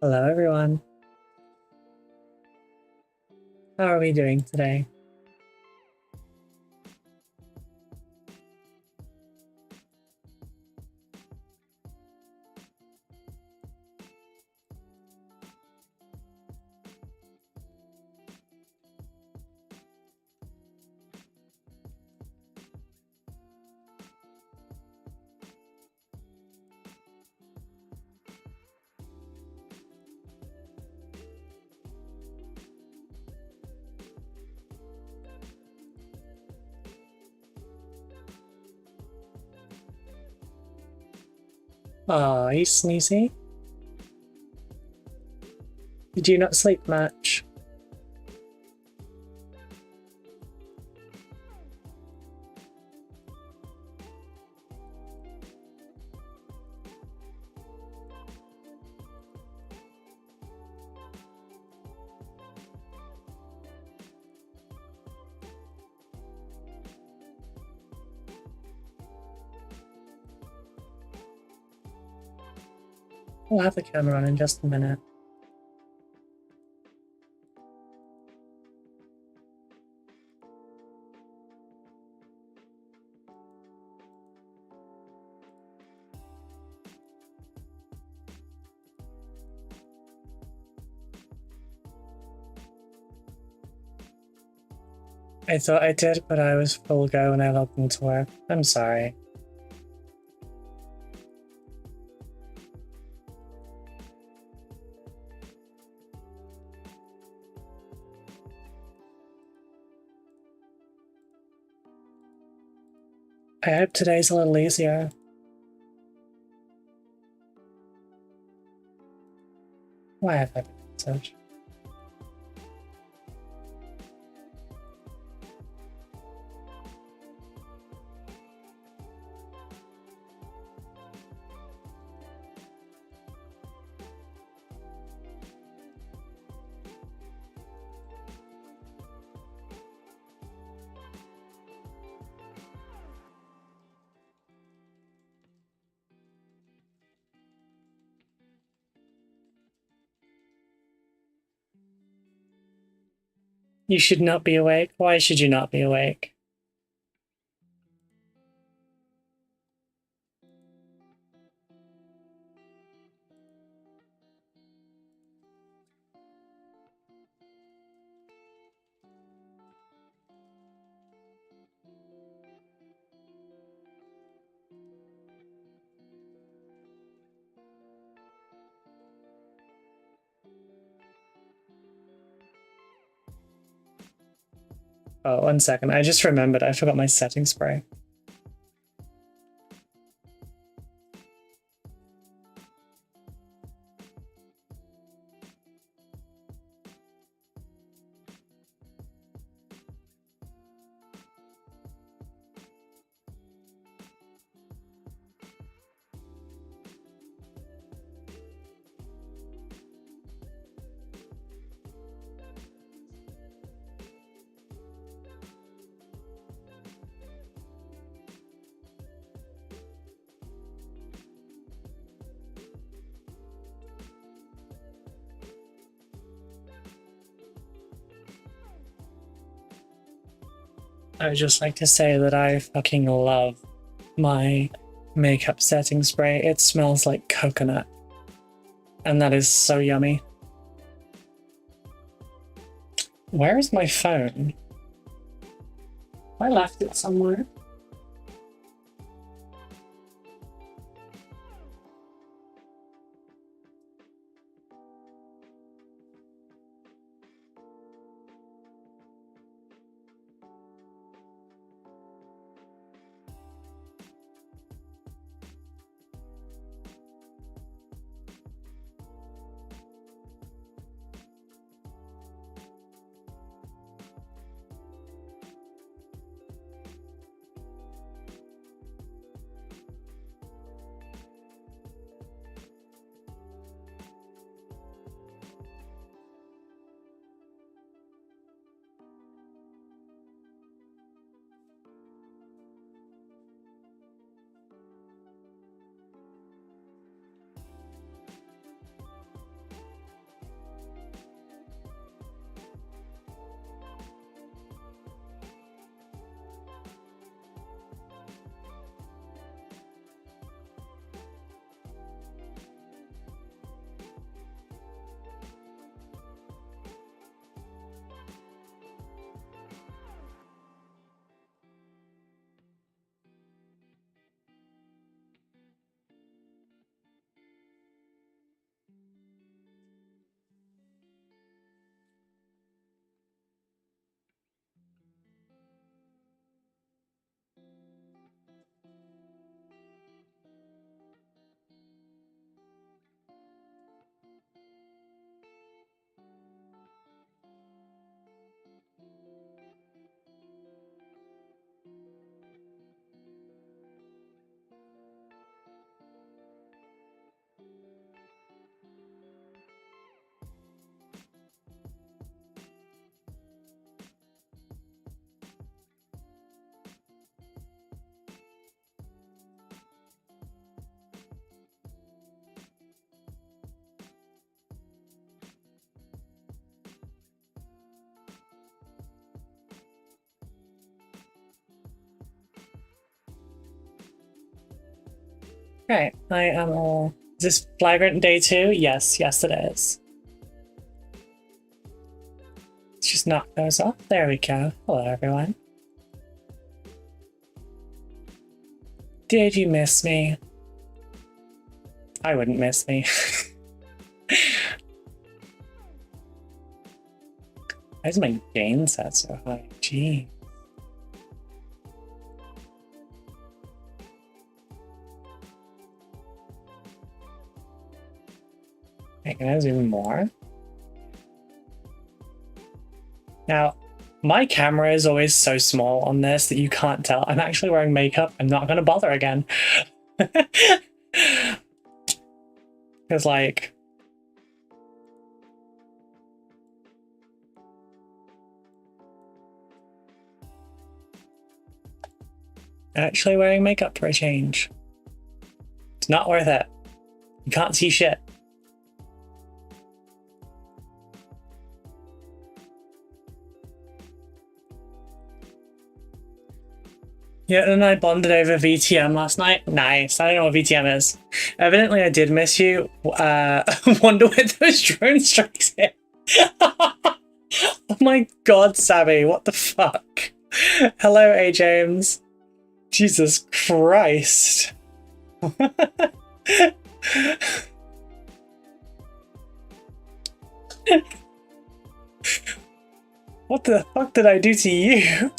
Hello, everyone. How are we doing today? Aw, you sneezy? Did you not sleep much? We'll have the camera on in just a minute. I thought I did, but I was full go when I logged into work. I'm sorry. I hope today's a little easier. Why have I been such? You should not be awake. Why should you not be awake? Oh, 1 second. I just remembered I forgot my setting spray. I would just like to say that I fucking love my makeup setting spray. It smells like coconut. And that is so yummy. Where is my phone? I left it somewhere. Right, I am all... Is this flagrant day 2? Yes, yes it is. Let's just knock those off. There we go. Hello, everyone. Did you miss me? I wouldn't miss me. Why is my gain set so high? Gee. Hey, can I zoom more? Now, my camera is always so small on this that you can't tell. I'm actually wearing makeup. I'm not going to bother again. Because, like... actually wearing makeup for a change. It's not worth it. You can't see shit. Yeah, and I bonded over VTM last night. Nice. I don't know what VTM is. Evidently, I did miss you. Wonder where those drone strikes hit. Oh my god, Sammy, what the fuck? Hello, A. James. Jesus Christ. What the fuck did I do to you?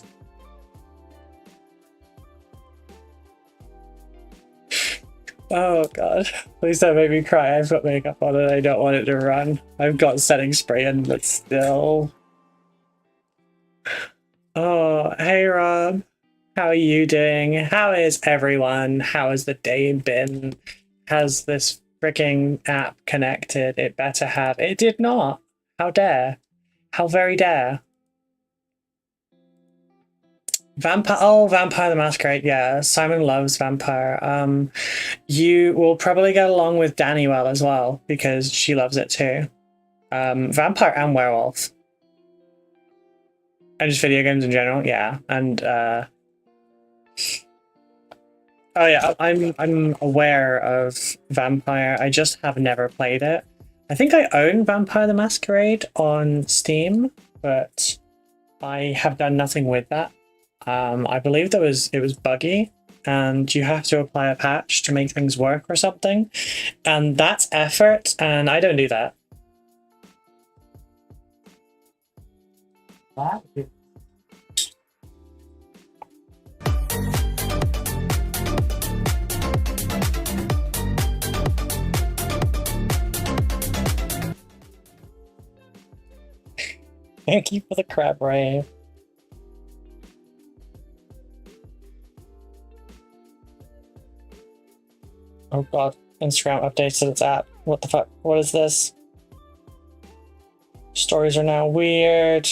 Oh god, please don't make me cry. I've got makeup on it. I don't want it to run. I've got setting spray in, but still. Oh, hey Rob. How are you doing? How is everyone? How has the day been? Has this freaking app connected? It better have. It did not. How dare. How very dare. Vampire, oh, Vampire the Masquerade, yeah, Simon loves Vampire. You will probably get along with Danny well as well, because she loves it too. Vampire and Werewolf. And just video games in general, yeah. And, oh yeah, I'm aware of Vampire, I just have never played it. I think I own Vampire the Masquerade on Steam, but I have done nothing with that. I believe it was buggy and you have to apply a patch to make things work or something. And that's effort, and I don't do that. Thank you for the crab rave. Oh god, Instagram updates its app. What the fuck? What is this? Stories are now weird.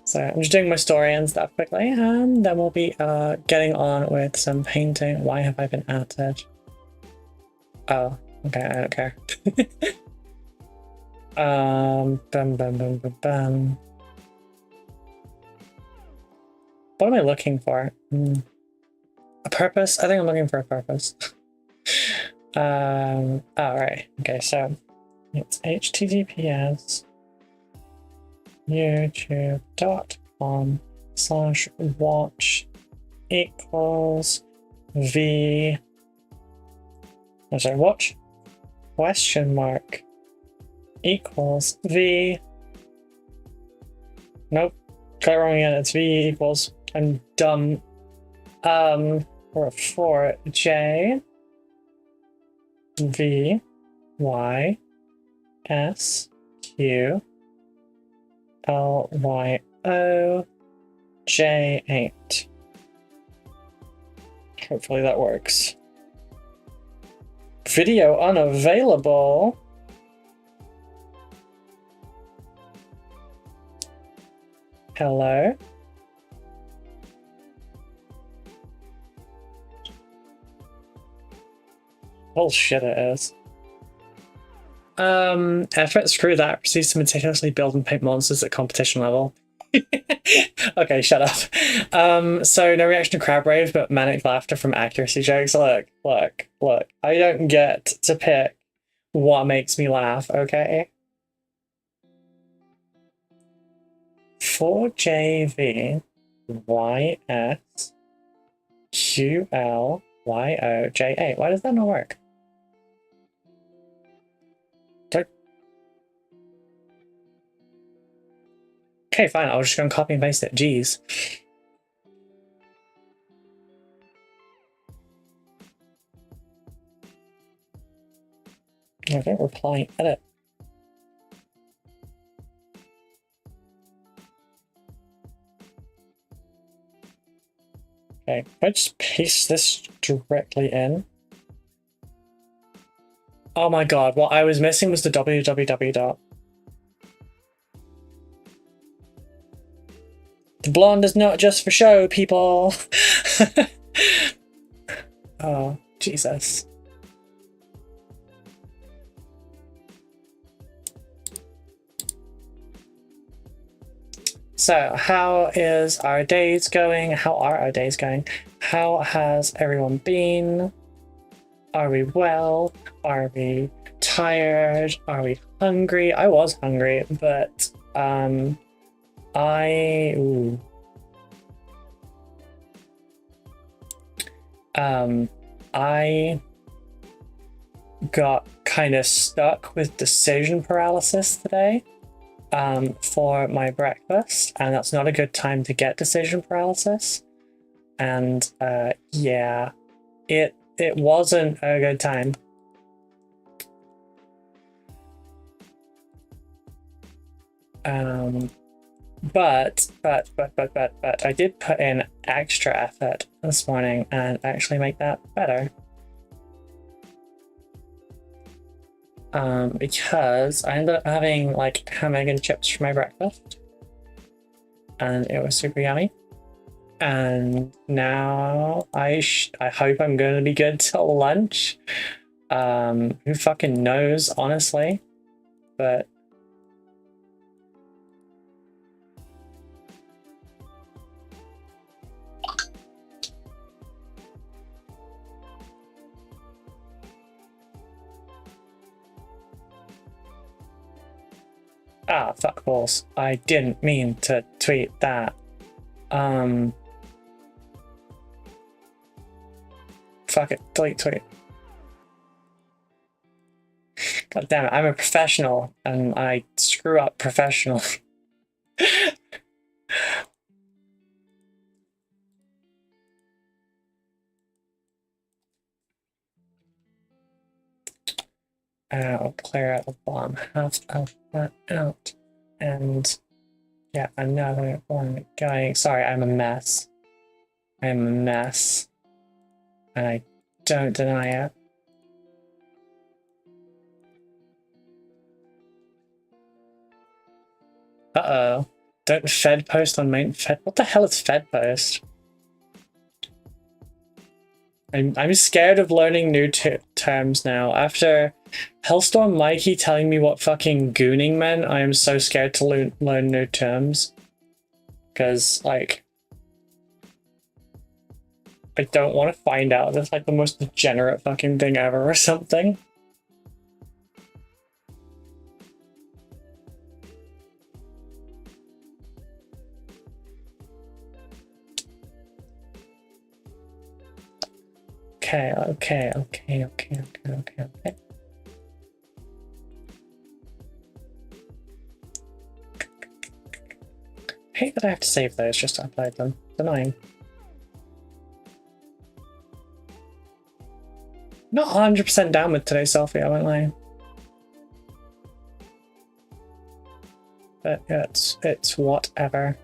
So I'm just doing my story and stuff quickly, and then we'll be getting on with some painting. Why have I been added? Oh, okay, I don't care. Bum, bum, bum, bum, bum. What am I looking for? A purpose? I think I'm looking for a purpose. Oh, right. Okay, so it's https youtube.com/watch equals v. Oh, sorry, watch question mark equals v. Nope, got it wrong again. It's v equals. I'm dumb. Or for J V Y S Q L Y O J8. Hopefully that works. Video unavailable. Hello? Bullshit it is. Effort, screw that. Proceeds to meticulously build and paint monsters at competition level. Okay, shut up. So no reaction to crab rave, but manic laughter from accuracy jokes. Look, look, look. I don't get to pick what makes me laugh, okay? 4JV YS QLYOJA. Why does that not work? Okay, fine. I was just gonna copy and paste it. Jeez. Okay, reply edit. Okay, if I just paste this directly in. Oh my god, what I was missing was the www dot. The blonde is not just for show, people. Oh, Jesus. So, how is our days going? How are our days going? How has everyone been? Are we well? Are we tired? Are we hungry? I was hungry, but I got kind of stuck with decision paralysis today for my breakfast, and that's not a good time to get decision paralysis. And yeah, it wasn't a good time. But I did put in extra effort this morning and actually make that better. Because I ended up having like ham, egg, and chips for my breakfast, and it was super yummy. And now I hope I'm going to be good till lunch. Who fucking knows, honestly? But ah, fuck balls. I didn't mean to tweet that. Fuck it, delete tweet. God damn it, I'm a professional and I screw up professionally. I'll clear out the bottom half of that out. And yeah, another one going. Sorry, I'm a mess. I'm a mess. And I don't deny it. Uh-oh. Don't fed post on main fed. What the hell is fed post? I'm scared of learning new terms now. After Hellstorm Mikey telling me what fucking gooning meant, I am so scared to learn new terms. Because, like, I don't want to find out that's like the most degenerate fucking thing ever or something. Okay. I hate that I have to save those just to upload them. It's annoying. Not 100% down with today's selfie, I won't lie. But yeah, it's whatever.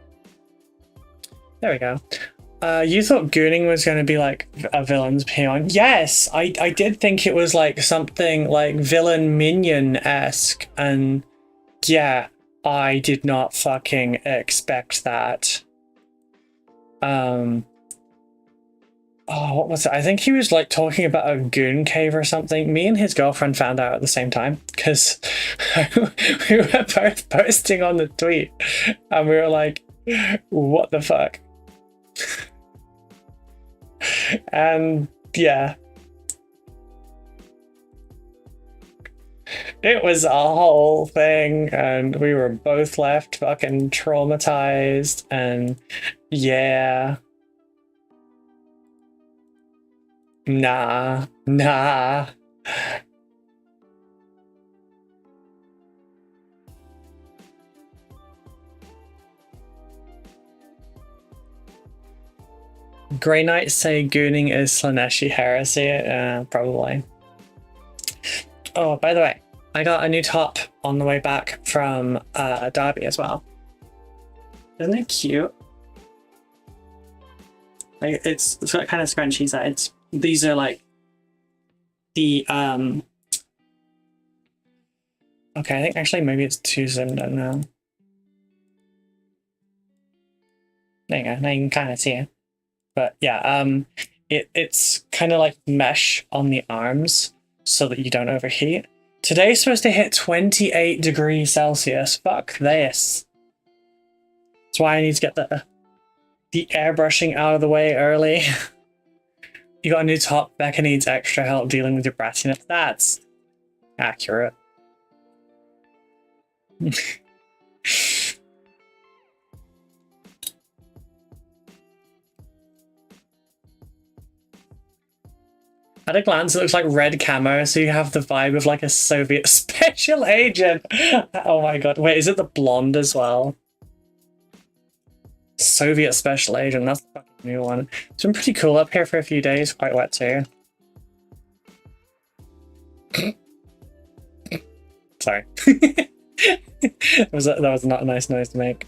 There we go. You thought gooning was going to be like a villain's peon. Yes, I did think it was like something like villain minion-esque, and yeah, I did not fucking expect that. Oh, what was it? I think he was like talking about a goon cave or something. Me and his girlfriend found out at the same time because we were both posting on the tweet, and we were like, What the fuck? And yeah. It was a whole thing, and we were both left fucking traumatized, and yeah. Nah. Grey Knights say gooning is Slaneshi heresy. Probably. Oh, by the way, I got a new top on the way back from Derby as well. Isn't it cute? Like, it's got kind of scrunchy sides. These are like the okay, I think actually maybe it's too zoomed in now. There you go, now you can kind of see it. But yeah, it's kind of like mesh on the arms so that you don't overheat. Today's supposed to hit 28 degrees Celsius. Fuck this. That's why I need to get the airbrushing out of the way early. You got a new top. Becca needs extra help dealing with your brattiness. That's accurate. At a glance, it looks like red camo, so you have the vibe of like a Soviet special agent. Oh my god. Wait, is it the blonde as well? Soviet special agent, that's the fucking new one. It's been pretty cool up here for a few days, quite wet too. Sorry. that was not a nice noise to make.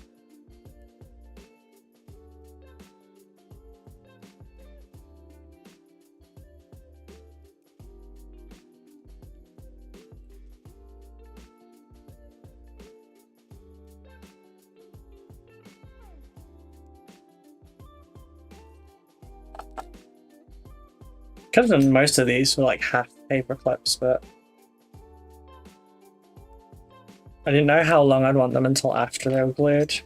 Could have done most of these for like half paper clips, but I didn't know how long I'd want them until after they were glued.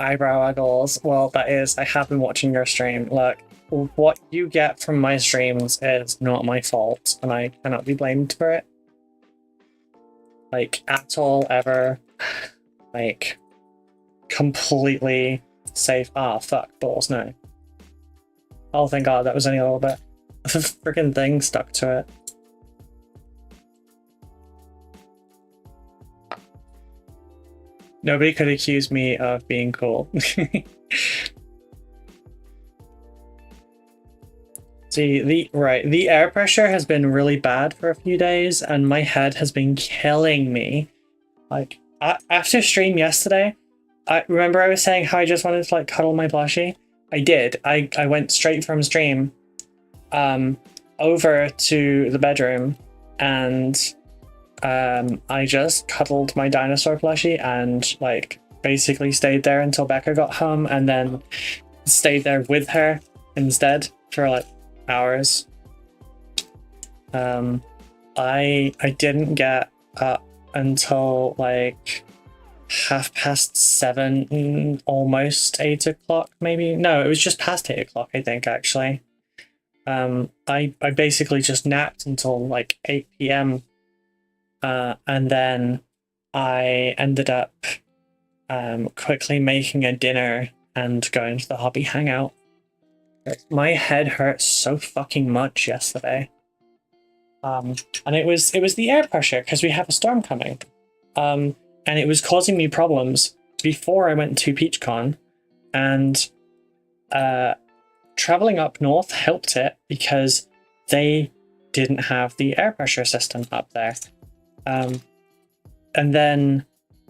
Eyebrow waggles. Well, that is, I have been watching your stream. Look, what you get from my streams is not my fault, and I cannot be blamed for it. Like, at all, ever. Like, completely safe. Ah, fuck, balls, no. Oh, thank god, that was only a little bit. The freaking thing stuck to it. Nobody could accuse me of being cool. See, the air pressure has been really bad for a few days, and my head has been killing me. Like, after stream yesterday, I remember I was saying how I just wanted to like cuddle my plushie. I did. I went straight from stream over to the bedroom, and I just cuddled my dinosaur plushie and like basically stayed there until Becca got home, and then stayed there with her instead for like hours. I didn't get up until like 7:30, almost 8 o'clock maybe. No, it was just past 8 o'clock, I think, actually. I basically just napped until like 8 p.m. And then I ended up quickly making a dinner and going to the hobby hangout. My head hurt so fucking much yesterday. And it was the air pressure because we have a storm coming. And it was causing me problems before I went to PeachCon, and traveling up north helped it because they didn't have the air pressure system up there. And then,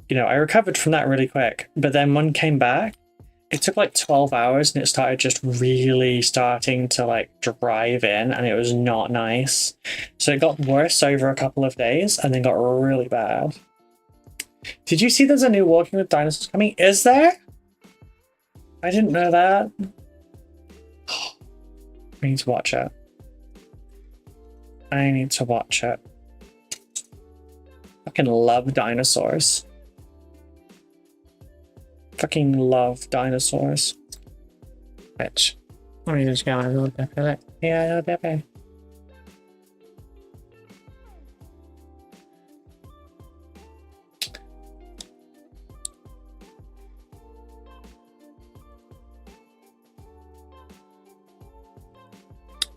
you know, I recovered from that really quick, but then when I came back, it took like 12 hours and it started just really starting to like drive in, and it was not nice. So it got worse over a couple of days and then got really bad. Did you see there's a new Walking with Dinosaurs coming? Is there? I didn't know that. I need to watch it. fucking love dinosaurs. Fucking love dinosaurs. Bitch. Let me just go a little bit of it. Yeah, a little bit.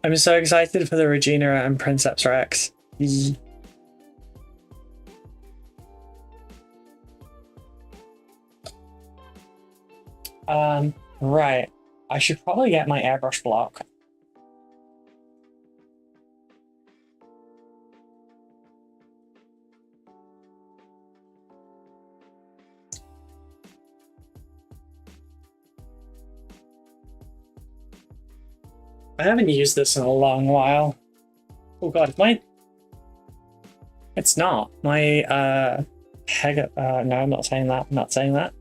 I'm so excited for the Regina and Princeps Rex. Right. I should probably get my airbrush block. I haven't used this in a long while. Oh god, it's not. My, no, I'm not saying that. I'm not saying that.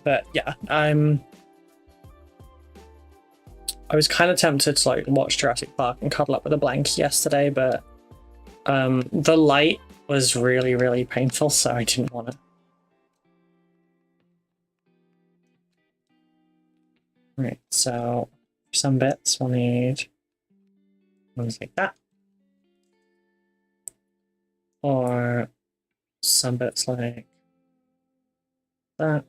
But yeah, I was kind of tempted to like watch Jurassic Park and cuddle up with a blanket yesterday, but the light was really, really painful, so I didn't want to. Right, so for some bits we'll need ones like that. Or some bits like that.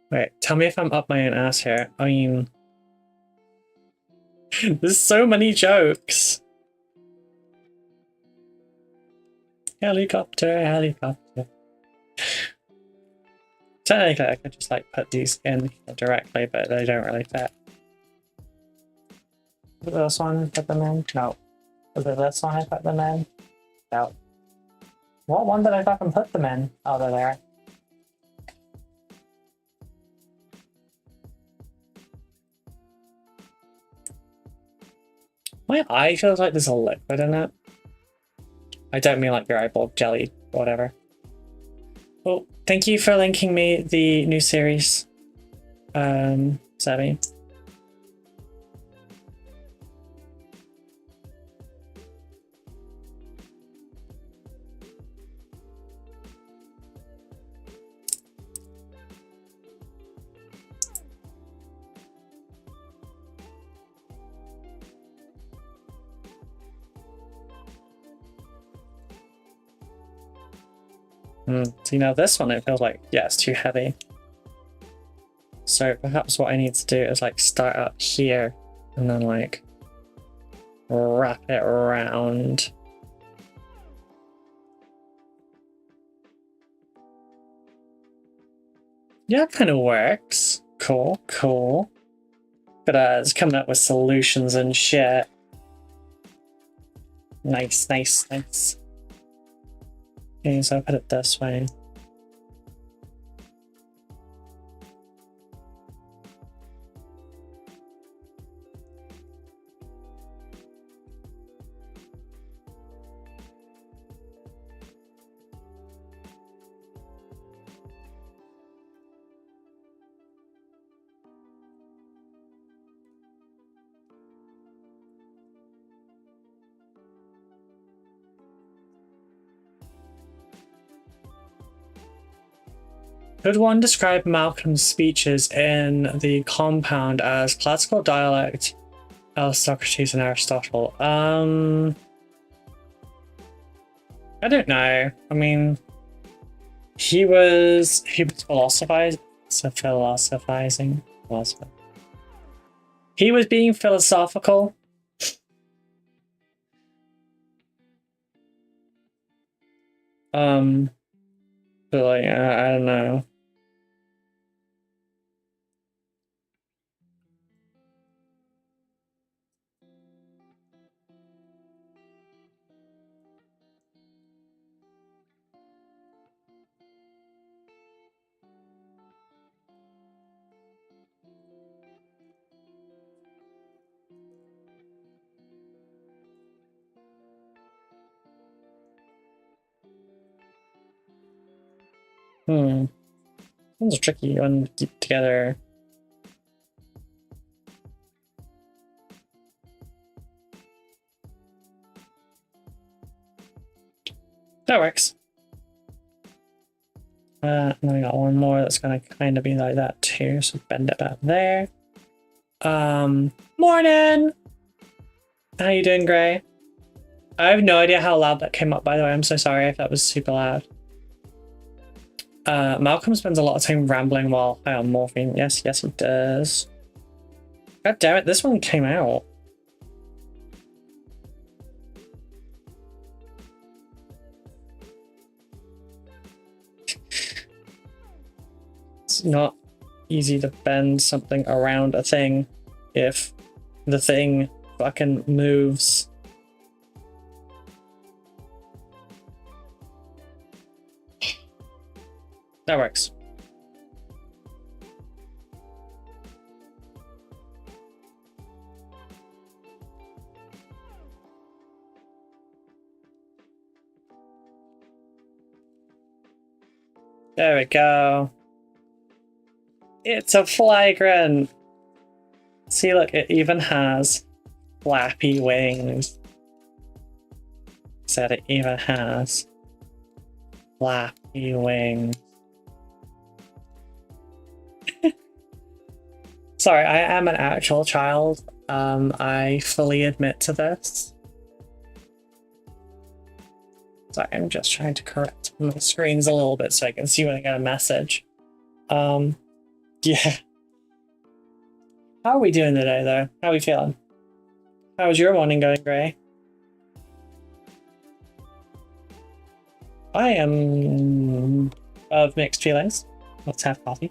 Wait, tell me if I'm up my own ass here. I mean, there's so many jokes. Helicopter, helicopter. Technically, I could just like put these in directly, but they don't really fit. Was it this one? Put them in? No. Was it this one I put them in? No. What one did I fucking put them in? Oh, they're there. My eye feels like there's a liquid in it. I don't mean like your eyeball jelly or whatever. Well, thank you for linking me the new series, Sammy. See, now this one, it feels like, yeah, it's too heavy. So perhaps what I need to do is like start up here and then like wrap it around. Yeah, it kind of works. Cool, cool. But it's coming up with solutions and shit. Nice, nice, nice. Okay, so I'll put it this way. Could one describe Malcolm's speeches in the compound as classical dialect, as Socrates and Aristotle? I don't know. I mean, he was philosophizing. He was being philosophical. But like, I don't know. One's a tricky one to keep together. That works. And then I got one more that's gonna kind of be like that too, so bend it back there. Morning! How you doing, Gray? I have no idea how loud that came up, by the way. I'm so sorry if that was super loud. Malcolm spends a lot of time rambling while high on morphine. Yes, yes he does. God damn it, this one came out. It's not easy to bend something around a thing if the thing fucking moves. That works. There we go. It's a flagrant. See, look, it even has flappy wings. Said it even has flappy wings. Sorry, I am an actual child. I fully admit to this. Sorry, I'm just trying to correct my screens a little bit so I can see when I get a message. Yeah. How are we doing today, though? How are we feeling? How's your morning going, Gray? I am of mixed feelings. Let's have coffee.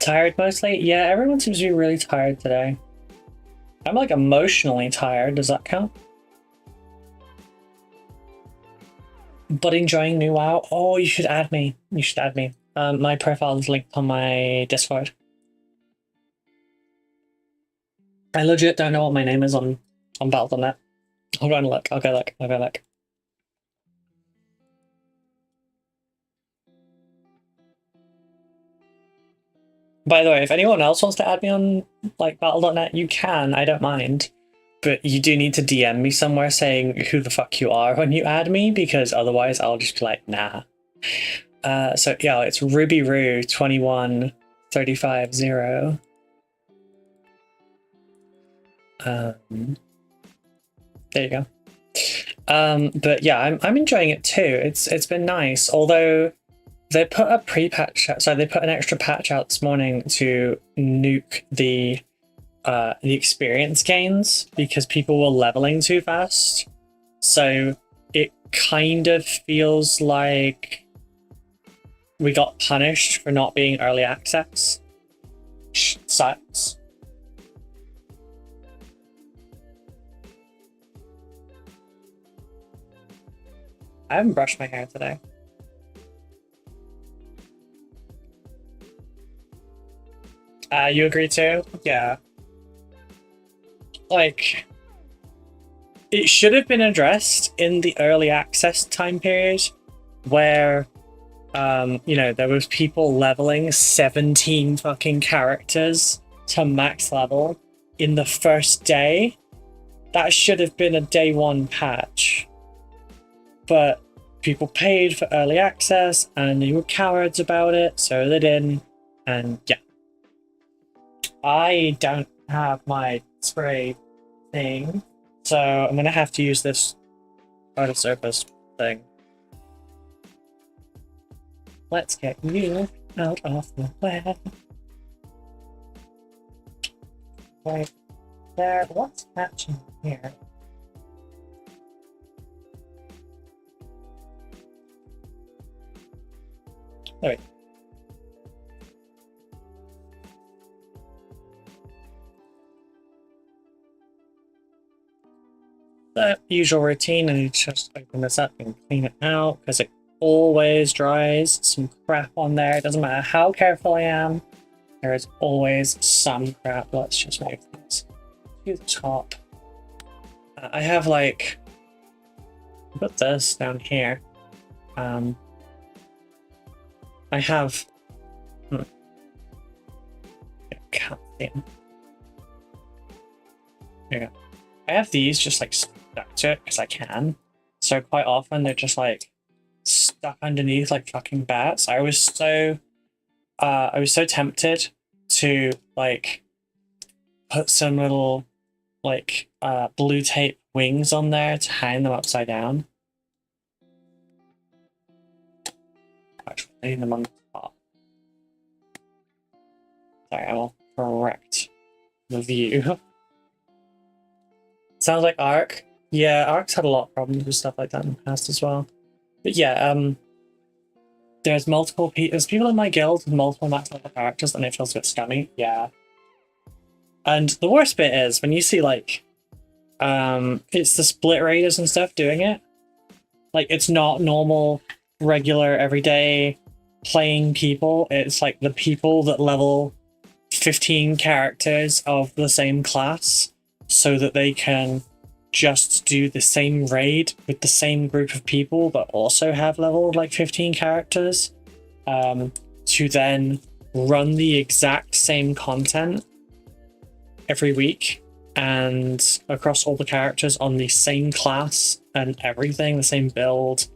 Tired mostly? Yeah, everyone seems to be really tired today. I'm like emotionally tired. Does that count? But enjoying new WoW. Oh, you should add me. You should add me. My profile is linked on my Discord. I legit don't know what my name is on Battle.net. I'll go and look. I'll go look. By the way, if anyone else wants to add me on like Battle.net, you can. I don't mind. But you do need to DM me somewhere saying who the fuck you are when you add me, because otherwise I'll just be like, nah. So yeah, it's RubyRoo21350. There you go. But yeah, I'm enjoying it too. It's been nice, although they put a pre-patch out, so they put an extra patch out this morning to nuke the experience gains because people were leveling too fast. So it kind of feels like we got punished for not being early access. Sucks. I haven't brushed my hair today. You agree too? Yeah. Like, it should have been addressed in the early access time period where, you know, there was people leveling 17 fucking characters to max level in the first day. That should have been a day one patch. But people paid for early access and they were cowards about it, so they didn't. And yeah. I don't have my spray thing, so I'm gonna have to use this out of surface thing. Let's get you out of the way. Right there. What's hatching here? There we go. The usual routine, and just open this up and clean it out because it always dries some crap on there. It doesn't matter how careful I am, there is always some crap. Let's just move this to the top. I have like put this down here. I have... can't see them. There you go. I have these just like stuck to it because I can. So quite often they're just like stuck underneath like fucking bats. I was so tempted to like put some little like blue tape wings on there to hang them upside down. Actually, hang them on the top. Sorry, I will correct the view. Sounds like Ark. Yeah, Ark's had a lot of problems with stuff like that in the past as well. But yeah, there's people in my guild with multiple max level characters and it feels a bit scummy. Yeah. And the worst bit is when you see like it's the split raiders and stuff doing it. Like it's not normal, regular, everyday playing people. It's like the people that level 15 characters of the same class so that they can just do the same raid with the same group of people but also have leveled like 15 characters to then run the exact same content every week and across all the characters on the same class and everything, the same build,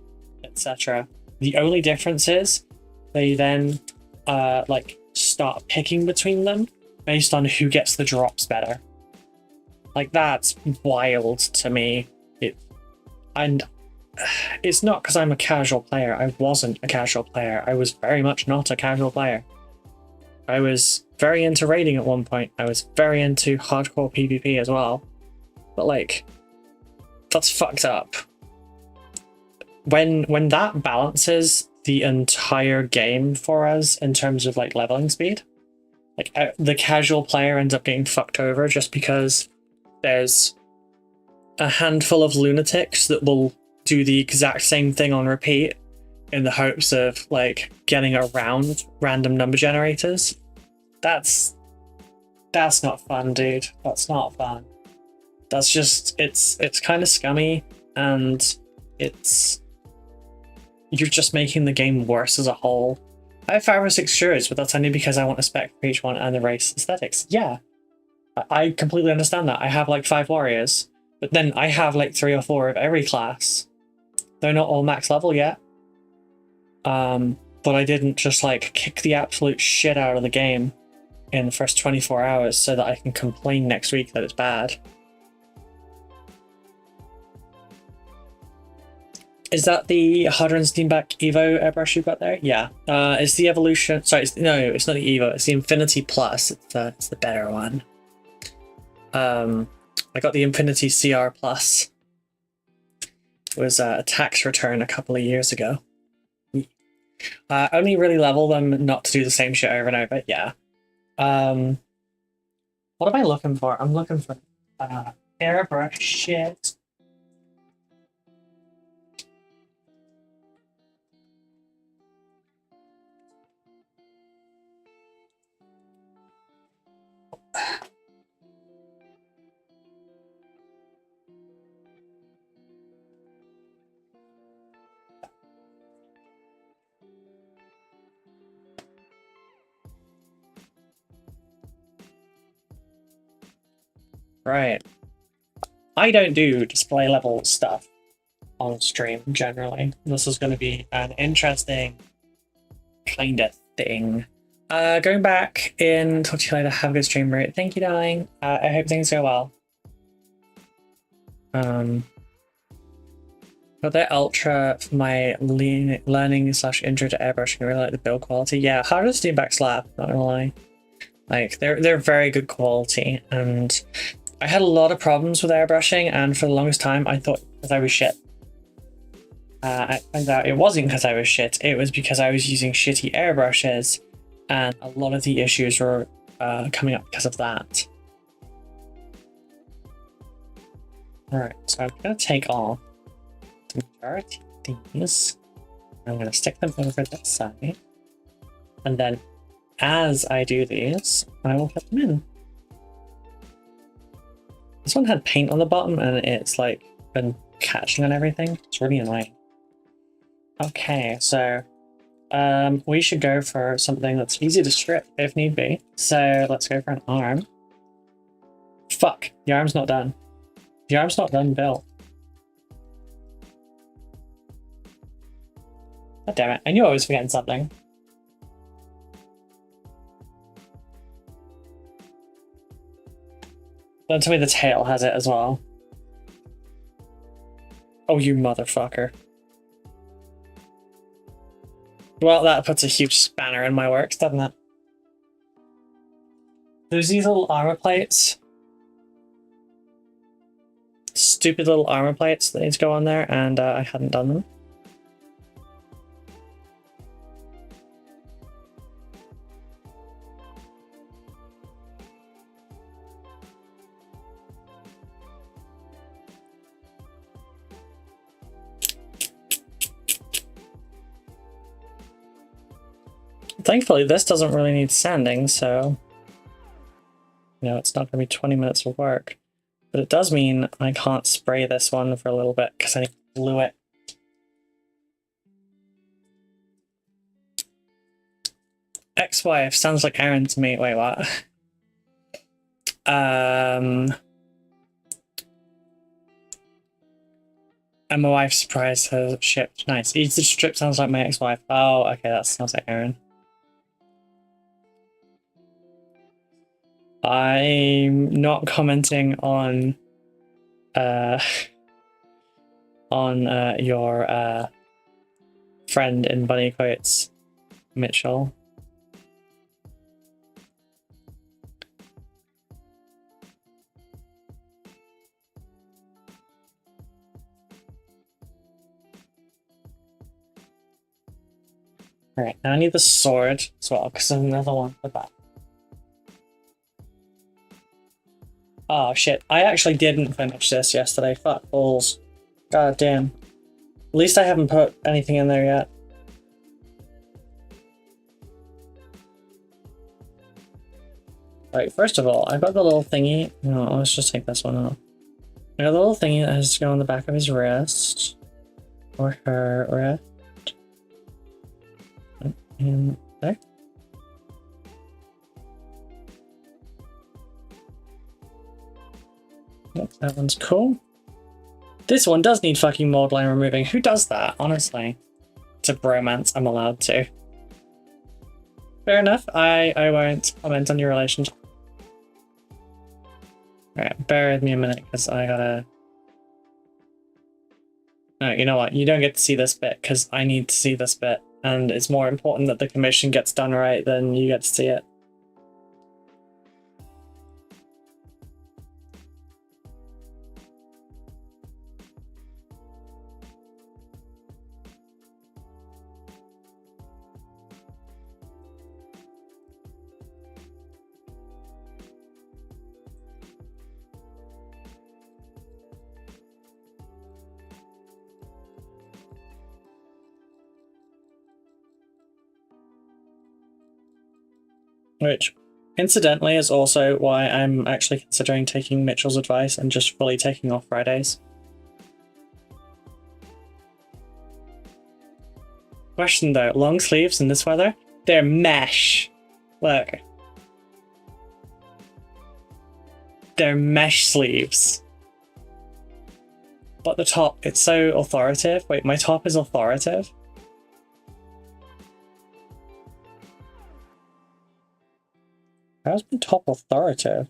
etc. The only difference is they then like start picking between them based on who gets the drops better. Like that's wild to me. And it's not because I'm a casual player. I wasn't a casual player. I was very much not a casual player. I was very into raiding at one point. I was very into hardcore PvP as well. But like, that's fucked up. When that balances the entire game for us in terms of like leveling speed, like the casual player ends up getting fucked over just because there's a handful of lunatics that will do the exact same thing on repeat in the hopes of like getting around random number generators. That's not fun, dude. That's not fun. That's just it's kind of scummy, and you're just making the game worse as a whole. I have 5 or 6 shirts, but that's only because I want a spec for each one and the race aesthetics. Yeah, I completely understand that. I have like 5 warriors, but then I have like 3 or 4 of every class. They're not all max level yet. But I didn't just like kick the absolute shit out of the game in the first 24 hours so that I can complain next week that it's bad. Is that the Harder and Steamback Evo airbrush you've got there? Yeah. It's the Evolution. Sorry, it's not the Evo. It's the Infinity Plus. It's the better one. I got the Infinity CR Plus. It was a tax return a couple of years ago. Only really level them not to do the same shit over and over. Yeah. What am I looking for? I'm looking for airbrush shit. Right. I don't do display level stuff on stream generally. This is going to be an interesting kind of thing. Going back in, talk to you later. Have a good stream, Root. Thank you, darling. I hope things go well. Got that ultra for my learning / intro to airbrushing. I really like the build quality. Yeah, Harder Steamback Slab, not gonna lie. Like they're very good quality, and I had a lot of problems with airbrushing, and for the longest time I thought because I was shit. I found out it wasn't because I was shit, it was because I was using shitty airbrushes, and a lot of the issues were coming up because of that. Alright, so I'm going to take off the majority of these. I'm going to stick them over this side. And then as I do these, I will put them in. This one had paint on the bottom and it's like been catching on everything. It's really annoying. Okay, so we should go for something that's easy to strip if need be. So let's go for an arm. Fuck, the arm's not done. The arm's not done built. God damn it, I knew I was forgetting something. Don't tell me the tail has it as well. Oh, you motherfucker. Well, that puts a huge spanner in my works, doesn't it? There's these little armor plates. Stupid little armor plates that need to go on there, and I hadn't done them. Thankfully, this doesn't really need sanding, so you know, it's not going to be 20 minutes of work. But it does mean I can't spray this one for a little bit because I need to glue it. Ex-wife sounds like Aaron to me. Wait, what? And my wife surprised her shipped. Nice. Each strip sounds like my ex-wife. Oh, okay, that sounds like Aaron. I'm not commenting on your friend in bunny quotes, Mitchell. Alright, now I need the sword as well, because there's another one for that. Oh shit, I actually didn't finish this yesterday. Fuck balls. God damn. At least I haven't put anything in there yet. Right, first of all, I got the little thingy. No, let's just take this one off. I got the little thingy that has to go on the back of his wrist. Or her wrist. And there. Yep, that one's cool. This one does need fucking mold line removing. Who does that, honestly? It's a bromance, I'm allowed to. Fair enough, I won't comment on your relationship. Alright, bear with me a minute, because I gotta... No, you know what, you don't get to see this bit, because I need to see this bit. And it's more important that the commission gets done right than you get to see it. Which, incidentally, is also why I'm actually considering taking Mitchell's advice and just fully taking off Fridays. Question though, long sleeves in this weather? They're mesh. Look. They're mesh sleeves. But the top, it's so authoritative. Wait, my top is authoritative? How's my top authoritative?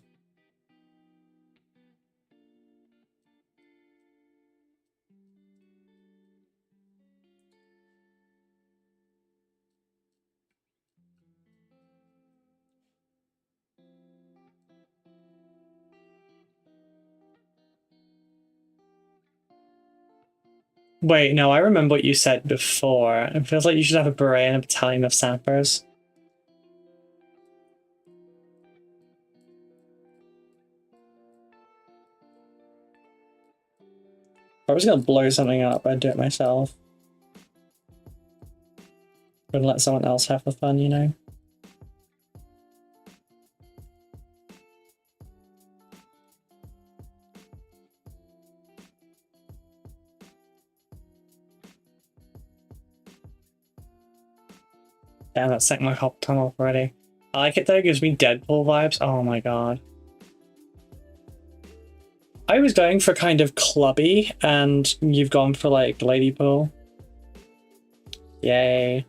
Wait, no, I remember what you said before. It feels like you should have a beret and a battalion of sappers. If I was gonna blow something up, I'd do it myself. Wouldn't let someone else have the fun, you know? Damn, that set my hop tongue off already. I like it though, it gives me Deadpool vibes. Oh my god. I was going for kind of clubby, and you've gone for like Ladypool. Yay.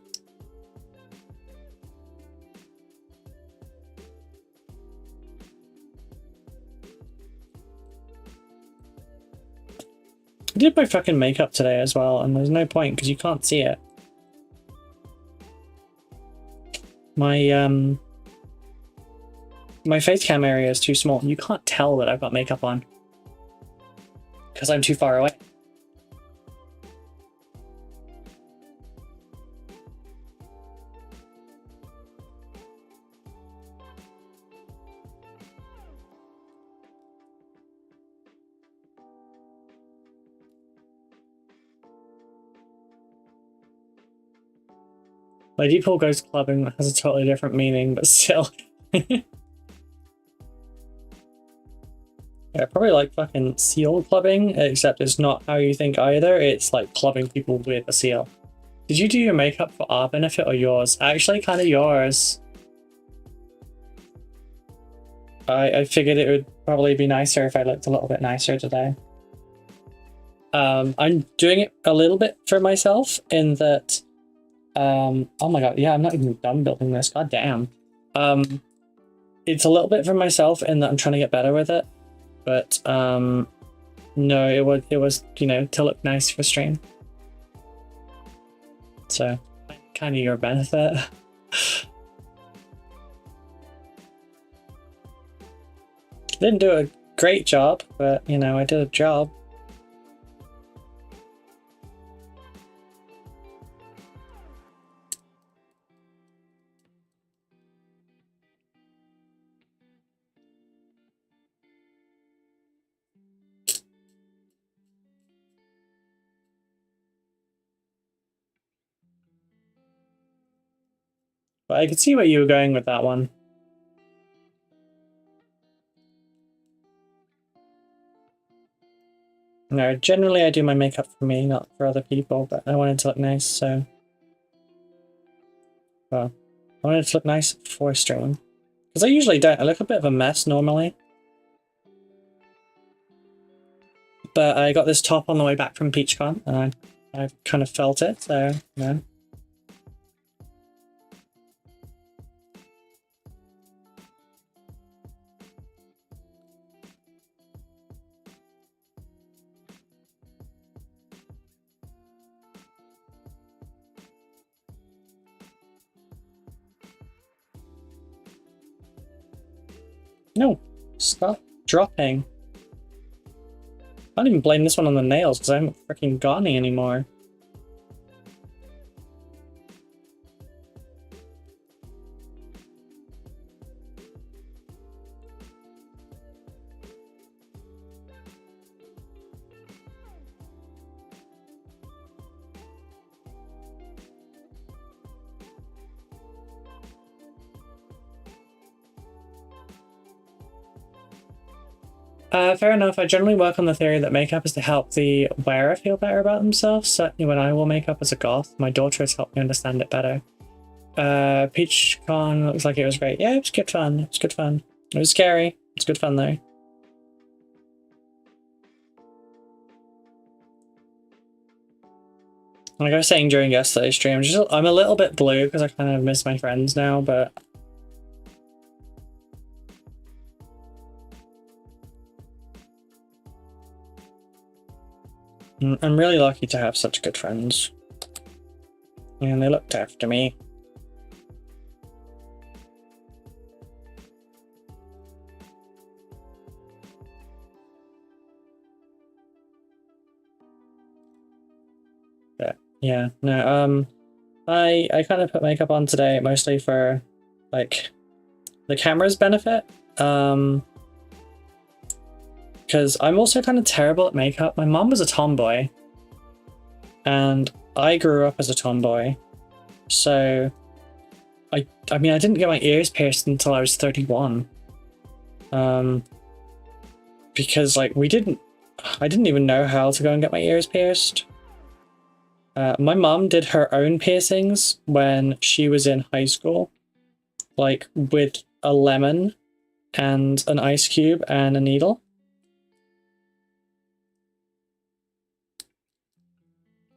I did my fucking makeup today as well, and there's no point because you can't see it. My my face cam area is too small. You can't tell that I've got makeup on because I'm too far away. Ladypool goes clubbing has a totally different meaning, but still. Yeah, probably like fucking seal clubbing, except it's not how you think either. It's like clubbing people with a seal. Did you do your makeup for our benefit or yours? Actually, kind of yours. I figured it would probably be nicer if I looked a little bit nicer today. I'm doing it a little bit for myself in that. Oh my god, yeah, I'm not even done building this. God damn. It's a little bit for myself in that I'm trying to get better with it. But no, it was you know, to look nice for stream. So kind of your benefit. Didn't do a great job, but you know, I did a job. But I could see where you were going with that one. No, generally I do my makeup for me, not for other people, but I wanted to look nice, so... Well, I wanted to look nice for stream. Because I usually don't, I look a bit of a mess normally. But I got this top on the way back from PeachCon, and I kind of felt it, so, you know. No, stop dropping. I don't even blame this one on the nails because I haven't freaking got any anymore. Fair enough. I generally work on the theory that makeup is to help the wearer feel better about themselves. Certainly when I will make up as a goth, my daughter has helped me understand it better. PeachCon looks like it was great. Yeah, it was good fun. It was good fun. It was scary. It was good fun though. Like I was saying during yesterday's stream, I'm a little bit blue because I kind of miss my friends now, but... I'm really lucky to have such good friends. And they looked after me. But yeah, no, I kind of put makeup on today mostly for like the camera's benefit. Because I'm also kind of terrible at makeup. My mom was a tomboy, and I grew up as a tomboy, so I mean I didn't get my ears pierced until I was 31. Because like I didn't even know how to go and get my ears pierced. My mum did her own piercings when she was in high school, like with a lemon and an ice cube and a needle.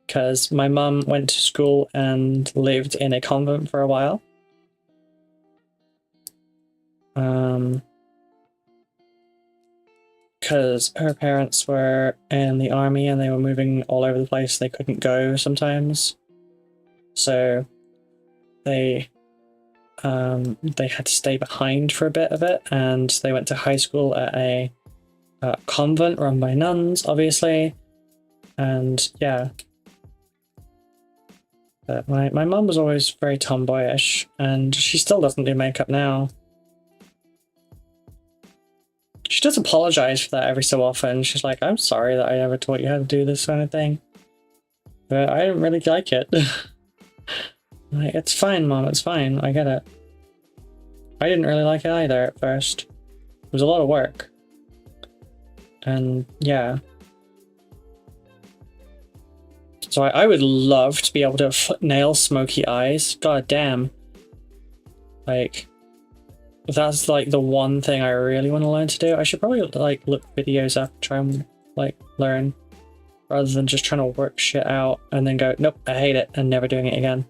Because my mum went to school and lived in a convent for a while. Because her parents were in the army and they were moving all over the place. They couldn't go sometimes. So they had to stay behind for a bit of it, and they went to high school at a convent run by nuns, obviously. And yeah. But my mum was always very tomboyish, and she still doesn't do makeup now. She does apologize for that every so often. She's like, I'm sorry that I ever taught you how to do this kind of thing. But I didn't really like it. Like, it's fine, Mom, it's fine. I get it. I didn't really like it either at first. It was a lot of work. And yeah. So I would love to be able to nail smoky eyes. God damn. Like, that's like the one thing I really want to learn to do. I should probably like look videos up, try and like learn, rather than just trying to work shit out and then go, nope, I hate it, and never doing it again.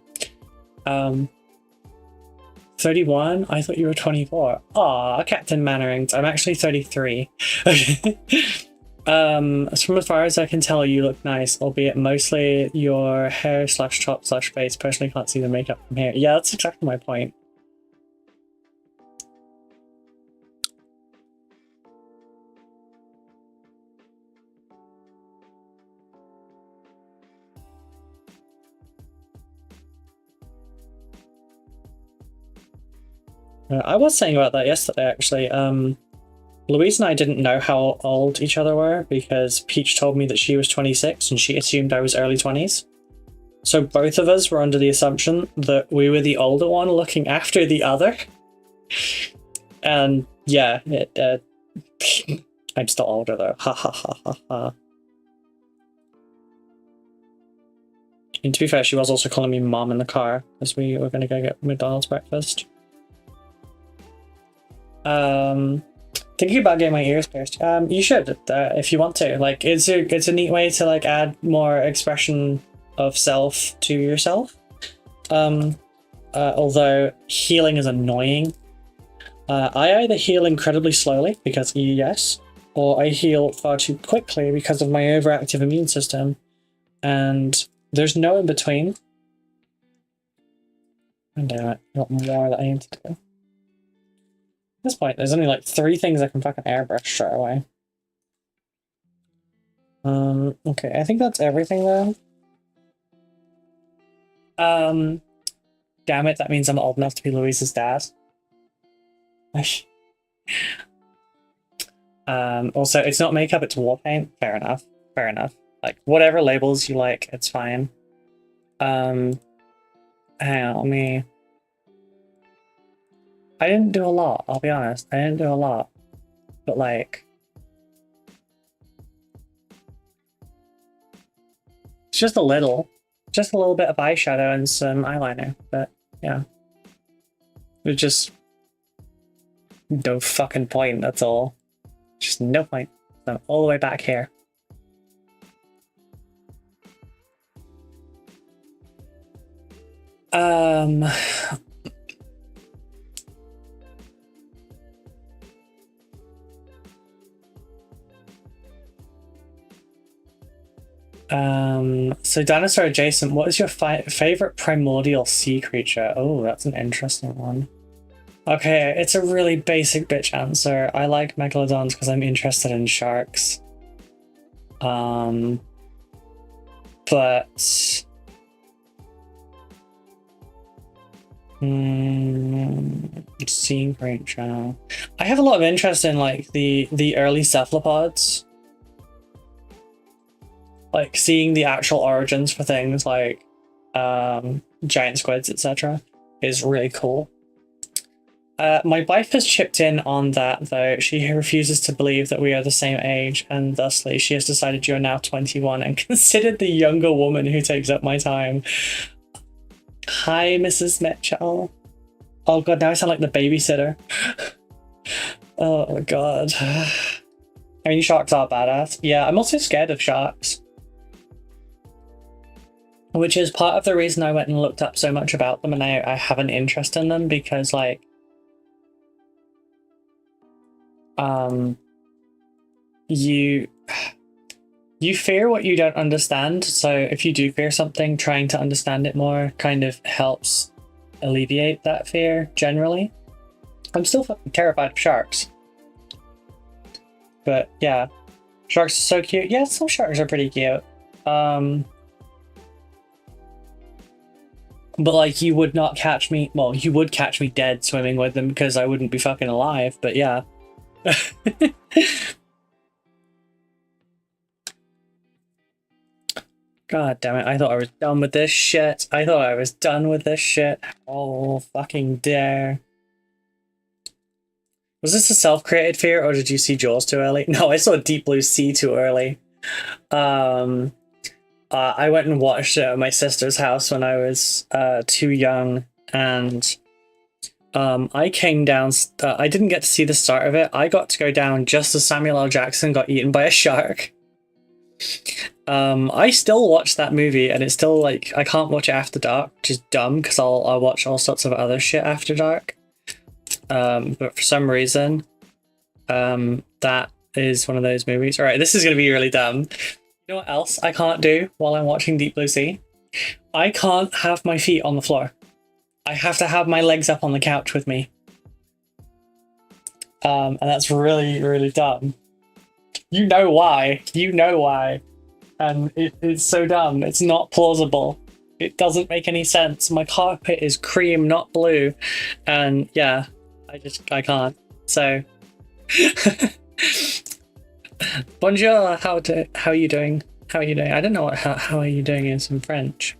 31? I thought you were 24. Aw, Captain Mannerings. I'm actually 33. From as far as I can tell, you look nice, albeit mostly your hair / top / face. Personally can't see the makeup from here. Yeah, that's exactly my point. I was saying about that yesterday, actually. Louise and I didn't know how old each other were because Peach told me that she was 26 and she assumed I was early 20s. So both of us were under the assumption that we were the older one looking after the other. And yeah, I'm still older though. Ha ha ha ha ha. And to be fair, she was also calling me Mom in the car as we were going to go get McDonald's breakfast. Thinking about getting my ears pierced. You should, if you want to. Like, it's a neat way to like add more expression of self to yourself. Although healing is annoying. I either heal incredibly slowly because yes, or I heal far too quickly because of my overactive immune system, and there's no in between. And damn it, I've got more that I need to do. At this point, there's only like 3 things I can fucking airbrush straight away. Okay, I think that's everything though. Damn it, that means I'm old enough to be Louise's dad. Also, it's not makeup, it's war paint. Fair enough. Fair enough. Like, whatever labels you like, it's fine. Hang on, let me... I didn't do a lot, I'll be honest. I didn't do a lot. But like... it's just a little. Just a little bit of eyeshadow and some eyeliner, but yeah. There's just no fucking point, that's all. Just no point. I'm all the way back here. So dinosaur adjacent, what is your favorite primordial sea creature? Oh, that's an interesting one. Okay, it's a really basic bitch answer. I like megalodons because I'm interested in sharks. But sea creature. I have a lot of interest in like the early cephalopods. Like seeing the actual origins for things like giant squids, etc. is really cool. My wife has chipped in on that, though. She refuses to believe that we are the same age, and thusly she has decided you are now 21 and considered the younger woman who takes up my time. Hi, Mrs. Mitchell. Oh god, now I sound like the babysitter. Oh god. I mean, sharks are badass. Yeah, I'm also scared of sharks. Which is part of the reason I went and looked up so much about them, and I have an interest in them, because, like, you fear what you don't understand, so if you do fear something, trying to understand it more kind of helps alleviate that fear, generally. I'm still fucking terrified of sharks. But yeah, sharks are so cute. Yeah, some sharks are pretty cute. But like, you would not catch me, well, you would catch me dead swimming with them because I wouldn't be fucking alive, but yeah. God damn it, I thought I was done with this shit. I thought I was done with this shit. Oh, fucking dare. Was this a self-created fear, or did you see Jaws too early? No, I saw Deep Blue Sea too early. I went and watched it at my sister's house when I was too young, and I came down. I didn't get to see the start of it. I got to go down just as Samuel L. Jackson got eaten by a shark. I still watch that movie, and it's still like, I can't watch it after dark, which is dumb because I'll watch all sorts of other shit after dark. But for some reason, that is one of those movies. All right, this is gonna be really dumb. You know what else I can't do while I'm watching Deep Blue Sea? I can't have my feet on the floor. I have to have my legs up on the couch with me. And that's really, really dumb. You know why. You know why. And it's so dumb. It's not plausible. It doesn't make any sense. My carpet is cream, not blue. And yeah, I can't. So... Bonjour, how are you doing? How are you doing? I don't know what how are you doing is in French.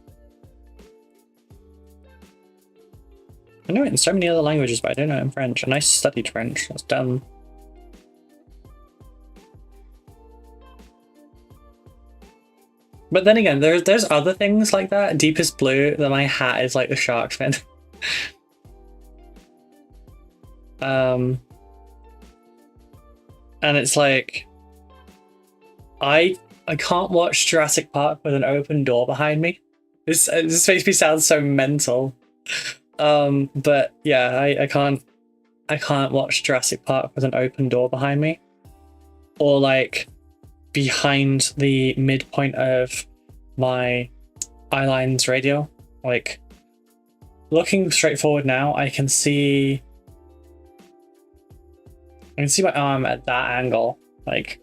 I know it in so many other languages, but I don't know it in French. And I studied French. That's dumb. But then again, there's other things like that. Deepest blue, that my hat is like the shark fin. And it's like, I can't watch Jurassic Park with an open door behind me. This makes me sound so mental. But yeah, I can't watch Jurassic Park with an open door behind me, or like behind the midpoint of my eyelines radial. Like, looking straight forward now, I can see my arm at that angle, like,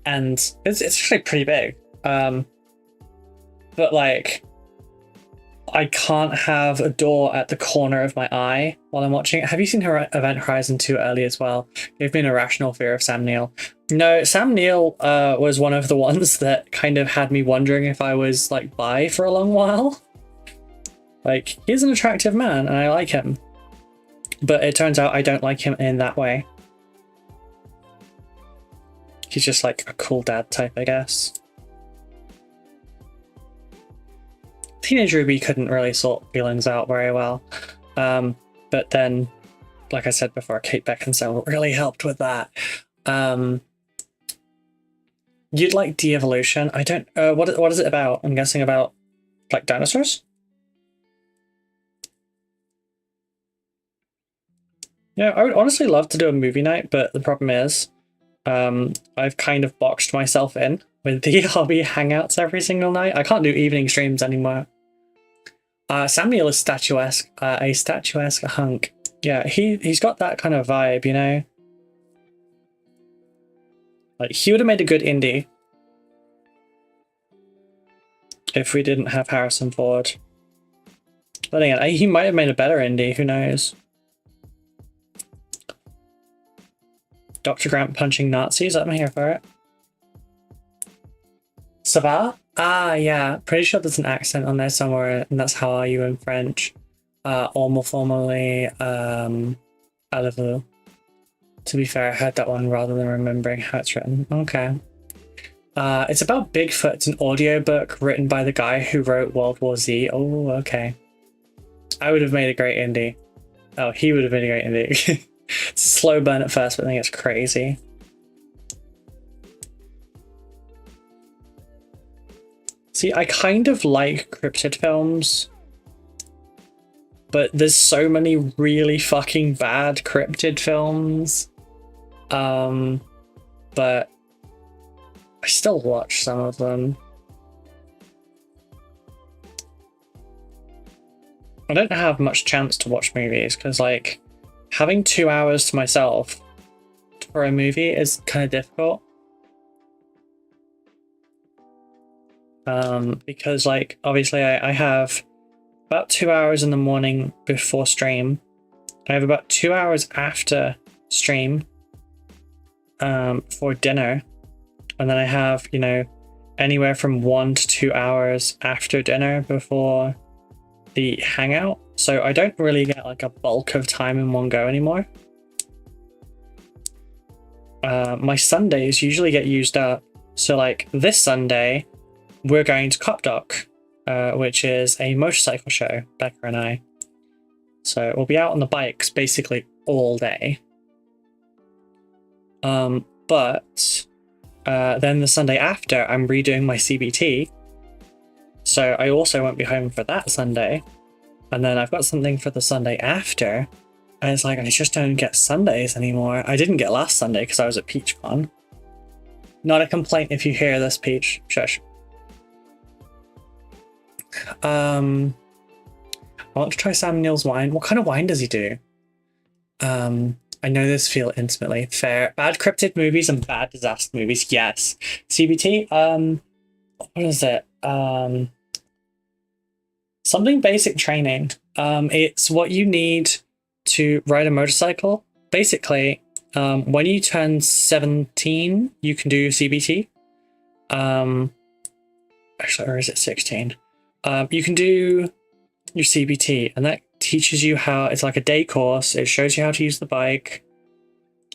and it's actually pretty big. But like, I can't have a door at the corner of my eye while I'm watching it. Have you seen Event Horizon 2 early as well? Gave me an irrational fear of Sam Neill. No, Sam Neill was one of the ones that kind of had me wondering if I was like bi for a long while. Like, he's an attractive man and I like him, but it turns out I don't like him in that way. He's just like a cool dad type, I guess. Teenage Ruby couldn't really sort feelings out very well. But then, like I said before, Kate Beckinsale really helped with that. You'd like de-evolution? I don't... what is it about? I'm guessing about, like, dinosaurs? Yeah, I would honestly love to do a movie night, but the problem is, I've kind of boxed myself in with the hobby hangouts every single night. I can't do evening streams anymore. Sam Neill is statuesque, a statuesque hunk. Yeah, he's got that kind of vibe, you know? Like, he would have made a good indie if we didn't have Harrison Ford. But again, he might have made a better indie, who knows? Dr. Grant punching Nazis, I'm here for it. Ça va? Ah, yeah. Pretty sure there's an accent on there somewhere, and that's how are you in French. or more formally, Alivu. To be fair, I heard that one rather than remembering how it's written. Okay. It's about Bigfoot. It's an audiobook written by the guy who wrote World War Z. Oh, okay. I would have made a great indie. Oh, he would have been a great indie. It's a slow burn at first, but I think it's crazy. See, I kind of like cryptid films, but there's so many really fucking bad cryptid films. But I still watch some of them. I don't have much chance to watch movies because, like, having 2 hours to myself for a movie is kind of difficult. Because, like, obviously I have about 2 hours in the morning before stream. I have about 2 hours after stream for dinner. And then I have, you know, anywhere from 1 to 2 hours after dinner before the hangout. So I don't really get like a bulk of time in one go anymore. My Sundays usually get used up. So like this Sunday, we're going to Copdock, which is a motorcycle show, Becca and I. So we'll be out on the bikes basically all day. But then the Sunday after, I'm redoing my CBT. So I also won't be home for that Sunday. And then I've got something for the Sunday after. And it's like, I just don't get Sundays anymore. I didn't get last Sunday because I was at PeachCon. Not a complaint if you hear this, Peach. Shush. I want to try Sam Neill's wine. What kind of wine does he do? I know this feel intimately. Fair. Bad cryptid movies and bad disaster movies. Yes. CBT. What is it? Something basic training. It's what you need to ride a motorcycle. Basically, when you turn 17, you can do CBT. Actually, or is it 16? You can do your CBT, and that teaches you how, it's like a day course. It shows you how to use the bike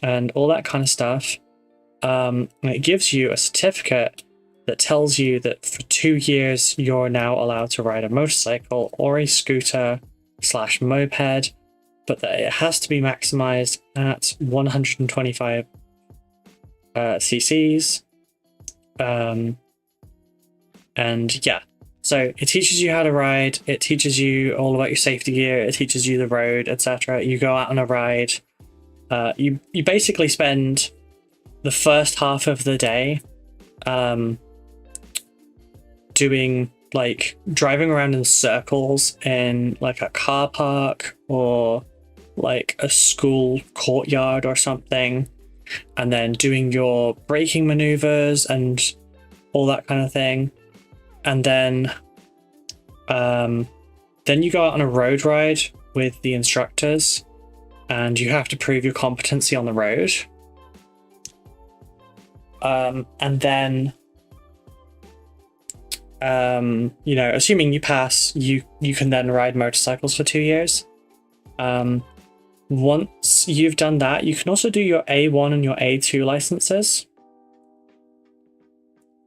and all that kind of stuff. And it gives you a certificate that tells you that for 2 years you're now allowed to ride a motorcycle or a scooter / moped, but that it has to be maximized at 125 cc's. And yeah, so it teaches you how to ride, it teaches you all about your safety gear, it teaches you the road, etc. You go out on a ride. You basically spend the first half of the day doing, like, driving around in circles in like a car park or like a school courtyard or something, and then doing your braking maneuvers and all that kind of thing. And then you go out on a road ride with the instructors, and you have to prove your competency on the road. And then, you know, assuming you pass, you can then ride motorcycles for 2 years. Once you've done that, you can also do your A1 and your A2 licenses.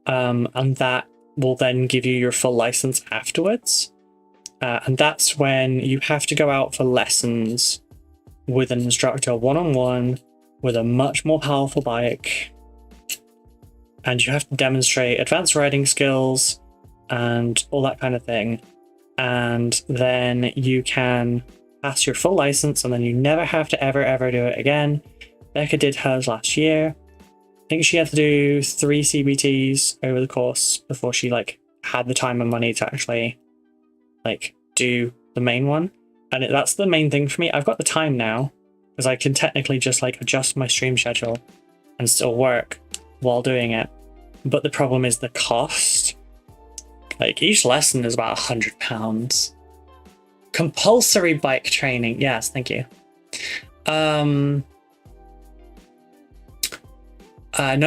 And that will then give you your full license afterwards. And that's when you have to go out for lessons with an instructor one-on-one with a much more powerful bike. And you have to demonstrate advanced riding skills and all that kind of thing. And then you can pass your full license, and then you never have to ever do it again. Becca did hers last year. I think she had to do 3 CBTs over the course before she like had the time and money to actually like do the main one. And that's the main thing for me. I've got the time now because I can technically just like adjust my stream schedule and still work while doing it. But the problem is the cost. Like each lesson is about £100. Compulsory bike training. Yes, thank you. No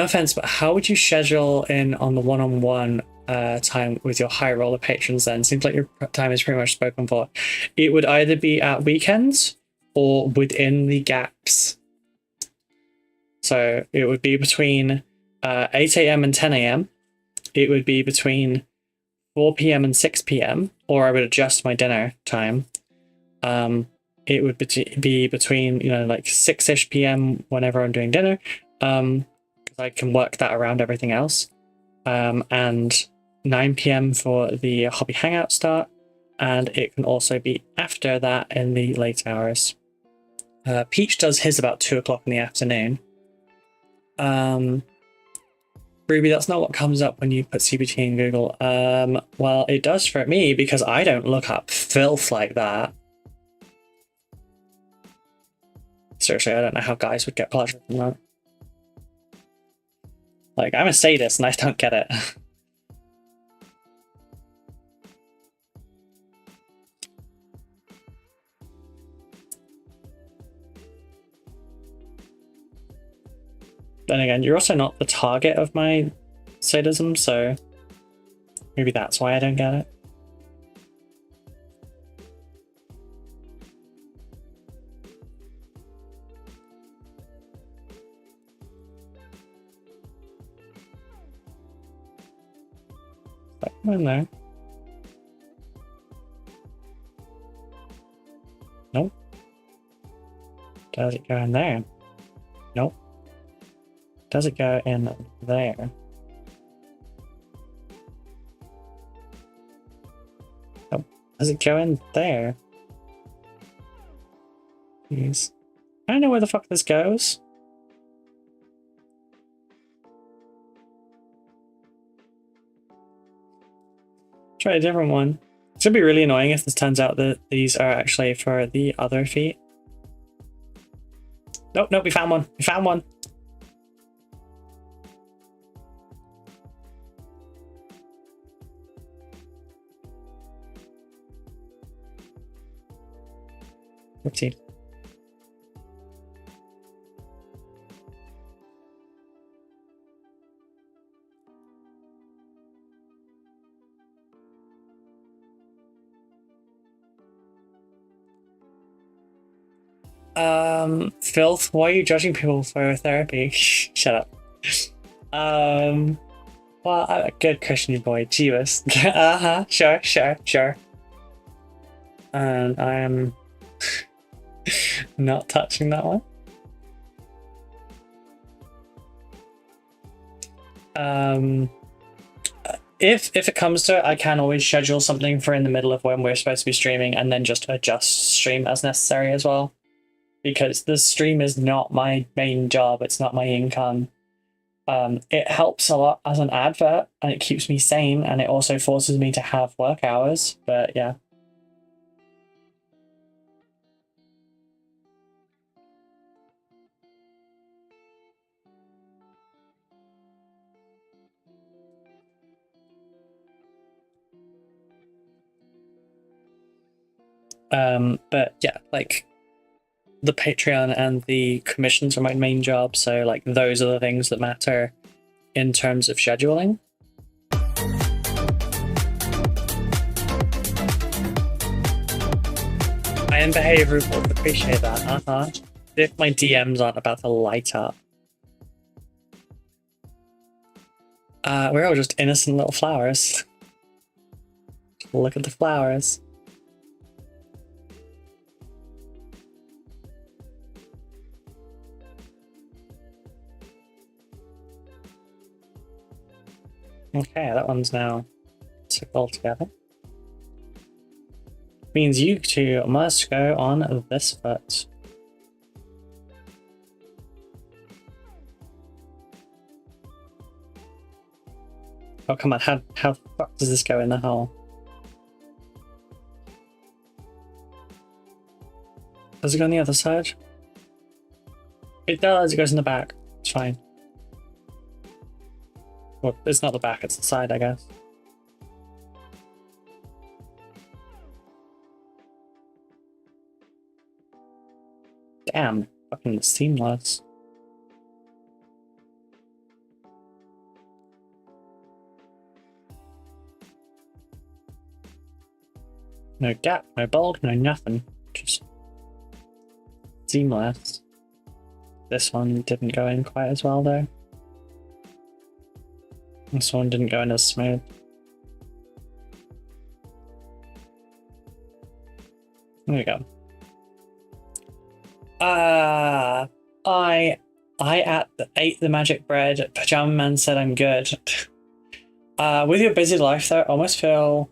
offense, but how would you schedule in on the one-on-one time with your high roller patrons then. Seems like your time is pretty much spoken for. It would either be at weekends or within the gaps. So it would be between 8 a.m. and 10 a.m. It would be between 4 p.m. and 6 p.m. or I would adjust my dinner time. It would be between, you know, like 6-ish p.m. whenever I'm doing dinner, because I can work that around everything else. And 9 p.m. for the hobby hangout start, and it can also be after that in the late hours. Peach does his about 2 o'clock in the afternoon. Ruby, that's not what comes up when you put CBT in Google. Well, it does for me because I don't look up filth like that. Seriously, I don't know how guys would get pleasure from that. Like, I'm a sadist and I don't get it. Then again, you're also not the target of my sadism, so maybe that's why I don't get it. I don't know. Nope. Does it go in there? Nope. Does it go in there? Nope. Does it go in there? Jeez. I don't know where the fuck this goes. Try a different one. It's gonna be really annoying if this turns out that these are actually for the other feet. Nope, nope, we found one. We found one. Whoopsie. Filth, why are you judging people for therapy? Shut up. Well, I'm a good Christian boy, Jeebus. Uh-huh, sure. And I am not touching that one. If it comes to it, I can always schedule something for in the middle of when we're supposed to be streaming and then just adjust stream as necessary as well. Because the stream is not my main job, it's not my income. It helps a lot as an advert and it keeps me sane and it also forces me to have work hours, but yeah. But yeah, like the Patreon and the commissions are my main job, so like those are the things that matter in terms of scheduling. I am behavioural, appreciate that. If my DMs aren't about to light up. We're all just innocent little flowers. Look at the flowers. Okay, that one's now took all together. Means you two must go on this foot. Oh, come on, how the fuck does this go in the hole? Does it go on the other side? It does, it goes in the back. It's fine. Well, it's not the back, it's the side, I guess. Damn, fucking seamless. No gap, no bulk, no nothing. Just seamless. This one didn't go in quite as well though. This one didn't go in as smooth. There we go. I ate the magic bread. Pajama Man said I'm good. With your busy life though, I almost feel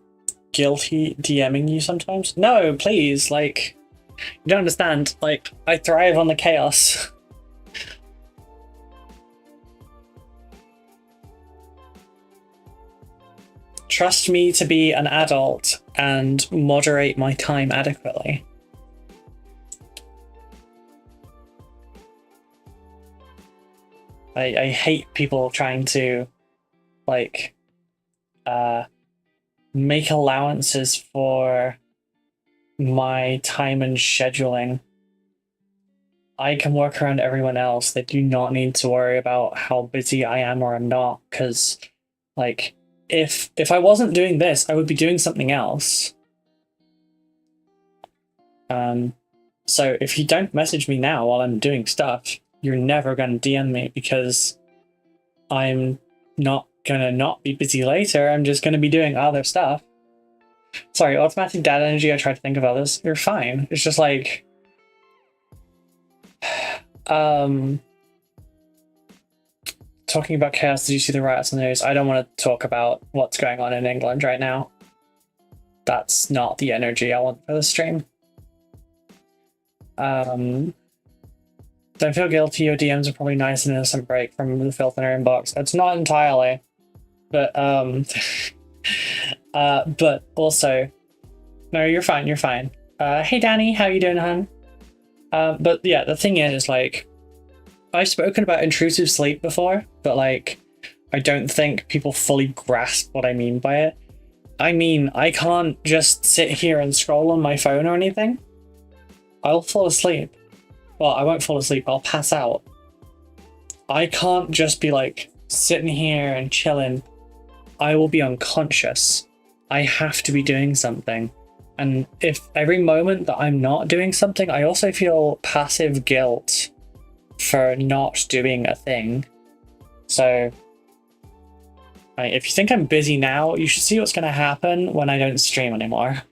guilty DMing you sometimes. No, please, like, you don't understand. Like, I thrive on the chaos. Trust me to be an adult and moderate my time adequately. I hate people trying to, like, make allowances for my time and scheduling. I can work around everyone else. They do not need to worry about how busy I am or I'm not, because, like, if I wasn't doing this, I would be doing something else. So if you don't message me now while I'm doing stuff, you're never going to DM me, because I'm not going to not be busy later. I'm just going to be doing other stuff. Sorry, automatic data energy, I try to think of others. You're fine. It's just like... talking about chaos, did you see the riots on the news? I don't want to talk about what's going on in England right now. That's not the energy I want for the stream. Don't feel guilty, your DMs are probably nice and innocent break from the filth in our inbox. It's not entirely, but but also, no, you're fine, you're fine. Hey Danny, how you doing, hun? But yeah, the thing is, like, I've spoken about intrusive sleep before, but like, I don't think people fully grasp what I mean by it. I mean, I can't just sit here and scroll on my phone or anything. I'll fall asleep. Well, I won't fall asleep, I'll pass out. I can't just be like sitting here and chilling. I will be unconscious. I have to be doing something. And if every moment that I'm not doing something, I also feel passive guilt for not doing a thing. So, if you think I'm busy now, you should see what's going to happen when I don't stream anymore.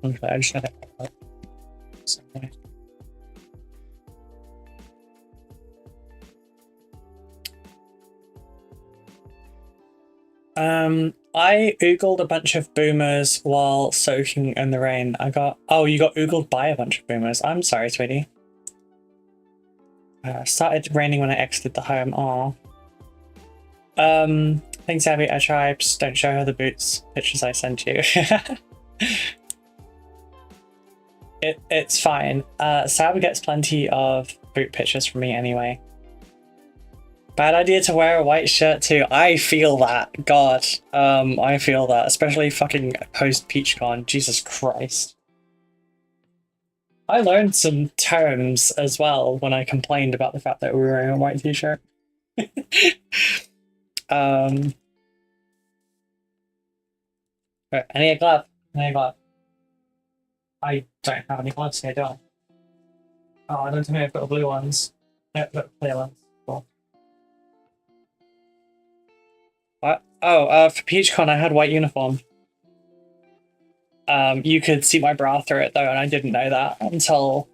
Okay, I just had to somewhere. I oogled a bunch of boomers while soaking in the rain. Oh, you got oogled by a bunch of boomers. I'm sorry, sweetie. Started raining when I exited the home. Aw. Thanks, Abby. I tried. Just don't show her the boots pictures I sent you. It's fine. Sab gets plenty of boot pictures from me anyway. Bad idea to wear a white shirt too. I feel that. God. I feel that. Especially fucking post PeachCon. Jesus Christ. I learned some terms as well when I complained about the fact that we were wearing a white t-shirt. Right, I need a glove. I need a glove. I don't have any gloves here, do I? Oh, I don't think I've got blue ones. No, got clear ones. Cool. What? Oh, for PeachCon I had white uniform. You could see my bra through it though, and I didn't know that until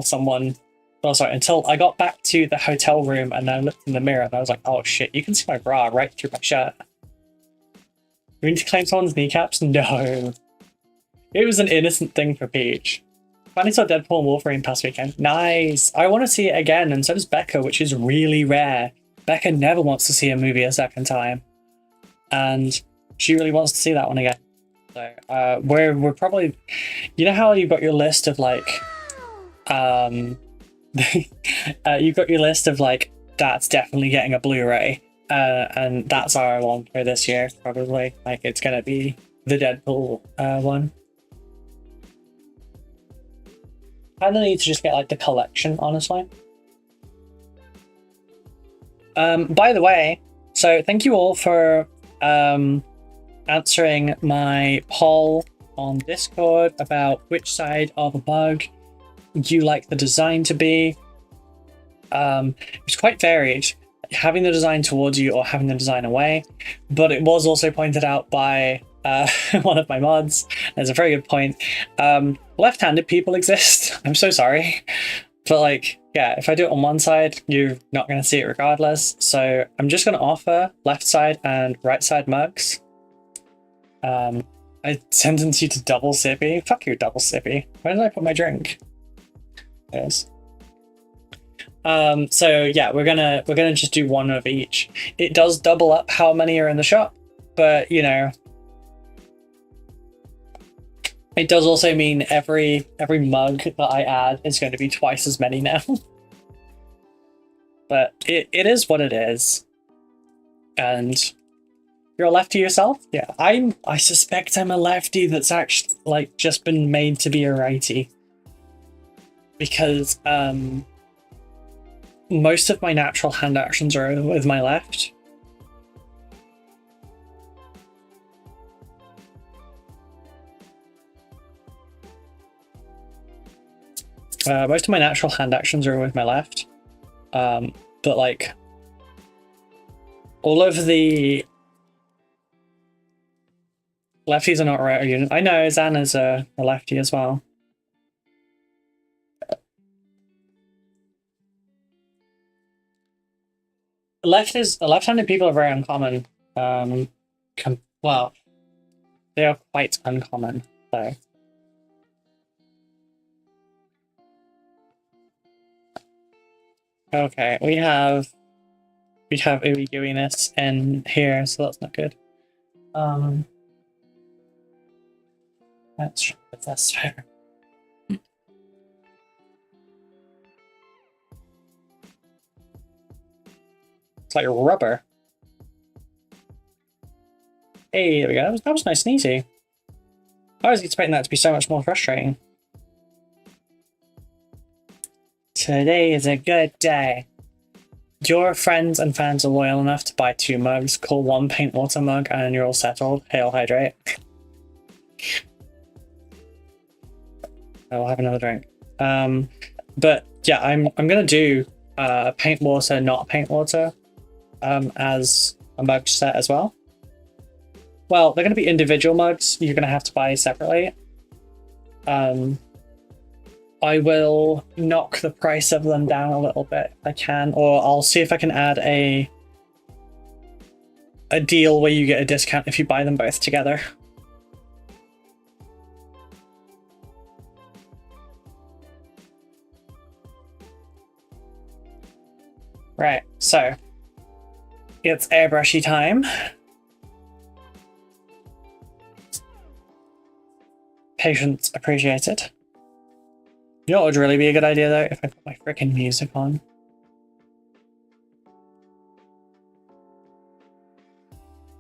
someone... Oh, sorry, until I got back to the hotel room and then looked in the mirror and I was like, oh shit, you can see my bra right through my shirt. We need to claim someone's kneecaps? No. It was an innocent thing for Peach. Finally saw Deadpool and Wolverine past weekend. Nice! I want to see it again, and so does Becca, which is really rare. Becca never wants to see a movie a second time. And she really wants to see that one again. So, we're probably... You know how you've got your list of, like... you've got your list of, like, that's definitely getting a Blu-ray. And that's our one for this year, probably. Like, it's gonna be the Deadpool one. I don't need to just get like the collection, honestly. By the way, so thank you all for answering my poll on Discord about which side of a bug you like the design to be. It's quite varied, having the design towards you or having the design away, but it was also pointed out by one of my mods. There's a very good point. Left-handed people exist. I'm so sorry. But like, yeah, if I do it on one side, you're not going to see it regardless. So I'm just going to offer left side and right side mugs. I sentence you to double sippy. Fuck you, double sippy. Where did I put my drink? Yes. So yeah, we're gonna just do one of each. It does double up how many are in the shop, but you know, it does also mean every mug that I add is going to be twice as many now. But it is what it is. And you're a lefty yourself? Yeah, I suspect I'm a lefty that's actually like just been made to be a righty. Because most of my natural hand actions are with my left. Most of my natural hand actions are with my left. But like all of the lefties are not right unit. I know Xana's a lefty as well. Left-handed people are very uncommon. Well, they are quite uncommon, though. Okay, we have ooey gooiness in here, so that's not good. Let's try with this fair. It's like rubber. Hey, there we go. That was nice and easy. I was expecting that to be so much more frustrating. Today is a good day. Your friends and fans are loyal enough to buy 2 mugs, call 1 paint water mug, and you're all settled. Hail hydrate. I'll have another drink. But yeah, I'm gonna do paint water, not paint water, as a mug set as well. Well, they're gonna be individual mugs. You're gonna have to buy separately. I will knock the price of them down a little bit if I can, or I'll see if I can add a deal where you get a discount if you buy them both together. Right, so it's airbrushy time. Patience appreciated. You know what would really be a good idea though? If I put my frickin' music on.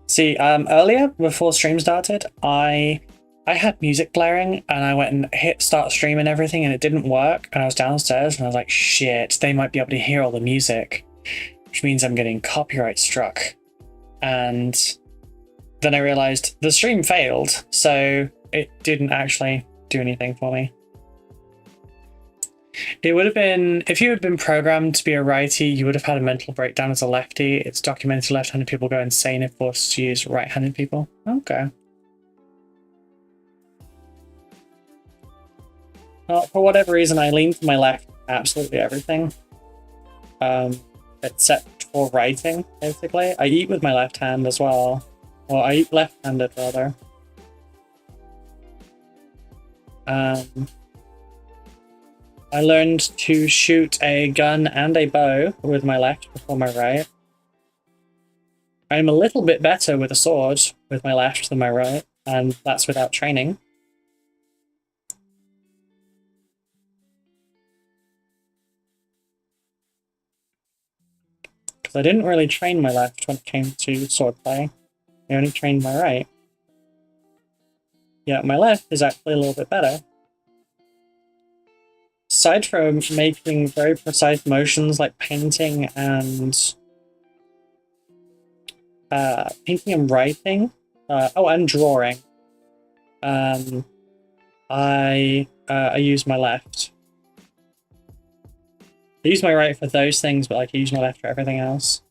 See, earlier, before stream started, I had music blaring and I went and hit start stream and everything and it didn't work. And I was downstairs and I was like, shit, they might be able to hear all the music, which means I'm getting copyright struck. And then I realized the stream failed, so it didn't actually do anything for me. It would have been, if you had been programmed to be a righty, you would have had a mental breakdown as a lefty. It's documented left-handed people go insane if forced to use right-handed people. Okay. Well, for whatever reason, I lean to my left absolutely everything. Except for writing, basically. I eat with my left hand as well. Well, I eat left-handed, rather. I learned to shoot a gun and a bow with my left before my right. I'm a little bit better with a sword with my left than my right, and that's without training. because I didn't really train my left when it came to swordplay. I only trained my right. Yeah, my left is actually a little bit better. Aside from making very precise motions like painting and writing, and drawing, I use my left. I use my right for those things, but like I use my left for everything else.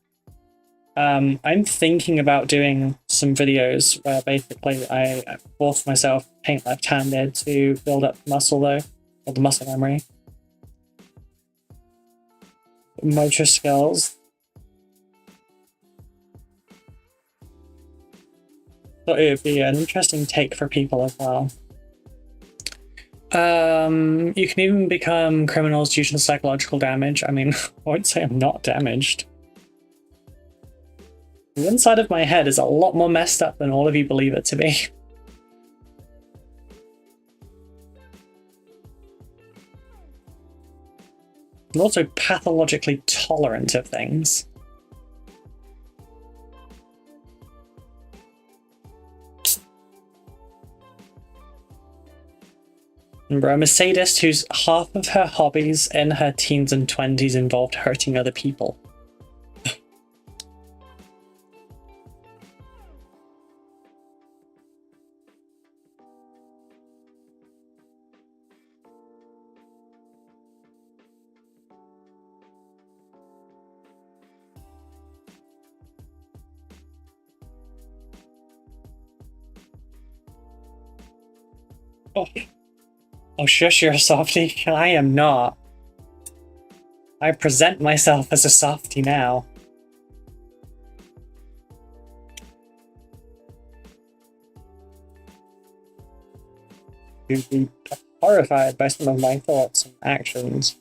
I'm thinking about doing some videos where basically I force myself to paint left-handed to build up muscle though, or the muscle memory. Motor skills. Thought it would be an interesting take for people as well. You can even become criminals due to psychological damage. I mean, I won't say I'm not damaged. The inside of my head is a lot more messed up than all of you believe it to be. I'm also pathologically tolerant of things. Remember, I'm a sadist whose half of her hobbies in her teens and 20s involved hurting other people. Oh, shush, you're a softie. I am not. I present myself as a softie now. You'd be horrified by some of my thoughts and actions.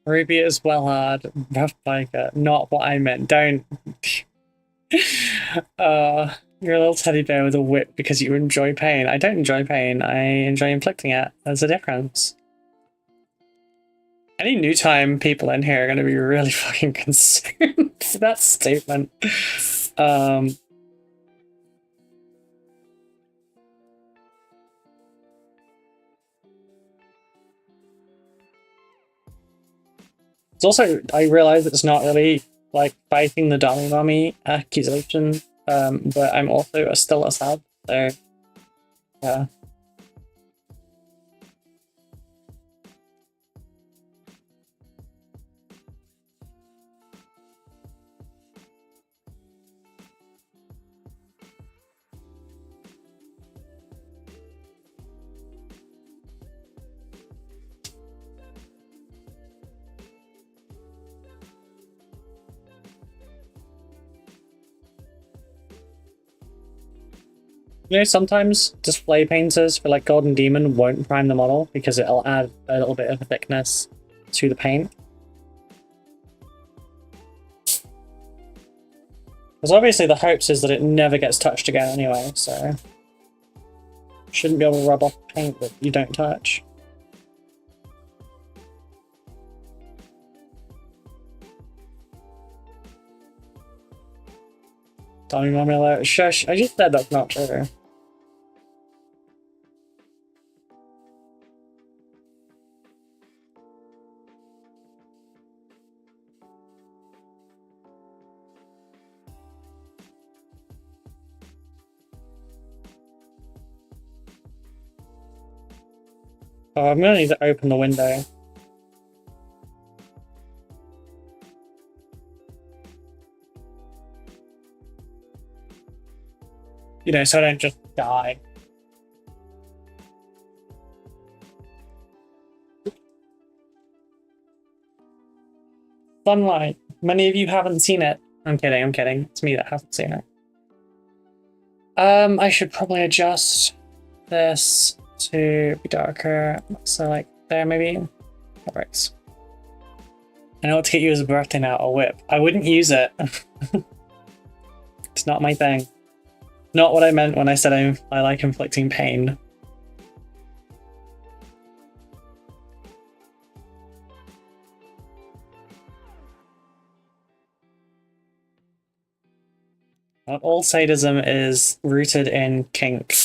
Ruby is well hard. Rough biker. Not what I meant. Don't. You're a little teddy bear with a whip because you enjoy pain. I don't enjoy pain. I enjoy inflicting it. There's a difference. Any new time people in here are going to be really fucking concerned for that statement. It's also, I realize it's not really like fighting the dummy mummy accusation, but I'm also still a sub, so yeah. You know, sometimes display painters for like Golden Demon won't prime the model because it'll add a little bit of thickness to the paint. Because obviously the hopes is that it never gets touched again anyway, so shouldn't be able to rub off paint that you don't touch. Dummy mummy alert. Shush, I just said that's not true. Oh, I'm gonna need to open the window. You know, so I don't just die. Sunlight. Many of you haven't seen it. I'm kidding, I'm kidding. It's me that hasn't seen it. I should probably adjust this to be darker. So like there maybe. That works. I know what to get you as a birthday now, a whip. I wouldn't use it. It's not my thing. Not what I meant when I said I like inflicting pain. Not all sadism is rooted in kink.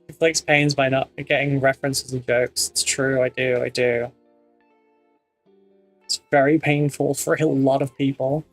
Inflicts pains by not getting references and jokes. It's true, I do. It's very painful for a lot of people.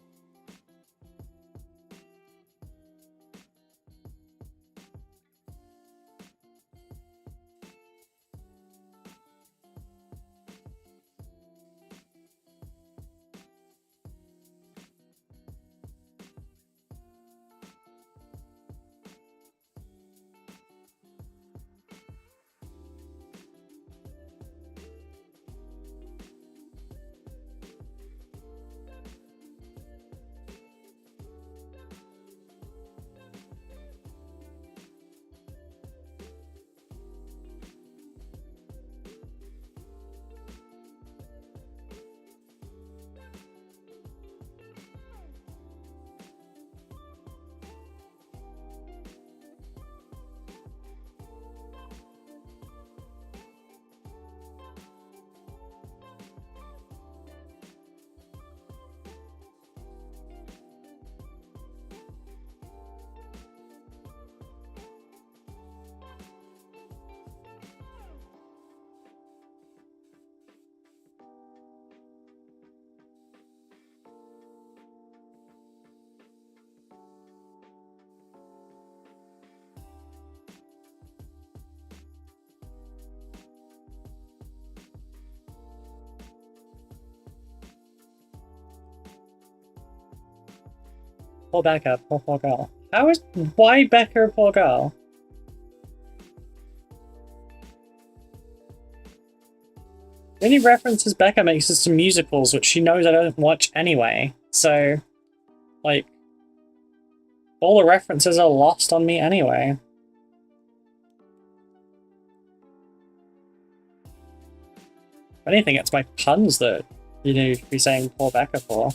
Pull back up, poor girl. Why Becca, poor girl? The only references Becca makes is to musicals, which she knows I don't watch anyway. So, like, all the references are lost on me anyway. If anything, it's my puns that you need to be saying poor Becca for.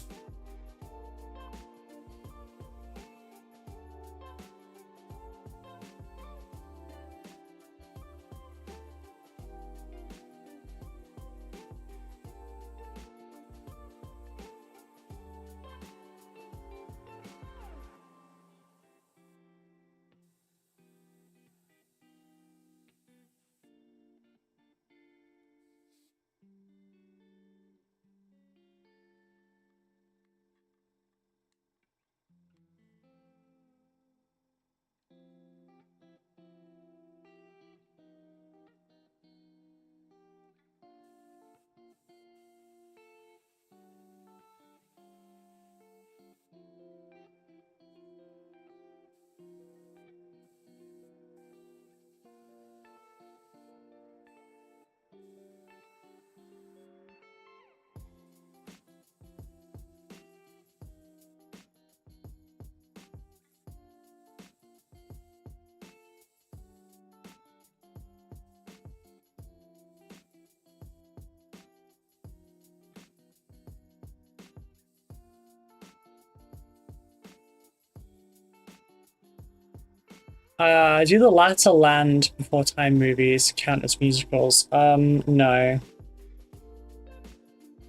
Do the latter Land Before Time movies count as musicals? No.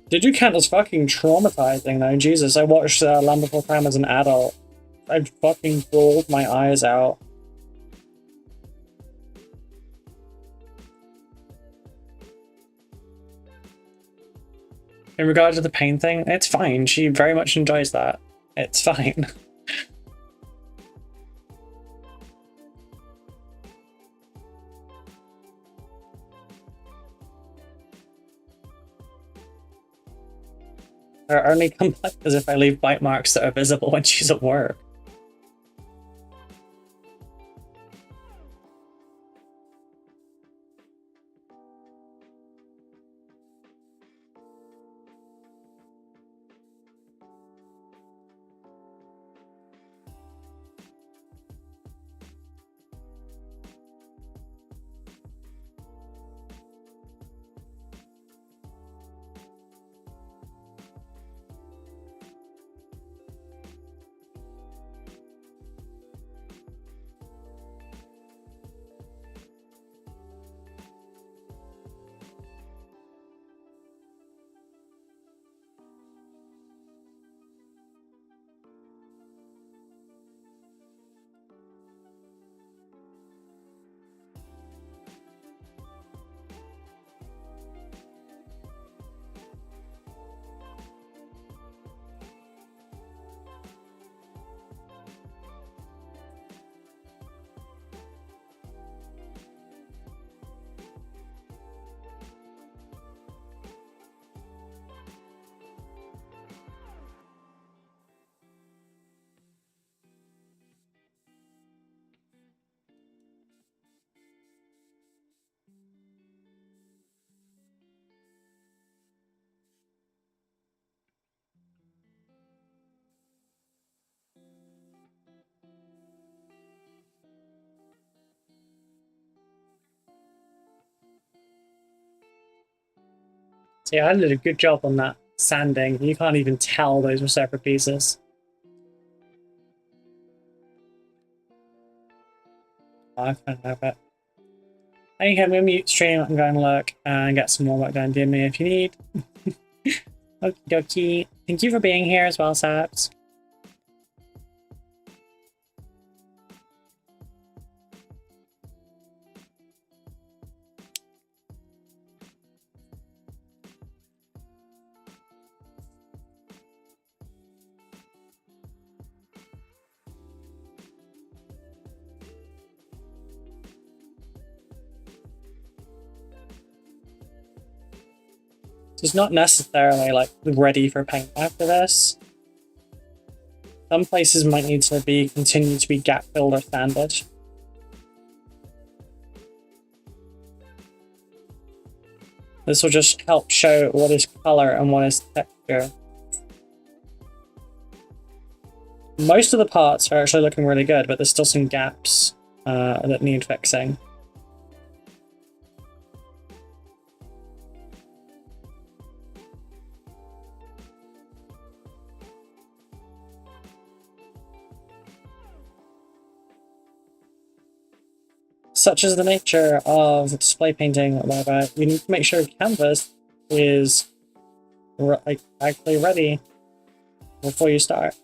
They do count as fucking traumatizing though, Jesus. I watched Land Before Time as an adult. I fucking bawled my eyes out. In regard to the pain thing, it's fine. She very much enjoys that. It's fine. Her only complaint is if I leave bite marks that are visible when she's at work. So yeah, I did a good job on that sanding. You can't even tell those were separate pieces. I can't have it. I can we mute stream and go and look and get some more work done. DM me if you need. Okie dokie. Thank you for being here as well, Saps. It's not necessarily like ready for paint after this. Some places might need to be continue to be gap filled or sanded. This will just help show what is color and what is texture. Most of the parts are actually looking really good, but there's still some gaps that need fixing. Such is the nature of display painting or whatever, you need to make sure canvas is actually ready before you start.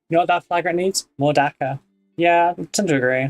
You know what that flagrant needs? More DACA. Yeah, I tend to agree.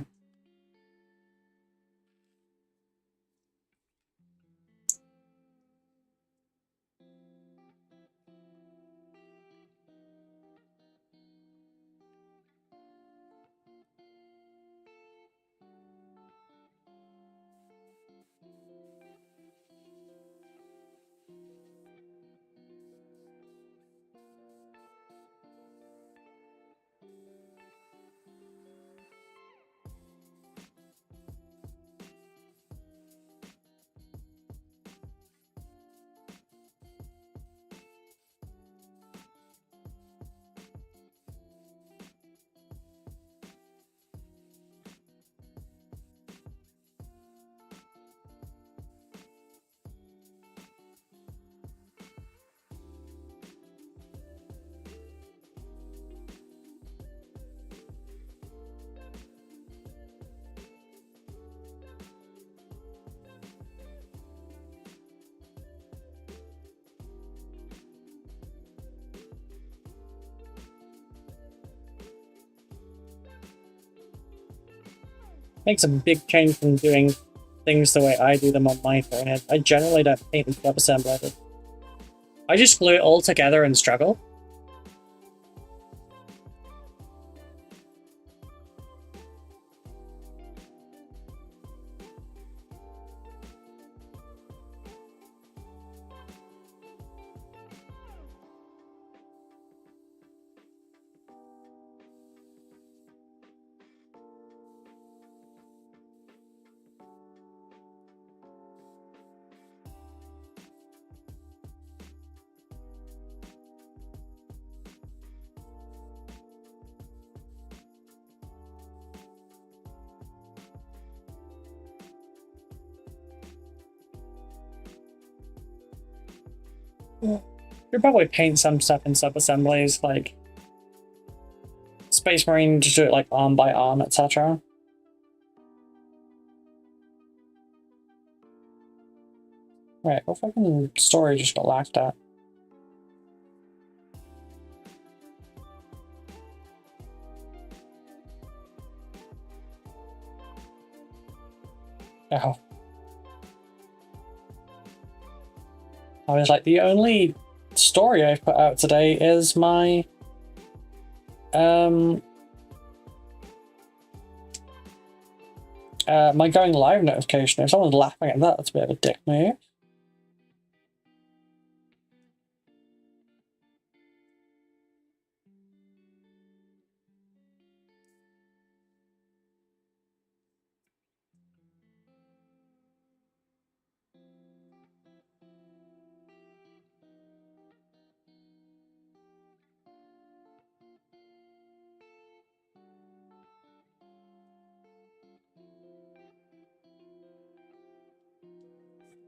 Makes a big change from doing things the way I do them on my phone. I generally don't paint and sub-assemble it. I just glue it all together and struggle. You'd probably paint some stuff in sub-assemblies, like Space Marine, just do it like arm by arm, etc. Right, what fucking story just got laughed at? Oh. I was like, the only story I've put out today is my my going live notification. If someone's laughing at that, that's a bit of a dick move.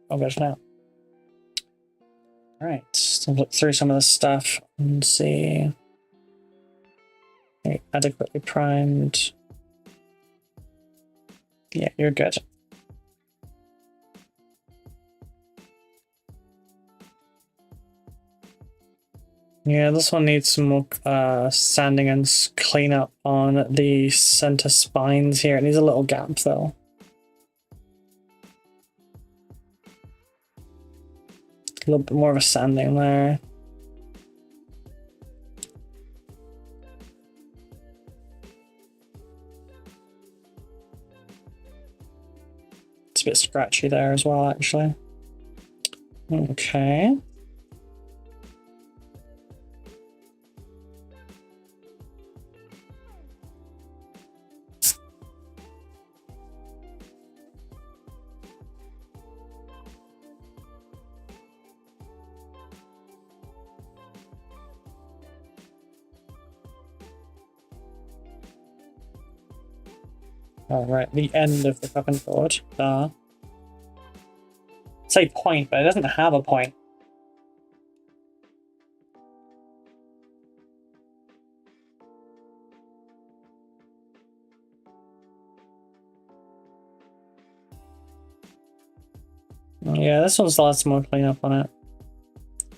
Oh, gosh, now. Alright, so look through some of this stuff and see. Okay, adequately primed. Yeah, you're good. Yeah, this one needs some more sanding and cleanup on the center spines here. It needs a little gap though. A little bit more of a sanding there. It's a bit scratchy there as well, actually. Okay. All right, the end of the fucking board. Say point, but it doesn't have a point. Yeah, this one still has some more cleanup on it.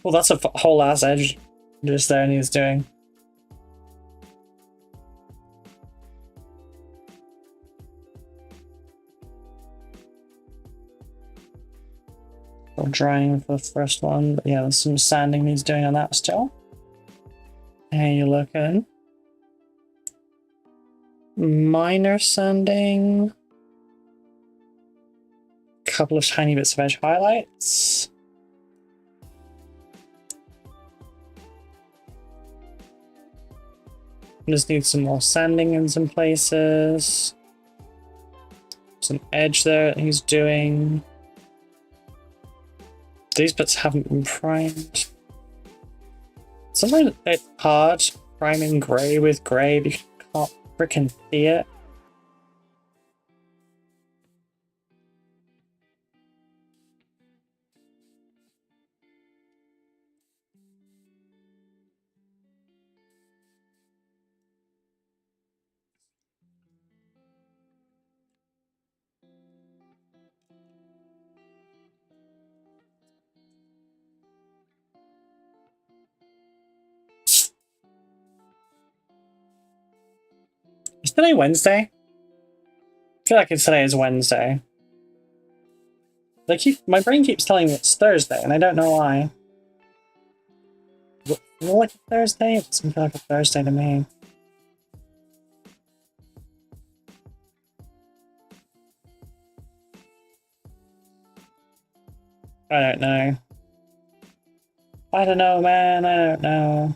Well, that's a whole ass edge just there needs doing. Still drying for the first one, but yeah, there's some sanding needs doing on that still. And you're looking. Minor sanding. Couple of tiny bits of edge highlights. Just need some more sanding in some places. Some edge there that he's doing. These bits haven't been primed. Sometimes it's hard priming grey with grey because you can't freaking see it. Is today Wednesday? feel like today is Wednesday. My brain keeps telling me it's Thursday, and I don't know why. Does it feel like a Thursday? It doesn't feel like a Thursday to me. I don't know. I don't know, man. I don't know.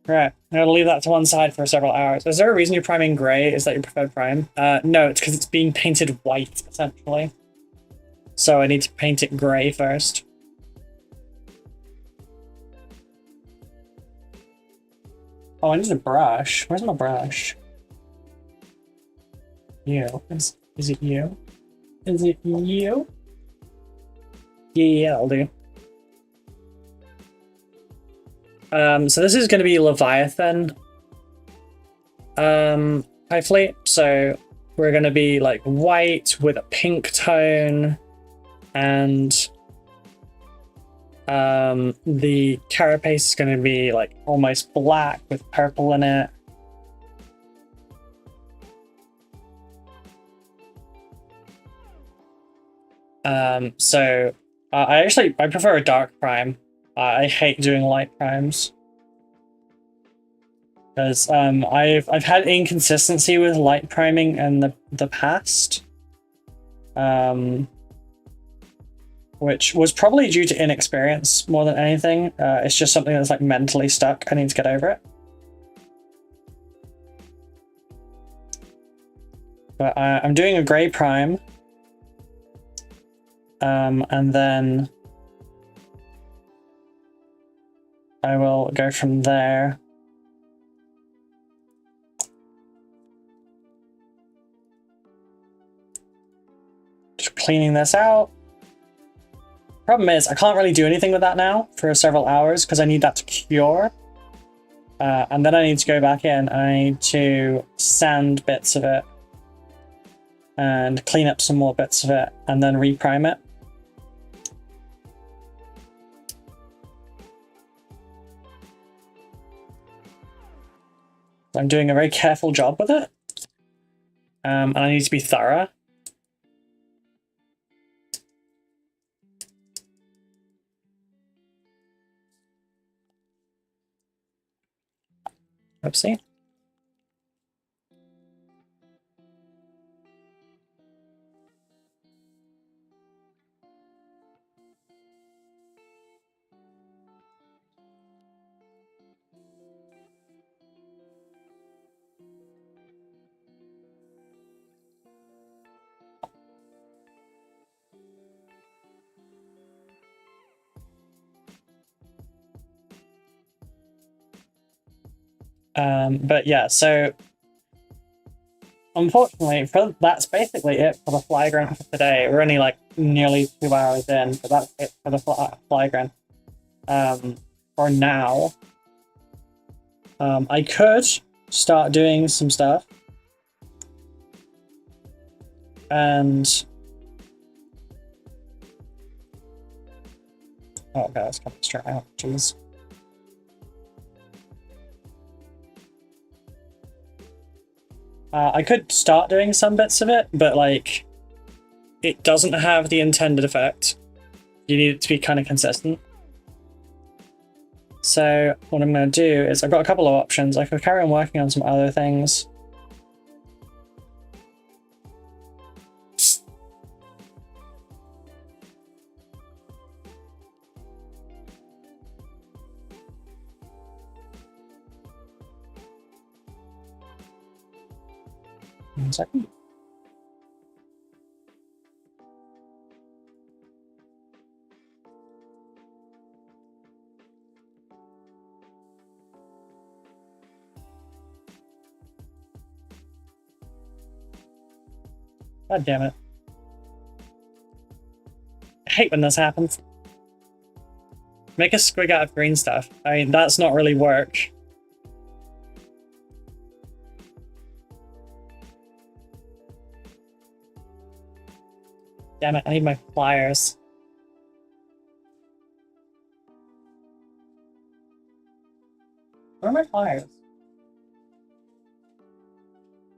Right, I'm gonna leave that to one side for several hours. Is there a reason you're priming grey? Is that your preferred prime? No, it's because it's being painted white, essentially. So I need to paint it grey first. Oh, I need a brush. Where's my brush? You. Is it you? Is it you? Yeah, I'll do. So this is going to be Leviathan high so we're going to be like white with a pink tone, and the carapace is going to be like almost black with purple in it. I prefer a dark prime. I hate doing light primes because I've had inconsistency with light priming in the past, which was probably due to inexperience more than anything. It's just something that's like mentally stuck. I need to get over it. But I'm doing a grey prime, and then I will go from there. Just cleaning this out. Problem is, I can't really do anything with that now for several hours because I need that to cure. And then I need to go back in. I need to sand bits of it and clean up some more bits of it and then reprime it. I'm doing a very careful job with it, and I need to be thorough. Oopsie. But yeah, so unfortunately, that's basically it for the flagrant for today. We're only like nearly 2 hours in, but that's it for the flagrant. For now, I could start doing some stuff, and oh god, it's coming straight out. Jeez. I could start doing some bits of it, but like, it doesn't have the intended effect. You need it to be kind of consistent. So what I'm going to do is I've got a couple of options. I could carry on working on some other things. One second. God damn it. I hate when this happens. Make a squig out of green stuff. I mean, that's not really work. Damn it, I need my pliers. Where are my pliers?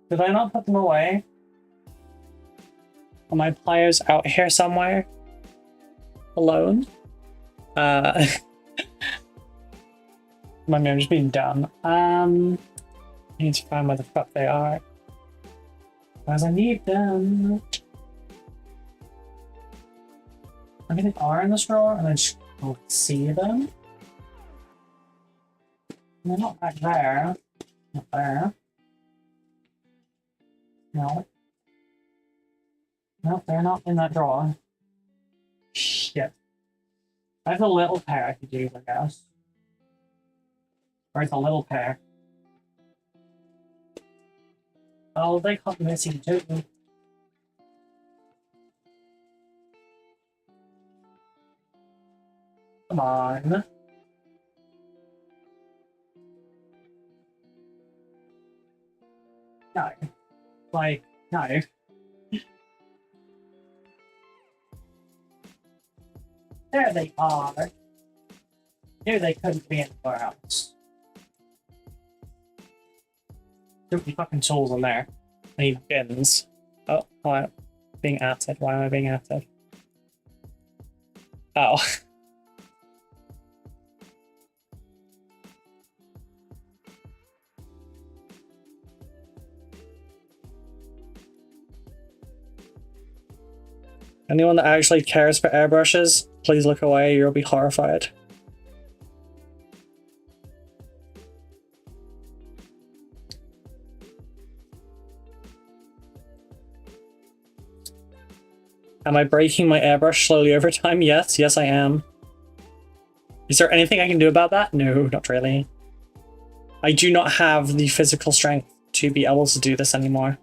Did I not put them away? Are my pliers out here somewhere? Alone? Maybe I'm just being dumb. I need to find where the fuck they are. Because I need them. Maybe they are in this drawer and I just don't see them. They're not back there. Not there. No. No, they're not in that drawer. Shit. I have a little pair I could use, I guess. Where's the little pair? Oh, they got missing too. Come on. No. Like, no. There they are. Here they couldn't be anywhere else. Too many fucking tools in there. I need bins. Oh, why being added? Why am I being added? Oh. Anyone that actually cares for airbrushes, please look away, you'll be horrified. Am I breaking my airbrush slowly over time? Yes, yes I am. Is there anything I can do about that? No, not really. I do not have the physical strength to be able to do this anymore.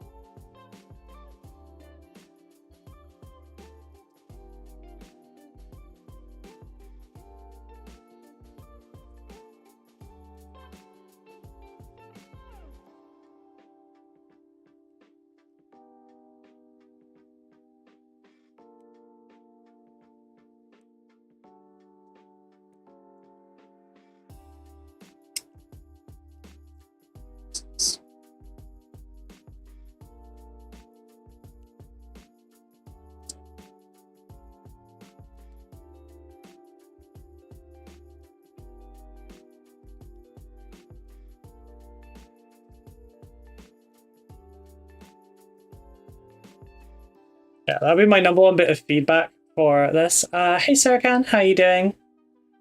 Yeah, that'll be my number one bit of feedback for this. Hey Serkan, how you doing?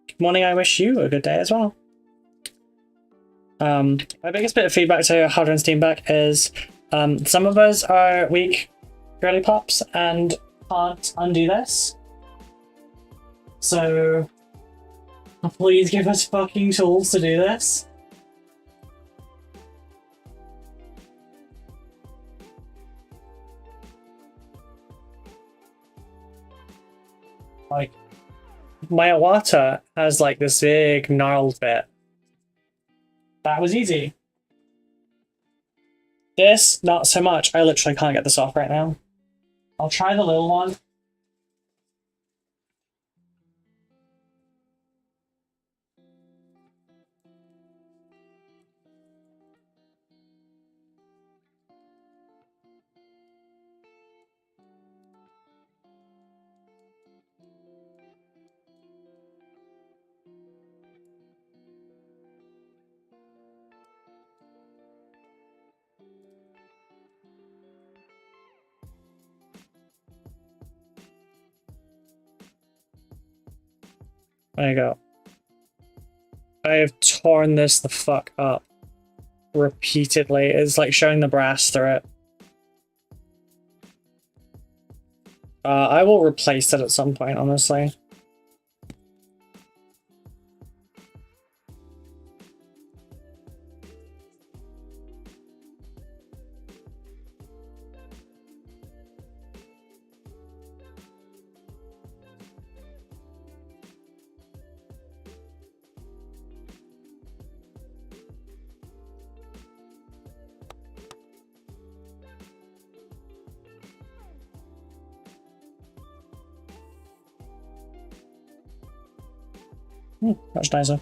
Good morning, I wish you a good day as well. My biggest bit of feedback to Harder and Steamback is some of us are weak girly pops and can't undo this. So please give us fucking tools to do this. Like, my Awata has like this big gnarled bit. That was easy. This, not so much. I literally can't get this off right now. I'll try the little one. There you go. I have torn this the fuck up repeatedly. It's like showing the brass through it. I will replace it at some point, honestly. Much nicer.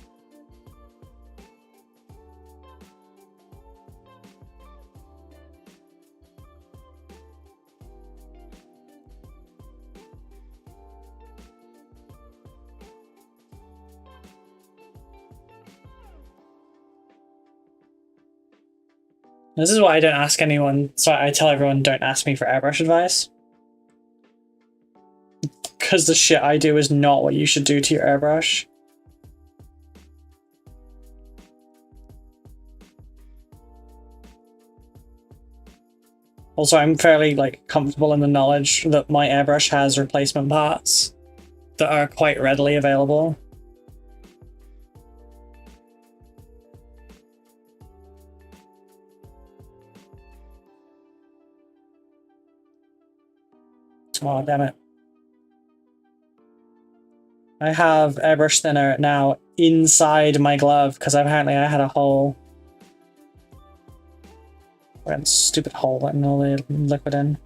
This is why I don't ask anyone, so I tell everyone don't ask me for airbrush advice. Because the shit I do is not what you should do to your airbrush. Also, I'm fairly comfortable in the knowledge that my airbrush has replacement parts that are quite readily available. Oh, damn it. I have airbrush thinner now inside my glove because apparently I had a hole. That stupid hole letting all the liquid in.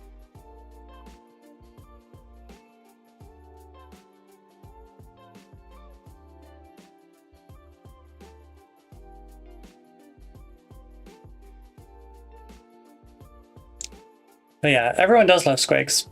But yeah, everyone does love squigs.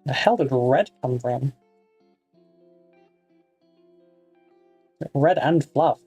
The hell did red come from? Red and fluff.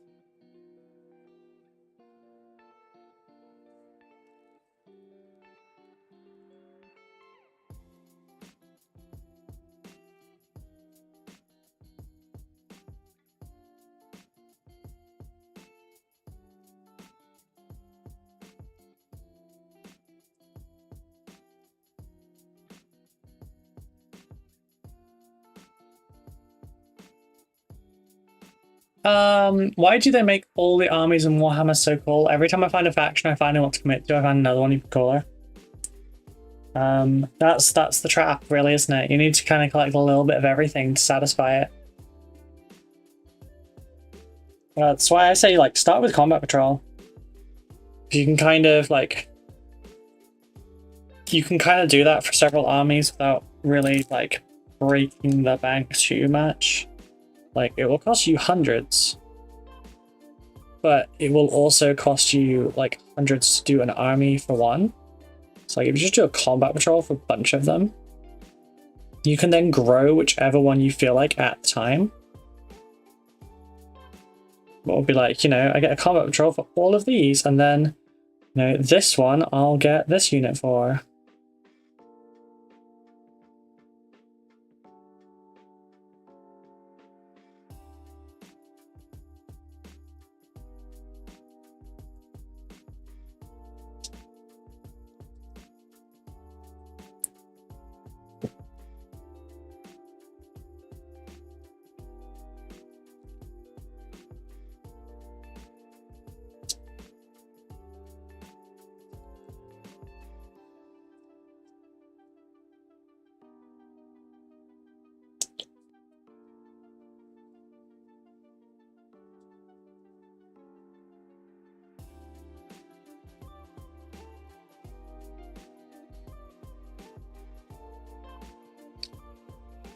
Why do they make all the armies in Warhammer so cool? Every time I find a faction I finally want to commit to, I find another one even cooler. That's the trap, really, isn't it? You need to kind of collect a little bit of everything to satisfy it. That's why I say, start with Combat Patrol. You can kind of, you can kind of do that for several armies without really, breaking the bank too much. It will cost you hundreds, but it will also cost you, hundreds to do an army for one. So, if you just do a Combat Patrol for a bunch of them, you can then grow whichever one you feel like at the time. What would be I get a Combat Patrol for all of these, and then, this one I'll get this unit for.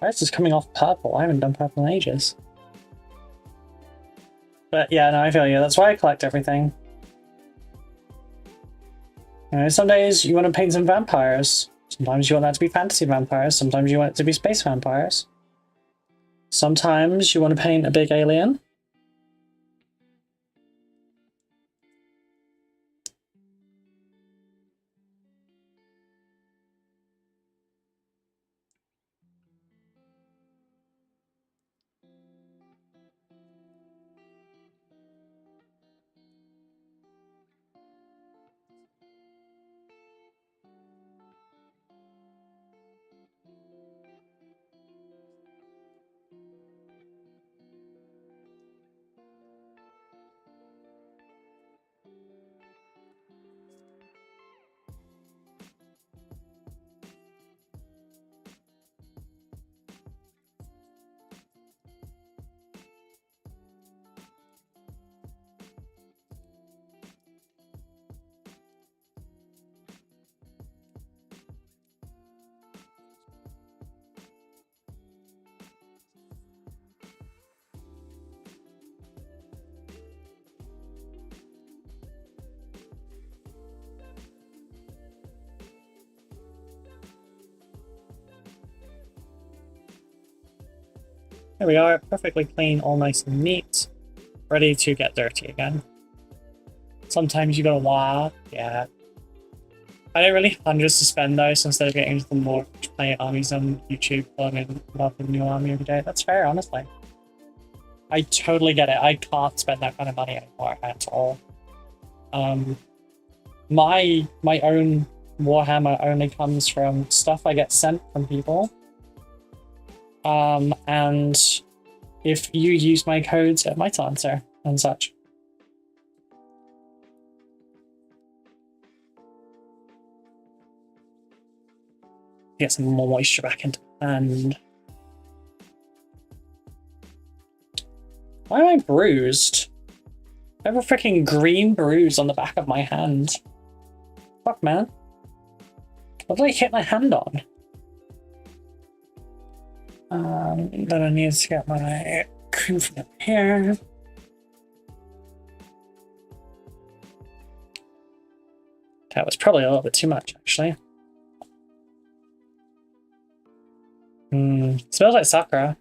Why is this coming off purple? I haven't done purple in ages. But yeah, no, I feel you. That's why I collect everything. Some days you want to paint some vampires. Sometimes you want that to be fantasy vampires. Sometimes you want it to be space vampires. Sometimes you want to paint a big alien. There we are, perfectly clean, all nice and neat. Ready to get dirty again. Sometimes you gotta wah, yeah. I don't really have hundreds to spend though, so instead of getting into the more playing armies on YouTube, pulling in a new army every day. That's fair, honestly. I totally get it. I can't spend that kind of money anymore at all. My own Warhammer only comes from stuff I get sent from people. And if you use my codes, it might answer and such. Get some more moisture back into the hand. Why am I bruised? I have a freaking green bruise on the back of my hand. Fuck, man. What did I hit my hand on? Then I need to get my cream from up here. That was probably a little bit too much, actually. Smells like sakura.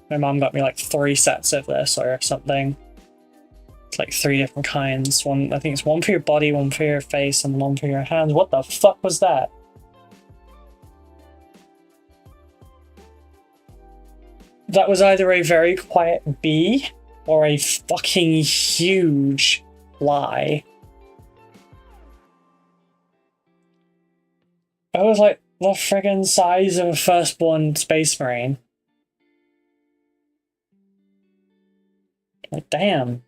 My mom got me like 3 sets of this or something. It's like 3 different kinds. One, I think it's one for your body, one for your face, and one for your hands. What the fuck was that? That was either a very quiet bee or a fucking huge fly. It was like the friggin' size of a firstborn space marine. Like, damn.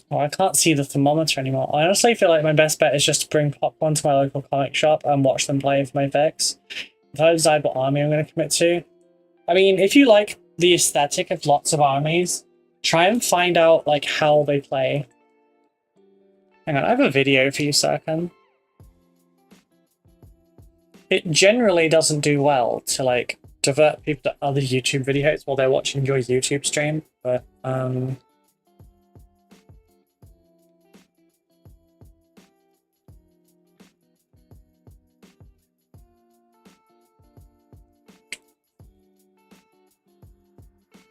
Oh, I can't see the thermometer anymore. I honestly feel like my best bet is just to bring popcorn to my local comic shop and watch them play for my fix. If I decide what army I'm going to commit to. I mean, if you like the aesthetic of lots of armies, try and find out like how they play. Hang on, I have a video for you, Serkan. It generally doesn't do well to like divert people to other YouTube videos while they're watching your YouTube stream, but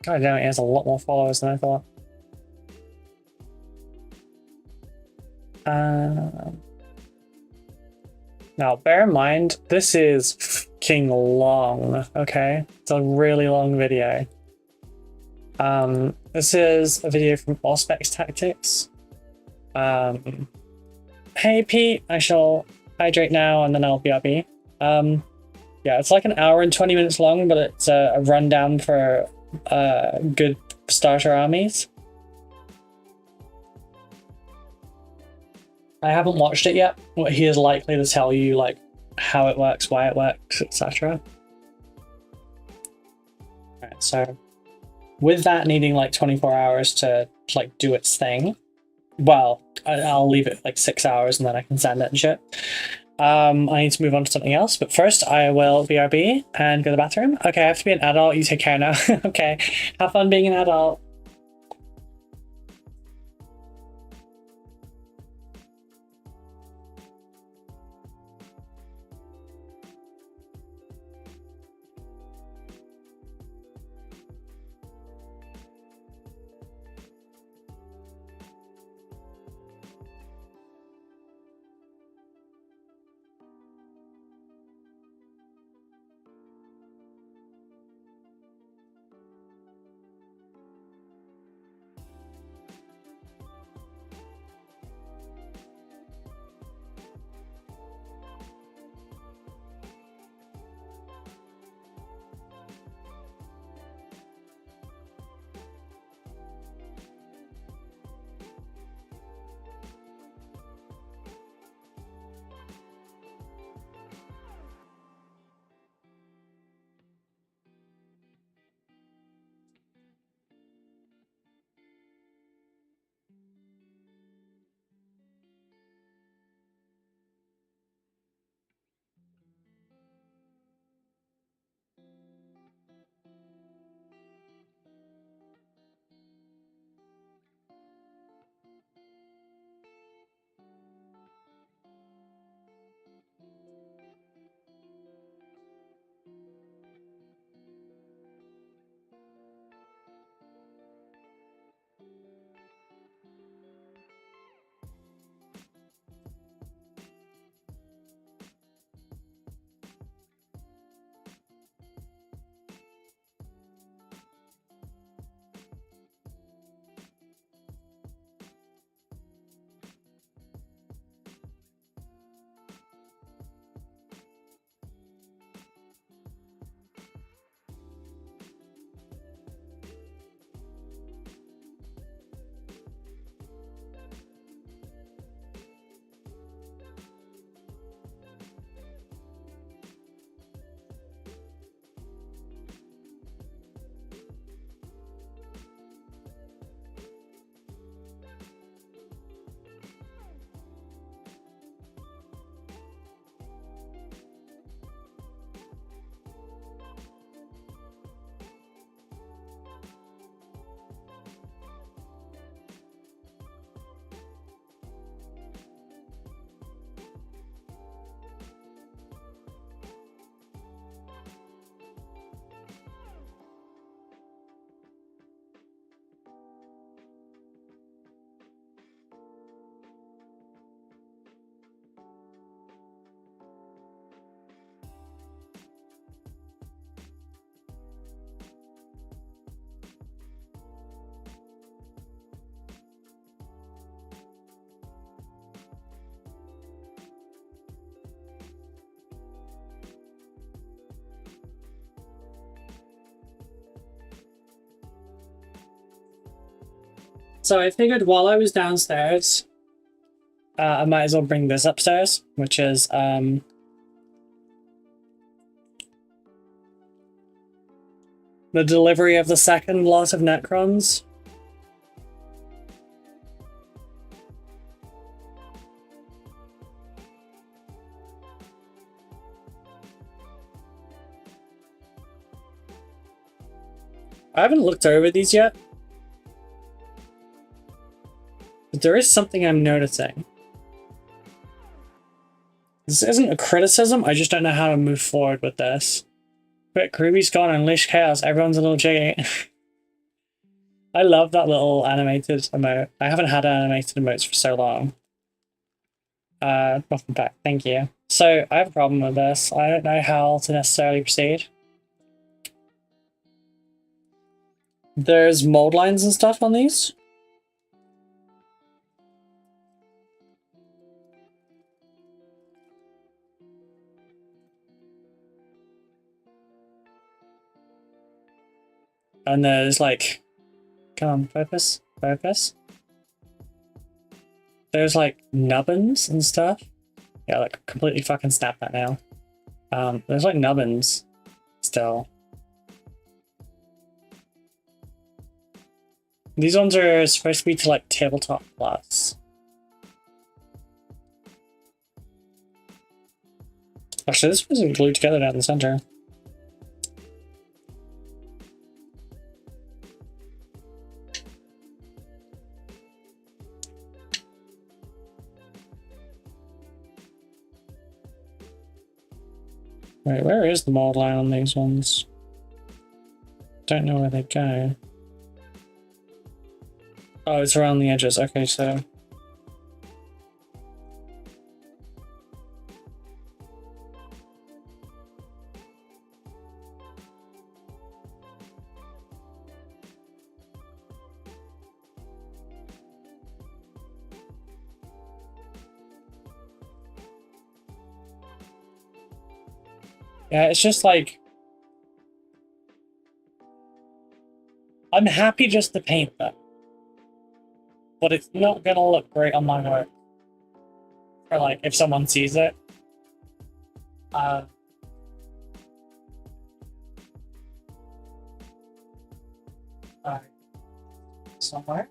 God damn it, he has a lot more followers than I thought. Now, bear in mind, this is fucking long, okay? It's a really long video. This is a video from Auspex Tactics. Hey Pete, I shall hydrate now and then I'll BRB. Yeah, it's like an hour and 20 minutes long, but it's a rundown for good starter armies. I haven't watched it yet, but he is likely to tell you like how it works, why it works, etc. Alright, so with that needing like 24 hours to like do its thing, well, I'll leave it like 6 hours and then I can send it and shit. I need to move on to something else, but first I will BRB and go to the bathroom. Okay, I have to be an adult, you take care now. Okay, have fun being an adult. So I figured while I was downstairs, I might as well bring this upstairs, which is the delivery of the second lot of Necrons. I haven't looked over these yet, but there is something I'm noticing. This isn't a criticism, I just don't know how to move forward with this. Quick, Ruby's gone, unleash chaos, everyone's a little jiggy. I love that little animated emote. I haven't had animated emotes for so long. Welcome back, thank you. So, I have a problem with this. I don't know how to necessarily proceed. There's mold lines and stuff on these. And there's like, come on, focus, focus. There's like nubbins and stuff. Yeah, like completely fucking snap that now. There's like nubbins still. These ones are supposed to be to like tabletop plus. Actually, this wasn't glued together down the center. Right, where is the mold line on these ones? Don't know where they go. Oh, it's around the edges. Okay, so... yeah, it's just like... I'm happy just to paint them. But it's not gonna look great on my work. Or like, if someone sees it. Somewhere.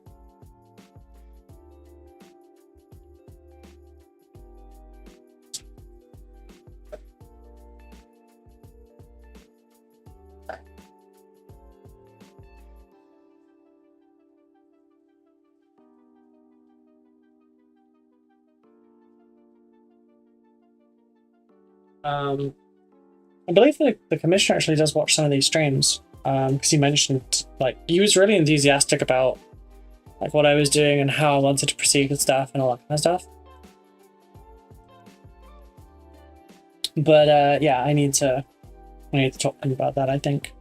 I believe the commissioner actually does watch some of these streams, because he mentioned, like, he was really enthusiastic about, like, what I was doing and how I wanted to proceed with stuff and all that kind of stuff. But, yeah, I need to talk to him about that, I think.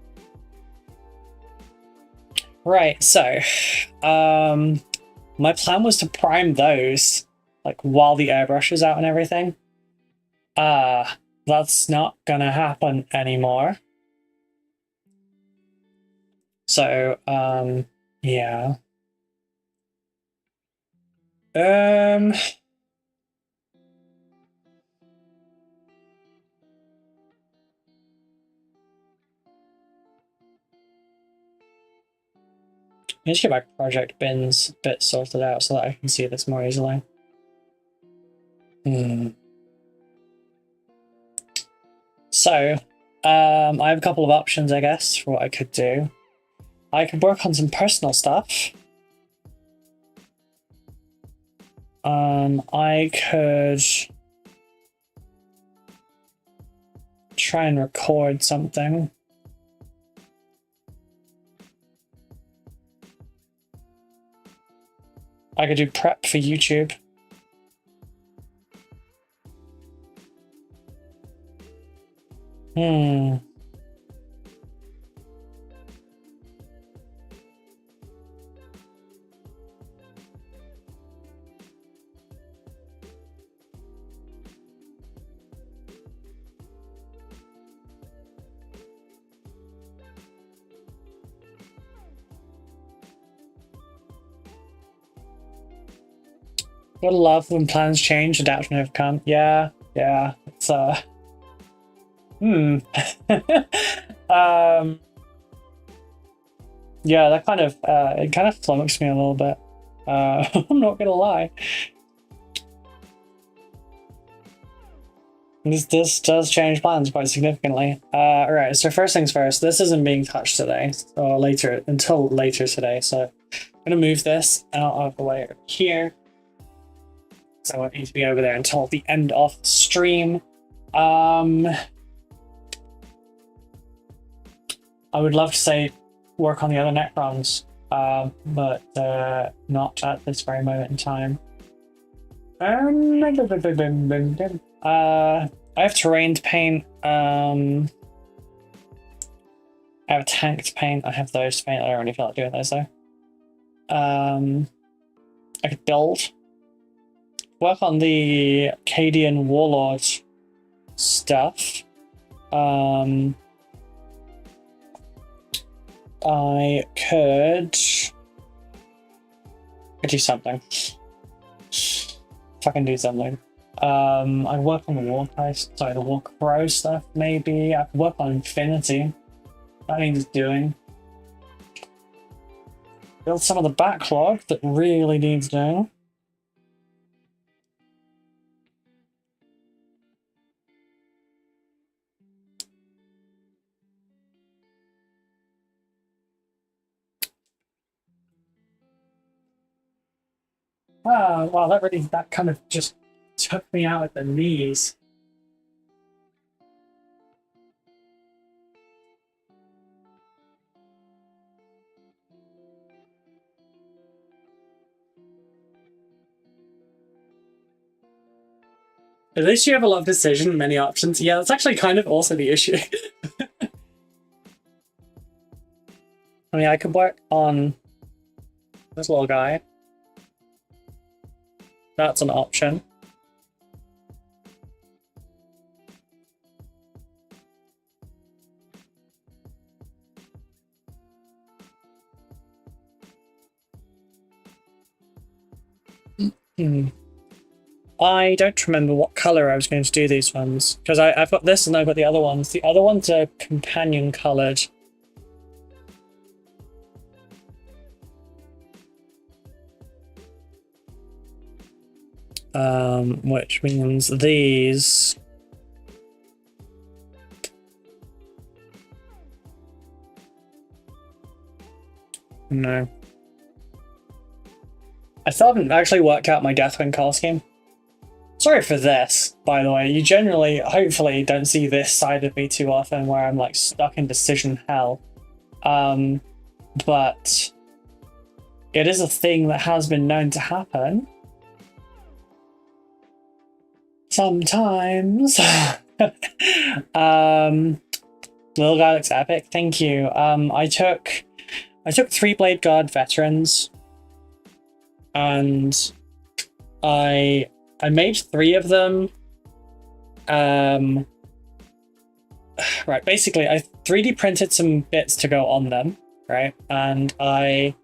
Right, so, my plan was to prime those, like, while the airbrush is out and everything. That's not gonna happen anymore. So, yeah. I need to get my project bins bit sorted out so that I can see this more easily. So, I have a couple of options, I guess, for what I could do. I could work on some personal stuff. I could try and record something. I could do prep for YouTube. Gotta love when plans change, adapt and overcome. Yeah, yeah. It's hmm. Yeah, that kind of it kind of flummoxed me a little bit. I'm not gonna lie. This does change plans quite significantly. Alright, so first things first, this isn't being touched today, or later, until later today, so I'm gonna move this out of the way over here. So I won't need to be over there until the end of the stream. I would love to say work on the other Necrons, but not at this very moment in time. I have terrain to paint. I have a tank to paint. I have those to paint. I don't really feel like doing those though. I could build. Work on the Cadian Warlord stuff. I could do something. Fucking do something. I'd work on the the Warcrow stuff, maybe. I could work on Infinity. That needs doing. Build some of the backlog that really needs doing. Ah, wow, that kind of just took me out at the knees. At least you have a lot of decision, many options. Yeah, that's actually kind of also the issue. I mean, I could work on this little guy. That's an option. I don't remember what color I was going to do these ones, because I've got this and I've got the other ones. The other ones are companion colored. Which means these. No. I still haven't actually worked out my Deathwing color scheme. Sorry for this, by the way. You generally, hopefully, don't see this side of me too often where I'm like stuck in decision hell. But it is a thing that has been known to happen. Sometimes. Little guy looks epic. Thank you. I took 3 Blade Guard veterans, and I made 3 of them. Right, basically, I 3D printed some bits to go on them, right? And I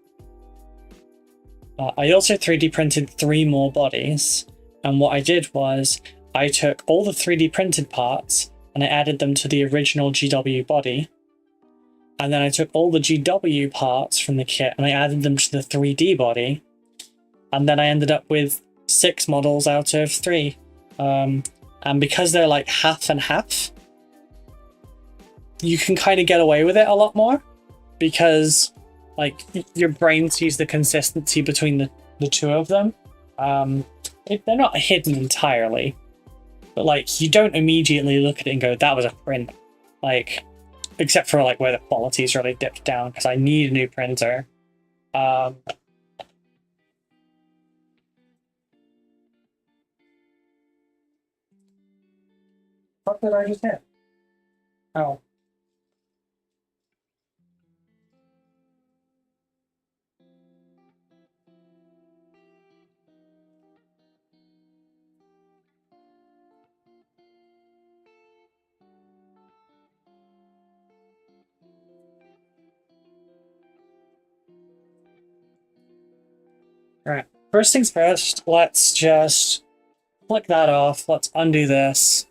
also 3D printed 3 more bodies. And what I did was I took all the 3D printed parts and I added them to the original GW body. And then I took all the GW parts from the kit and I added them to the 3D body. And then I ended up with 6 models out of 3. And because they're like half and half, you can kind of get away with it a lot more, because like your brain sees the consistency between the 2 of them. They're not hidden entirely, but like you don't immediately look at it and go, that was a print. Like, except for like where the quality's really dipped down, because I need a new printer. What did I just hit? Oh. Right. first things first, let's just click that off. Let's undo this.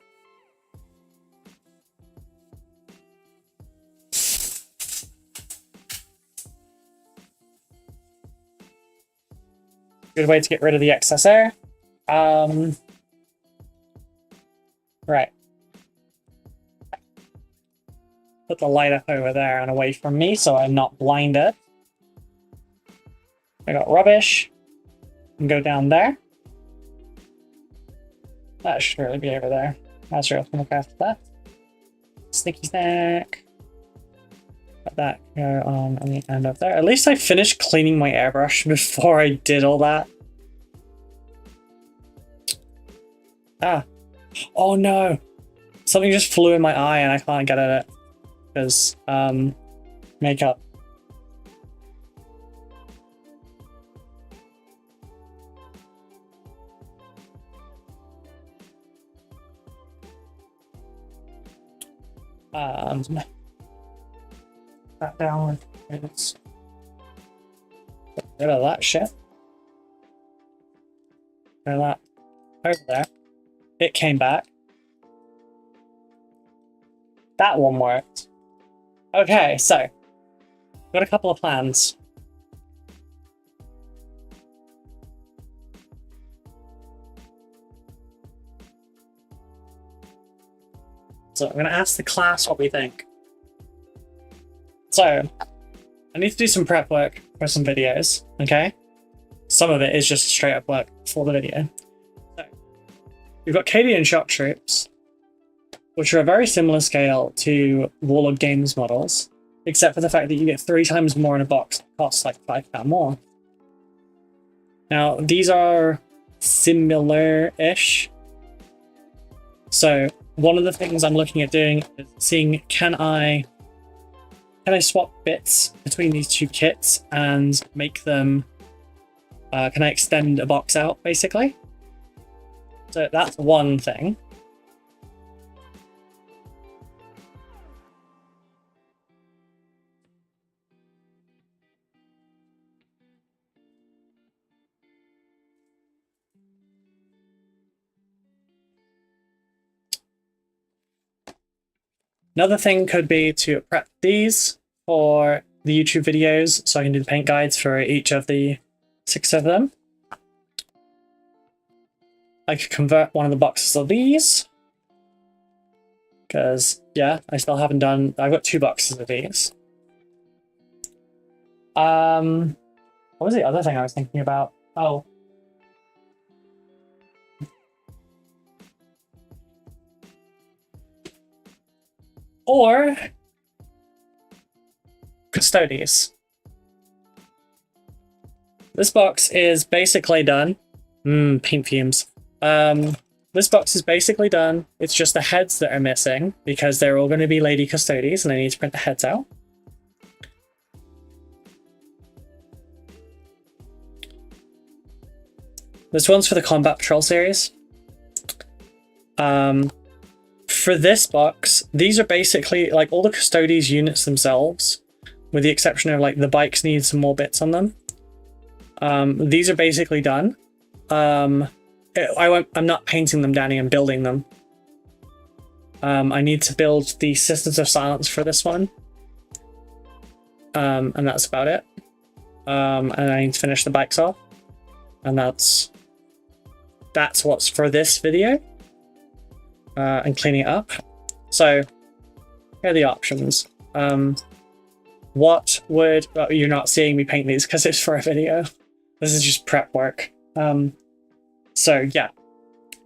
Good way to get rid of the excess air. Right. Put the light up over there and away from me so I'm not blinded. I got rubbish. And go down there. That should really be over there. That's right, gonna look after that. Sneaky snack. Let that go on the end up there. At least I finished cleaning my airbrush before I did all that. Ah. Oh no! Something just flew in my eye and I can't get at it. Because, makeup. That down. It's get rid of that shit. Get that over there. It came back. That one worked. Okay, so got a couple of plans. So I'm going to ask the class what we think. So I need to do some prep work for some videos, okay? Some of it is just straight up work for the video. So we've got Cadian shock troops, which are a very similar scale to Warlord Games models, except for the fact that you get 3 times more in a box that costs like £5 more. Now, these are similar-ish. So one of the things I'm looking at doing is seeing can I swap bits between these 2 kits and make them, can I extend a box out, basically? So that's one thing. Another thing could be to prep these for the YouTube videos so I can do the paint guides for each of the 6 of them. I could convert one of the boxes of these. Because, yeah, I still haven't done... I've got 2 boxes of these. What was the other thing I was thinking about? Oh. Or Custodes. This box is basically done. Paint fumes. This box is basically done. It's just the heads that are missing because they're all going to be Lady Custodes and I need to print the heads out. This one's for the Combat Patrol series. For this box, these are basically like all the Custodes units themselves, with the exception of like the bikes need some more bits on them. These are basically done. I'm not painting them, Danny, I'm building them. I need to build the Sisters of Silence for this one. And that's about it. And I need to finish the bikes off. And that's what's for this video. And cleaning it up. So here are the options. What would... Well, you're not seeing me paint these because it's for a video. This is just prep work. So yeah,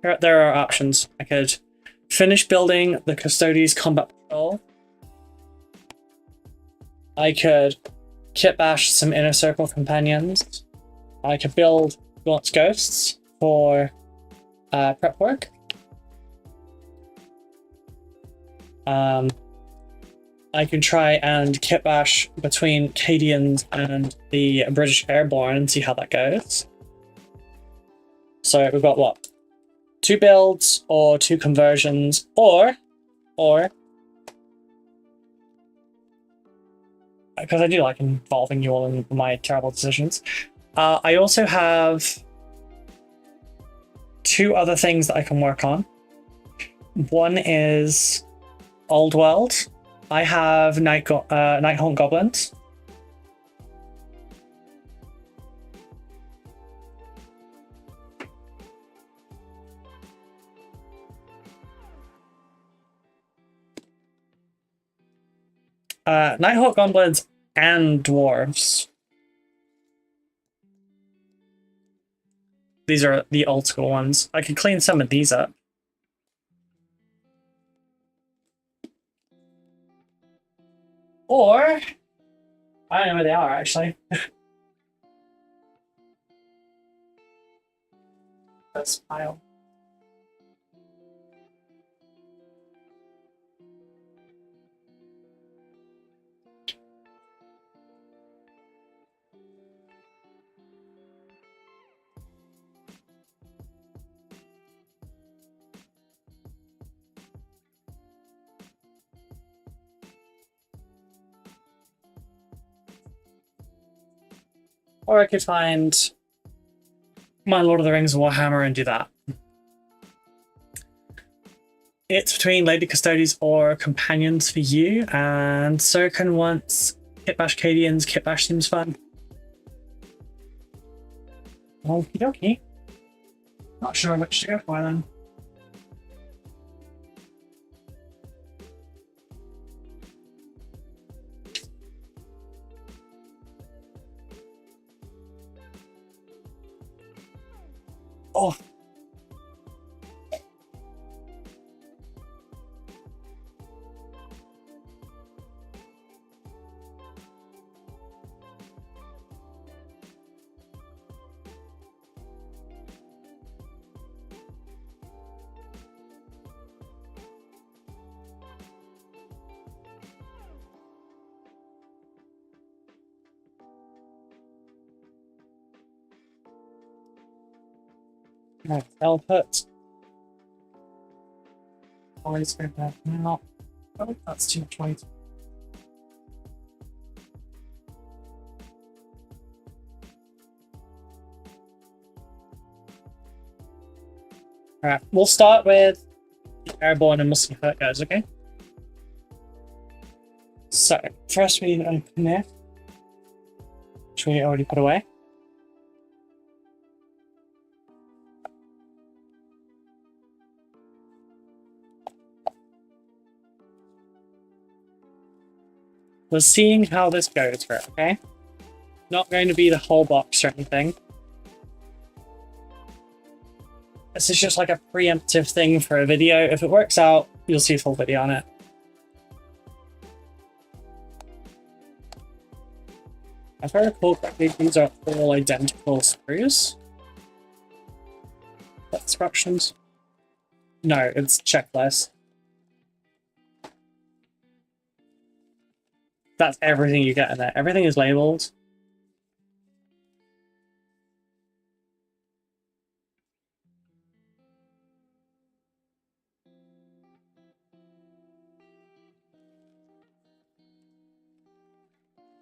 there are options. I could finish building the Custodes Combat Patrol. I could kit bash some Inner Circle companions. I could build Gaunt's Ghosts for prep work. I can try and kit bash between Cadians and the British Airborne and see how that goes. So we've got what? 2 builds or 2 conversions or because I do like involving you all in my terrible decisions. I also have two other things that I can work on. One is Old World. I have Nighthaunt Goblins. Nighthaunt Goblins and Dwarves. These are the old school ones. I could clean some of these up. Or, I don't know where they are actually. That's pile. Or I could find my Lord of the Rings Warhammer and do that. It's between Lady Custodies or Companions for you, and Sirkin wants Kitbash Cadians. Kitbash seems fun. Okie dokie. Not sure which to go for then. Oh. Right, I'll put always go back now. Oh, that's too much weight. Alright, we'll start with the airborne and we'll see how it goes, okay? So, first we need to open it, which we already put away. We're seeing how this goes for it, okay? Not going to be the whole box or anything. This is just like a preemptive thing for a video. If it works out, you'll see a full video on it. If I recall correctly, these are all identical screws. That's instructions. No, it's checklist. That's everything you get in there. Everything is labeled.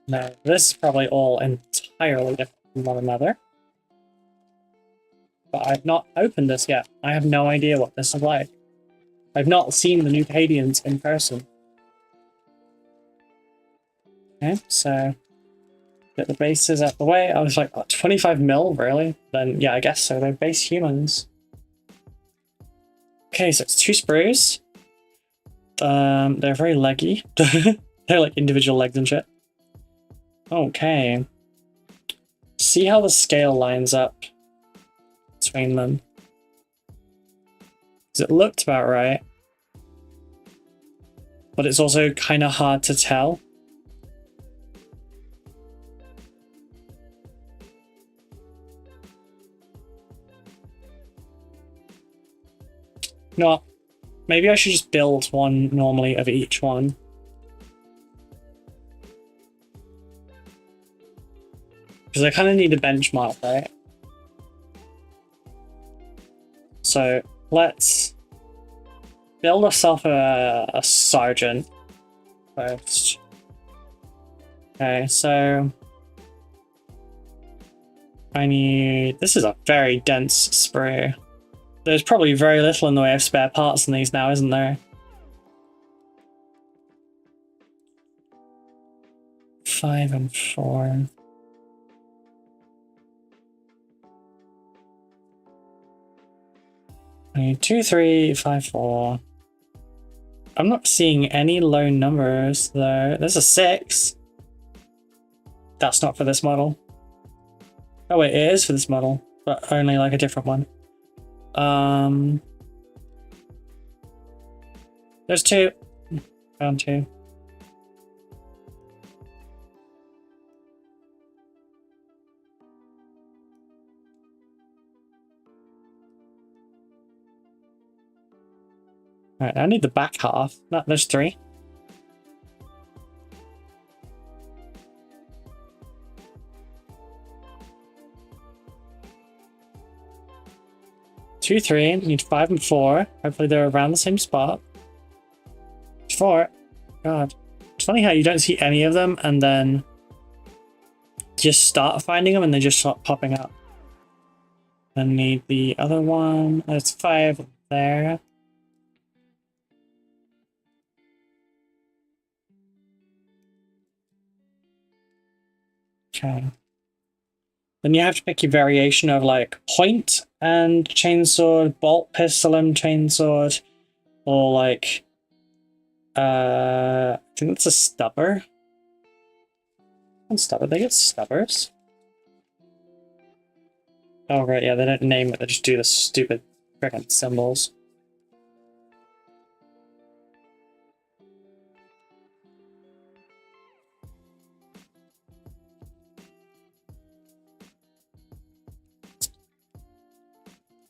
No, this is probably all entirely different from one another. But I've not opened this yet. I have no idea what this is like. I've not seen the new Cadians in person. Okay, so get the bases out the way. I was like, oh, 25 mil, really? Then yeah, I guess so. They're base humans. Okay, so it's 2 sprues. They're very leggy. They're like individual legs and shit. Okay. See how the scale lines up between them. Because it looked about right. But it's also kind of hard to tell. No, maybe I should just build one normally of each one. Because I kind of need a benchmark, right? So let's build ourselves a sergeant first. Okay, so I need... This is a very dense sprue. There's probably very little in the way of spare parts in these now, isn't there? 5 and 4. I need 2, 3, 5, 4. I'm not seeing any low numbers though. There's a 6. That's not for this model. Oh wait, it is for this model, but only like a different one. There's 2. Found 2. Alright, I need the back half. No, there's 3. Two, 3. Need 5 and 4. Hopefully they're around the same spot. 4. God. It's funny how you don't see any of them and then just start finding them and they just start popping up. Then need the other one. There's 5 there. Okay. Then you have to pick your variation of like point and chainsword, bolt, pistol and chainsword, or like I think that's a stubber. Stubber, they get stubbers. Oh right, yeah, they don't name it, they just do the stupid frickin' symbols.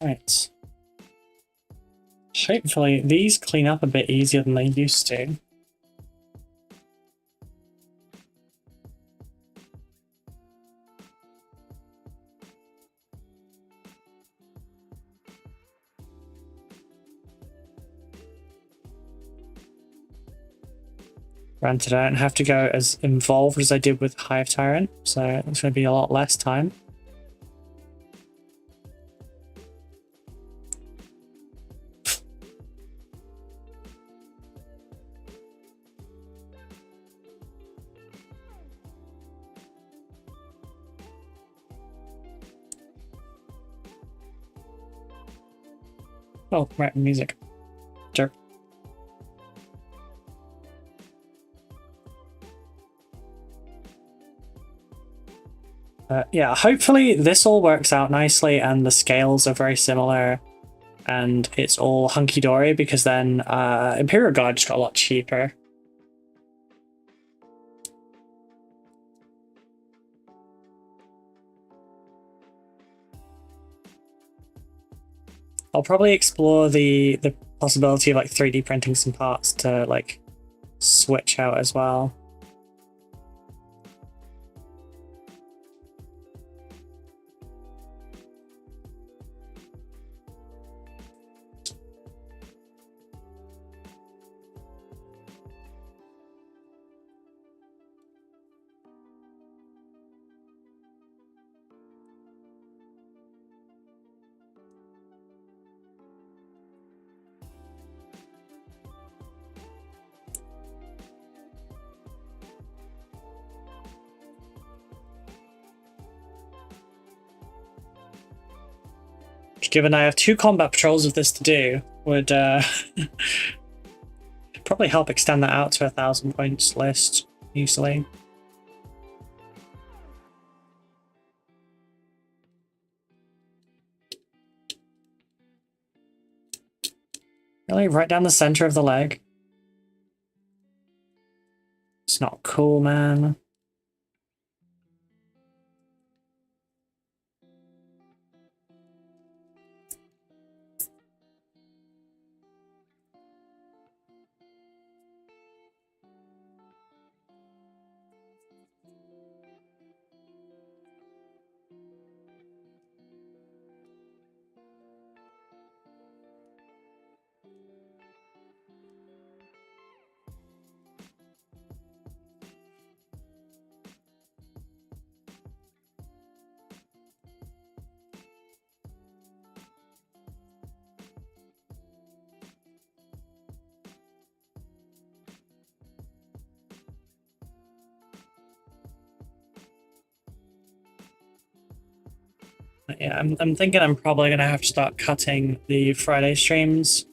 Right. Hopefully these clean up a bit easier than they used to. Granted, I don't have to go as involved as I did with Hive Tyrant, so it's going to be a lot less time. Oh, right, music. Sure. Yeah, hopefully this all works out nicely and the scales are very similar and it's all hunky-dory, because then Imperial Guard just got a lot cheaper. I'll probably explore the possibility of like 3D printing some parts to like switch out as well. Given I have 2 combat patrols of this to do, would probably help extend that out to 1,000 points list easily. Really, right down the center of the leg. It's not cool, man. Yeah, I'm thinking I'm probably gonna have to start cutting the Friday streams,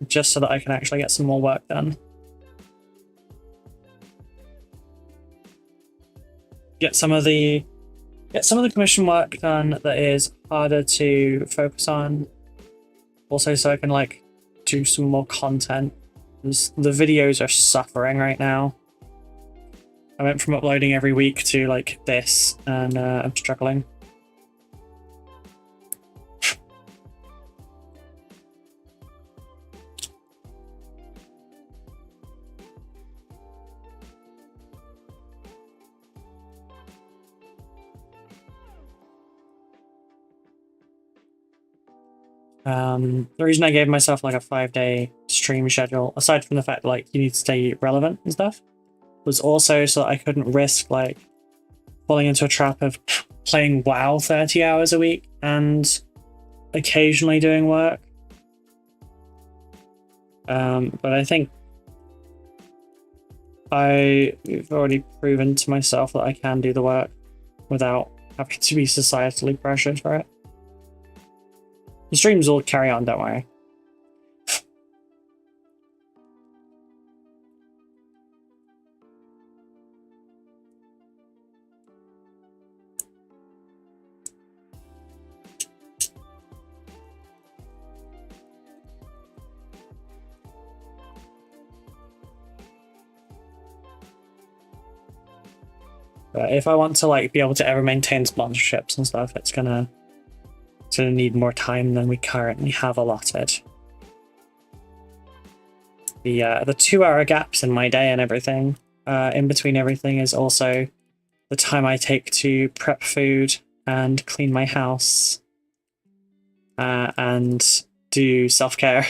just so that I can actually get some more work done. Get some of the commission work done that is harder to focus on. Also, so I can like do some more content. The videos are suffering right now. I went from uploading every week to like this, and I'm struggling. The reason I gave myself like a 5-day stream schedule, aside from the fact like you need to stay relevant and stuff, was also so that I couldn't risk like falling into a trap of playing WoW 30 hours a week and occasionally doing work. But I think I've already proven to myself that I can do the work without having to be societally pressured for it. The streams will carry on, don't worry. But if I want to like be able to ever maintain sponsorships and stuff, it's gonna need more time than we currently have allotted. The 2-hour gaps in my day and everything, in between everything, is also the time I take to prep food and clean my house, and do self-care.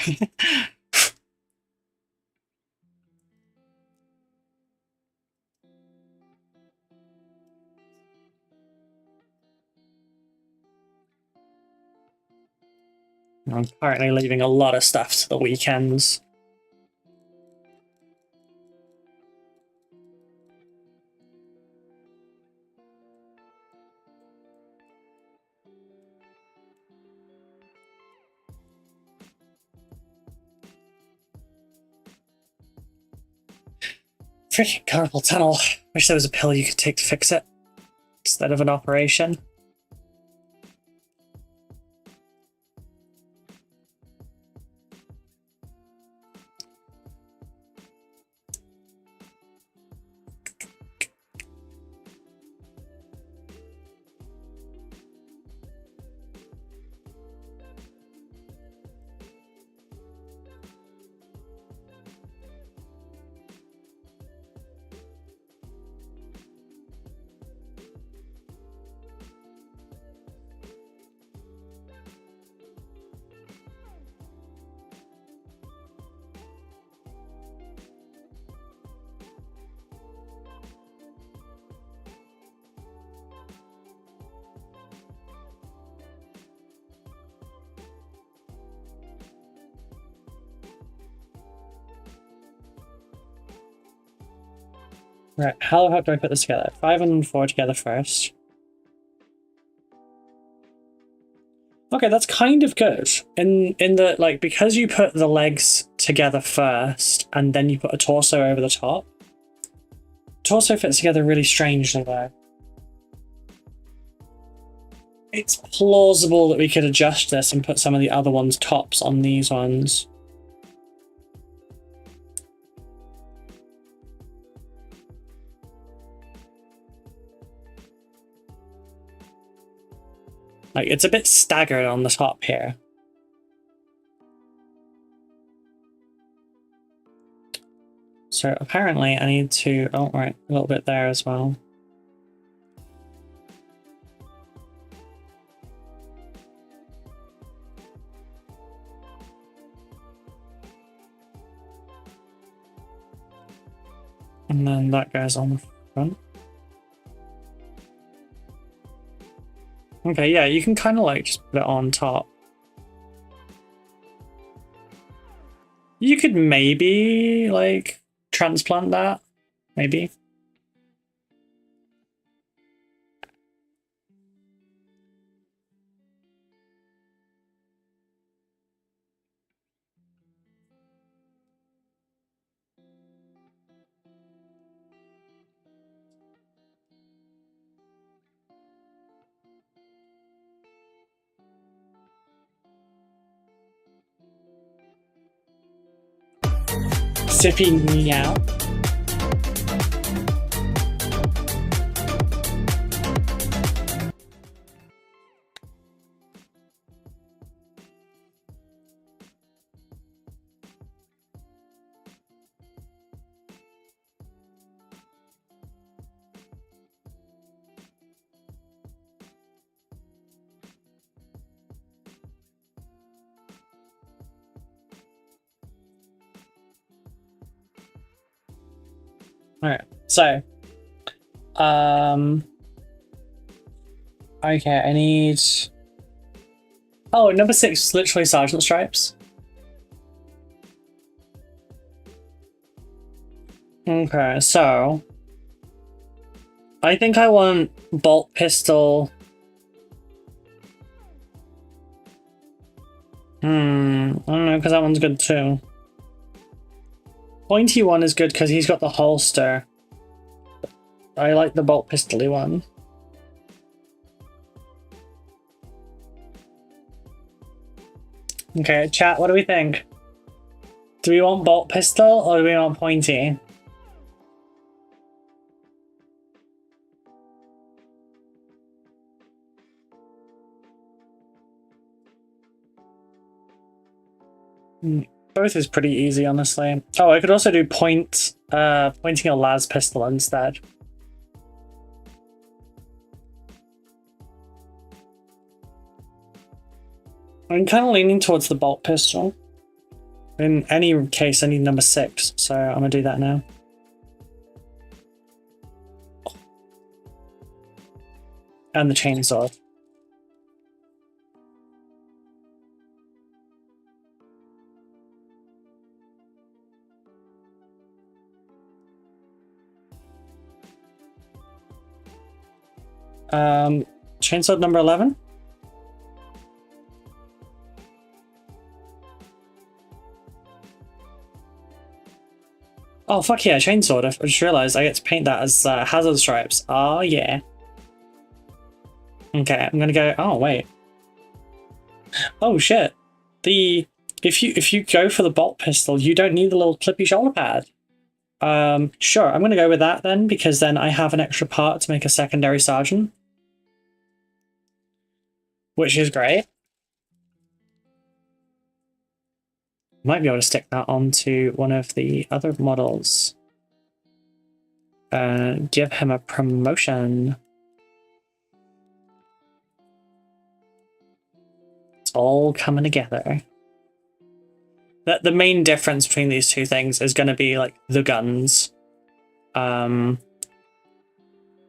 I'm currently leaving a lot of stuff to the weekends. Freaking carpal tunnel. Wish there was a pill you could take to fix it instead of an operation. Right, how do I put this together? 5 and 4 together first. Okay, that's kind of good. In the like, because you put the legs together first and then you put a torso over the top. Torso fits together really strangely though. It's plausible that we could adjust this and put some of the other ones' tops on these ones. Like, it's a bit staggered on the top here. So apparently I need to, oh right, a little bit there as well. And then that goes on the front. Okay, yeah, you can kind of like just put it on top. You could maybe like transplant that, maybe. Sippy meow. Alright, so okay, I need number 6 is literally Sergeant Stripes. Okay, so I think I want bolt pistol. I don't know, because that one's good too. Pointy one is good because he's got the holster. I like the bolt pistol-y one. Okay, chat, what do we think? Do we want bolt pistol or do we want pointy? Both is pretty easy, honestly. Oh, I could also do pointing a las pistol instead. I'm kind of leaning towards the bolt pistol. In any case, I need number 6, so I'm gonna do that now. And the chainsaw. Chainsaw number 11? Oh, fuck yeah, chainsword. I just realized I get to paint that as hazard stripes. Oh, yeah. Okay, I'm gonna go... Oh, wait. Oh, shit. If you go for the bolt pistol, you don't need the little clippy shoulder pad. Sure, I'm gonna go with that then, because then I have an extra part to make a secondary sergeant. Which is great. Might be able to stick that onto one of the other models. Give him a promotion. It's all coming together. The main difference between these two things is going to be like the guns. So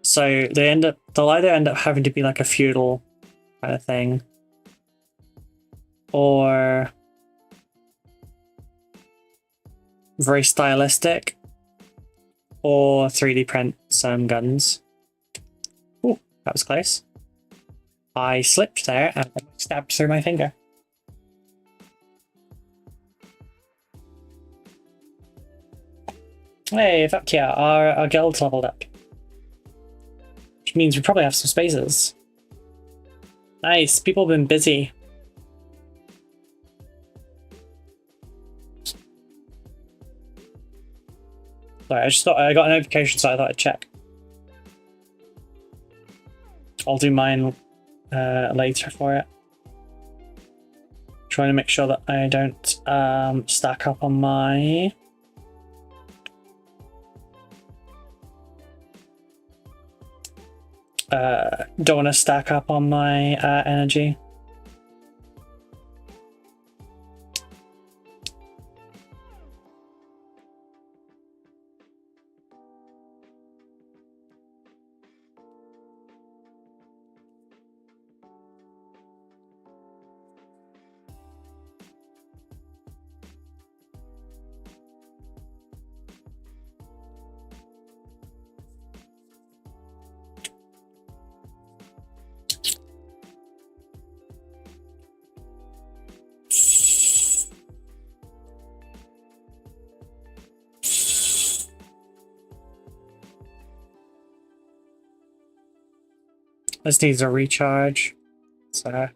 they'll either end up having to be like a feudal kind of thing, or very stylistic, or 3D print some guns. Ooh, that was close. I slipped there and stabbed through my finger. Hey, fuck yeah, our guild's leveled up. Which means we probably have some spaces. Nice, people have been busy. Sorry, I just thought I got a notification, so I thought I'd check. I'll do mine later for it. Trying to make sure that I don't stack up on my... don't want to stack up on my energy. This needs a recharge. So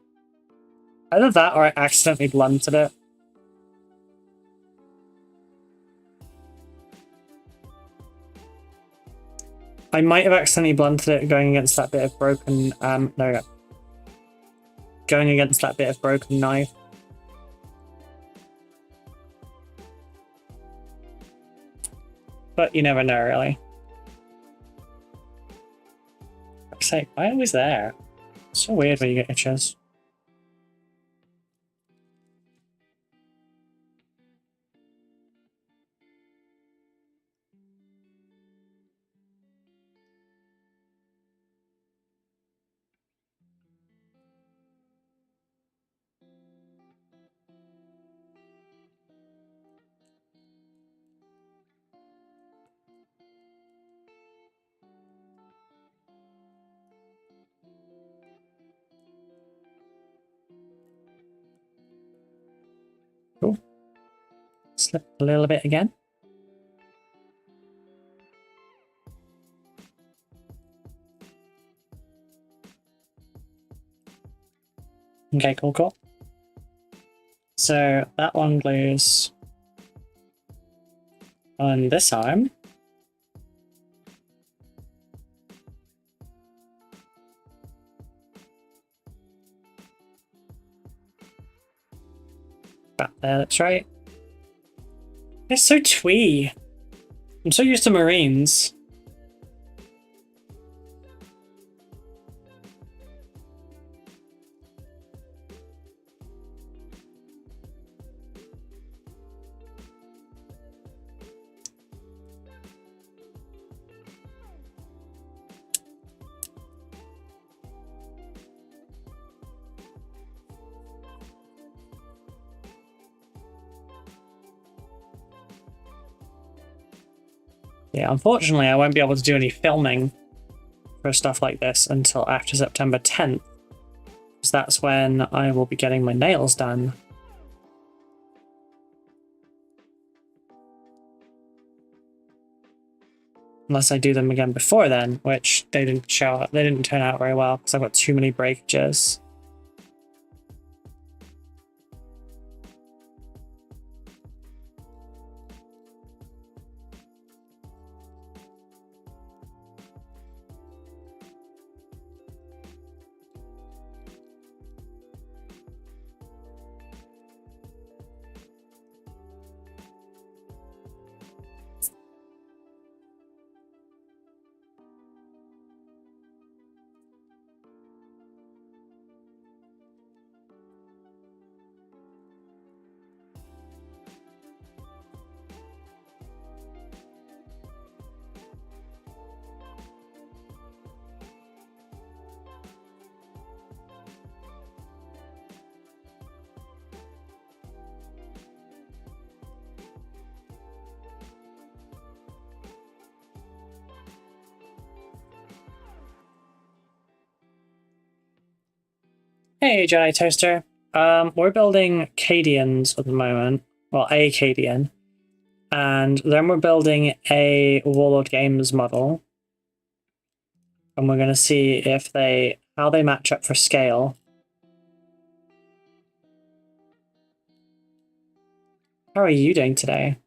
either that or I accidentally blunted it. I might have accidentally blunted it going against that bit of broken, no. Going against that bit of broken knife. But you never know, really. For fuck's sake, why are we there? It's so weird when you get itches. Cool. Slip a little bit again. Okay, cool. So that one glues on this arm. Back there, that's right. It's so twee. I'm so used to Marines. Yeah, unfortunately I won't be able to do any filming for stuff like this until after September 10th, because that's when I will be getting my nails done. Unless I do them again before then, which they didn't turn out very well because I've got too many breakages. Hey, Jedi Toaster. We're building Cadians at the moment. Well, a Cadian. And then we're building a Warlord Games model. And we're going to see if how they match up for scale. How are you doing today?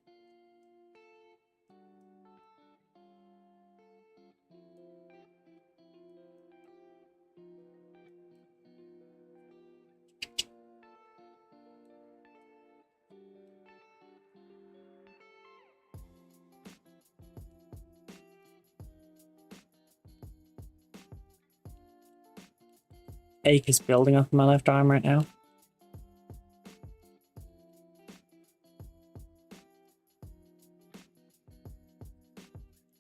Ache is building up my left arm right now.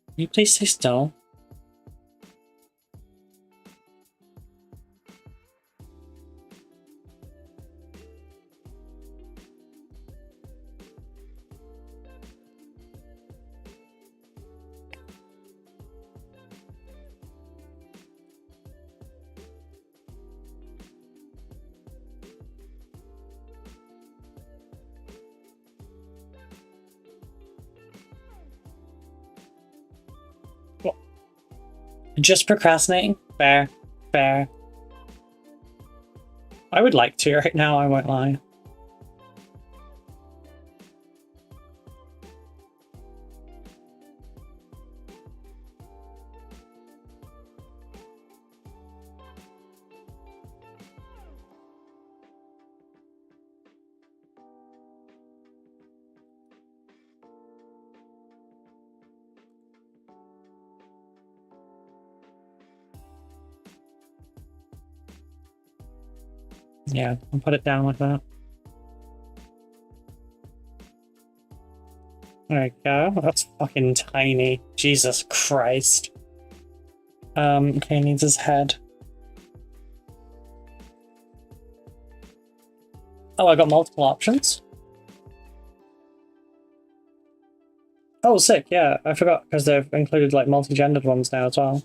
Can you please stay still? Just procrastinating? Fair. Fair. I would like to right now, I won't lie. Yeah, I'll put it down like that. There we go. That's fucking tiny. Jesus Christ. Okay, needs his head. Oh, I got multiple options. Oh, sick, yeah. I forgot, because they've included, like, multi-gendered ones now as well.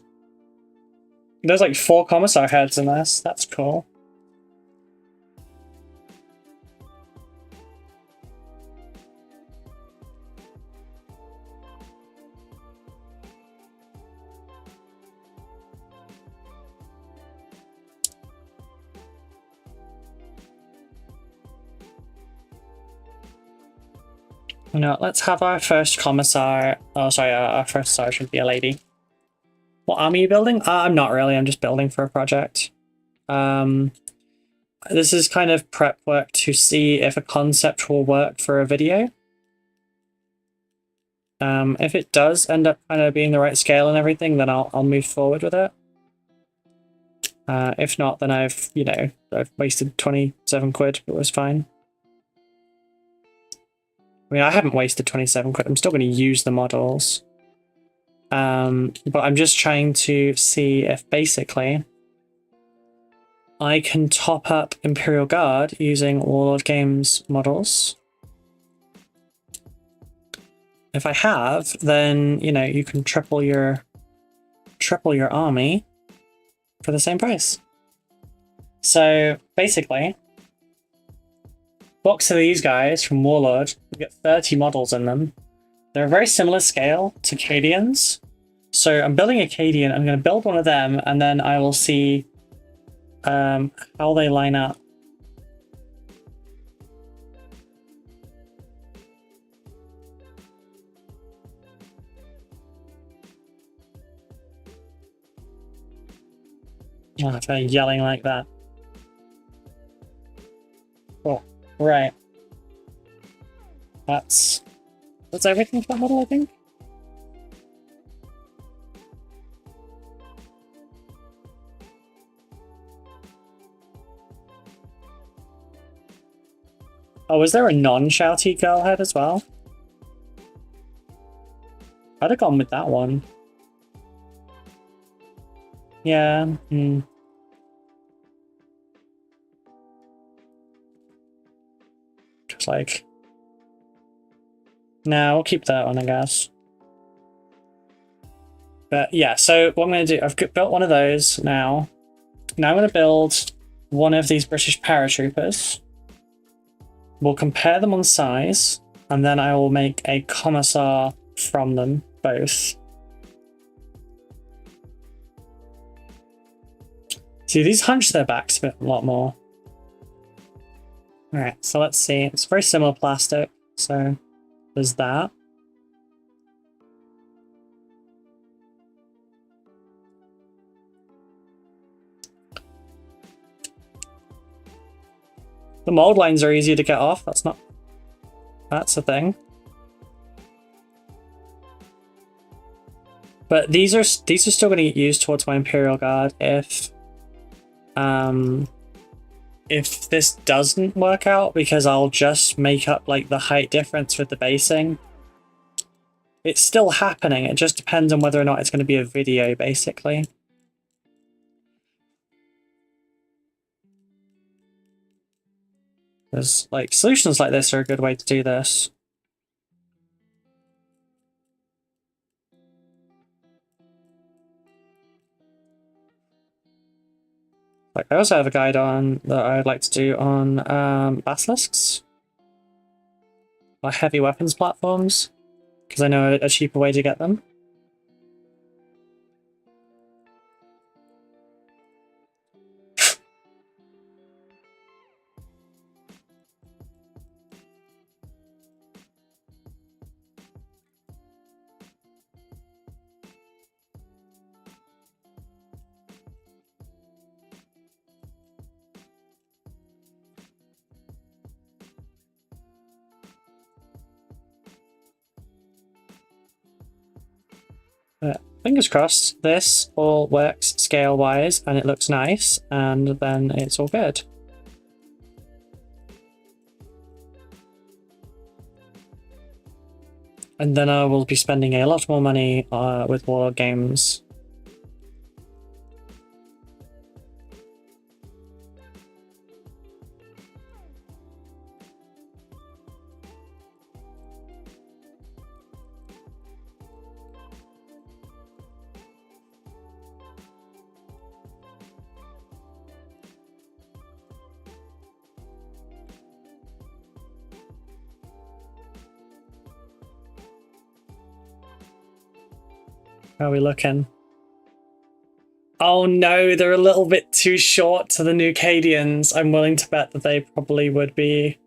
There's, like, 4 commissar heads in this. That's cool. No, let's have our first commissar. Oh, sorry, our first sergeant be a lady. What army are you building? I'm not really, I'm just building for a project. This is kind of prep work to see if a concept will work for a video. If it does end up kind of being the right scale and everything, then I'll move forward with it. If not, then I've wasted 27 quid, but it was fine. I mean, I haven't wasted 27 quid. I'm still going to use the models. But I'm just trying to see if basically I can top up Imperial Guard using Warlord Games models. If I have, then, you can triple your army for the same price. So basically, box of these guys from Warlord, we get 30 models in them. They're a very similar scale to Cadians. So I'm building a Cadian, I'm going to build one of them, and then I will see how they line up. Oh, if they're yelling like that. Oh, right. That's everything for that model, I think. Oh, is there a non-shouty girl head as well? I'd have gone with that one. Yeah. Just like... No, we'll keep that one, I guess. But yeah, so what I'm going to do, I've built one of those now. Now I'm going to build one of these British paratroopers. We'll compare them on size, and then I will make a commissar from them both. See, these hunch their backs a lot more. Alright, so let's see. It's very similar plastic, so there's that. The mold lines are easier to get off. That's a thing. But these are still going to get used towards my Imperial Guard if this doesn't work out, because I'll just make up like the height difference with the basing. It's still happening. It just depends on whether or not it's going to be a video, basically. Because, like, solutions like this are a good way to do this. Like, I also have a guide on that I'd like to do on basilisks, or heavy weapons platforms, because I know a cheaper way to get them. Fingers crossed, this all works scale-wise and it looks nice, and then it's all good. And then I will be spending a lot more money with Warlord Games. How are we looking? Oh no, they're a little bit too short to the Nucadians. I'm willing to bet that they probably would be.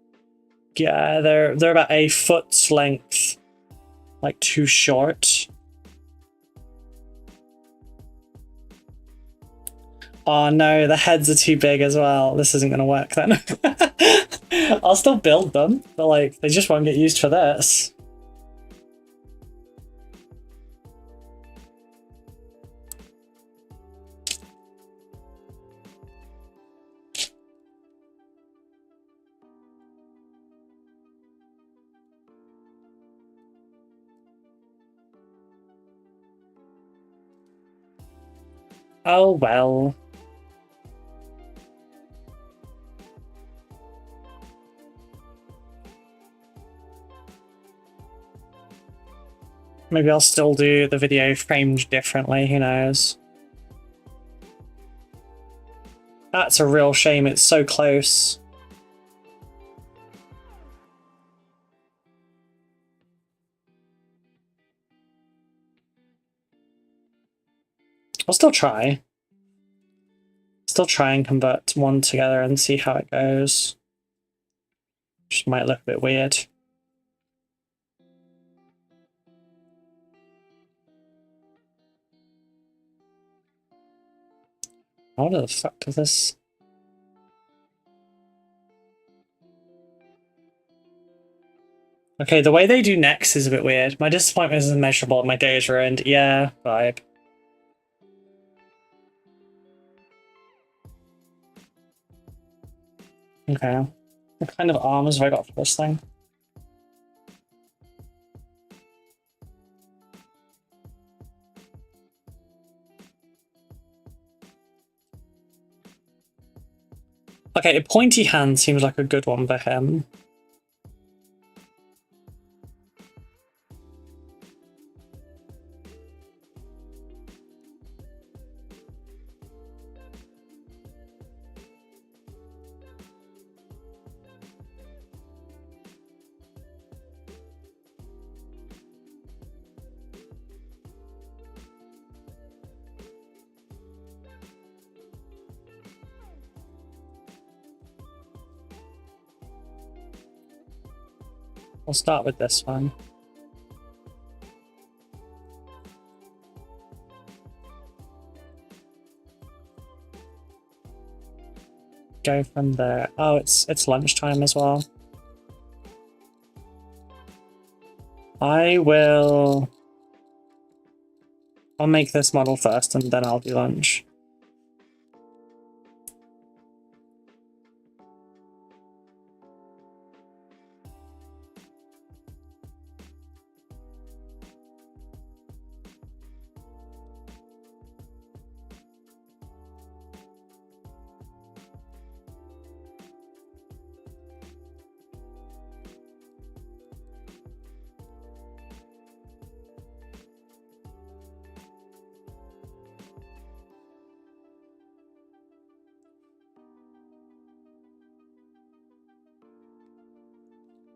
Yeah, they're about a foot's length, like too short. Oh no, the heads are too big as well. This isn't gonna work then. I'll still build them, but like they just won't get used for this. Oh well. Maybe I'll still do the video framed differently, who knows. That's a real shame, it's so close. I'll still try. Still try and convert one together and see how it goes. Just might look a bit weird. How the fuck does this... Okay, the way they do next is a bit weird. My disappointment is immeasurable, my day is ruined. Yeah, vibe. Okay. What kind of armors have I got for this thing? Okay, a pointy hand seems like a good one for him. We'll start with this one. Go from there. Oh, it's lunchtime as well. I'll make this model first and then I'll do lunch.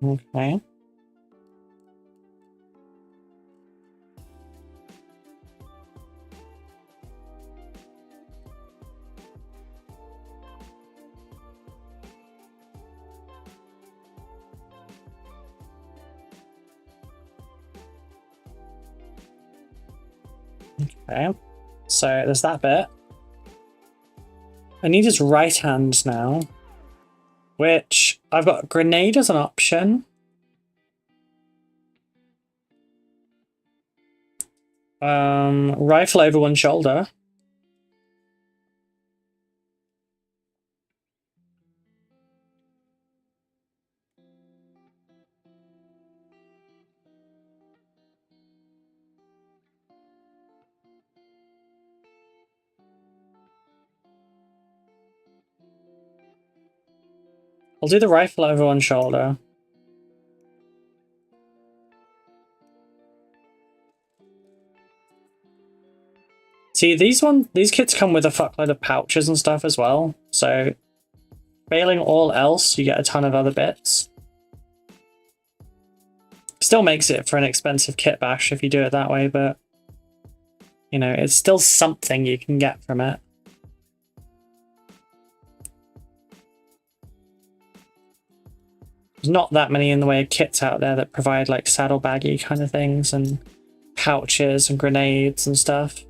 Okay. Okay, so there's that bit. I need his right hand now, which I've got grenade as an option. Rifle over one shoulder. I'll do the rifle over one shoulder. See, these kits come with a fuckload of pouches and stuff as well, so failing all else, you get a ton of other bits. Still makes it for an expensive kit bash if you do it that way, but you know, it's still something you can get from it. There's not that many in the way of kits out there that provide like saddlebaggy kind of things and pouches and grenades and stuff.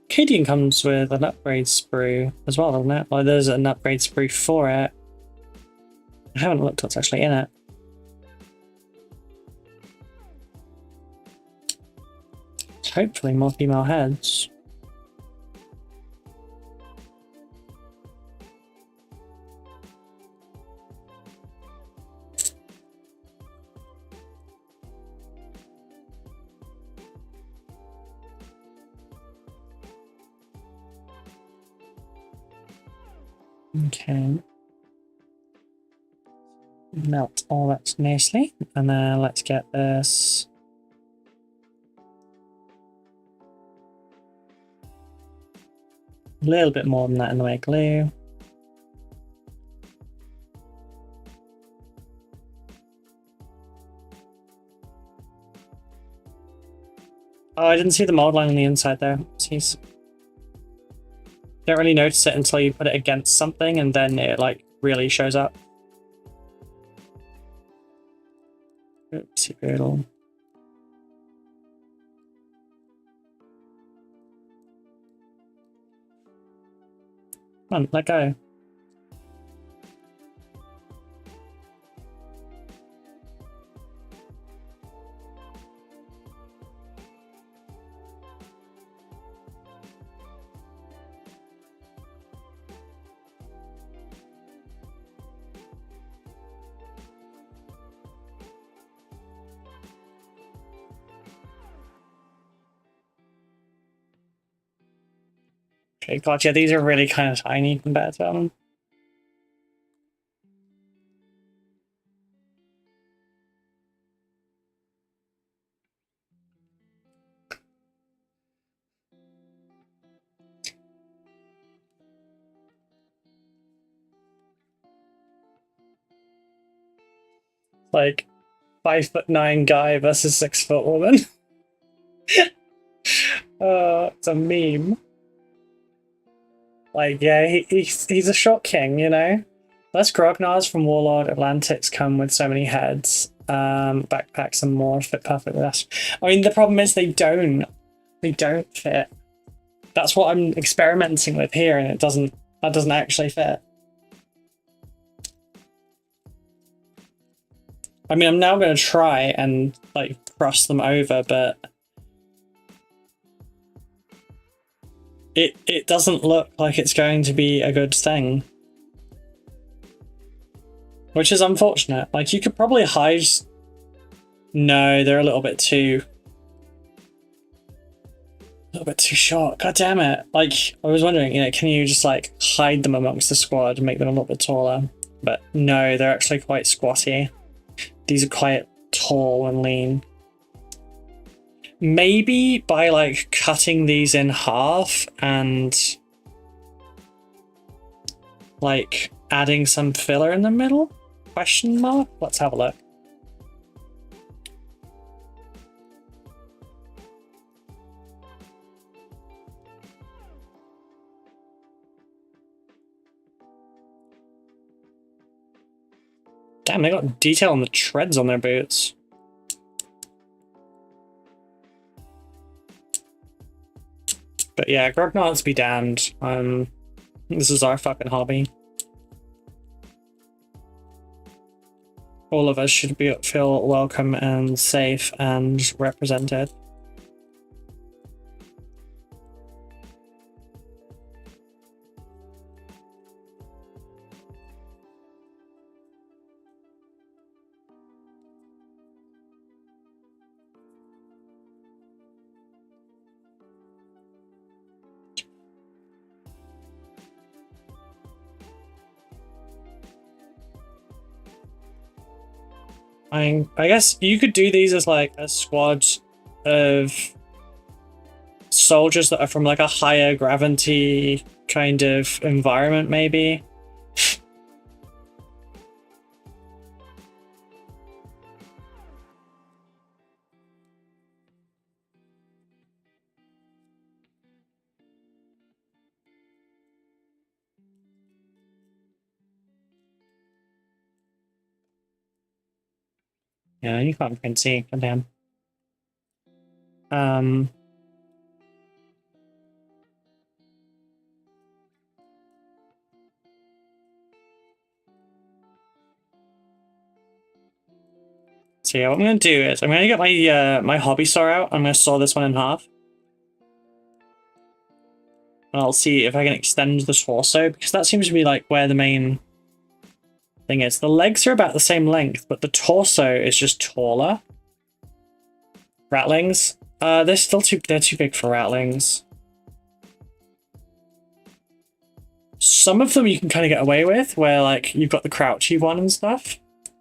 Cadian comes with an upgrade sprue as well, doesn't it? Well, there's an upgrade sprue for it. I haven't looked what's actually in it. Hopefully more female heads. Okay. Melt all that nicely, and then let's get this. A little bit more than that in the way of glue. Oh, I didn't see the mold line on the inside there. Jeez. Don't really notice it until you put it against something and then it like really shows up. Oopsie doodle. Come on, let go. Okay, gotcha. These are really kind of tiny compared to them. Like 5'9" guy versus 6' woman. It's a meme. Like, yeah, he's a shot king, you know? Less grognards from Warlord Atlantics come with so many heads. Backpacks and more fit perfectly with us. I mean, the problem is they don't fit. That's what I'm experimenting with here, and that doesn't actually fit. I mean, I'm now going to try and like cross them over, but it doesn't look like it's going to be a good thing. Which is unfortunate. Like, you could probably hide... No, they're a little bit too short. God damn it. Like, I was wondering, you know, can you just like hide them amongst the squad and make them a little bit taller? But no, they're actually quite squatty. These are quite tall and lean. Maybe by like cutting these in half and like adding some filler in the middle? Question mark? Let's have a look. Damn, they got detail on the treads on their boots. But yeah, grognards be damned. This is our fucking hobby. All of us should feel welcome and safe and represented. I guess you could do these as like a squad of soldiers that are from like a higher gravity kind of environment, maybe. Yeah, you can't even see. Goddamn. So yeah, what I'm gonna do is I'm gonna get my my hobby saw out. I'm gonna saw this one in half, and I'll see if I can extend the torso, because that seems to be like where the main thing is. The legs are about the same length, but the torso is just taller. Ratlings. They're still they're too big for ratlings. Some of them you can kind of get away with, where like you've got the crouchy one and stuff,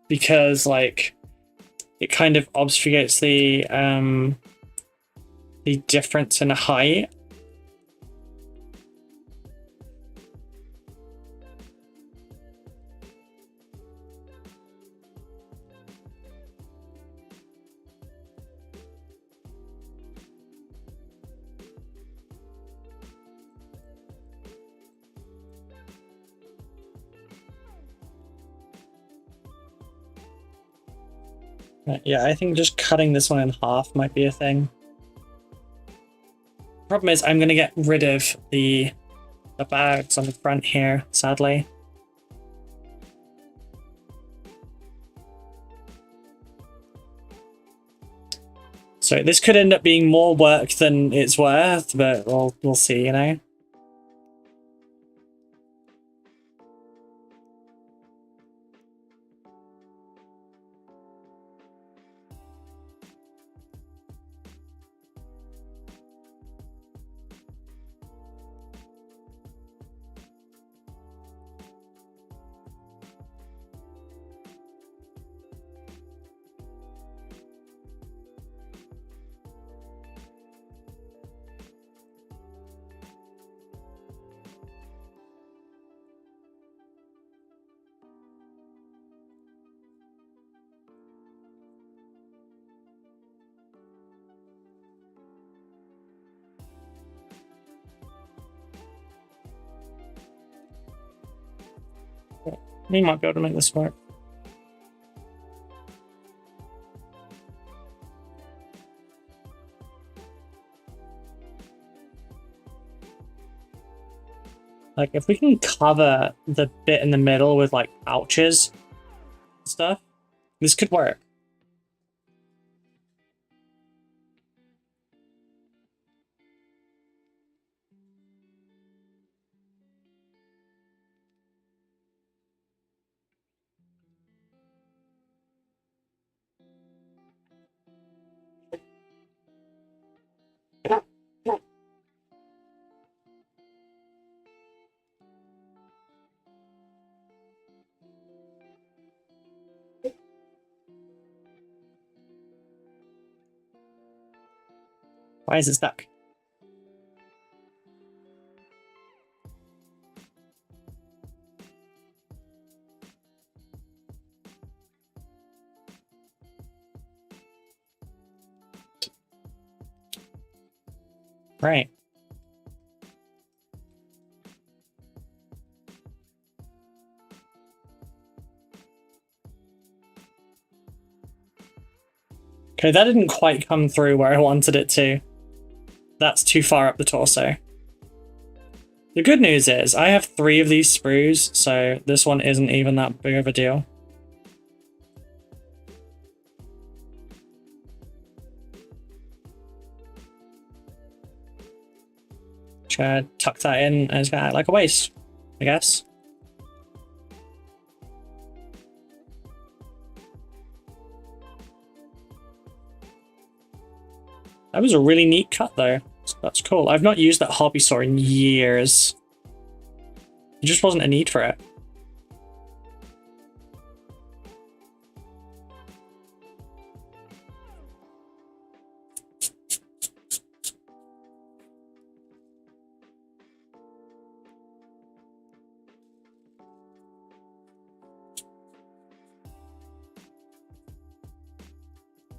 because like it kind of obfuscates the difference in height. Yeah, I think just cutting this one in half might be a thing. Problem is, I'm going to get rid of the bags on the front here, sadly. So this could end up being more work than it's worth, but we'll see, you know? We might be able to make this work. Like, if we can cover the bit in the middle with, like, pouches and stuff, this could work. Why is it stuck? Right. Okay, that didn't quite come through where I wanted it to. That's too far up the torso. The good news is I have 3 of these sprues, so this one isn't even that big of a deal. Just gonna tuck that in and it's gonna act like a waist, I guess. That was a really neat cut though. That's cool. I've not used that hobby saw in years. There just wasn't a need for it.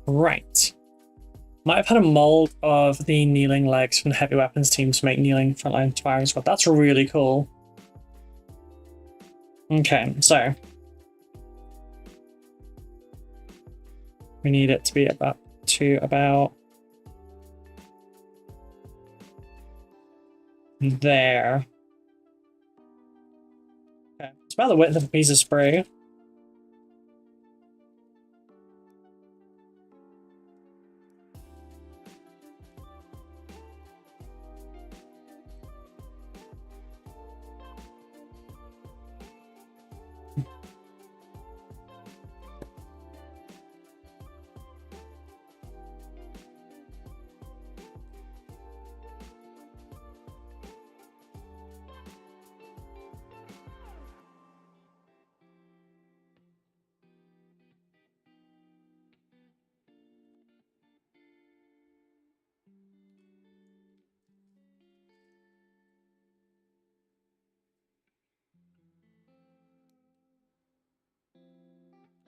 Right. Might have had a mold of the kneeling legs from the heavy weapons team to make kneeling frontline firing squad. That's really cool. Okay, so we need it to be about there. Okay. It's about the width of a piece of spray.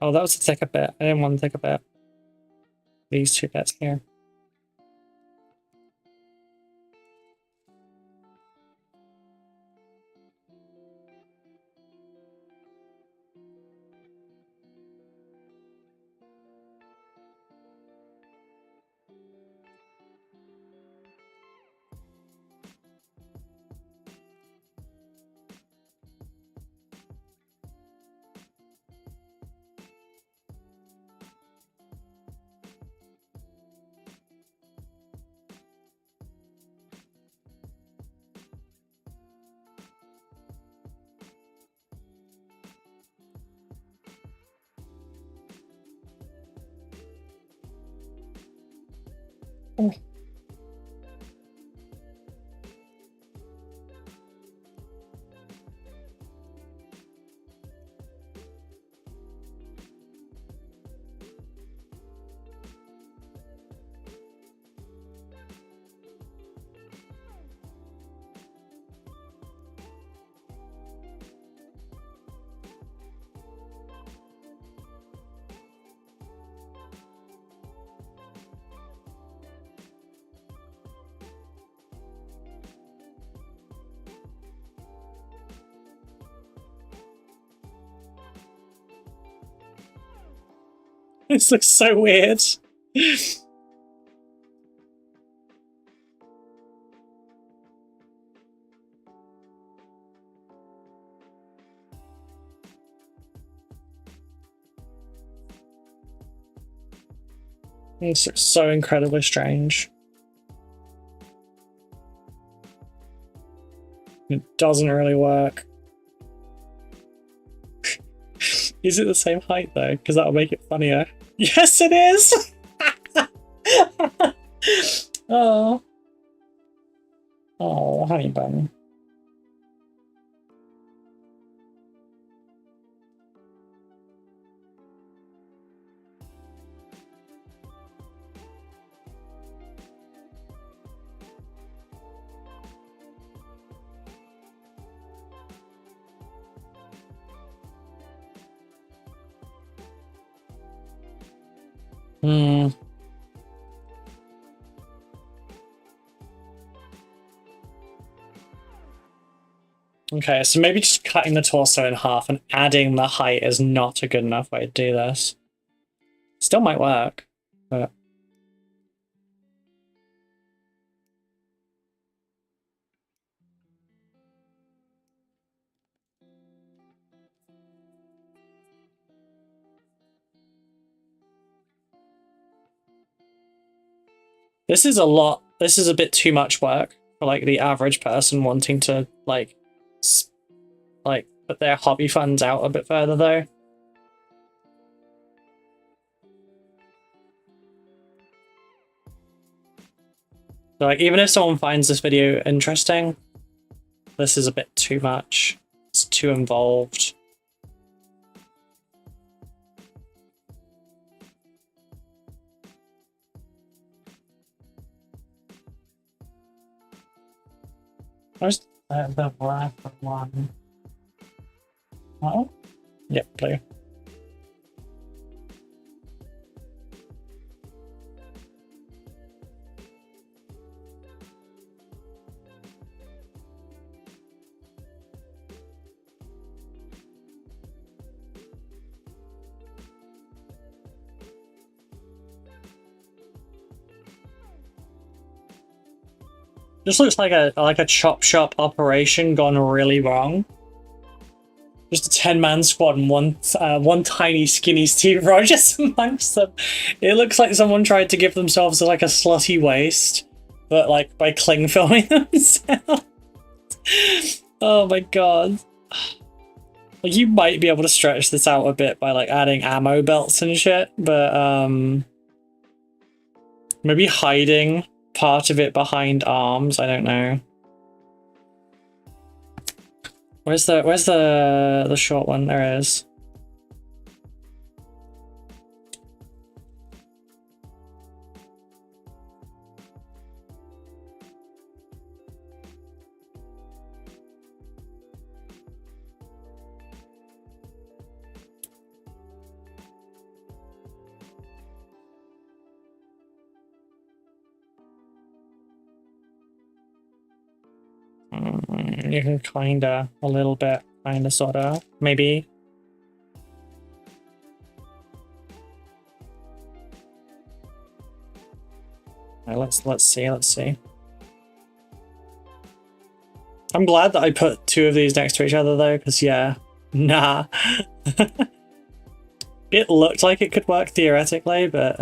Oh, that was a thicker bit. I didn't want to take a bit. These two bits here. Oh. This looks so weird. This looks so incredibly strange. It doesn't really work. Is it the same height though? Because that'll make it funnier. Yes, it is! Oh. Oh, honey bun. Hmm. Okay, so maybe just cutting the torso in half and adding the height is not a good enough way to do this. Still might work, but... This is a lot. This is a bit too much work for like the average person wanting to like put their hobby funds out a bit further though. So, like, even if someone finds this video interesting, this is a bit too much. It's too involved. Where's the black one? Oh? Yep, blue. This looks like a chop shop operation gone really wrong. Just a 10-man squad and one tiny skinny Steve Rogers amongst them. It looks like someone tried to give themselves like a slutty waist, but like by cling filming themselves. Oh my god. Like, you might be able to stretch this out a bit by like adding ammo belts and shit, but maybe hiding part of it behind arms, I don't know. Where's the short one? There it is. You can kinda, a little bit, kinda, sorta, maybe. Alright, let's see. I'm glad that I put two of these next to each other though, because yeah, nah. It looked like it could work theoretically, but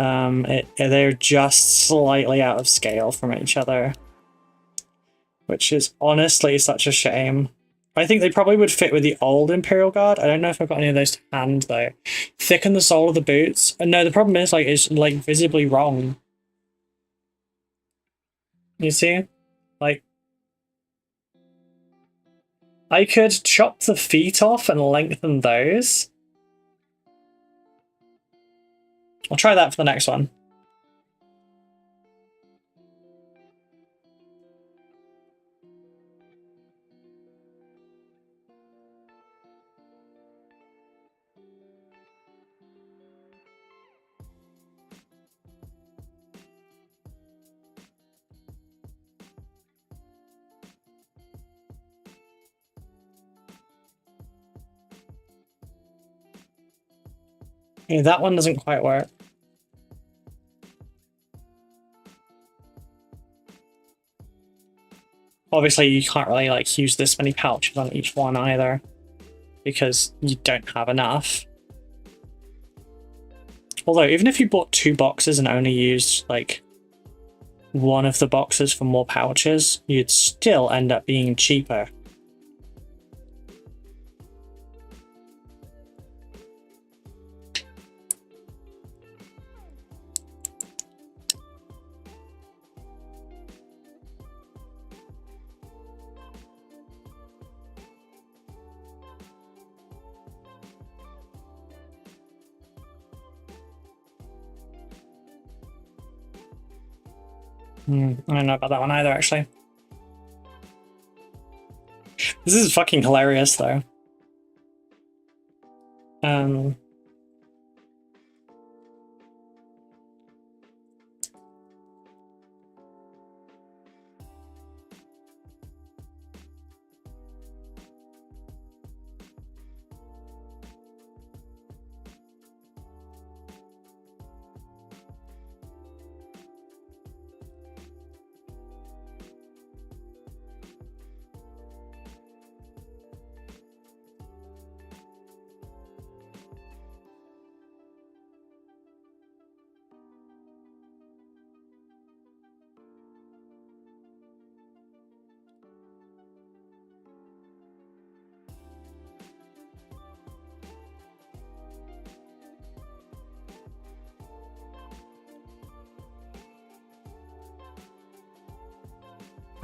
they're just slightly out of scale from each other. Which is honestly such a shame. I think they probably would fit with the old Imperial Guard. I don't know if I've got any of those to hand though. Thicken the sole of the boots. And no, the problem is like it's like visibly wrong. You see? Like, I could chop the feet off and lengthen those. I'll try that for the next one. Yeah, that one doesn't quite work. Obviously, you can't really like use this many pouches on each one either, because you don't have enough. Although, even if you bought 2 boxes and only used like one of the boxes for more pouches, you'd still end up being cheaper. I don't know about that one either, actually. This is fucking hilarious, though.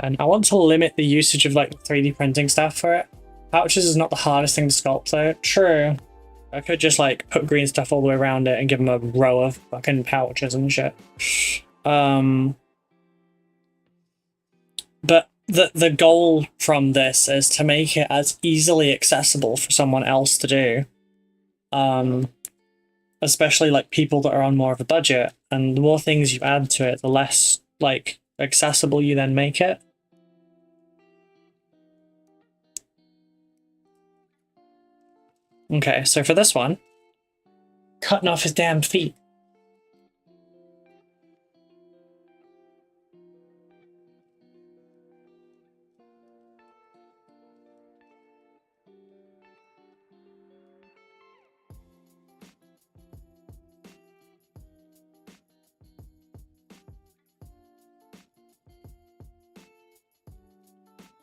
And I want to limit the usage of like 3D printing stuff for it. Pouches is not the hardest thing to sculpt though. True. I could just like put green stuff all the way around it and give them a row of fucking pouches and shit. But the goal from this is to make it as easily accessible for someone else to do. Especially like people that are on more of a budget, and the more things you add to it, the less like accessible you then make it. Okay, so for this one, cutting off his damn feet.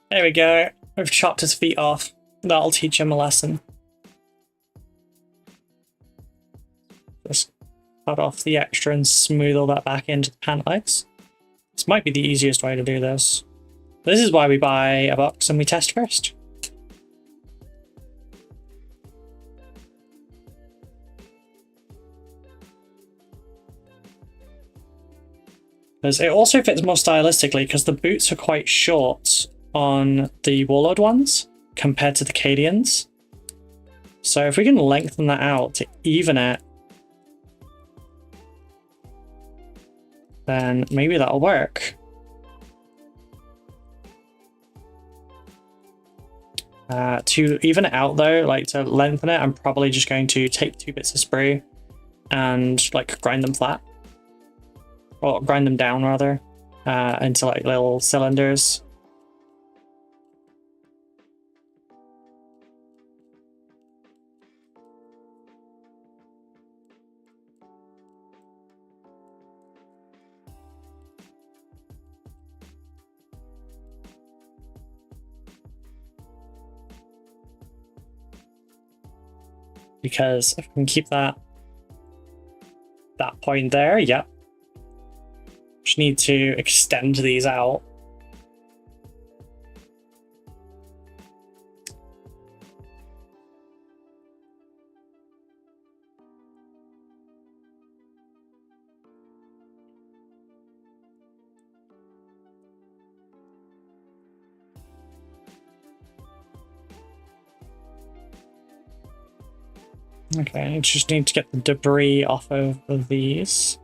There we go. We've chopped his feet off. That'll teach him a lesson. Just cut off the extra and smooth all that back into the pant legs. This might be the easiest way to do this. This is why we buy a box and we test first. Because it also fits more stylistically because the boots are quite short on the Warlord ones compared to the Cadians. So if we can lengthen that out to even it, then maybe that'll work. To even it out though, like to lengthen it, I'm probably just going to take 2 bits of sprue and like grind them flat. Or grind them down rather, into like little cylinders. Because if we can keep that point there, yep. Just need to extend these out. Okay, I just need to get the debris off of these.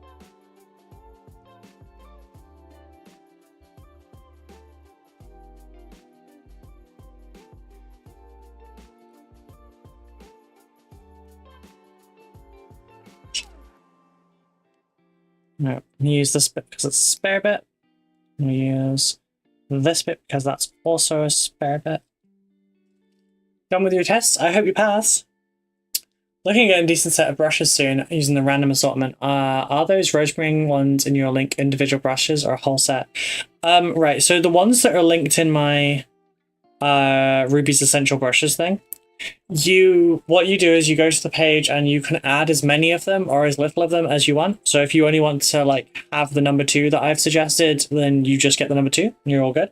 No, use this bit because it's a spare bit. We use this bit because that's also a spare bit. Done with your tests? I hope you pass. Looking at a decent set of brushes soon using the random assortment. Are those Rosemary ones in your link individual brushes or a whole set? Right, so the ones that are linked in my Ruby's Essential Brushes thing, what you do is you go to the page and you can add as many of them or as little of them as you want. So if you only want to like have the number 2 that I've suggested, then you just get the number 2 and you're all good.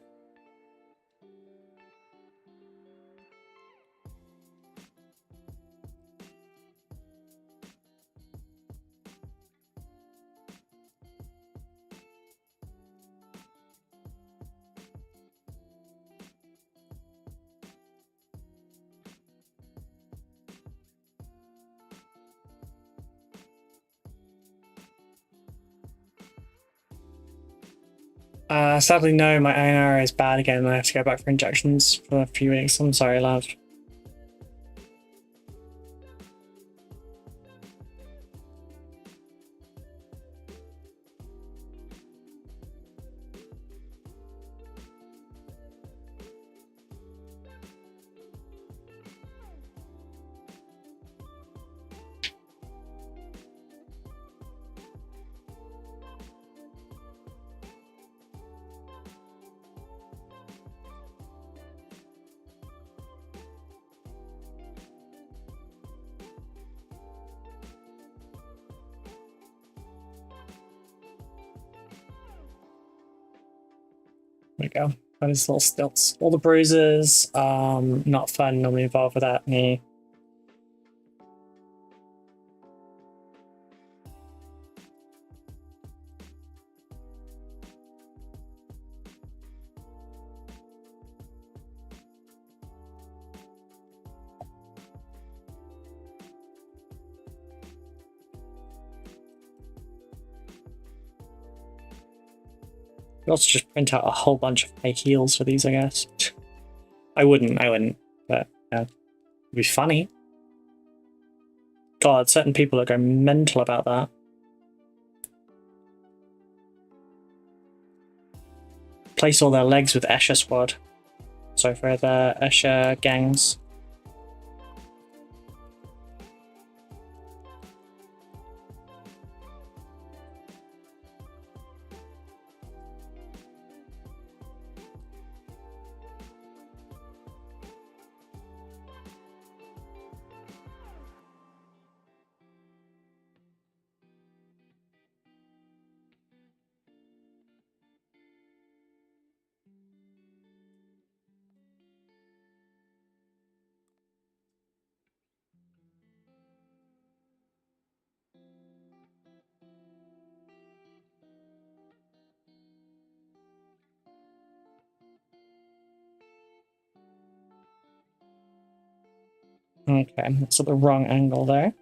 Sadly, no, my INR is bad again. I have to go back for injections for a few weeks. I'm sorry, love. There we go. Got his little stilts. All the bruises, not fun, normally involved with that. Me. You also just print out a whole bunch of fake heals for these, I guess. I wouldn't, but yeah, it'd be funny. God, certain people are going mental about that. Place all their legs with Escher squad. So for the Escher gangs. Okay, that's at the wrong angle there.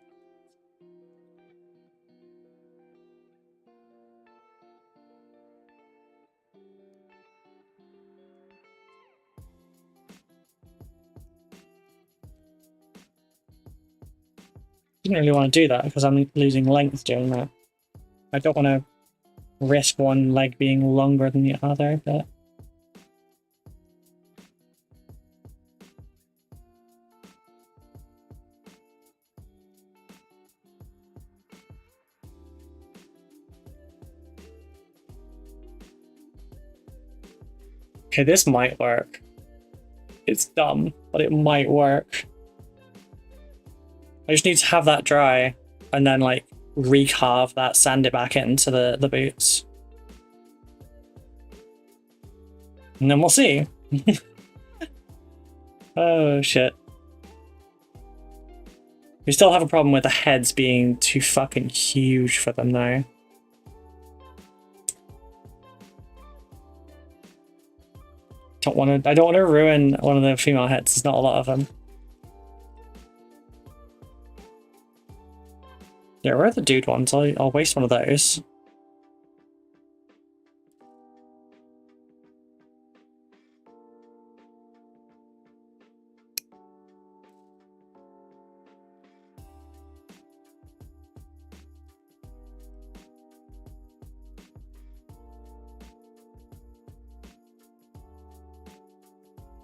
Didn't really want to do that because I'm losing length doing that. I don't want to risk one leg being longer than the other, but... Okay, this might work. It's dumb, but it might work. I just need to have that dry and then like recarve that, sand it back into the boots. And then we'll see. Oh shit. We still have a problem with the heads being too fucking huge for them though. I don't want to ruin one of the female heads. There's not a lot of them. Yeah, where are the dude ones? I'll waste one of those.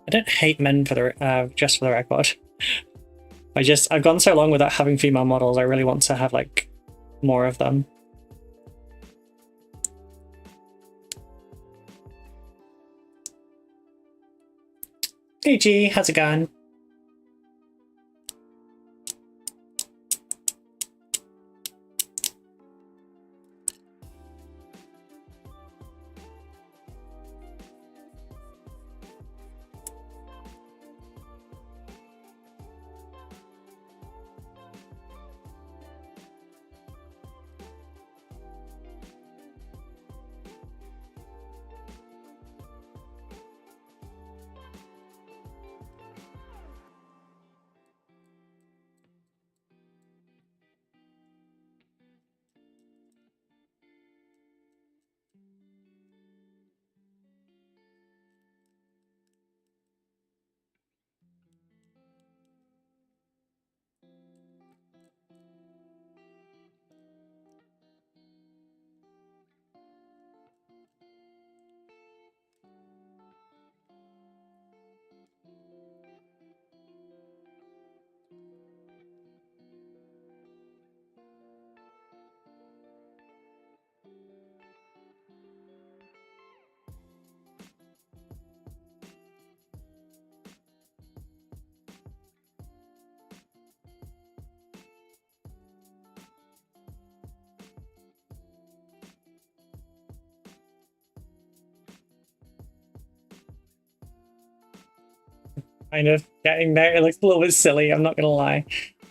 I don't hate men for the just for the record. I've gone so long without having female models. I really want to have like more of them. Hey G, how's it going? Kind of getting there. It looks a little bit silly, I'm not gonna lie.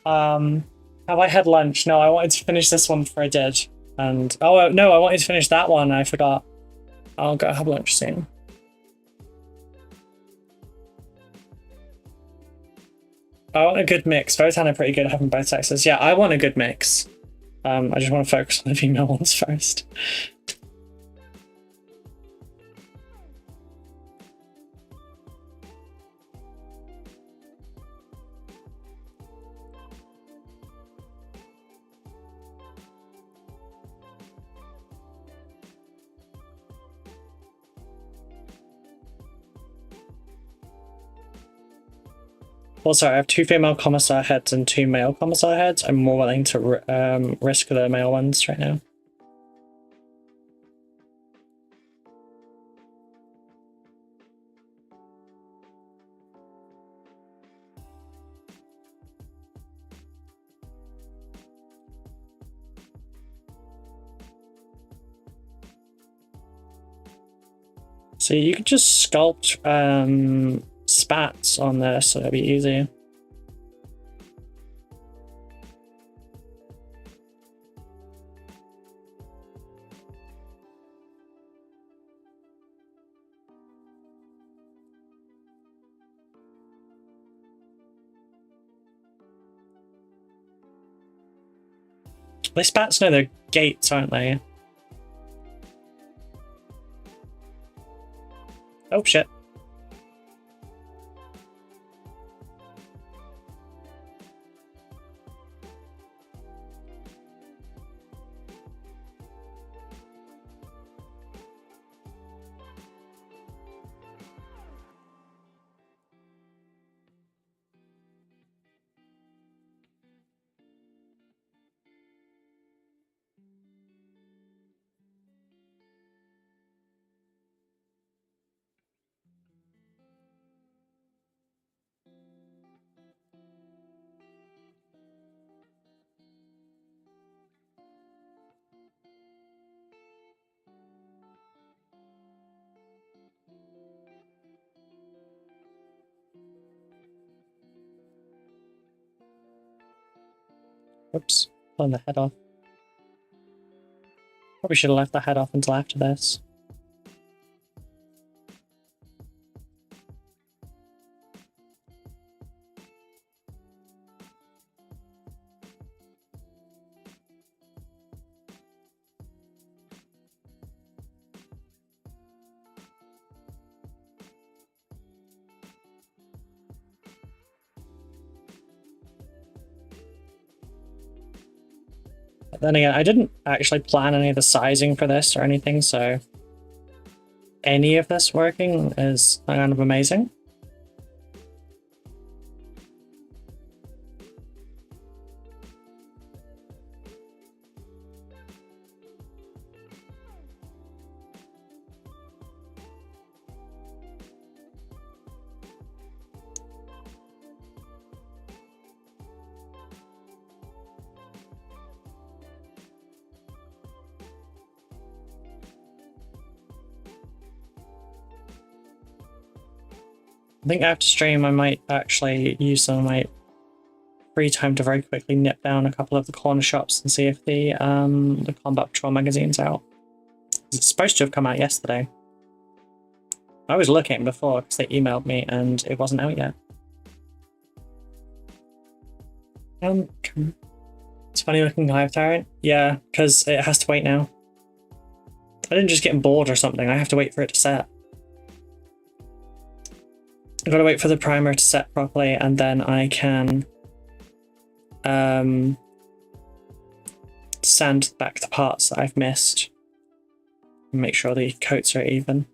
Have I had lunch? No, I wanted to finish this one before I did. And oh no, I wanted to finish that one, I forgot. I'll go have lunch soon. I want a good mix. Votan are pretty good at having both sexes. Yeah, I want a good mix. I just want to focus on the female ones first. Also, I have 2 female commissar heads and 2 male commissar heads. I'm more willing to risk the male ones right now. So you could just sculpt spats on this, so that'd be easy. These bats know their gates, aren't they? Oh shit. Oops, pulling the head off. Probably should have left the head off until after this. But then again, I didn't actually plan any of the sizing for this or anything, so any of this working is kind of amazing. I think after stream I might actually use some of my free time to very quickly nip down a couple of the corner shops and see if the Combat Patrol magazine's out. It's supposed to have come out yesterday. I was looking before because they emailed me and it wasn't out yet. It's funny looking Hive Tyrant. Yeah, because it has to wait now. I didn't just get bored or something, I have to wait for it to set. I've got to wait for the primer to set properly and then I can sand back the parts that I've missed and make sure the coats are even.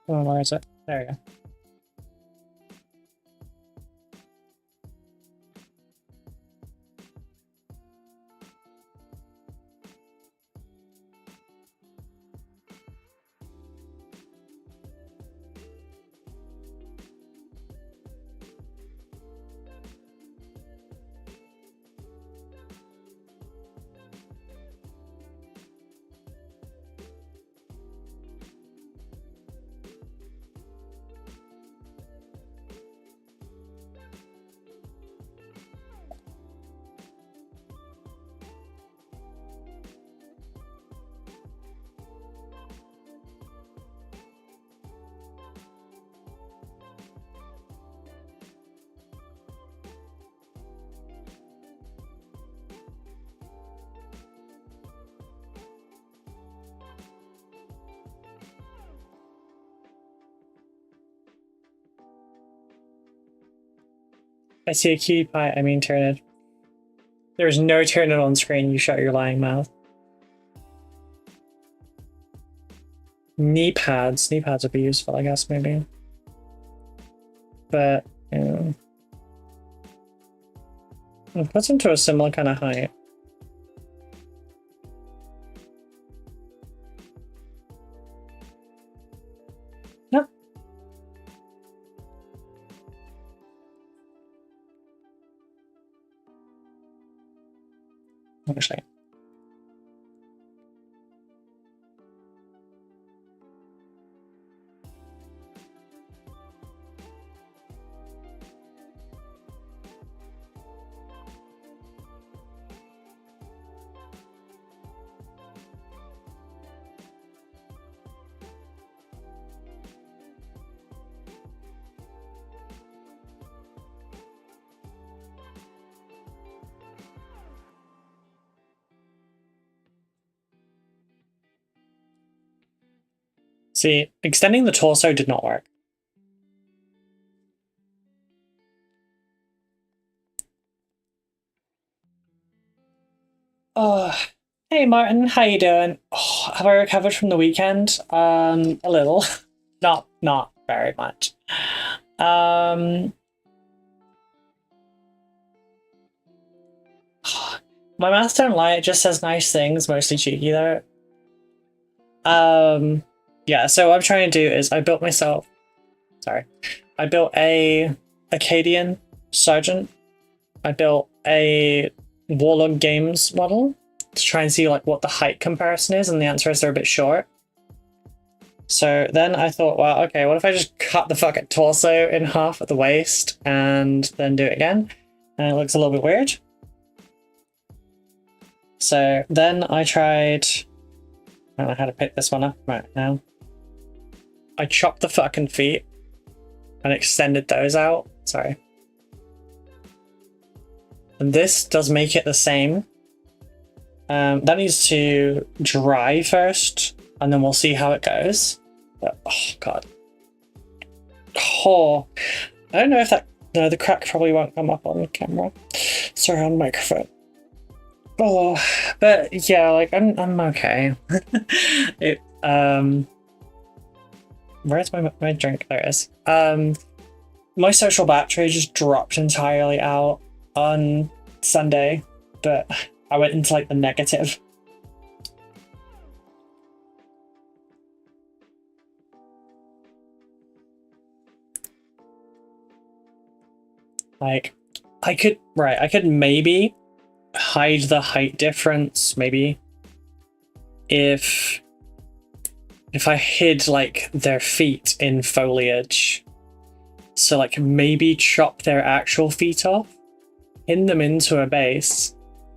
Oh, where is it? There you go. I see a cutie pie, I mean Tyrannid. There is no Tyrannid on screen, you shut your lying mouth. Knee pads. Knee pads would be useful, I guess, maybe. But, yeah. It puts him to a similar kind of height. No. Actually. See, extending the torso did not work. Oh, hey Martin, how you doing? Oh, have I recovered from the weekend? A little. Not very much. My math don't lie, it just says nice things, mostly cheeky though. Yeah, so what I'm trying to do is I built a Acadian Sergeant. I built a Warlord Games model to try and see like what the height comparison is, and the answer is they're a bit short. So then I thought, well, okay, what if I just cut the fucking torso in half at the waist and then do it again? And it looks a little bit weird. So then I tried... I don't know how to pick this one up right now. I chopped the fucking feet and extended those out. Sorry. And this does make it the same. That needs to dry first, and then we'll see how it goes. But, oh, God. Oh, I don't know if that... No, the crack probably won't come up on camera. Sorry, on microphone. Oh, but yeah, like, I'm okay. Where's my drink? There it is. My social battery just dropped entirely out on Sunday, but I went into like the negative. Like, I could maybe hide the height difference, maybe, if I hid like their feet in foliage. So like maybe chop their actual feet off, pin them into a base,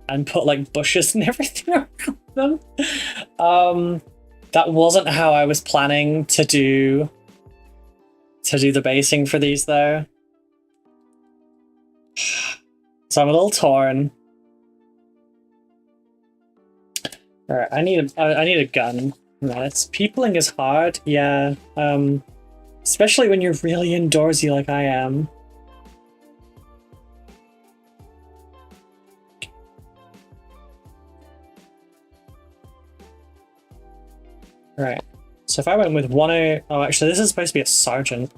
and put like bushes and everything around them. That wasn't how I was planning to do the basing for these though. So I'm a little torn. Alright, I need a gun. Peopling is hard, yeah. Especially when you're really indoorsy like I am. Right. So if I went with 10... Oh, actually, this is supposed to be a sergeant.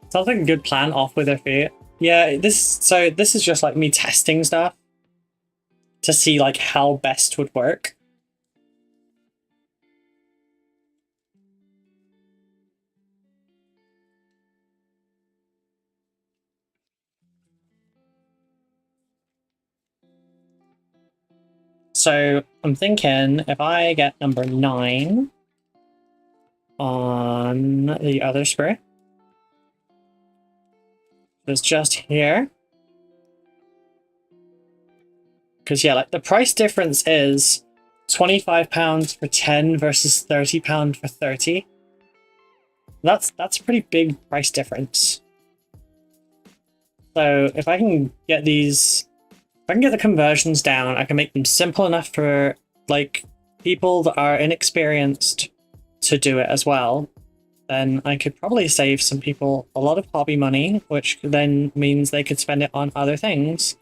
Sounds like a good plan, off with their feet. Yeah, this is just like me testing stuff to see like how best would work. So I'm thinking if I get number 9 on the other spray, it's just here. Because yeah, like the price difference is £25 for 10 versus £30 for 30. That's a pretty big price difference. So if I can get these, if I can get the conversions down, I can make them simple enough for like people that are inexperienced to do it as well. then I could probably save some people a lot of hobby money, which then means they could spend it on other things.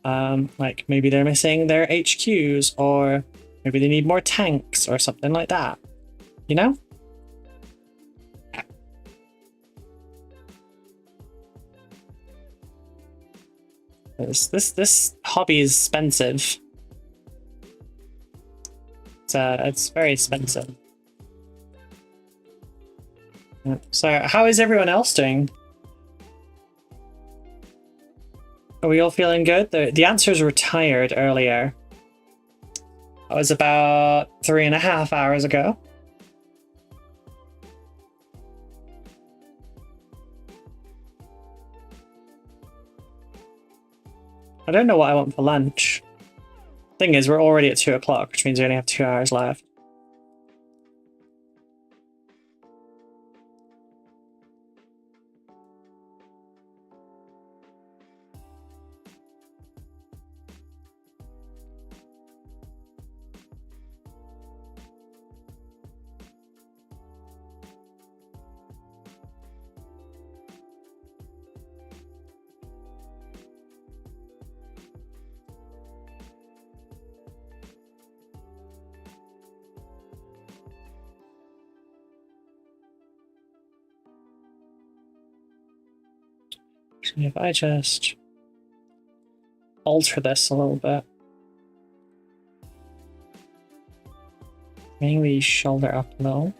Like maybe they're missing their HQs, or maybe they need more tanks or something like that. You know? This hobby is expensive. It's very expensive. So how is everyone else doing? Are we all feeling good? The answers were tired earlier. That was about 3.5 hours ago. I don't know what I want for lunch. Thing is, we're already at 2 o'clock, which means we only have 2 hours left. If I just alter this a little bit, bring the shoulder up a little.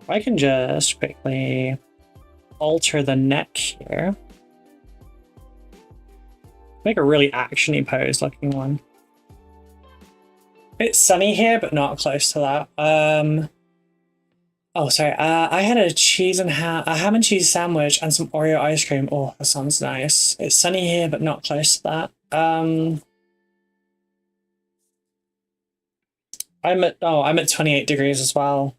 I can just quickly alter the neck here. Make a really actiony pose looking one. It's sunny here, but not close to that. Oh, sorry. I had a ham and cheese sandwich and some Oreo ice cream. Oh, that sounds nice. It's sunny here, but not close to that. I'm at 28 degrees as well.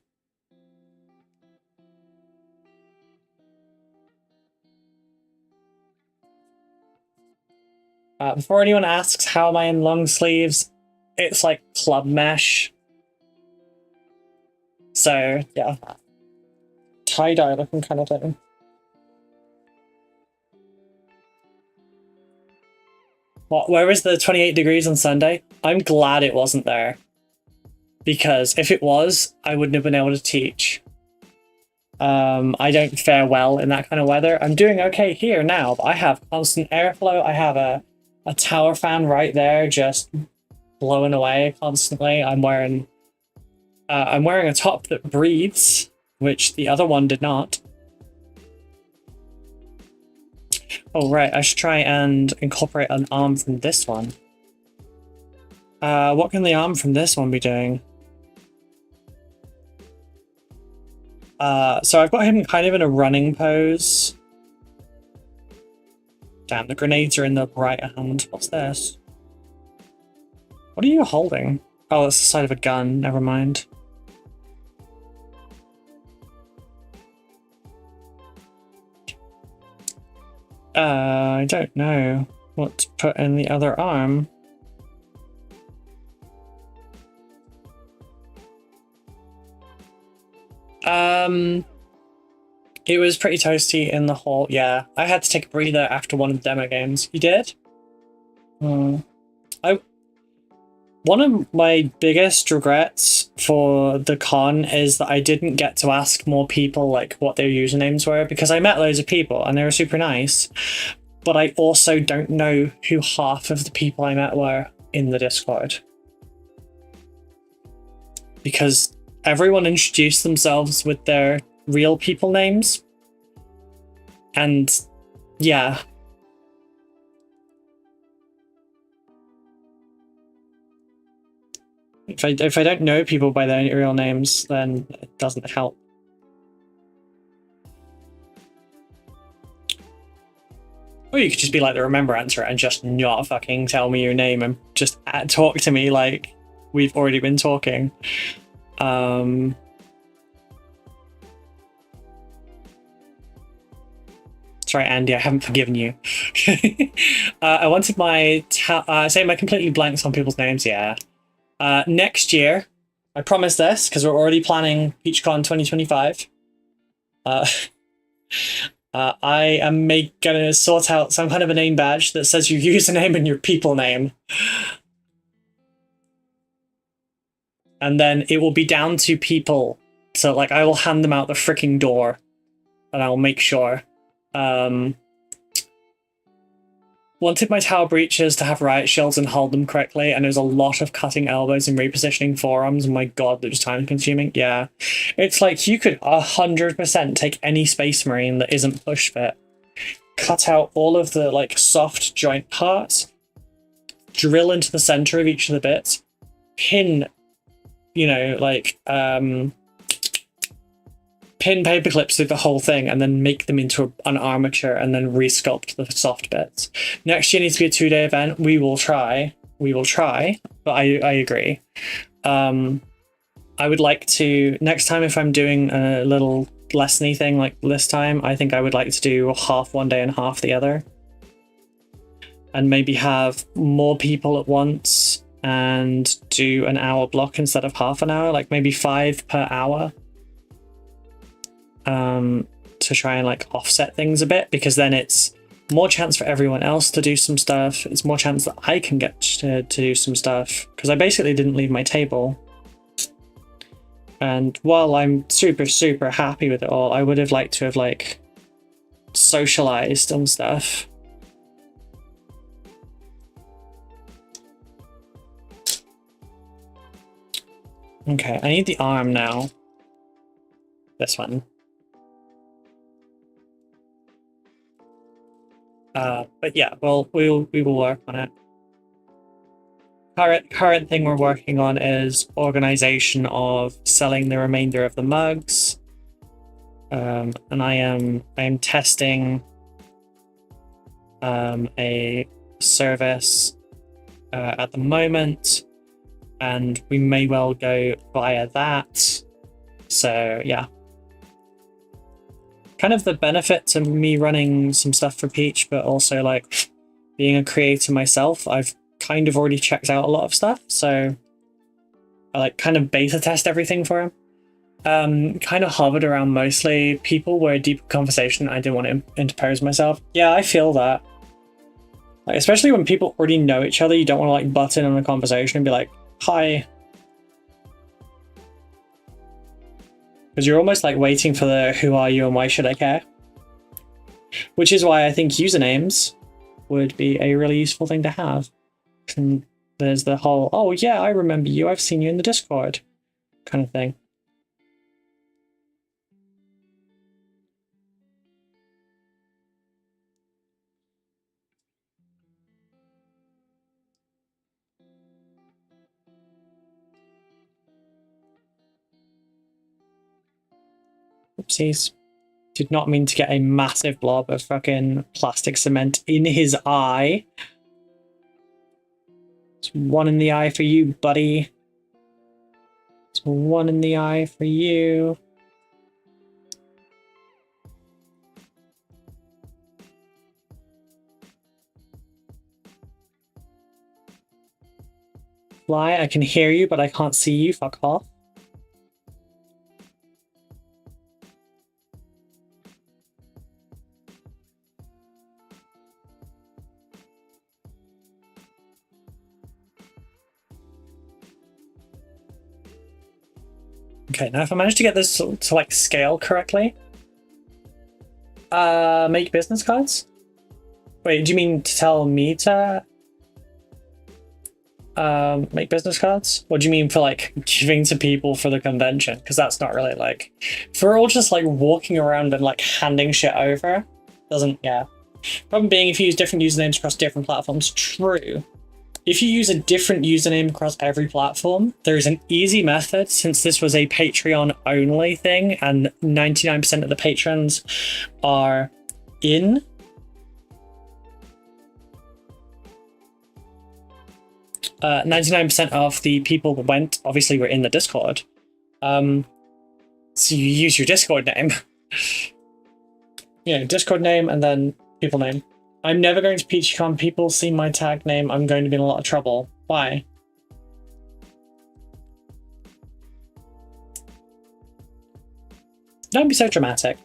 Before anyone asks how am I in long sleeves, it's like club mesh. So, yeah. Tie-dye looking kind of thing. What, where was the 28 degrees on Sunday? I'm glad it wasn't there. Because if it was, I wouldn't have been able to teach. I don't fare well in that kind of weather. I'm doing okay here now, but I have constant airflow. I have a tower fan right there just blowing away constantly. I'm wearing a top that breathes, which the other one did not. Oh, right, I should try and incorporate an arm from this one. What can the arm from this one be doing? So I've got him kind of in a running pose. Damn, the grenades are in the right hand. What's this? What are you holding? Oh, that's the side of a gun. Never mind. I don't know what to put in the other arm. It was pretty toasty in the hall. Yeah, I had to take a breather after one of the demo games. You did? One of my biggest regrets for the con is that I didn't get to ask more people like what their usernames were, because I met loads of people and they were super nice, but I also don't know who half of the people I met were in the Discord. Because everyone introduced themselves with their real people names. And yeah. If I don't know people by their real names, then it doesn't help. Or you could just be like the remember answer and just not fucking tell me your name and just talk to me like we've already been talking. Sorry, Andy, I haven't forgiven you. I wanted my say my completely blanks on people's names. Yeah. Next year, I promise this because we're already planning PeachCon 2025. I am gonna sort out some kind of a name badge that says your username and your people name. And then it will be down to people. So, like, I will hand them out the freaking door. And I will make sure. Wanted my tower breaches to have riot shields and hold them correctly, and there's a lot of cutting elbows and repositioning forearms. Oh my god, that was time consuming. Yeah. It's like you could 100% take any Space Marine that isn't push fit, cut out all of the like soft joint parts, drill into the center of each of the bits, pin, you know, like pin paper clips through the whole thing and then make them into an armature and then resculpt the soft bits. Next year needs to be a 2-day event. We will try, but I agree. I would like to, next time if I'm doing a little lessony thing like this time, I think I would like to do half one day and half the other. And maybe have more people at once and do an hour block instead of half an hour, like maybe 5 per hour. To try and like offset things a bit, because then it's more chance for everyone else to do some stuff. It's more chance that I can get to do some stuff, because I basically didn't leave my table. And while I'm super happy with it all, I would have liked to have like socialized and stuff. Okay, I need the arm now. This one. But yeah, well, we will work on it. Current thing we're working on is organization of selling the remainder of the mugs. And I am testing a service at the moment, and we may well go via that. So yeah. Kind of the benefit to me running some stuff for Peach, but also like being a creator myself, I've kind of already checked out a lot of stuff, so I like kind of beta test everything for him. Kind of hovered around mostly people where a deep conversation I didn't want to interpose myself. Yeah, I feel that. Like, especially when people already know each other, you don't want to like butt in on a conversation and be like, hi. Because you're almost like waiting for the who are you and why should I care? Which is why I think usernames would be a really useful thing to have. And there's the whole, oh yeah, I remember you, I've seen you in the Discord kind of thing. Oopsies. Did not mean to get a massive blob of fucking plastic cement in his eye. It's one in the eye for you, buddy. It's one in the eye for you. Fly, I can hear you, but I can't see you. Fuck off. Okay, now if I manage to get this to like scale correctly, make business cards? Wait, do you mean to tell me to make business cards? What do you mean for like giving to people for the convention? Because that's not really like, if we're all just like walking around and like handing shit over, doesn't, yeah. Problem being, if you use different usernames across different platforms, true. If you use a different username across every platform, there is an easy method, since this was a Patreon only thing and 99% of the patrons are in. 99% of the people that went obviously were in the Discord. So you use your Discord name. you know, Discord name and then people name. I'm never going to PeachyCon. People see my tag name, I'm going to be in a lot of trouble. Why? Don't be so dramatic.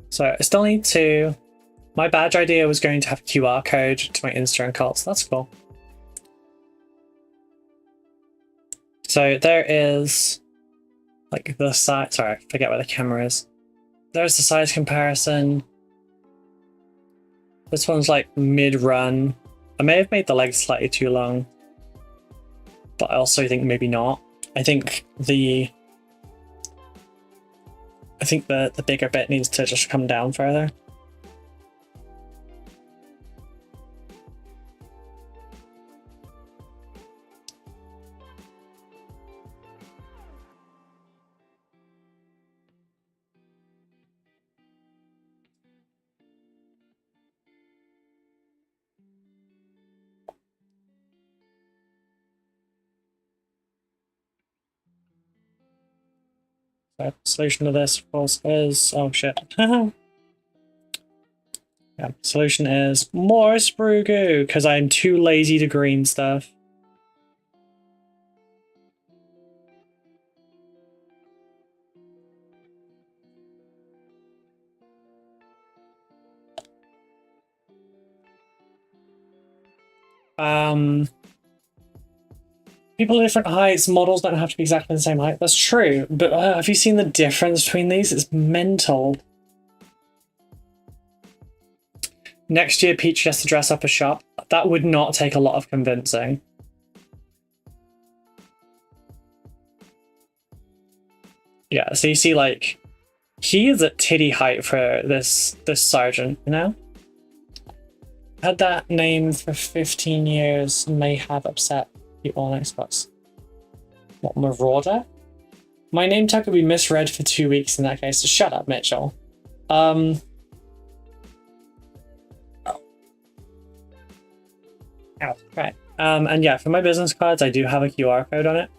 So I still need to... My badge idea was going to have a QR code to my Insta and cults. That's cool. So there is like the size. Sorry, I forget where the camera is. There's the size comparison. This one's like mid-run. I may have made the legs slightly too long, but I also think maybe not. I think the bigger bit needs to just come down further. So solution to this, of course, is... Oh, shit. Yeah, solution is more sprue goo, because I'm too lazy to green stuff. People are different heights, models don't have to be exactly the same height. That's true, but have you seen the difference between these? It's mental. Next year, Peach has to dress up a shop. That would not take a lot of convincing. Yeah, so you see, like, he is at titty height for this sergeant, you know? Had that name for 15 years may have upset people on Xbox. What, Marauder? My name tag could be misread for 2 weeks in that case, so shut up, Mitchell. Oh, right. And yeah, for my business cards, I do have a QR code on it,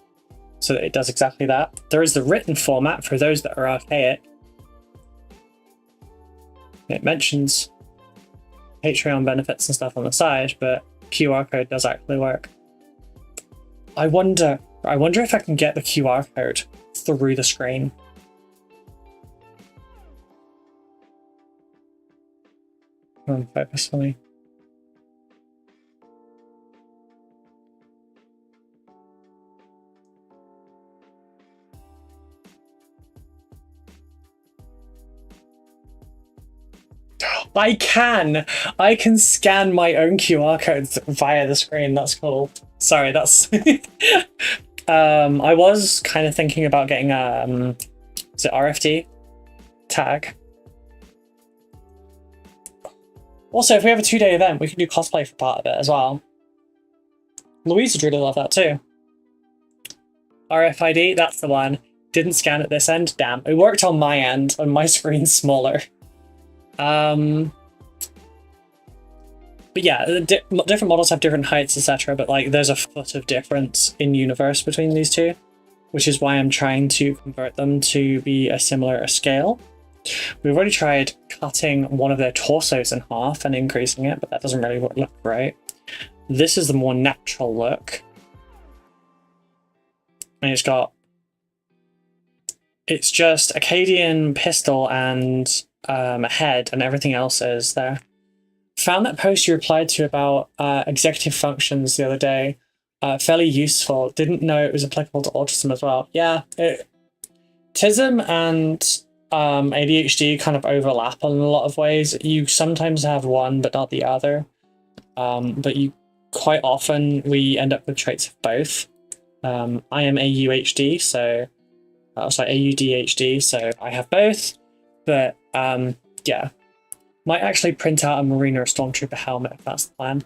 so that it does exactly that. There is the written format for those that are archaic. It mentions Patreon benefits and stuff on the side, but QR code does actually work. I wonder if I can get the QR code through the screen. Focus for me. I can scan my own QR codes via the screen. That's cool. Sorry, that's... I was kind of thinking about getting a, is it RFD tag? Also, if we have a 2-day event, we can do cosplay for part of it as well. Louise would really love that too. RFID, that's the one. Didn't scan at this end, damn. It worked on my end, on my screen smaller. But yeah, different models have different heights, etc. But like, there's a foot of difference in universe between these two, which is why I'm trying to convert them to be a similar scale. We've already tried cutting one of their torsos in half and increasing it, but that doesn't really look right. This is the more natural look. And it's just Acadian pistol and a head, and everything else is there. Found that post you replied to about executive functions the other day fairly useful. Didn't know it was applicable to autism as well. Yeah, autism and ADHD kind of overlap in a lot of ways. You sometimes have one but not the other, but quite often we end up with traits of both. I am AUHD, so AUDHD, so I have both, but yeah. Might actually print out a Marine or a Stormtrooper helmet if that's the plan.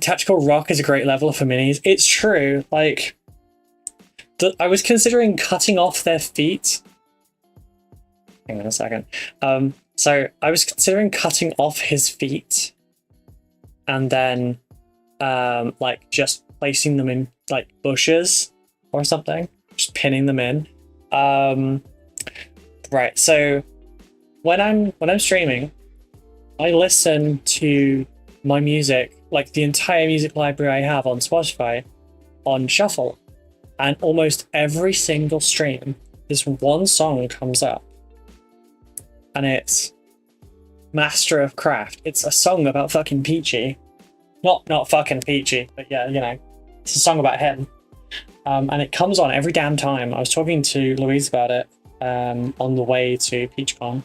Tactical Rock is a great level for minis. It's true, like, I was considering cutting off their feet. Hang on a second. So I was considering cutting off his feet and then like just placing them in like bushes or something, just pinning them in. Right, so when I'm streaming, I listen to my music, like the entire music library I have on Spotify, on shuffle, and almost every single stream, this one song comes up, and it's Master of Craft. It's a song about fucking Peachy. Not fucking Peachy, but yeah, you know, it's a song about him. And it comes on every damn time. I was talking to Louise about it on the way to PeachCon.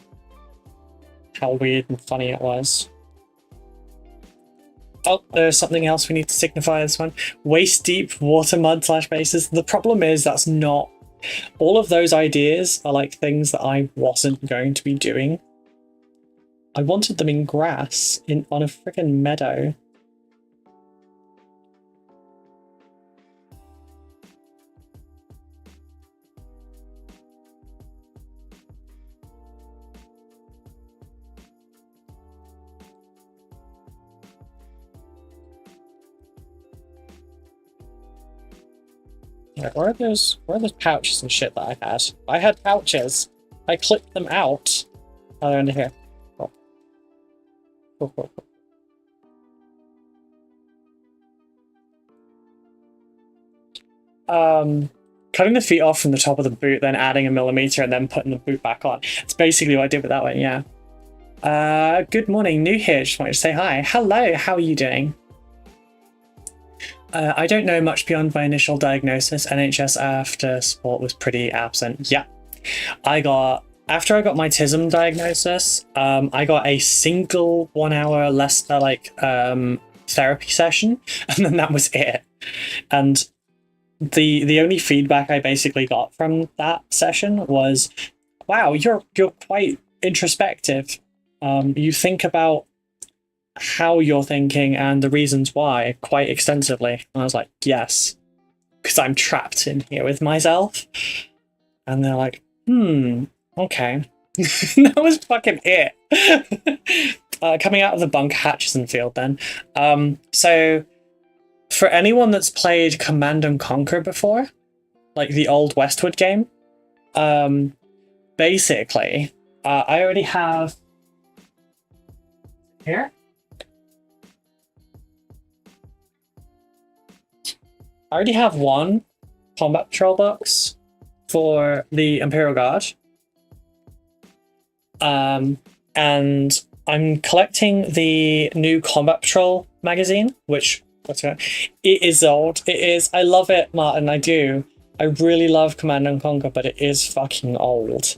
How weird and funny it was. Oh, there's something else we need to signify this one. Waist deep water mud / bases. The problem is that's not... All of those ideas are like things that I wasn't going to be doing. I wanted them in grass, on a freaking meadow. Where are those pouches and shit that I had? I had pouches. I clipped them out. Oh, they're under here. Cool. Cool. Cutting the feet off from the top of the boot, then adding a millimeter, and then putting the boot back on. It's basically what I did with that one, yeah. Good morning, new here. Just wanted to say hi. Hello, how are you doing? I don't know much beyond my initial diagnosis. NHS after support was pretty absent. Yeah. After I got my autism diagnosis, I got a single 1 hour therapy session, and then that was it. And the only feedback I basically got from that session was, wow, you're quite introspective. You think about how you're thinking and the reasons why quite extensively. And I was like, yes, because I'm trapped in here with myself. And they're like, okay. That was fucking it. Coming out of the bunker Hatchison field then. So for anyone that's played Command and Conquer before, like the old Westwood game, basically, I already have here. I already have one combat patrol box for the Imperial Guard. And I'm collecting the new Combat Patrol magazine, which, it is old. It is, I love it, Martin, I do. I really love Command and Conquer, but it is fucking old.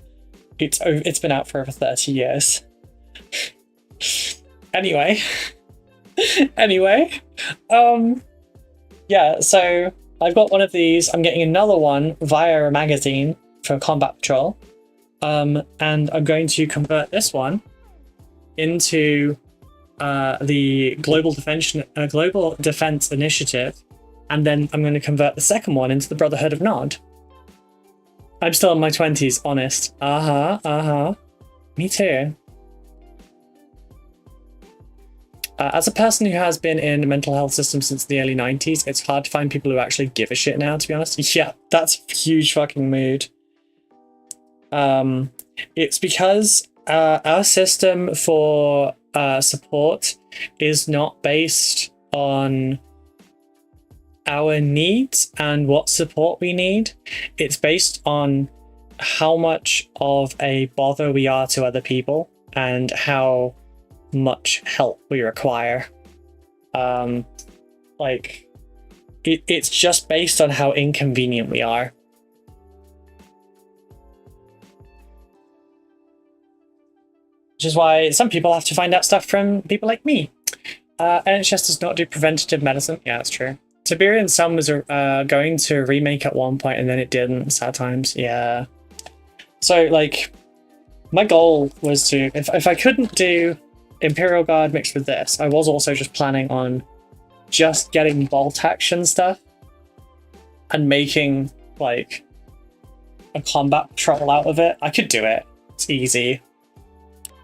It's been out for over 30 years. Anyway. Yeah, so I've got one of these. I'm getting another one via a magazine for Combat Patrol. And I'm going to convert this one into the Global Defense Initiative, and then I'm going to convert the second one into the Brotherhood of Nod. I'm still in my 20s, honest. Me too. As a person who has been in mental health systems since the early 90s, it's hard to find people who actually give a shit now, to be honest. Yeah, that's a huge fucking mood. It's because our system for support is not based on our needs and what support we need. It's based on how much of a bother we are to other people and how much help we require. It's just based on how inconvenient we are. Which is why some people have to find out stuff from people like me. NHS does not do preventative medicine. Yeah, that's true. Tiberian Sun was going to remake at one point and then it didn't. Sad times. Yeah. So, like, my goal was to... If I couldn't do Imperial Guard mixed with this, I was also just planning on just getting bolt action stuff and making, like, a combat patrol out of it. I could do it. It's easy.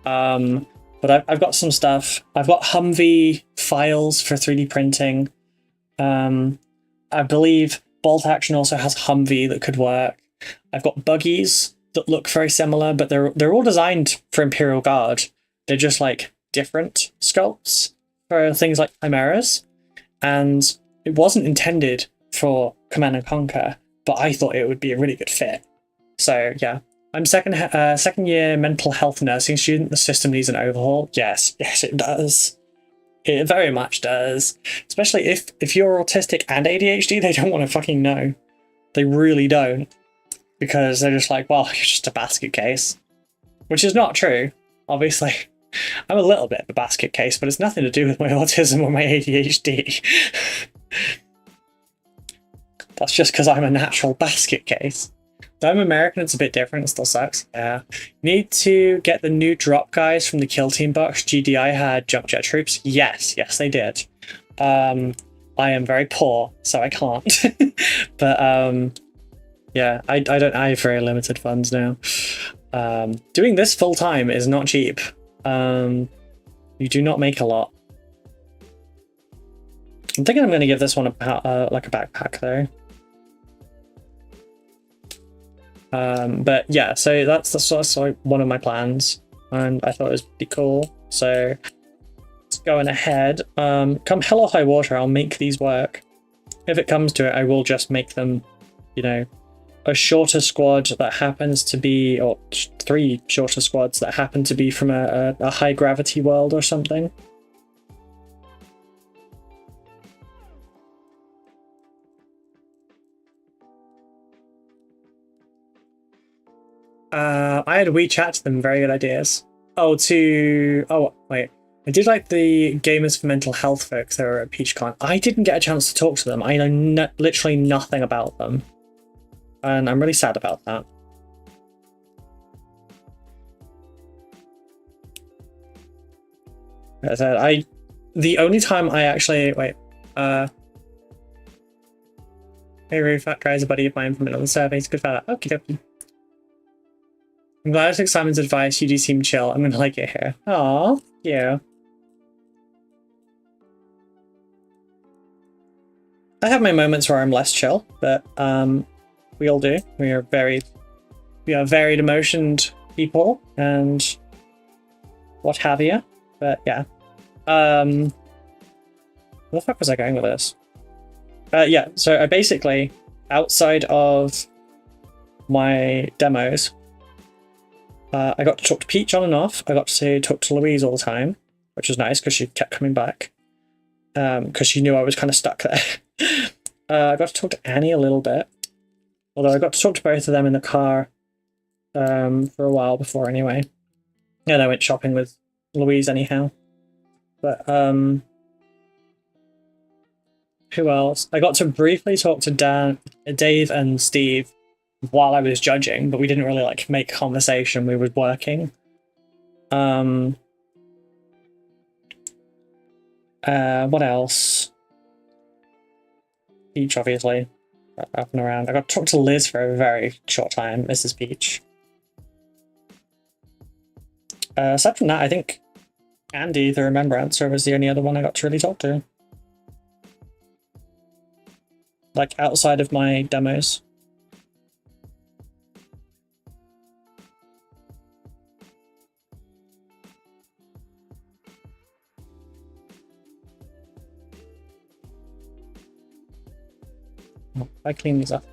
But I've got some stuff. I've got Humvee files for 3D printing. I believe Bolt Action also has Humvee that could work. I've got buggies that look very similar, but they're all designed for Imperial Guard. They're just like different sculpts for things like Chimeras, and it wasn't intended for Command and Conquer, but I thought it would be a really good fit. So yeah, I'm second year mental health nursing student. The system needs an overhaul. Yes, it does. It very much does. Especially if you're autistic and ADHD, they don't want to fucking know. They really don't. Because they're just like, well, you're just a basket case. Which is not true, obviously. I'm a little bit of a basket case, but it's nothing to do with my autism or my ADHD. That's just because I'm a natural basket case. Though I'm American, it's a bit different. It still sucks. Yeah. You need to get the new drop guys from the Kill Team box. GDI had jump jet troops. Yes, they did. I am very poor, so I can't. But yeah, I have very limited funds now. Doing this full time is not cheap. You do not make a lot. I'm thinking I'm going to give this one like a backpack though. But yeah, so that's like one of my plans, and I thought it was pretty cool. So it's going ahead. Come hell or high water, I'll make these work. If it comes to it, I will just make them, you know, a shorter squad that happens to be, or 3 shorter squads that happen to be from a high gravity world or something. I had a wee chat to them, very good ideas. Oh, wait. I did like the Gamers for Mental Health folks that were at PeachCon. I didn't get a chance to talk to them. I know literally nothing about them. And I'm really sad about that. As I said, the only time I actually, hey, really fat guy is a buddy of mine from another survey. He's a good fella. Okie dokie. I'm glad I took Simon's advice. You do seem chill. I'm gonna like it here. Aww, yeah. I have my moments where I'm less chill, but we all do. We are varied emotioned people and what have you. But yeah. Where the fuck was I going with this? Yeah, so I basically, outside of my demos, I got to talk to Peach on and off. I got to talk to Louise all the time, which was nice because she kept coming back. Because she knew I was kind of stuck there. I got to talk to Annie a little bit. Although I got to talk to both of them in the car for a while before anyway. And I went shopping with Louise anyhow. But who else? I got to briefly talk to Dave and Steve while I was judging, but we didn't really like make conversation. We were working. What else? Peach, obviously, up and around. I got to talk to Liz for a very short time. Mrs. Peach. Aside from that, I think Andy, the Remembrancer, was the only other one I got to really talk to. Like, outside of my demos. I clean these up.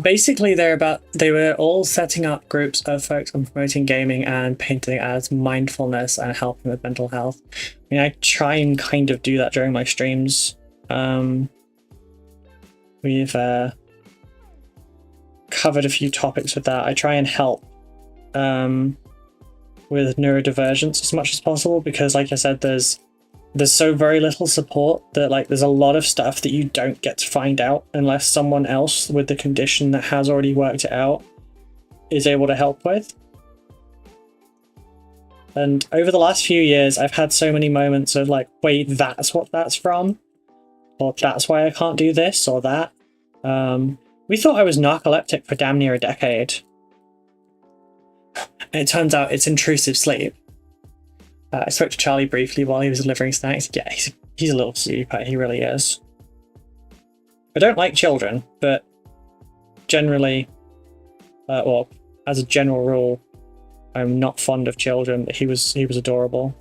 Basically, they were all setting up groups of folks on promoting gaming and painting as mindfulness and helping with mental health. I mean, I try and kind of do that during my streams. We've covered a few topics with that. I try and help with neurodivergence as much as possible because, like I said, there's so very little support that like there's a lot of stuff that you don't get to find out unless someone else with the condition that has already worked it out is able to help with. And over the last few years, I've had so many moments of like, wait, that's what that's from? Or that's why I can't do this or that. We thought I was narcoleptic for damn near a decade. And it turns out it's intrusive sleep. I spoke to Charlie briefly while he was delivering snacks. Yeah, he's a little cutie pie, he really is. I don't like children, but generally, well, as a general rule, I'm not fond of children, but he was adorable.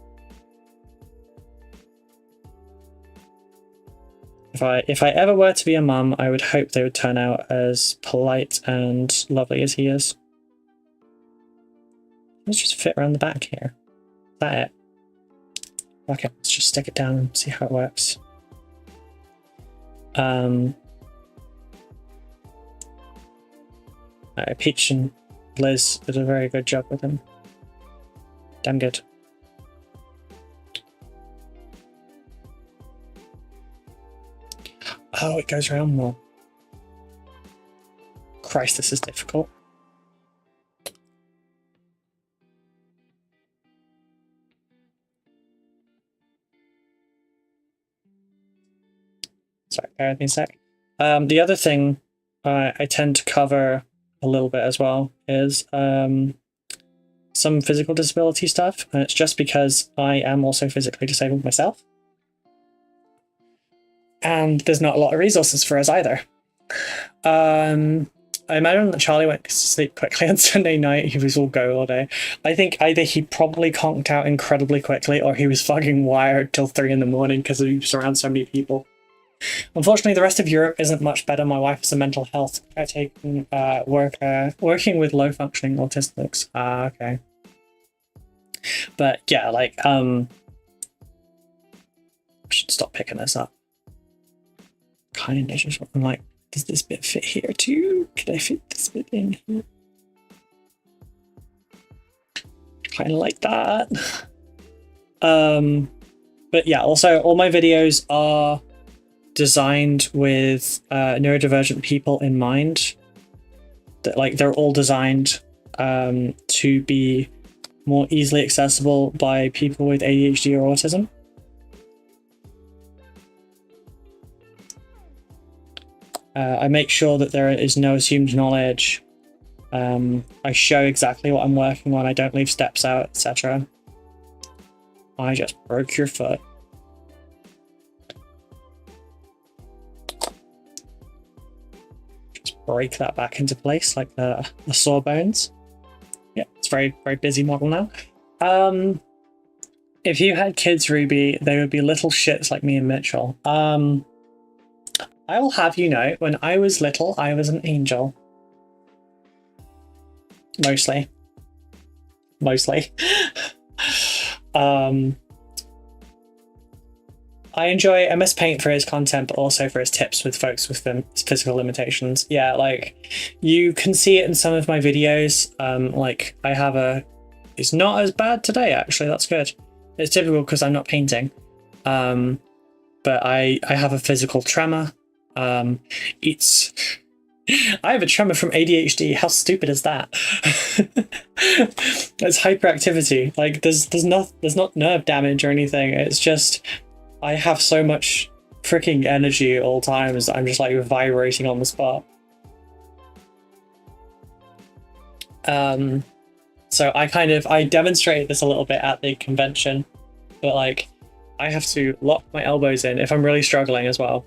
If I ever were to be a mum, I would hope they would turn out as polite and lovely as he is. Let's just fit around the back here. Is that it? Okay, let's just stick it down and see how it works. Peach and Liz did a very good job with him. Damn good. Oh, it goes around more. Christ, this is difficult. Sorry, bear with me a sec. The other thing I tend to cover a little bit as well is some physical disability stuff, and it's just because I am also physically disabled myself. And there's not a lot of resources for us either. I imagine that Charlie went to sleep quickly on Sunday night. He was all go all day. I think either he probably conked out incredibly quickly or he was fucking wired till 3 in the morning because he was around so many people. Unfortunately, the rest of Europe isn't much better. My wife is a mental health taking working with low-functioning autistics. Okay. But yeah, like, I should stop picking this up. Kind of just, I'm like, does this bit fit here too? Could I fit this bit in here? Kind of like that. But yeah, also all my videos are designed with neurodivergent people in mind. That, like, they're all designed to be more easily accessible by people with ADHD or autism. I make sure that there is no assumed knowledge. I show exactly what I'm working on. I don't leave steps out, etc. I just broke your foot. Just break that back into place like the sawbones. Yeah, it's very, very busy model now. If you had kids, Ruby, they would be little shits like me and Mitchell. I will have you know, when I was little, I was an angel. Mostly. I enjoy MS Paint for his content, but also for his tips with folks with physical limitations. Yeah, like, you can see it in some of my videos. Like, I have it's not as bad today, actually, that's good. It's typical because I'm not painting. But I have a physical tremor. I have a tremor from ADHD. How stupid is that? It's hyperactivity. Like, there's not nerve damage or anything. It's just I have so much freaking energy at all times. I'm just like vibrating on the spot. So I demonstrated this a little bit at the convention, but like, I have to lock my elbows in if I'm really struggling as well.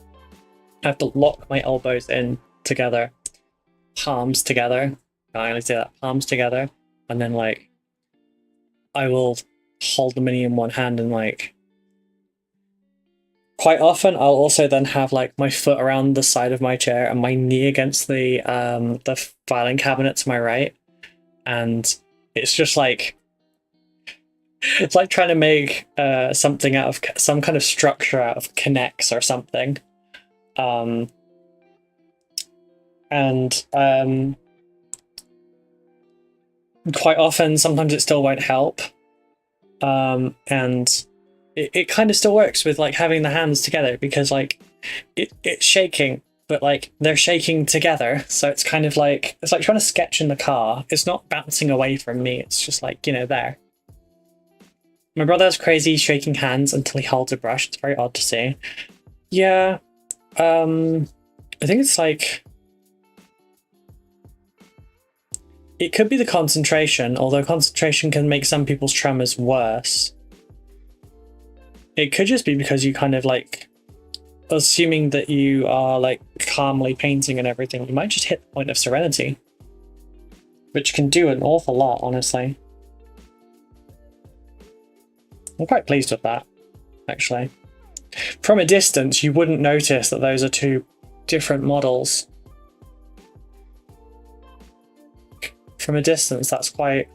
I have to lock my elbows in together, palms together. I only say that, palms together, and then like, I will hold the mini in one hand, and like, quite often I'll also then have like my foot around the side of my chair and my knee against the filing cabinet to my right, and it's just like, it's like trying to make something out of some kind of structure out of K'NEX or something. Quite often, sometimes it still won't help. And it kind of still works with like having the hands together, because like it's shaking, but like they're shaking together. So it's kind of like, it's like trying to sketch in the car. It's not bouncing away from me. It's just like, you know, there. My brother has crazy shaking hands until he holds a brush. It's very odd to see. Yeah. I think it's like, it could be the concentration, although concentration can make some people's tremors worse. It could just be because you kind of like, assuming that you are like calmly painting and everything, you might just hit the point of serenity, which can do an awful lot, honestly. I'm quite pleased with that, actually. From a distance, you wouldn't notice that those are two different models. From a distance, that's quite...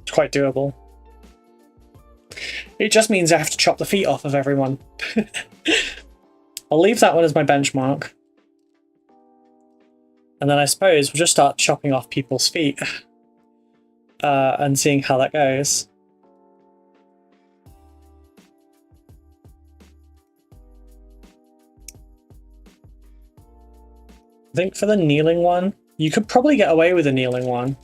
it's quite doable. It just means I have to chop the feet off of everyone. I'll leave that one as my benchmark. And then I suppose we'll just start chopping off people's feet and seeing how that goes. I think for the kneeling one, you could probably get away with a kneeling one.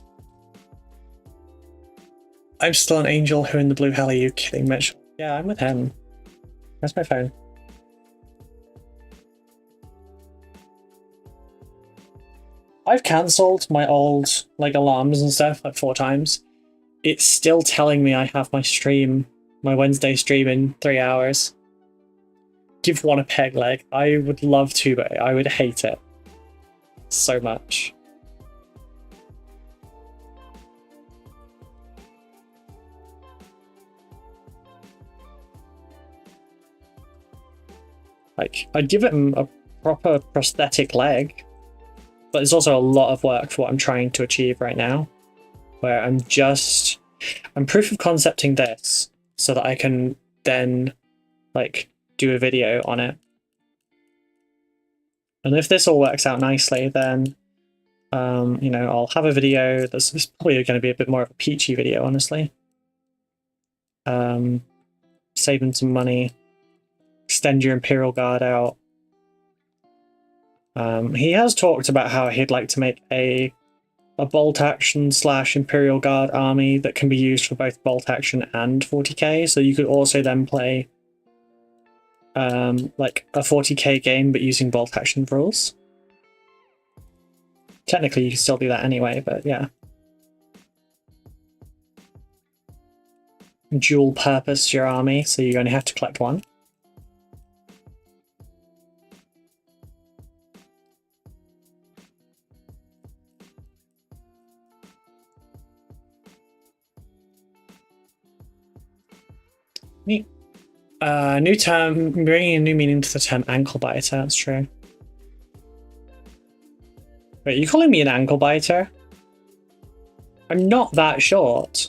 I'm still an angel. Who in the blue hell are you kidding, Mitch? Yeah, I'm with him. Where's my phone? I've cancelled my old alarms and stuff like 4 times. It's still telling me I have my stream, my Wednesday stream in 3 hours. Give one a peg leg. I would love to, but I would hate it so much. Like, I'd give it a proper prosthetic leg, but it's also a lot of work for what I'm trying to achieve right now, where I'm proof of concepting this so that I can then do a video on it. And if this all works out nicely, then I'll have a video that's probably going to be a bit more of a peachy video, honestly. Saving some money, extend your Imperial Guard out. He has talked about how he'd like to make a bolt action / Imperial Guard army that can be used for both bolt action and 40k, so you could also then play like a 40k game but using bolt action rules. Technically you can still do that anyway, but yeah. Dual purpose your army, so you only have to collect one. Neat. New term, bringing a new meaning to the term ankle biter, that's true. Wait, you calling me an ankle biter? I'm not that short.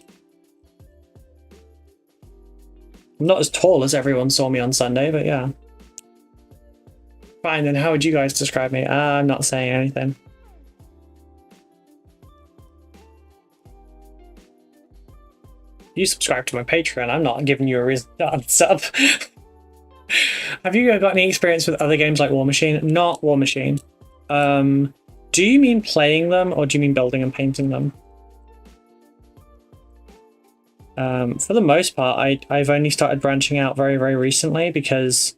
I'm not as tall as everyone saw me on Sunday, but yeah. Fine, then how would you guys describe me? I'm not saying anything. You subscribe to my Patreon, I'm not giving you a reason to unsub. Have you got any experience with other games like War Machine? Not War Machine. Do you mean playing them, or do you mean building and painting them? For the most part, I've only started branching out very, very recently because,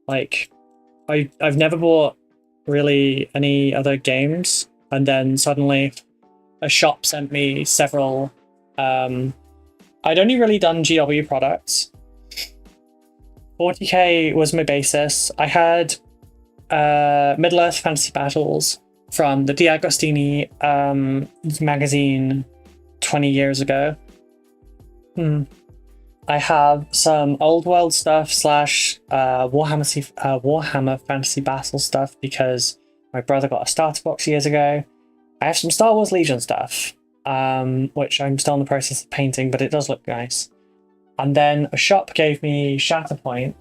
I've never bought really any other games, and then suddenly a shop sent me several. I'd only really done GW products. 40k was my basis. I had Middle-earth Fantasy Battles from the D'Agostini magazine 20 years ago. I have some old world stuff / Warhammer Fantasy Battle stuff because my brother got a starter box years ago. I have some Star Wars Legion stuff, which I'm still in the process of painting, but it does look nice. And then a shop gave me Shatterpoint,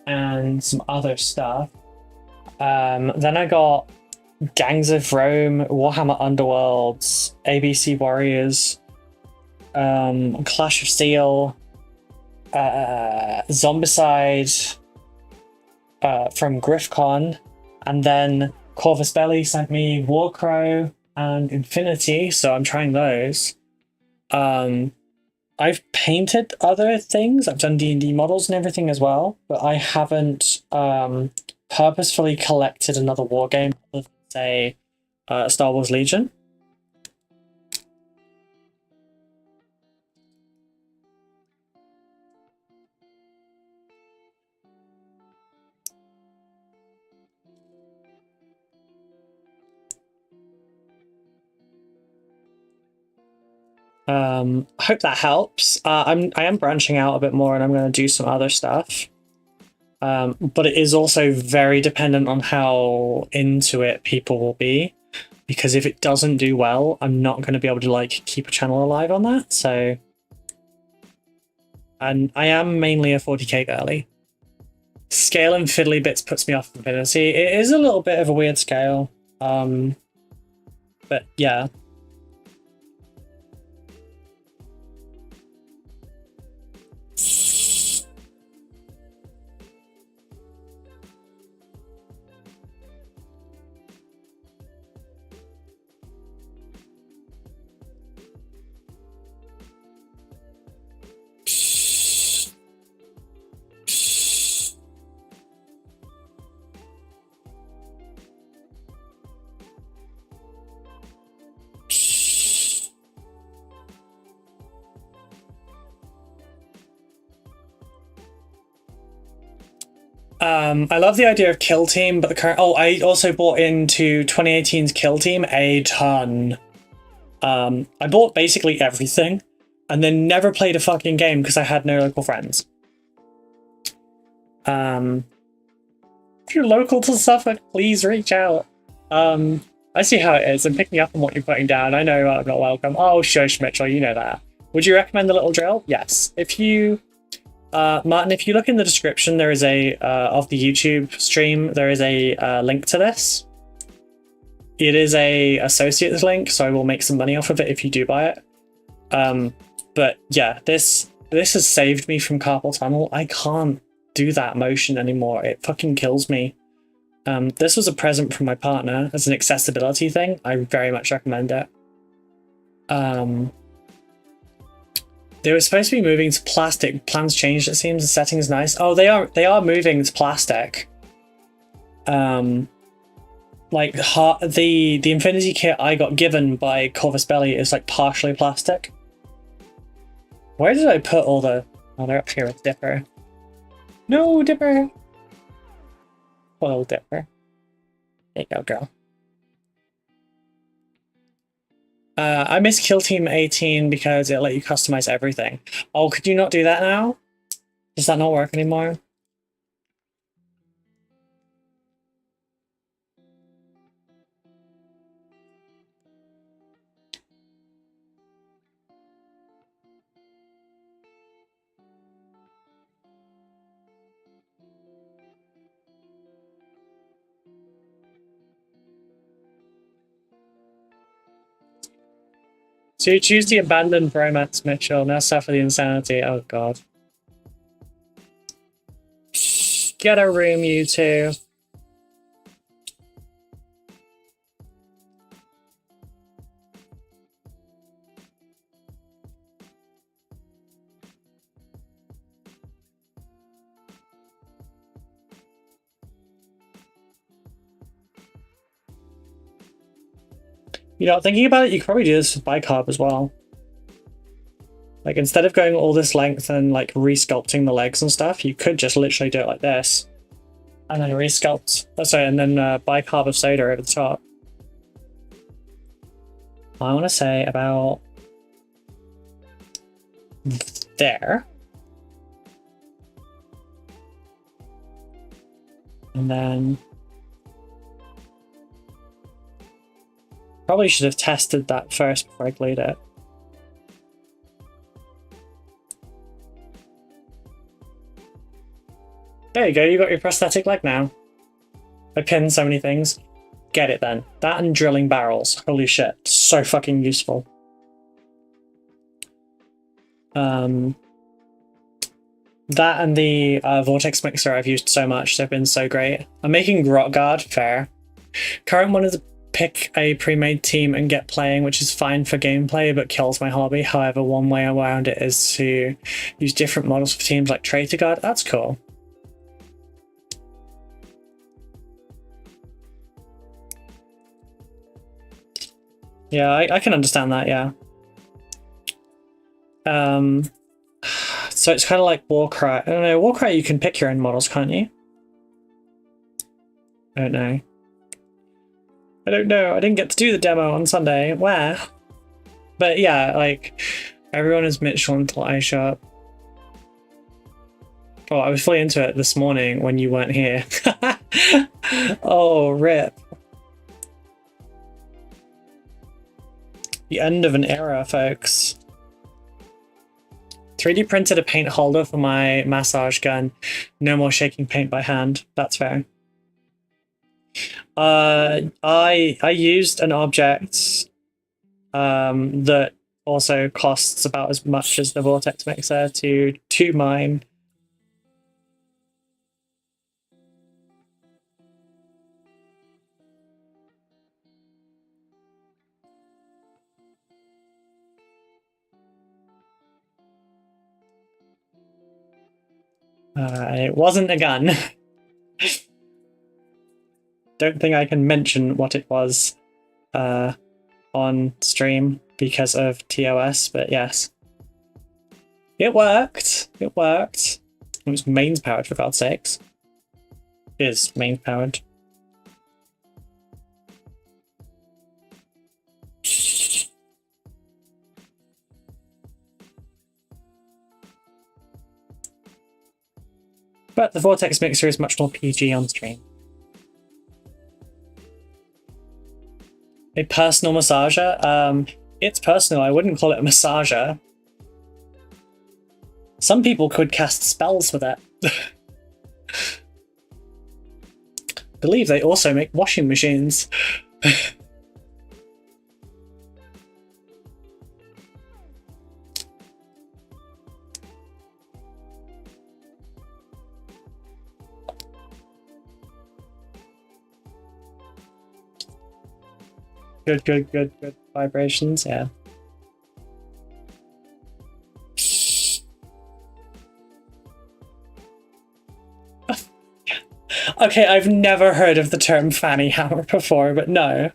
and some other stuff. Then I got Gangs of Rome, Warhammer Underworlds, ABC Warriors, Clash of Steel, Zombicide from Griffcon, and then Corvus Belli sent me Warcrow and Infinity, so I'm trying those. I've painted other things, I've done D&D models and everything as well, but I haven't purposefully collected another war game other than, say, Star Wars Legion. I hope that helps. I am branching out a bit more and I'm going to do some other stuff. But it is also very dependent on how into it people will be. Because if it doesn't do well, I'm not going to be able to like keep a channel alive on that. So, and I am mainly a 40k girly. Scale and fiddly bits puts me off Infinity. It is a little bit of a weird scale. But yeah. I love the idea of Kill Team, but the current... Oh, I also bought into 2018's Kill Team a ton. I bought basically everything, and then never played a fucking game because I had no local friends. If you're local to Suffolk, please reach out. I see how it is, and pick me up on what you're putting down. I know I'm not welcome. Oh, shush, Mitchell, you know that. Would you recommend the little drill? Yes. If you... Martin, if you look in the description, there is a, of the YouTube stream, there is a link to this. It is a associates link, so I will make some money off of it if you do buy it. But yeah, this has saved me from carpal tunnel. I can't do that motion anymore. It fucking kills me. This was a present from my partner as an accessibility thing. I very much recommend it. They were supposed to be moving to plastic. Plans changed, it seems. The setting is nice. Oh, they are moving to plastic. Like the Infinity kit I got given by Corvus Belly is like partially plastic. Where did I put all the... Oh, they're up here with Dipper. No, Dipper! Well, Dipper. There you go, girl. I miss Kill Team 18 because it let you customize everything. Oh, could you not do that now? Does that not work anymore? So you choose the abandoned romance, Mitchell. Now suffer the insanity. Oh god. Get a room, you two. You know, thinking about it, you could probably do this with bicarb as well. Like, instead of going all this length and, like, resculpting the legs and stuff, you could just literally do it like this. And then resculpt... Oh, sorry, and then bicarb of soda over the top. I want to say about... there. And then... Probably should have tested that first before I glued it. There you go, you got your prosthetic leg now. I pinned so many things. Get it then. That and drilling barrels. Holy shit. So fucking useful. That and the vortex mixer I've used so much. They've been so great. I'm making Grot Guard. Fair. Current one is a pick a pre-made team and get playing, which is fine for gameplay but kills my hobby. However, one way around it is to use different models for teams like Traitor Guard. That's cool. Yeah, I can understand that, yeah. So it's kind of like Warcry. I don't know, Warcry you can pick your own models, can't you? I don't know. I don't know. I didn't get to do the demo on Sunday. Where? But yeah, like, Everyone is Mitchell until I show up. Oh, I was fully into it this morning when you weren't here. Oh, rip. The end of an era, folks. 3D printed a paint holder for my massage gun. No more shaking paint by hand. That's fair. I used an object that also costs about as much as the Vortex Mixer to mine. It wasn't a gun. Don't think I can mention what it was on stream because of TOS, but yes. It worked. It worked. It was mains powered, for God's sakes. It is mains powered. But the Vortex Mixer is much more PG on stream. A personal massager? It's personal. I wouldn't call it a massager. Some people could cast spells with it. I believe they also make washing machines. Good vibrations, yeah. Okay, I've never heard of the term fanny hammer before, but no.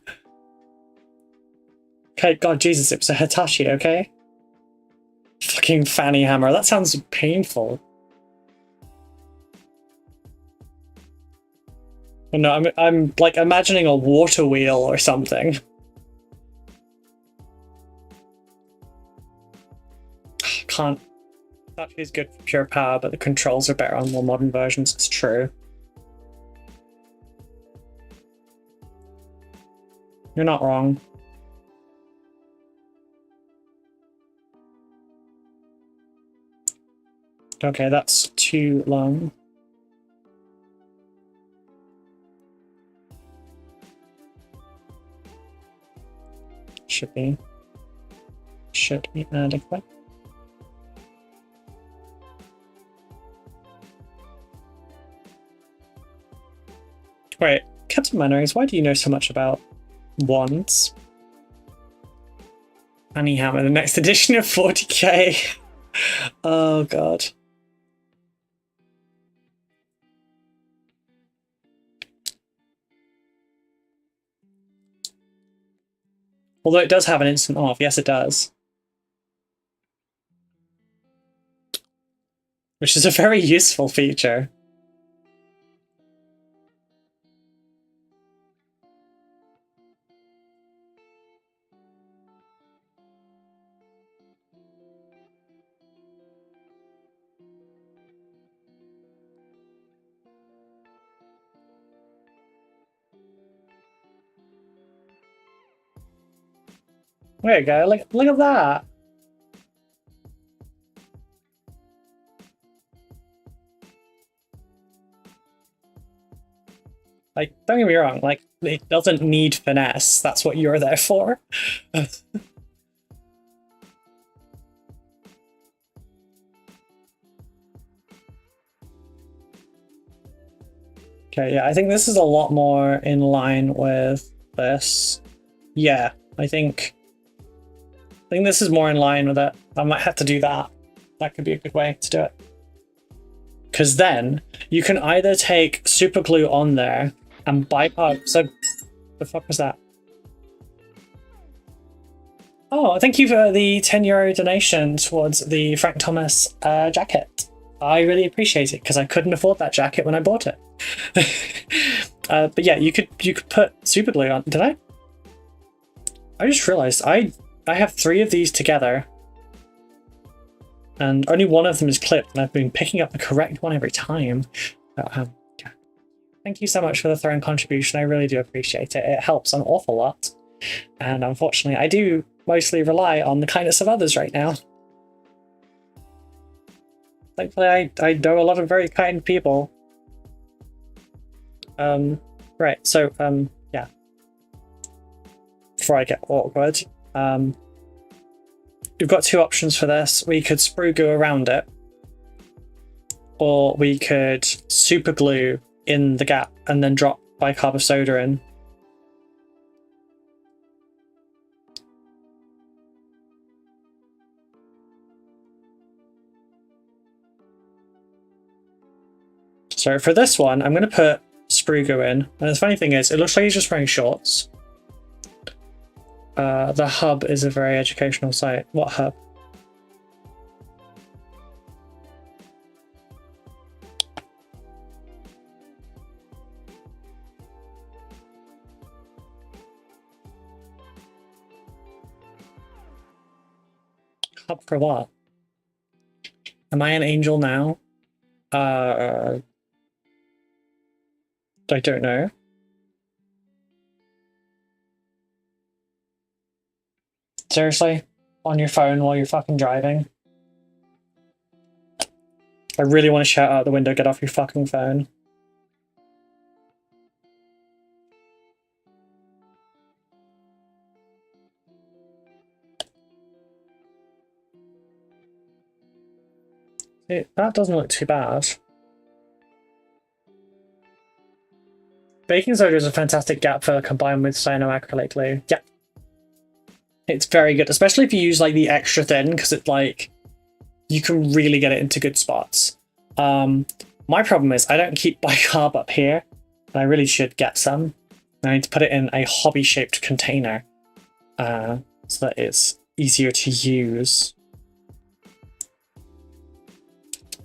Okay, God, Jesus, it was a Hitachi, okay? Fucking fanny hammer, that sounds painful. No, I'm like imagining a water wheel or something. Can't. Hitachi is good for pure power, but the controls are better on more modern versions. It's true. You're not wrong. Okay, that's too long. Should be adequate. Wait, Captain Manners, why do you know so much about wands? Fanny Hammer, the next edition of 40k. Oh god. Although it does have an instant off, yes it does. Which is a very useful feature. There you go, look at that! Like, don't get me wrong, like, it doesn't need finesse, that's what you're there for. Okay, yeah, I think this is a lot more in line with this. Yeah, I think this is more in line with it. I might have to do that. That could be a good way to do it. Because then you can either take super glue on there and bypass. So, the fuck was that? Oh, thank you for the €10 donation towards the Frank Thomas jacket. I really appreciate it because I couldn't afford that jacket when I bought it. But yeah, you could put super glue on. Did I? I just realized I have 3 of these together and only one of them is clipped, and I've been picking up the correct one every time. Yeah. Thank you so much for the throwing contribution. I really do appreciate it. It helps an awful lot. And unfortunately, I do mostly rely on the kindness of others right now. Thankfully, I know a lot of very kind people. Right, so, yeah. Before I get awkward, we've got two options for this. We could sprue goo around it, or we could super glue in the gap and then drop bicarb of soda in. So for this one, I'm going to put sprue goo in. And the funny thing is, it looks like he's just wearing shorts. The hub is a very educational site. What hub? Hub for what? Am I an angel now? I don't know. Seriously? On your phone while you're fucking driving? I really want to shout out the window, get off your fucking phone. That doesn't look too bad. Baking soda is a fantastic gap filler combined with cyanoacrylate glue. Yeah. It's very good, especially if you use like the extra thin, because it like you can really get it into good spots. My problem is I don't keep bicarb up here, and I really should get some. I need to put it in a hobby-shaped container, so that it's easier to use.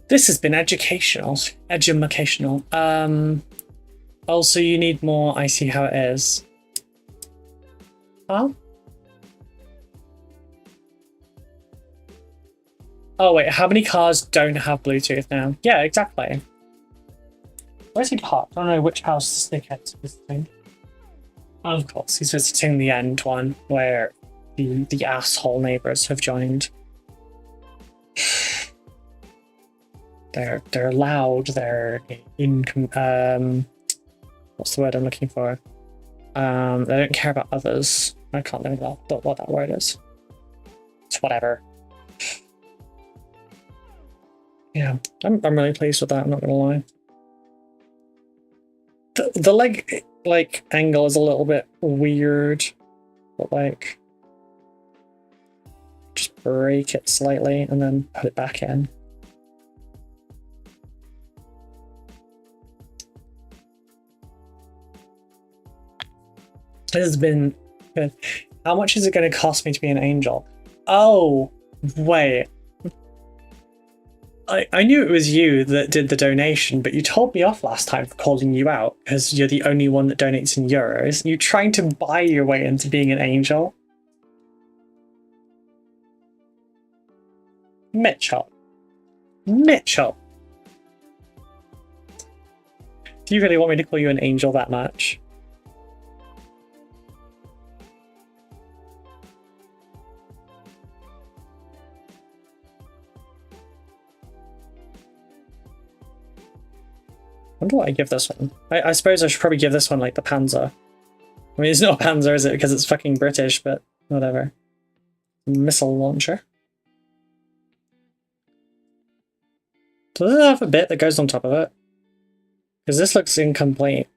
This has been educational. Edumacational. Also, you need more. I see how it is. Huh? Oh wait, how many cars don't have Bluetooth now? Yeah, exactly. Where's he parked? I don't know which house this dickhead's visiting. Of course, he's visiting the end one where the asshole neighbors have joined. They're loud. They're what's the word I'm looking for? They don't care about others. I can't think of what that word is. It's whatever. Yeah, I'm really pleased with that. I'm not gonna lie. The leg like angle is a little bit weird, but like just break it slightly and then put it back in. This has been good. How much is it going to cost me to be an angel? Oh, wait. I knew it was you that did the donation, but you told me off last time for calling you out because you're the only one that donates in euros. You're trying to buy your way into being an angel. Mitchell. Mitchell. Do you really want me to call you an angel that much? I wonder what I give this one. I suppose I should probably give this one like the Panzer. I mean, it's not a Panzer, is it? Because it's fucking British, but whatever. Missile launcher. Does it have a bit that goes on top of it? Because this looks incomplete.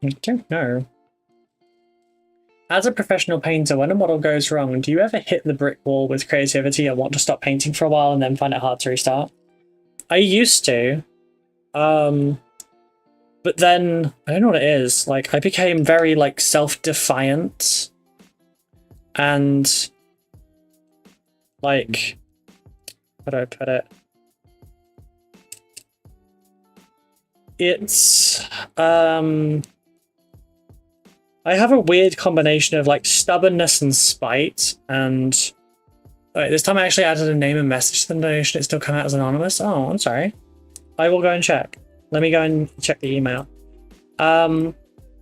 I don't know. As a professional painter, when a model goes wrong, do you ever hit the brick wall with creativity and want to stop painting for a while and then find it hard to restart? I used to. But then, I don't know what it is. Like, I became very, like, self-defiant. And, like, how do I put it? It's I have a weird combination of like stubbornness and spite, and this time I actually added a name and message to the donation. It still come out as anonymous. Oh, I'm sorry. I will go and check. Let me go and check the email. But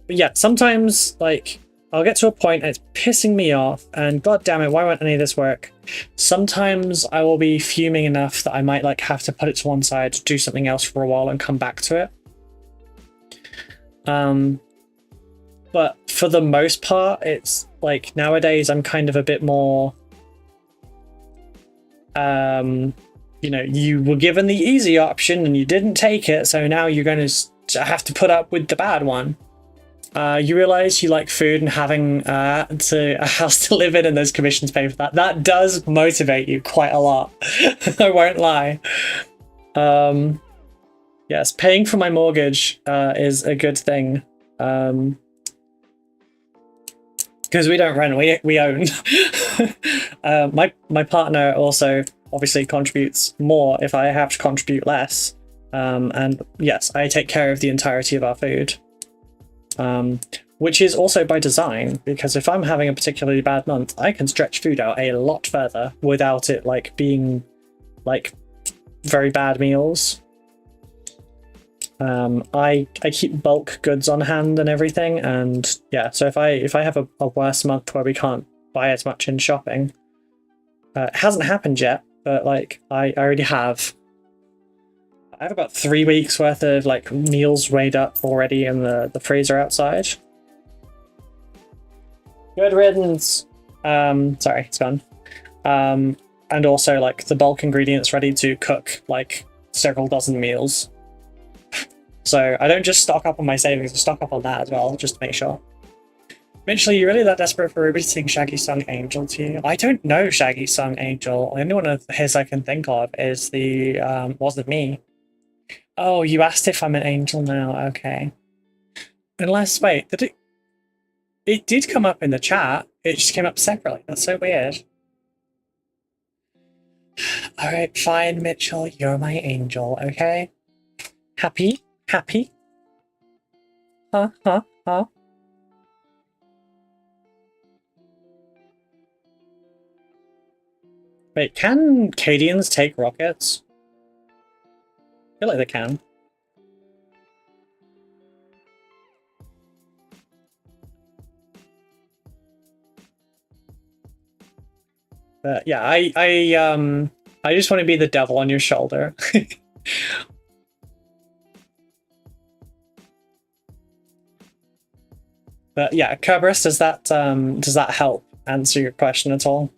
yeah, sometimes like I'll get to a point and it's pissing me off, and god damn it, why won't any of this work? Sometimes I will be fuming enough that I might like have to put it to one side, do something else for a while, and come back to it. But for the most part, it's like nowadays I'm kind of a bit more, you know, you were given the easy option and you didn't take it, so now you're going to have to put up with the bad one. You realize you like food and having a house to live in and those commissions pay for that. That does motivate you quite a lot. I won't lie. Yes, paying for my mortgage is a good thing. Because we don't rent, we own. My partner also obviously contributes more if I have to contribute less. And yes, I take care of the entirety of our food. Which is also by design, because if I'm having a particularly bad month, I can stretch food out a lot further without it like being like very bad meals. I keep bulk goods on hand and everything, and yeah, so if I have a worse month where we can't buy as much in shopping, it hasn't happened yet, but like I already have. I have about 3 weeks worth of like meals weighed up already in the freezer outside. Good riddance. Sorry, it's gone. And also like the bulk ingredients ready to cook like several dozen meals. So I don't just stock up on my savings, I stock up on that as well, just to make sure. Mitchell, are you really that desperate for Ruby to sing Shaggy Sung Angel to you? I don't know Shaggy Sung Angel. The only one of his I can think of is the Wasn't Me. Oh, you asked if I'm an angel now, okay. Unless, wait, did it... It did come up in the chat, it just came up separately, that's so weird. Alright, fine, Mitchell, you're my angel, okay? Happy? Happy? Huh? Wait, can Cadians take rockets? I feel like they can. But yeah, I just want to be the devil on your shoulder. But yeah, Kerberos, does that help answer your question at all?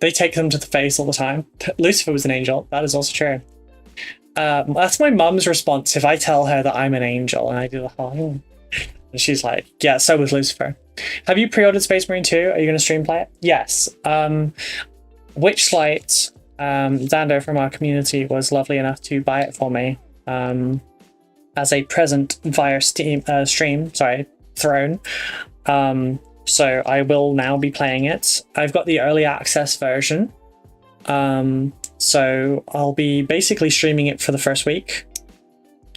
They take them to the face all the time. Lucifer was an angel. That is also true. That's my mum's response if I tell her that I'm an angel and I do the whole... And she's like, yeah, so was Lucifer. Have you pre-ordered Space Marine 2? Are you going to stream play it? Yes. Witchlight, Xander from our community was lovely enough to buy it for me as a present via Throne. So I will now be playing it. I've got the early access version. So I'll be basically streaming it for the first week.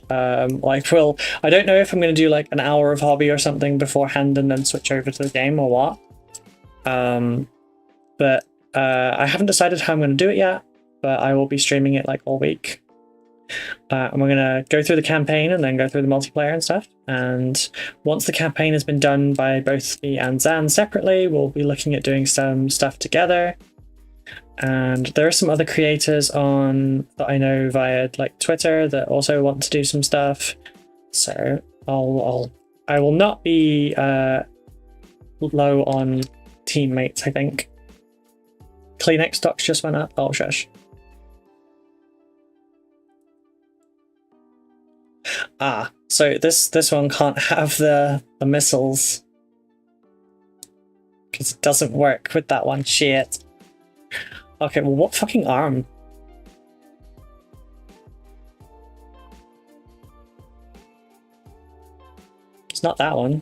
I don't know if I'm going to do like an hour of hobby or something beforehand and then switch over to the game or what. But I haven't decided how I'm going to do it yet, but I will be streaming it like all week. And we're going to go through the campaign and then go through the multiplayer and stuff. And once the campaign has been done by both me and Zan separately, we'll be looking at doing some stuff together. And there are some other creators on that I know via like Twitter that also want to do some stuff. So I will not be low on teammates, I think. Kleenex stocks just went up. Oh shush. Ah, so this one can't have the missiles because it doesn't work with that one. Shit. Okay, well, what fucking arm? It's not that one.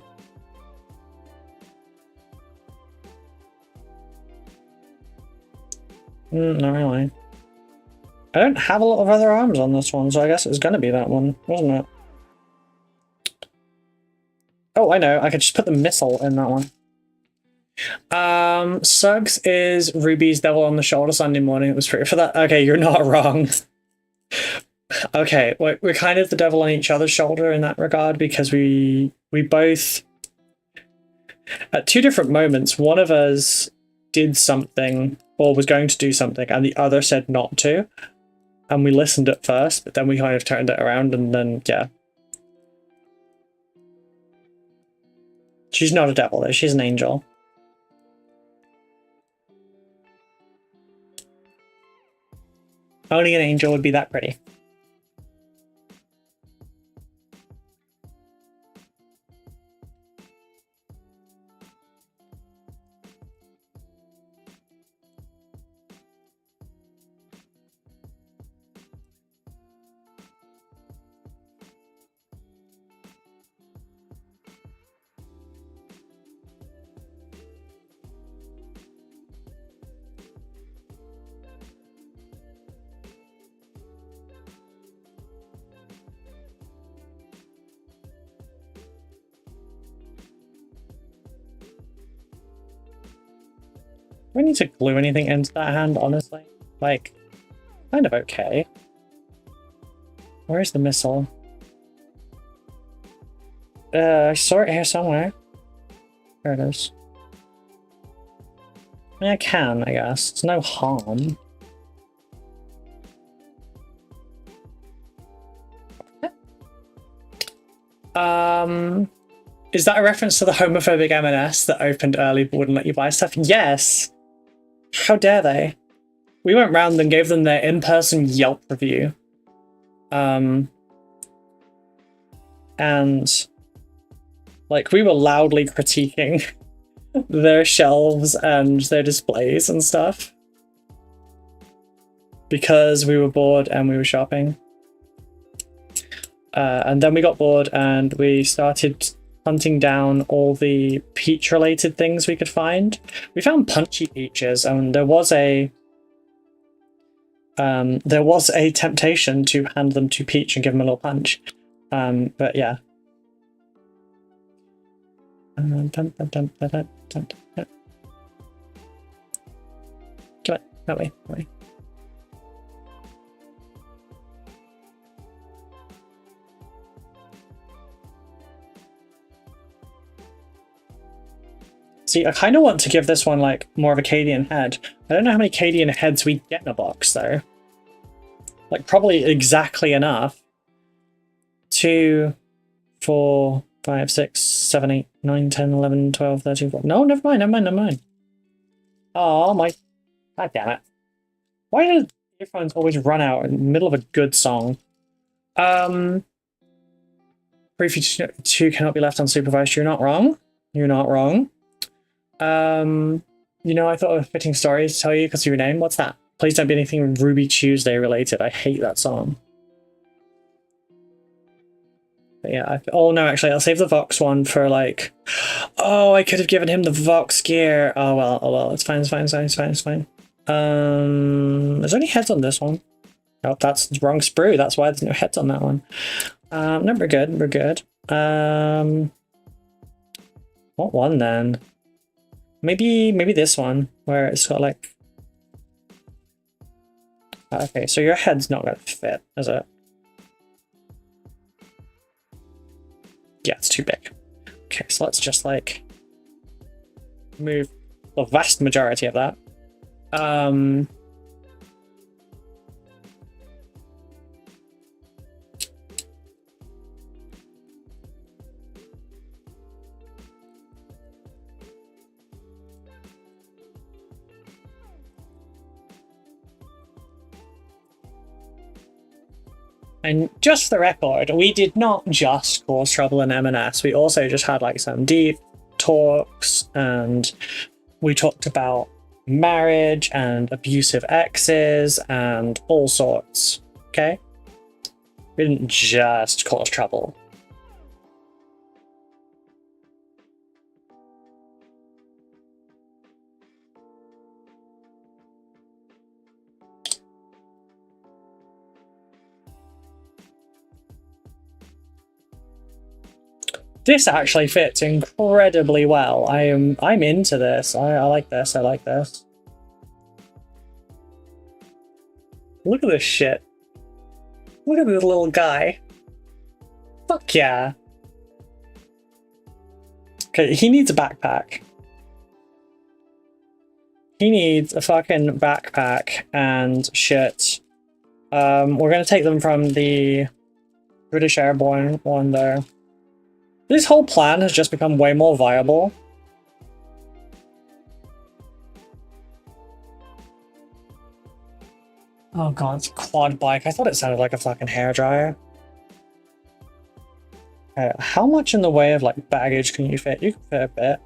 Not really. I don't have a lot of other arms on this one, so I guess it was going to be that one, wasn't it? Oh, I know. I could just put the missile in that one. Suggs is Ruby's devil on the shoulder Sunday morning. It was free for that. Okay, you're not wrong. Okay, we're kind of the devil on each other's shoulder in that regard because we both, at two different moments, one of us did something or was going to do something and the other said not to. And we listened at first, but then we kind of turned it around and then, yeah. She's not a devil though, she's an angel. Only an angel would be that pretty. Do I need to glue anything into that hand, honestly? Like, kind of okay. Where's the missile? I saw it here somewhere. There it is. I mean, I can, I guess. It's no harm. Is that a reference to the homophobic M&S that opened early but wouldn't let you buy stuff? Yes! How dare they? We went round and gave them their in-person Yelp review. And like we were loudly critiquing their shelves and their displays and stuff because we were bored and we were shopping. And then we got bored and we started hunting down all the peach-related things we could find. We found punchy peaches, and there was a temptation to hand them to Peach and give him a little punch. But yeah. Come on, that way, that way. See, I kind of want to give this one like more of a Cadian head. I don't know how many Cadian heads we get in a box though. Like probably exactly enough. 2, 4, 5, 6, 7, 8, 9, 10, 11, 12, 13, 14. No, never mind. Oh my, god damn it. Why do earphones always run out in the middle of a good song? Briefly 2 cannot be left unsupervised. You're not wrong. You're not wrong. You know, I thought of a fitting story to tell you because of your name. What's that? Please don't be anything Ruby Tuesday related. I hate that song. But yeah, oh no, actually, I'll save the Vox one for like, oh, I could have given him the Vox gear. Oh well, it's fine. There's only heads on this one. Oh, that's the wrong sprue. That's why there's no heads on that one. No, we're good. What one then? Maybe this one, where it's got like... Okay, so your head's not gonna fit, is it? Yeah, it's too big. Okay, so let's just like move the vast majority of that. And just for the record, we did not just cause trouble in M&S, we also just had like some deep talks and we talked about marriage and abusive exes and all sorts, okay? We didn't just cause trouble. This actually fits incredibly well. I'm into this. I like this. I like this. Look at this shit. Look at this little guy. Fuck yeah. Okay, he needs a backpack. He needs a fucking backpack and shit. We're gonna take them from the British Airborne one there. This whole plan has just become way more viable. Oh god, it's a quad bike. I thought it sounded like a fucking hairdryer. How much in the way of like baggage can you fit? You can fit a bit.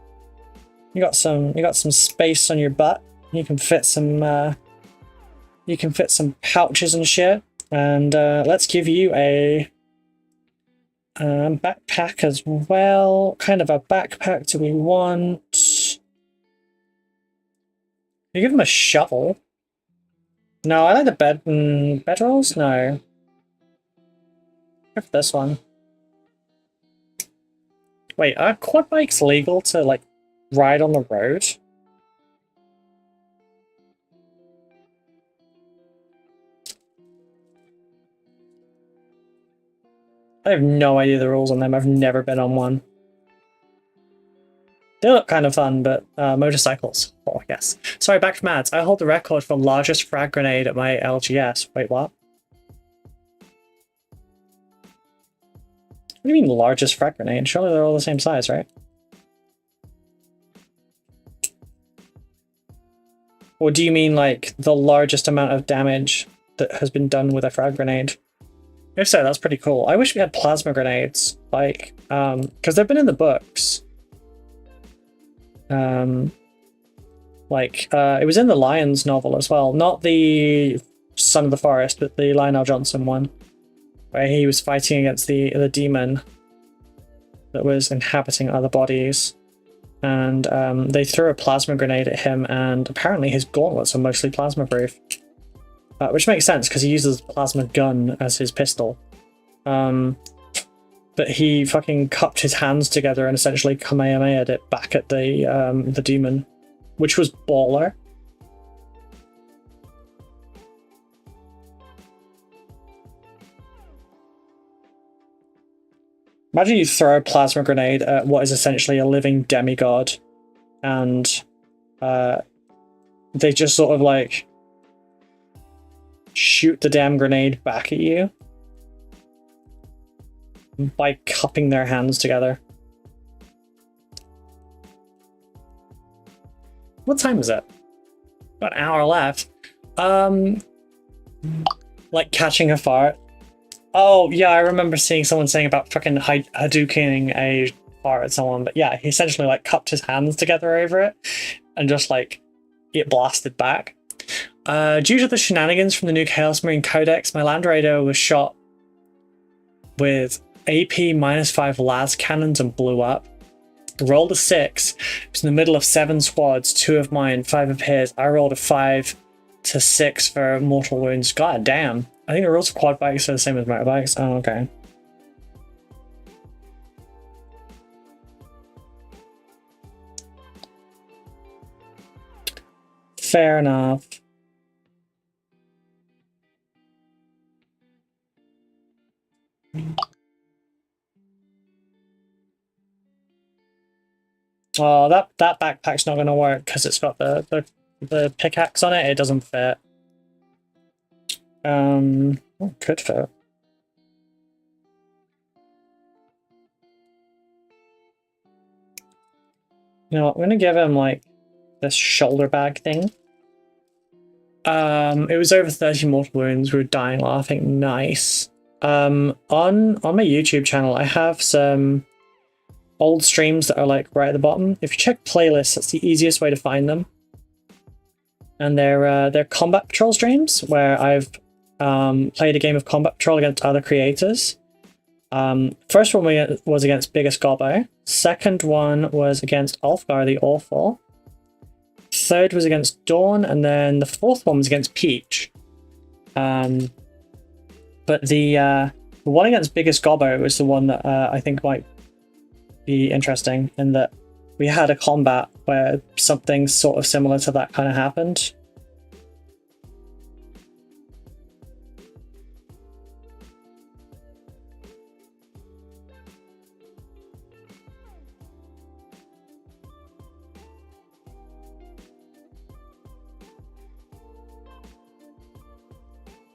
You got some space on your butt. You can fit some pouches and shit. And let's give you a backpack as well. What kind of a backpack do we want? You give him a shovel. No, I like the bedrolls. No, go for this one. Wait, are quad bikes legal to like ride on the road? I have no idea the rules on them. I've never been on one. They look kind of fun, but motorcycles. Oh, yes. Sorry, back from ads. I hold the record for largest frag grenade at my LGS. Wait, what? What do you mean largest frag grenade? Surely they're all the same size, right? Or do you mean like the largest amount of damage that has been done with a frag grenade? If so, that's pretty cool. I wish we had plasma grenades, like, because they've been in the books. It was in the Lions novel as well, not the Son of the Forest, but the Lionel Johnson one, where he was fighting against the demon that was inhabiting other bodies, and they threw a plasma grenade at him, and apparently his gauntlets are mostly plasma proof, which makes sense because he uses a plasma gun as his pistol. But he fucking cupped his hands together and essentially Kamehameha'd it back at the demon, which was baller. Imagine you throw a plasma grenade at what is essentially a living demigod, and they just sort of like shoot the damn grenade back at you by cupping their hands together. What time is it? Got an hour left. Like catching a fart. Oh yeah, I remember seeing someone saying about fucking Hadoukening a fart at someone, but yeah, he essentially like cupped his hands together over it and just like it blasted back. Due to the shenanigans from the new Chaos Marine Codex, my Land Raider was shot with AP -5 las cannons and blew up. Rolled a 6. It was in the middle of 7 squads, 2 of mine, 5 of his. I rolled a 5 to 6 for mortal wounds. God damn. I think the rules for quad bikes are the same as motorbikes. Oh, okay. Fair enough. Oh, that backpack's not going to work because it's got the pickaxe on it. It doesn't fit. Could fit. You know what, I'm going to give him like this shoulder bag thing. It was over 30 mortal wounds. We were dying laughing. Nice. On my YouTube channel, I have some old streams that are like right at the bottom. If you check playlists, that's the easiest way to find them. And they're combat patrol streams where I've played a game of combat patrol against other creators. First one was against Biggest Gobbo. Second one was against Ulfgar the Awful. Third was against Dawn, and then the fourth one was against Peach. But the one against Biggest Gobbo was the one that I think might be interesting in that we had a combat where something sort of similar to that kind of happened.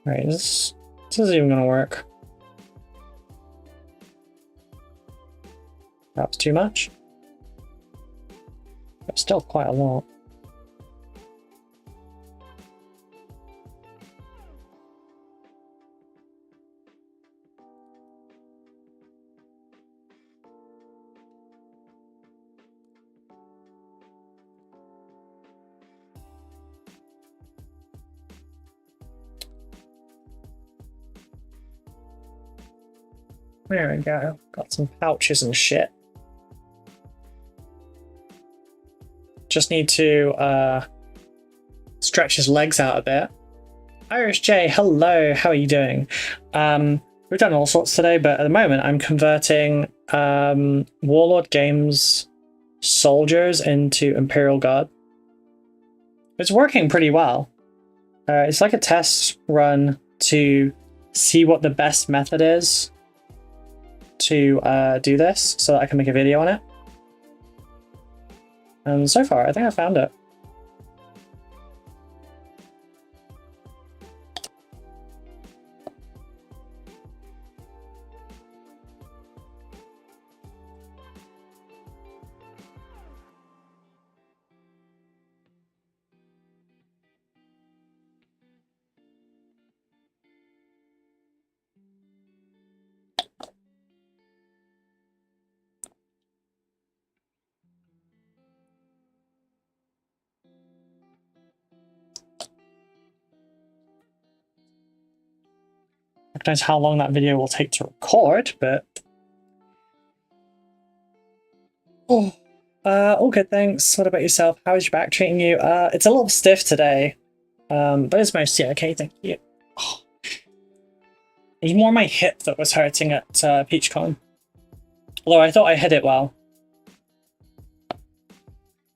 Right, this isn't even gonna work. That was too much. But still quite a lot. There we go. Got some pouches and shit. Just need to stretch his legs out a bit. Irish J, hello, how are you doing? We've done all sorts today, but at the moment I'm converting Warlord Games soldiers into Imperial Guard. It's working pretty well. It's like a test run to see what the best method is to do this, so that I can make a video on it. And so far, I think I found it. I don't know how long that video will take to record, but all good, thanks. What about yourself? How is your back treating you? It's a little stiff today, but it's mostly okay, thank you. Oh. It was more my hip that was hurting at PeachCon. Although I thought I hit it well.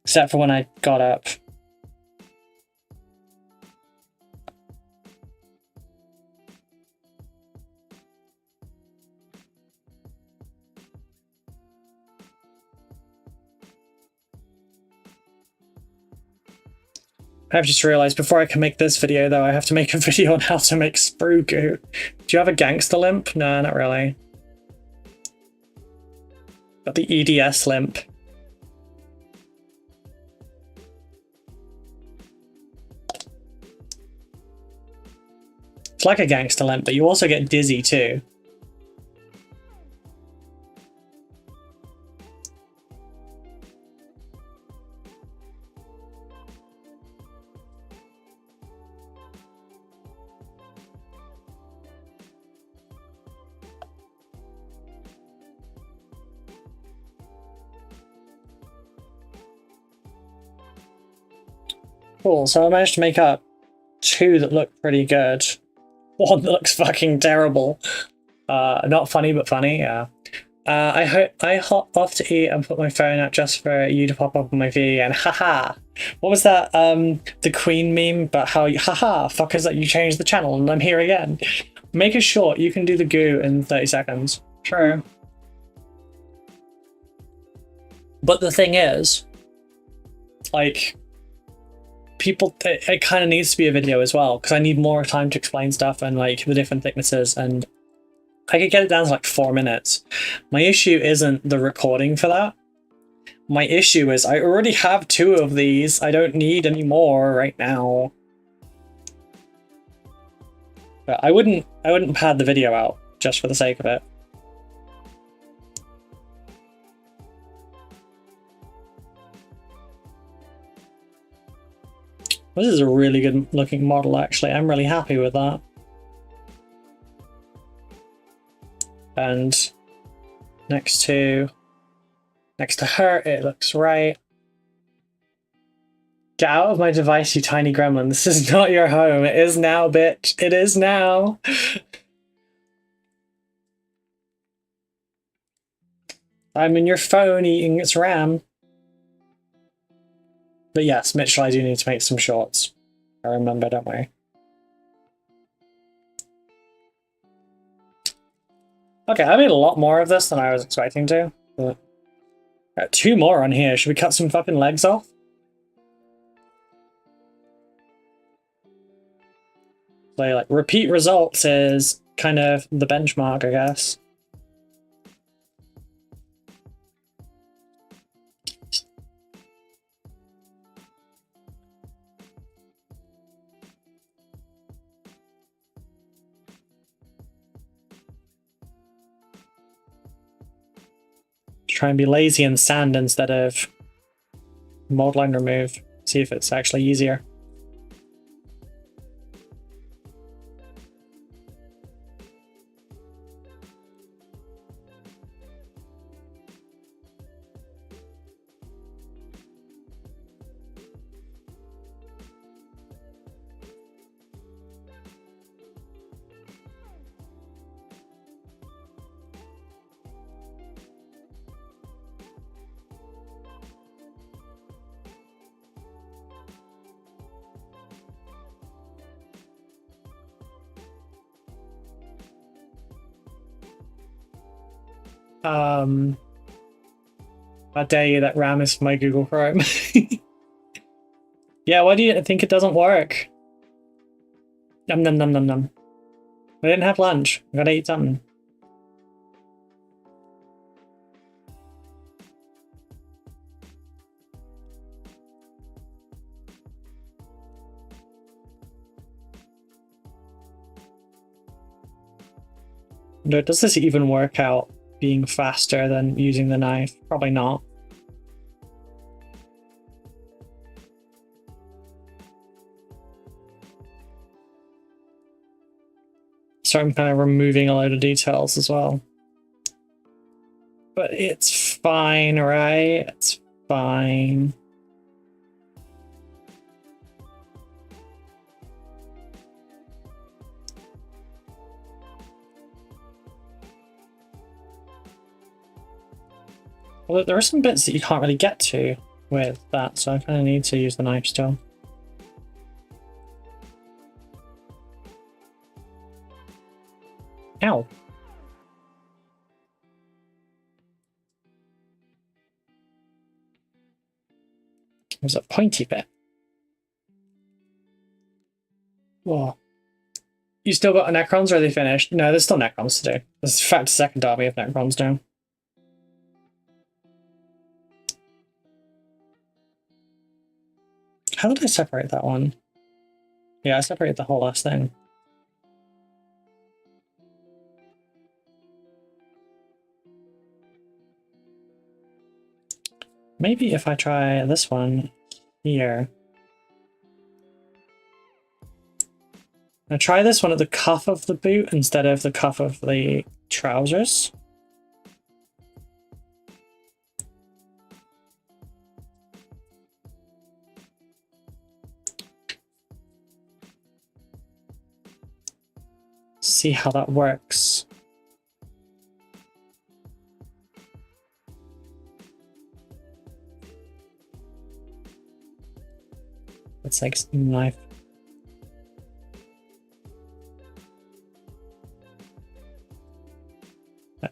Except for when I got up. I've just realised before I can make this video, though, I have to make a video on how to make sprue goo. Do you have a gangster limp? No, not really. Got the EDS limp. It's like a gangster limp, but you also get dizzy too. Cool, so I managed to make up two that look pretty good. One that looks fucking terrible. Not funny, but funny, yeah. I hop off to eat and put my phone out just for you to pop up on my video again. Haha! What was that, the Queen meme, but how you, haha, fuckers, that you changed the channel and I'm here again. Make it short, you can do the goo in 30 seconds. True. But the thing is, like, people, it kind of needs to be a video as well, because I need more time to explain stuff and like the different thicknesses, and I could get it down to like 4 minutes. My issue isn't the recording for that. My issue is I already have 2 of these. I don't need any more right now. But I wouldn't pad the video out just for the sake of it. This is a really good looking model, actually. I'm really happy with that. And next to her, it looks right. Get out of my device, you tiny gremlin. This is not your home. It is now, bitch. It is now. I'm in your phone eating its RAM. But yes, Mitchell, I do need to make some shorts. I remember, don't worry. Okay, I made a lot more of this than I was expecting to. But... Got 2 more on here. Should we cut some fucking legs off? So, like, repeat results is kind of the benchmark, I guess. Try and be lazy and sand instead of mold line remove. See if it's actually easier. I dare you, that RAM is for my Google Chrome. Yeah, why do you think it doesn't work? Num num num num num. I didn't have lunch. I gotta eat something. No, does this even work out being faster than using the knife? Probably not. So I'm kind of removing a load of details as well. But it's fine, right? It's fine. Well, there are some bits that you can't really get to with that, so I kind of need to use the knife still. Ow. There's a pointy bit. Whoa. You still got Necrons, or are they finished? No, there's still Necrons to do. There's in fact a second army of Necrons now. How did I separate that one? Yeah, I separated the whole last thing. Maybe if I try this one here. I'll try this one at the cuff of the boot instead of the cuff of the trousers. See how that works. Let's take a knife.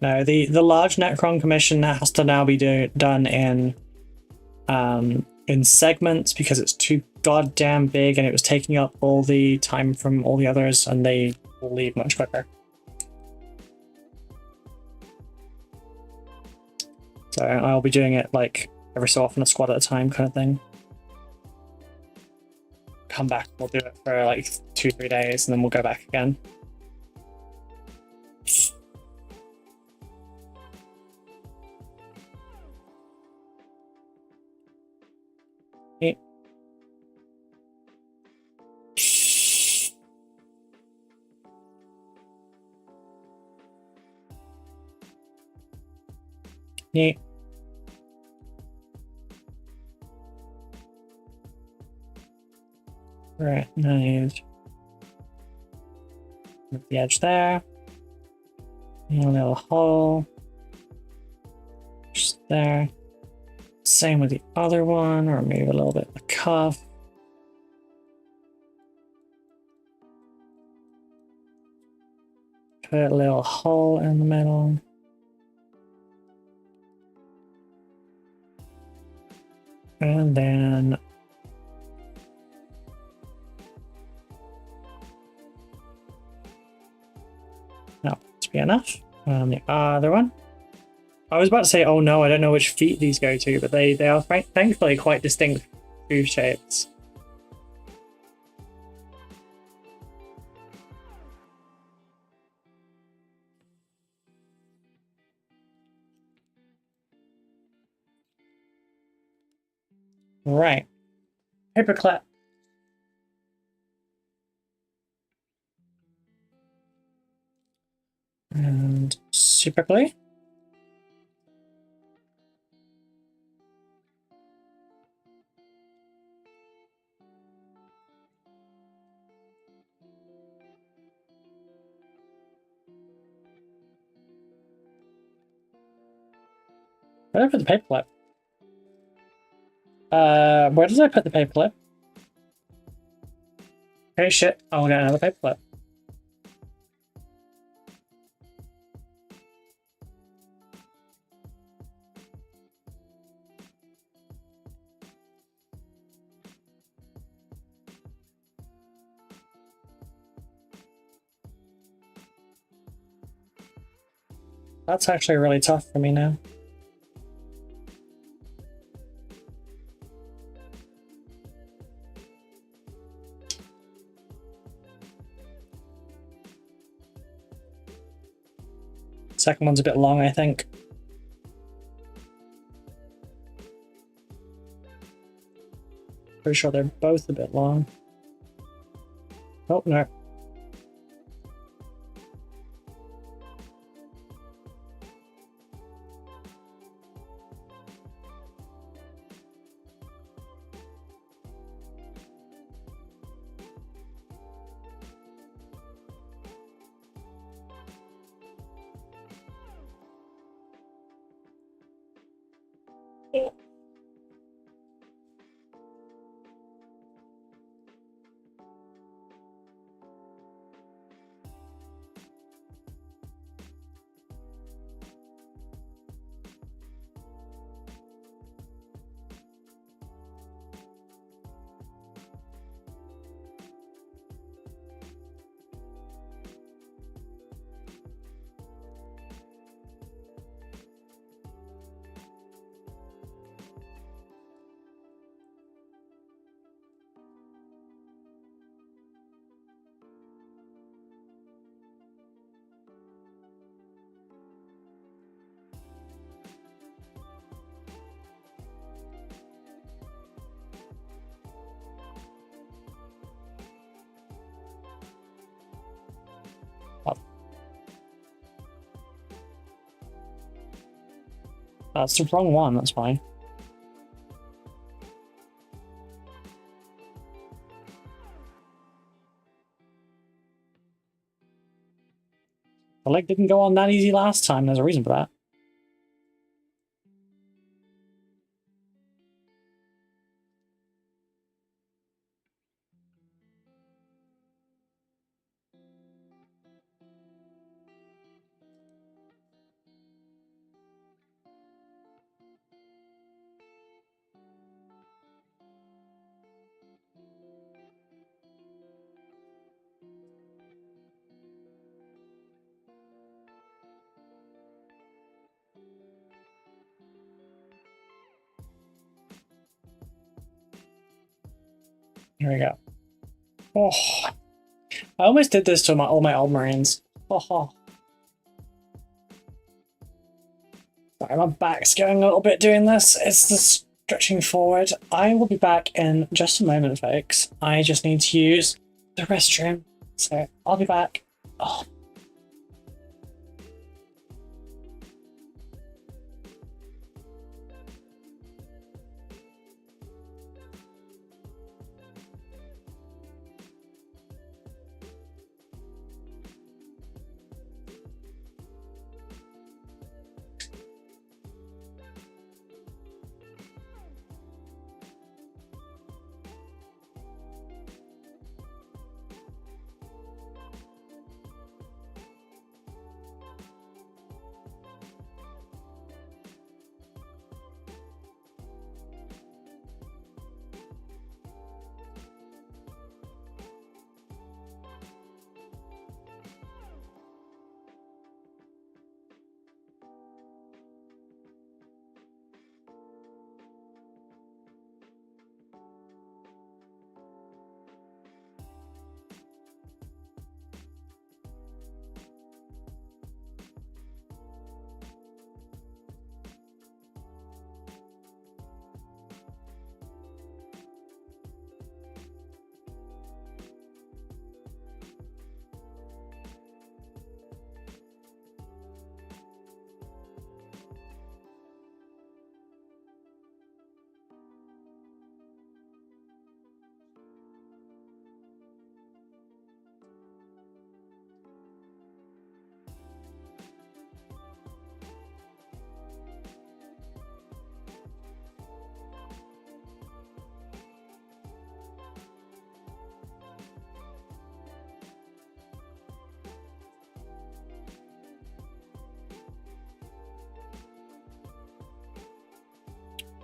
No, the large Necron commission has to now be done in segments because it's too goddamn big and it was taking up all the time from all the others, and they will leave much quicker. So I'll be doing it like every so often, a squad at a time kind of thing. Come back, we'll do it for like 2-3 days, and then we'll go back again. Okay. Yeah. Right, nice. With the edge there. And a little hole. Just there. Same with the other one, remove a little bit of the cuff. Put a little hole in the middle. And then no, this be enough. The other one. I was about to say, oh no, I don't know which feet these go to, but they are thankfully quite distinct hoof shapes. Right. Paperclip. And super glue. Where did I put the paperclip? Where did I put the paperclip? Okay, shit. I'll get another paperclip. That's actually really tough for me now. Second one's a bit long, I think. Pretty sure they're both a bit long. Oh, no. That's the wrong one, that's fine. The leg didn't go on that easy last time, there's a reason for that. Here we go. Oh, I almost did this to all my old Marines. Oh. Sorry, my back's going a little bit doing this. It's the stretching forward. I will be back in just a moment, folks. I just need to use the restroom. So I'll be back. Oh.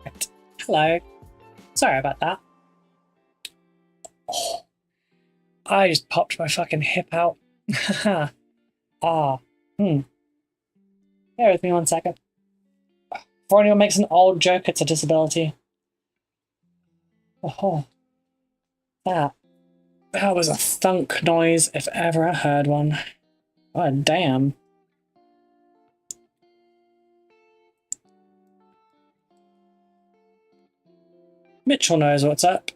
Right. Hello. Sorry about that. Oh, I just popped my fucking hip out. Haha. Ah. Bear with me 1 second. Before anyone makes an old joke, it's a disability. Oh, that. That was a thunk noise if ever I heard one. God damn. Mitchell knows what's up.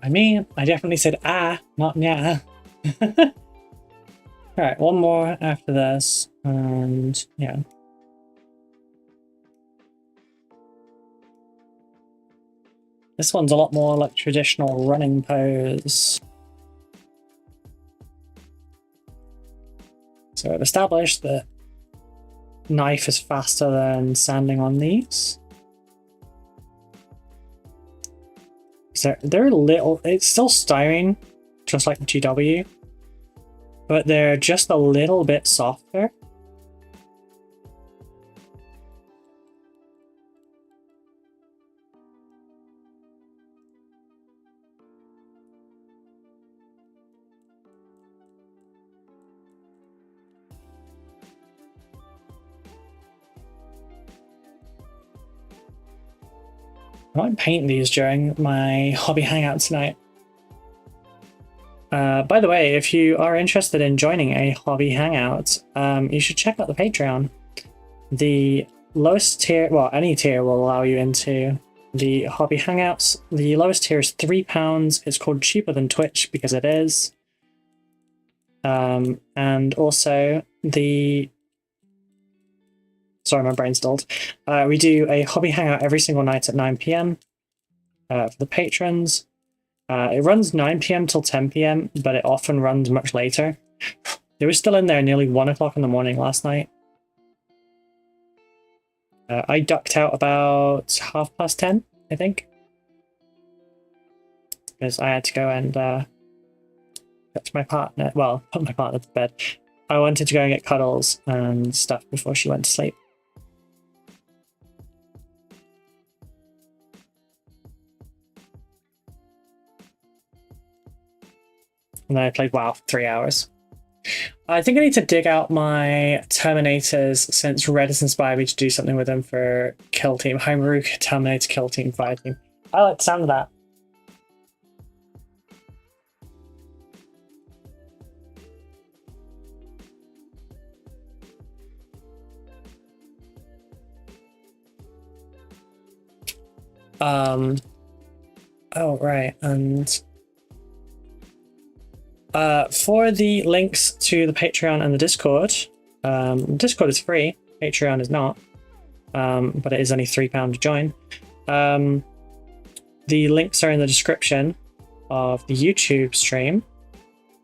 I mean, I definitely said ah, not yeah. Alright, one more after this, and yeah. This one's a lot more like traditional running pose. So I've established that knife is faster than sanding on these. So they're little, it's still styrene, just like the GW, but they're just a little bit softer. I might paint these during my hobby hangout tonight. By the way, if you are interested in joining a hobby hangout, you should check out the Patreon. The lowest tier, well, any tier will allow you into the hobby hangouts. The lowest tier is £3. It's called cheaper than Twitch because it is. And also the... Sorry, my brain stalled. We do a hobby hangout every single night at 9 PM for the patrons. It runs 9 PM till 10 PM, but it often runs much later. It was still in there nearly 1 o'clock in the morning last night. I ducked out about 10:30, I think. Because I had to go and put my partner, well, put my partner to bed. I wanted to go and get cuddles and stuff before she went to sleep. And then I played WoW for 3 hours. I think I need to dig out my Terminators since Red has inspired me to do something with them for Kill Team. Homebrew Terminator Kill Team Fire Team. I like the sound of that. Oh, right, and for the links to the Patreon and the Discord, Discord is free, Patreon is not, but it is only £3 to join. The links are in the description of the YouTube stream,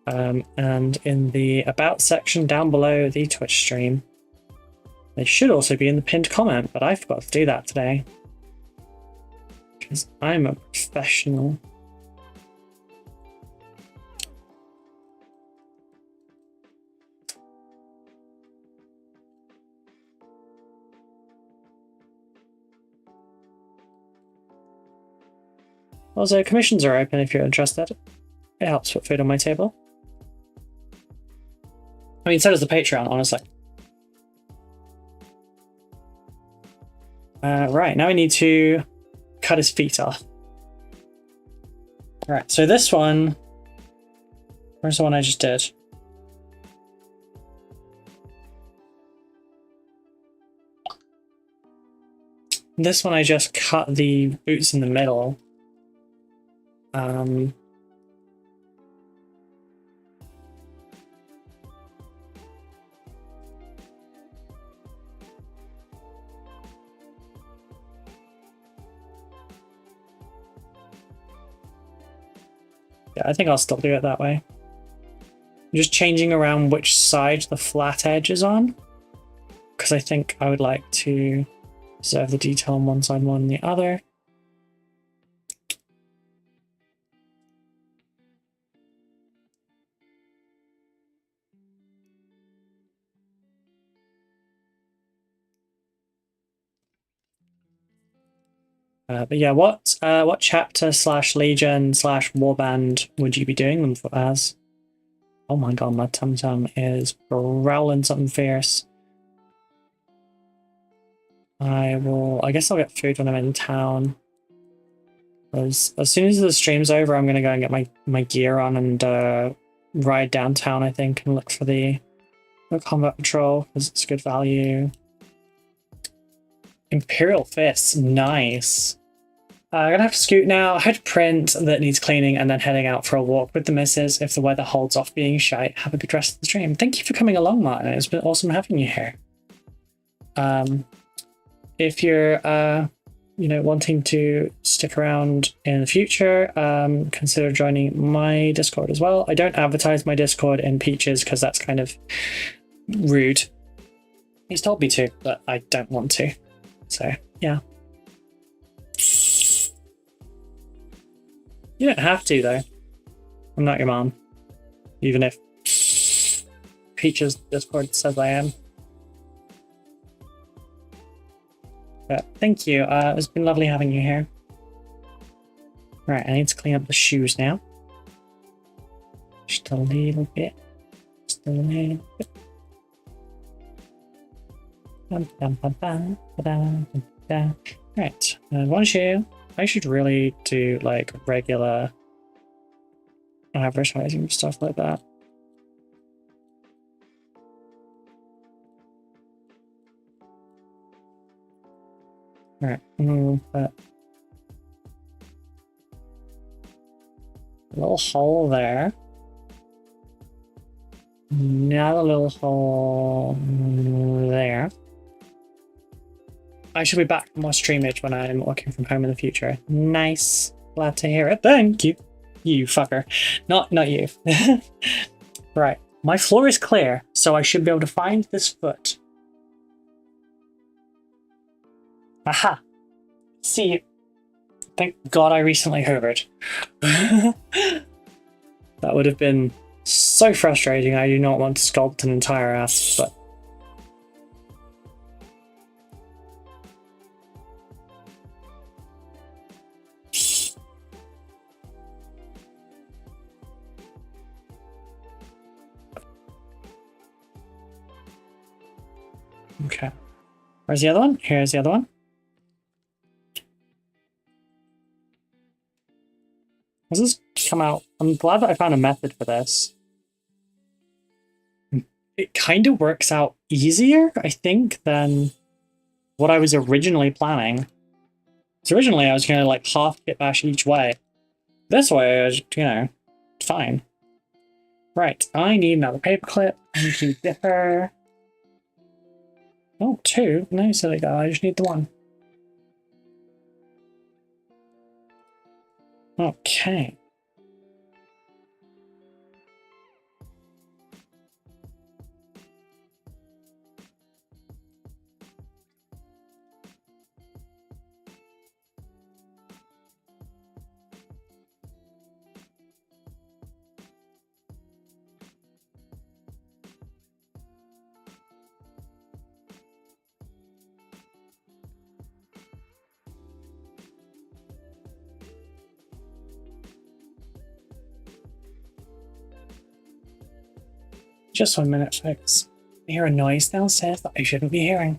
and in the About section down below the Twitch stream. They should also be in the pinned comment, but I forgot to do that today. Because I'm a professional. Also, commissions are open if you're interested. It helps put food on my table. I mean, so does the Patreon, honestly. Right, now we need to cut his feet off. Right, so this one... Where's the one I just did? This one I just cut the boots in the middle. Yeah, I think I'll still do it that way. I'm just changing around which side the flat edge is on, because I think I would like to preserve the detail on one side more than the other. But yeah, what chapter / legion / warband would you be doing them for as? Oh my god, my tum-tum is growling something fierce. I guess I'll get food when I'm in town. As soon as the stream's over, I'm gonna go and get my gear on and ride downtown, I think, and look for the combat patrol, because it's good value. Imperial Fists, nice. I'm gonna have to scoot now. I had print that needs cleaning and then heading out for a walk with the missus if the weather holds off being shite. Have a good rest of the stream. Thank you for coming along, Martin. It's been awesome having you here. If you're wanting to stick around in the future, consider joining my Discord as well. I don't advertise my Discord in Peaches because that's kind of rude. He's told me to, but I don't want to. So, yeah. You don't have to, though. I'm not your mom. Even if Peach's Discord says I am. But thank you. It's been lovely having you here. Right, I need to clean up the shoes now. Just a little bit. Just a little bit. Right, one shoe. I should really do like regular advertising stuff like that. Alright, but a little hole there. Another little hole there. I should be back for more streamage when I'm working from home in the future. Nice. Glad to hear it. Thank you. You fucker. Not you. Right. My floor is clear, so I should be able to find this foot. Aha. See you. Thank God I recently hovered. That would have been so frustrating. I do not want to sculpt an entire ass, but okay. Where's the other one? Here's the other one. Does this come out? I'm glad that I found a method for this. It kind of works out easier, I think, than what I was originally planning. So originally I was going to like half kit bash each way. This way, I was, fine. Right, I need another paperclip. I need a dipper. Oh, two? No, silly guy, I just need the one. Okay. Just 1 minute, folks. I hear a noise downstairs that I shouldn't be hearing.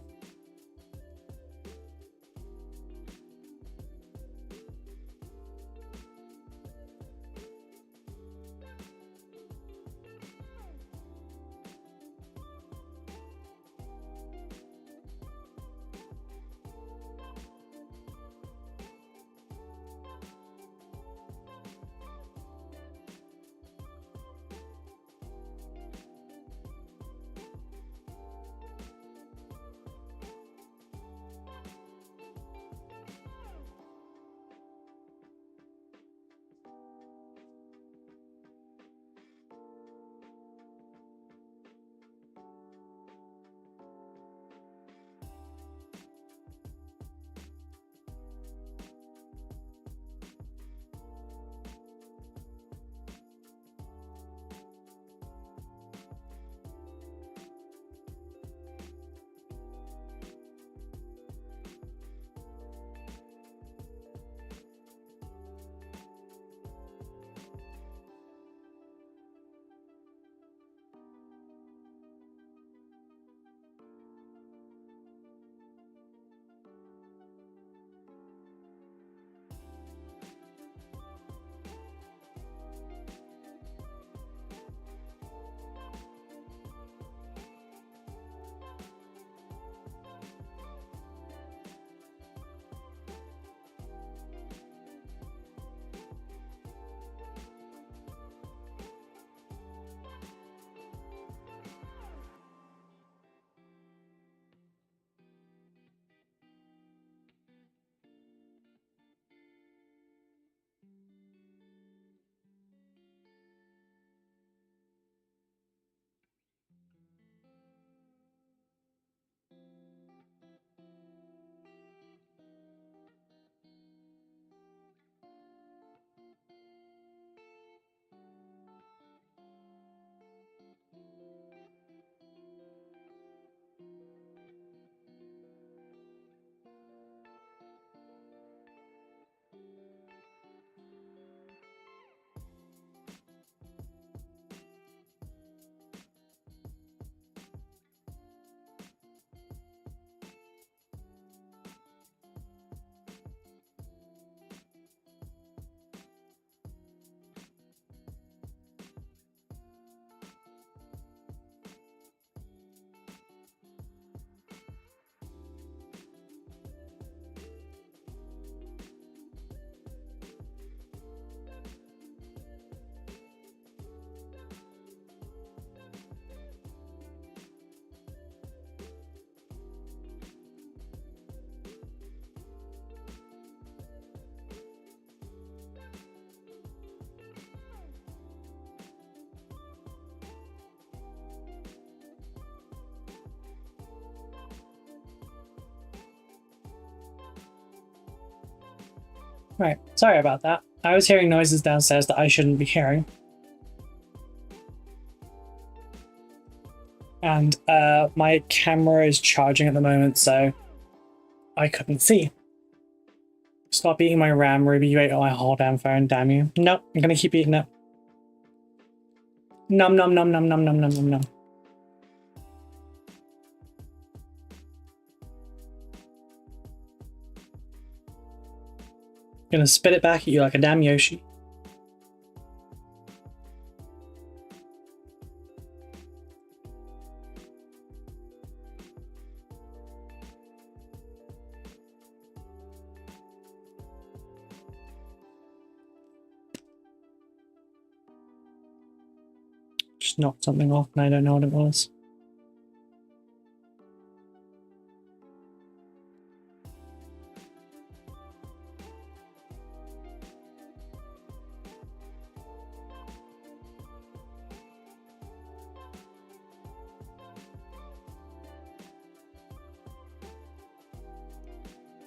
Right, sorry about that. I was hearing noises downstairs that I shouldn't be hearing. And my camera is charging at the moment, so I couldn't see. Stop eating my RAM, Ruby. You ate my whole damn phone, damn you. Nope, I'm gonna keep eating it. Num num num num num num num num num. Gonna spit it back at you like a damn Yoshi. Just knocked something off and I don't know what it was.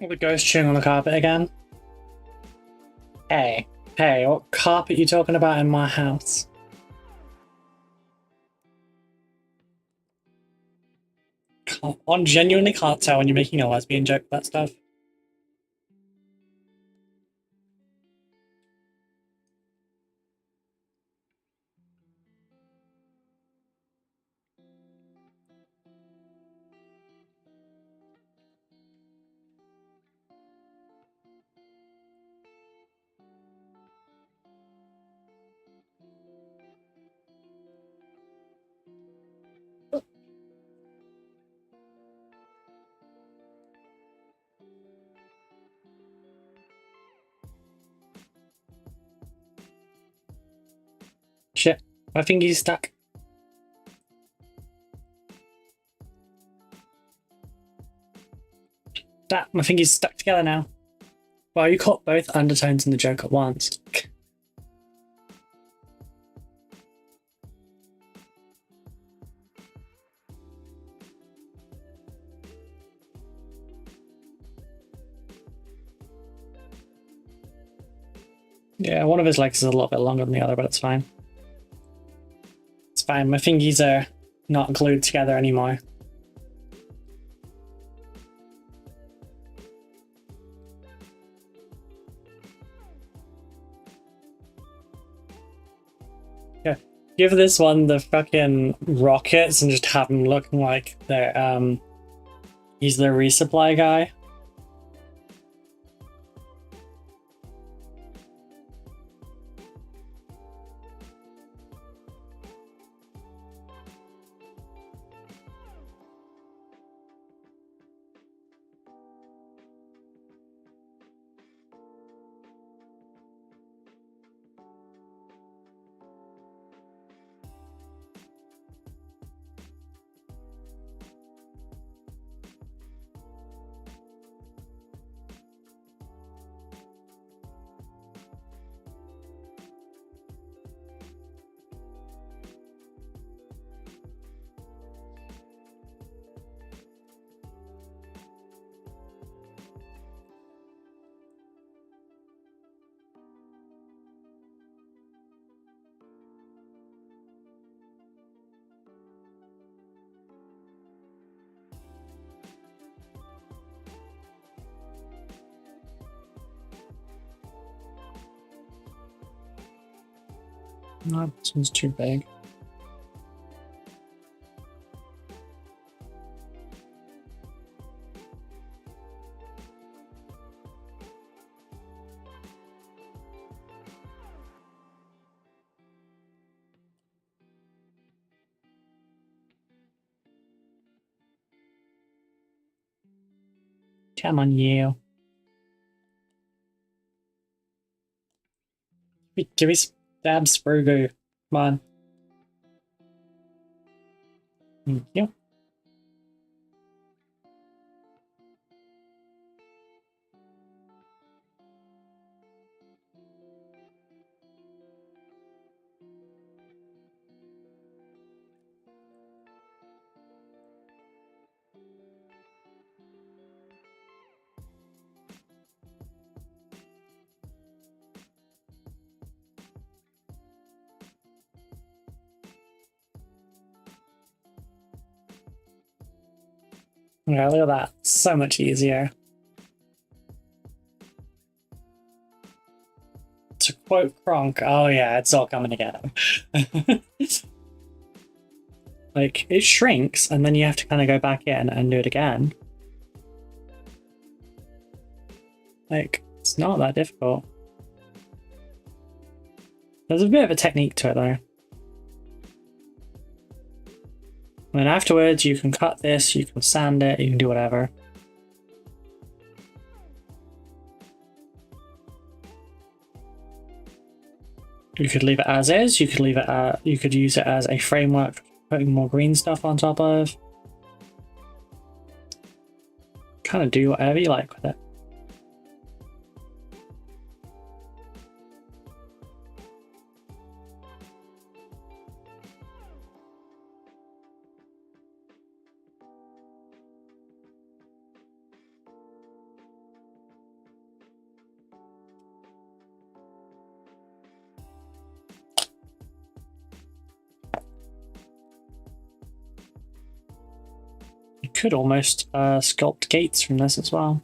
The ghost chewing on the carpet again. Hey, what carpet you talking about in my house? I genuinely can't tell when you're making a lesbian joke with that stuff. My finger's stuck. That, my finger's stuck together now. Wow, you caught both undertones in the joke at once. Yeah, one of his legs is a little bit longer than the other, but it's fine. It's fine, my fingies are not glued together anymore. Yeah, give this one the fucking rockets and just have him looking like they're, he's the resupply guy. No, this one's too big. Come on, you. Give me stab Spurgo. Come on. Thank you. Yeah, look at that. So much easier. To quote Kronk, oh yeah, it's all coming together. Like, it shrinks, and then you have to kind of go back in and do it again. Like, it's not that difficult. There's a bit of a technique to it, though. And then afterwards, you can cut this, you can sand it, you can do whatever. You could leave it as is, you could leave it you could use it as a framework for putting more green stuff on top of. Kind of do whatever you like with it. You could almost sculpt gates from this as well.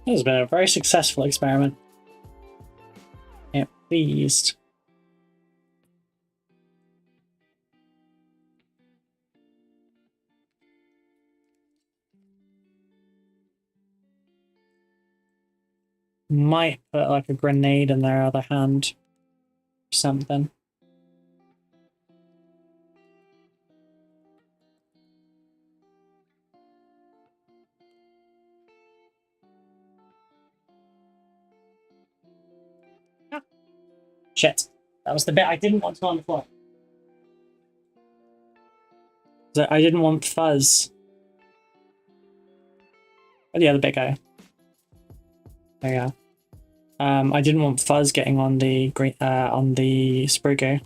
This has been a very successful experiment. Yeah, pleased. Might put like a grenade in their other hand or something. Ah. Shit. That was the bit I didn't want to go on the floor. I didn't want fuzz. Oh yeah, the big guy. There you go. I didn't want fuzz getting on the green on the Spellcrow.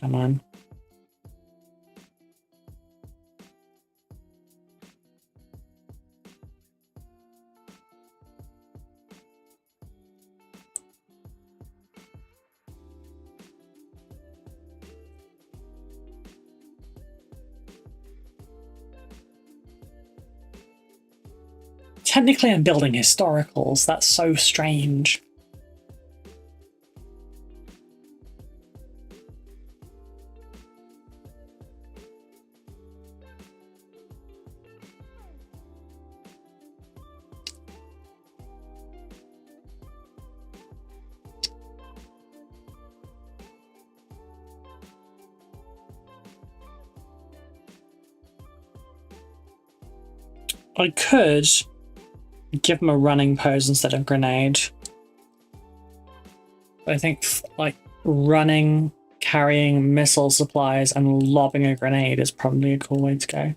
Come on. Technically, I'm building historicals. That's so strange. I could give him a running pose instead of grenade. But I think like running, carrying missile supplies, and lobbing a grenade is probably a cool way to go.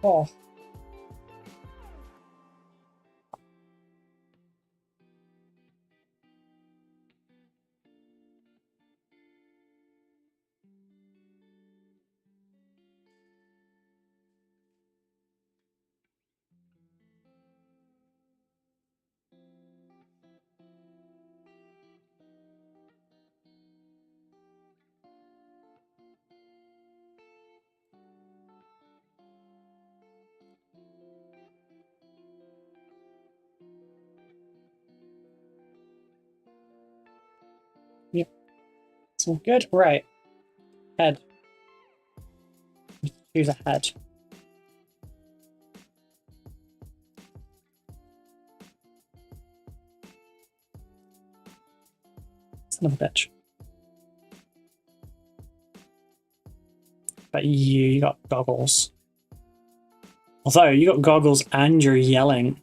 Oh. Yep. It's all good. Right. Head. Choose a head. Son of a bitch. But you got goggles. Although, you got goggles and you're yelling.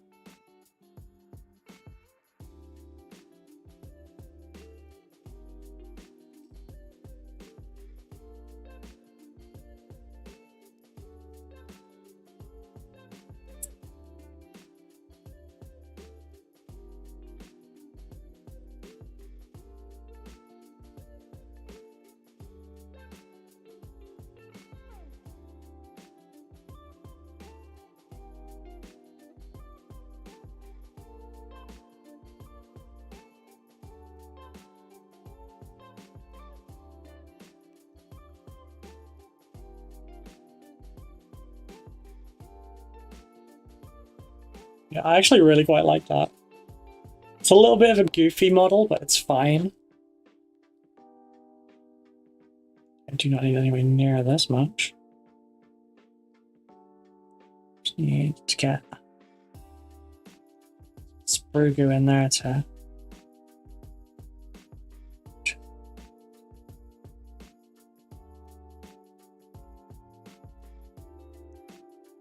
Yeah, I actually really quite like that. It's a little bit of a goofy model, but it's fine. I do not need anywhere near this much. need to get Sprugu in there to...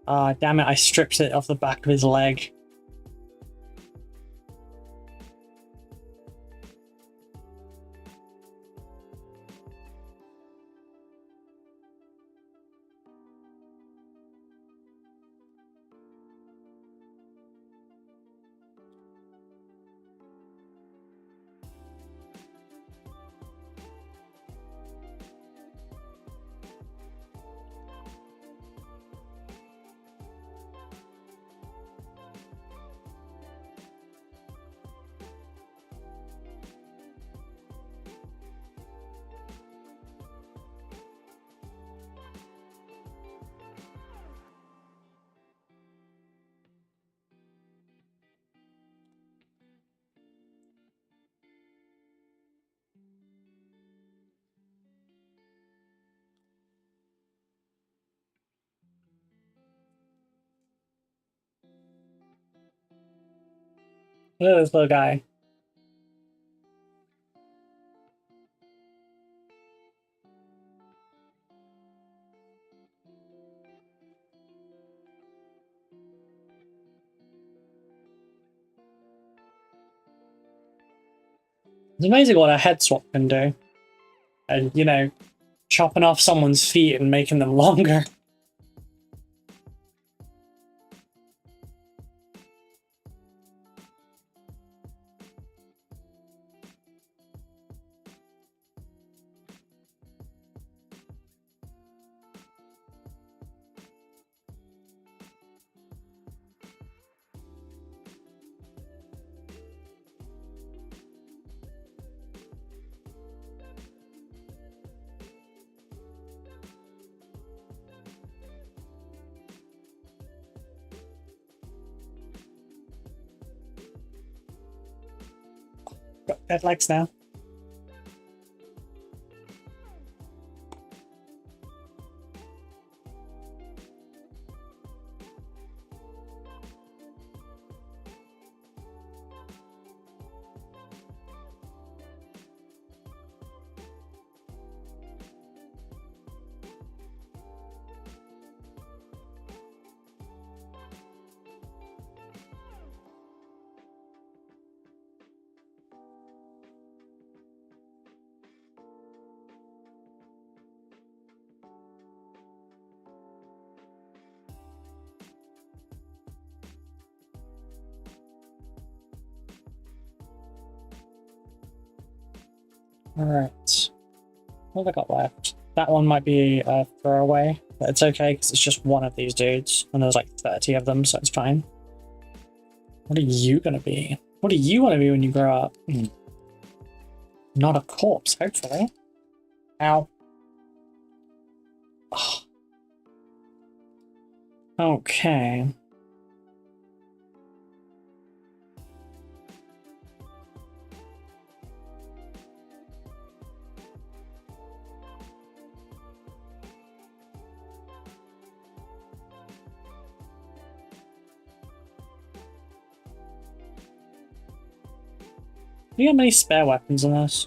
Ah, damn it, I stripped it off the back of his leg. Look at this little guy. It's amazing what a head swap can do. And, you know, chopping off someone's feet and making them longer. Got dead legs now. Alright. What have I got left? That one might be a throwaway, but it's okay because it's just one of these dudes, and there's like 30 of them, so it's fine. What are you gonna be? What do you want to be when you grow up? Not a corpse, hopefully. Ow. Ugh. Okay. Do you have many spare weapons in this?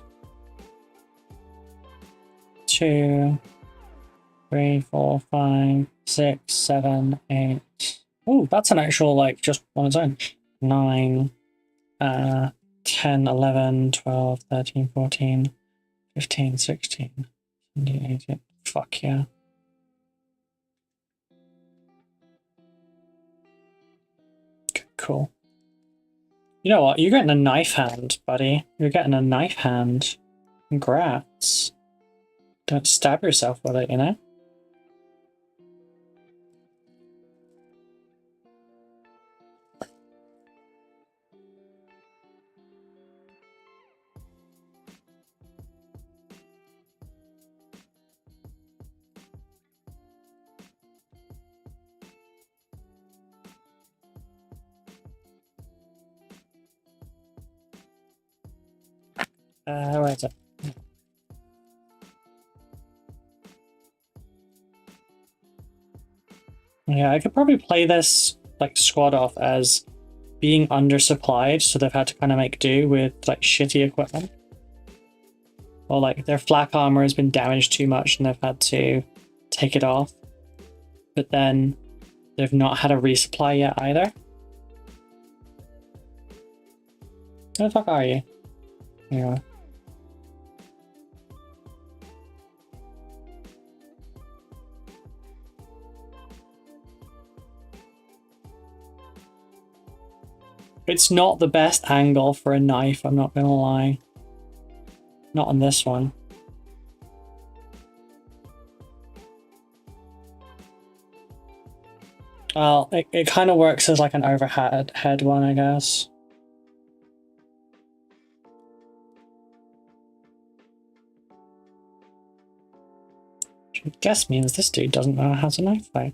2, 3, 4, 5, 6, 7, 8. Oh, that's an actual, like, just on its own. 9, 10, 11, 12, 13, 14, 15, 16, 17, 18. Fuck yeah. Cool. You know what? You're getting a knife hand, buddy. You're getting a knife hand. Congrats. Don't stab yourself with it, you know? Where is it? Yeah, I could probably play this like squad off as being undersupplied, so they've had to kind of make do with like shitty equipment. Or like their flak armor has been damaged too much and they've had to take it off. But then they've not had a resupply yet either. Where the fuck are you? There you are. It's not the best angle for a knife, I'm not gonna lie. Not on this one. Well, it kind of works as like an overhead one, I guess. Which I guess means this dude doesn't know how to knife fight.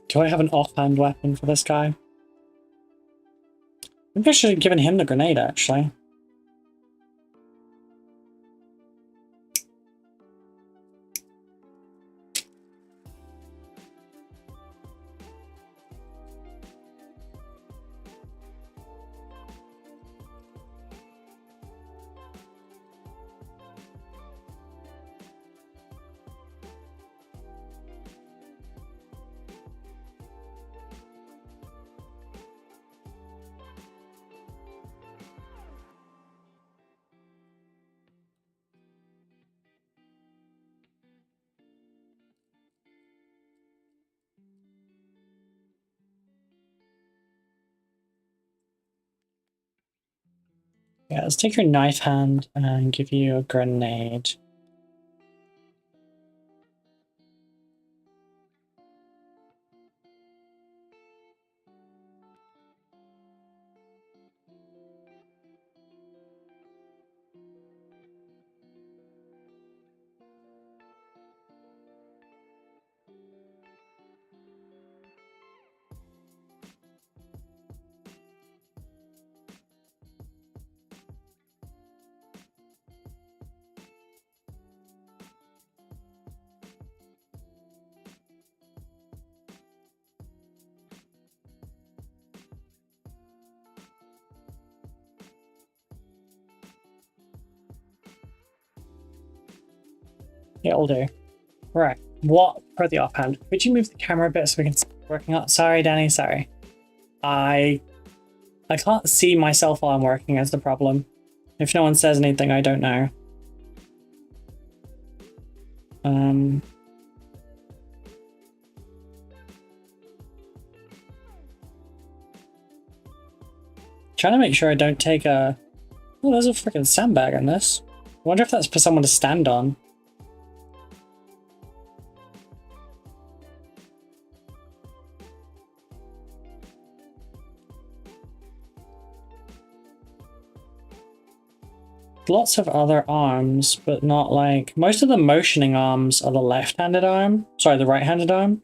Do I have an offhand weapon for this guy? Maybe I should have given him the grenade, actually. Yeah, let's take your knife hand and give you a grenade. Yeah, it'll do. Right. What for the offhand? Could you move the camera a bit so we can start working out? Sorry, Danny, sorry. I can't see myself while I'm working is the problem. If no one says anything, I don't know. Trying to make sure I don't take a... Oh, there's a freaking sandbag on this. I wonder if that's for someone to stand on. Lots of other arms, but not like... Most of the motioning arms are the left-handed arm. Sorry, the right-handed arm.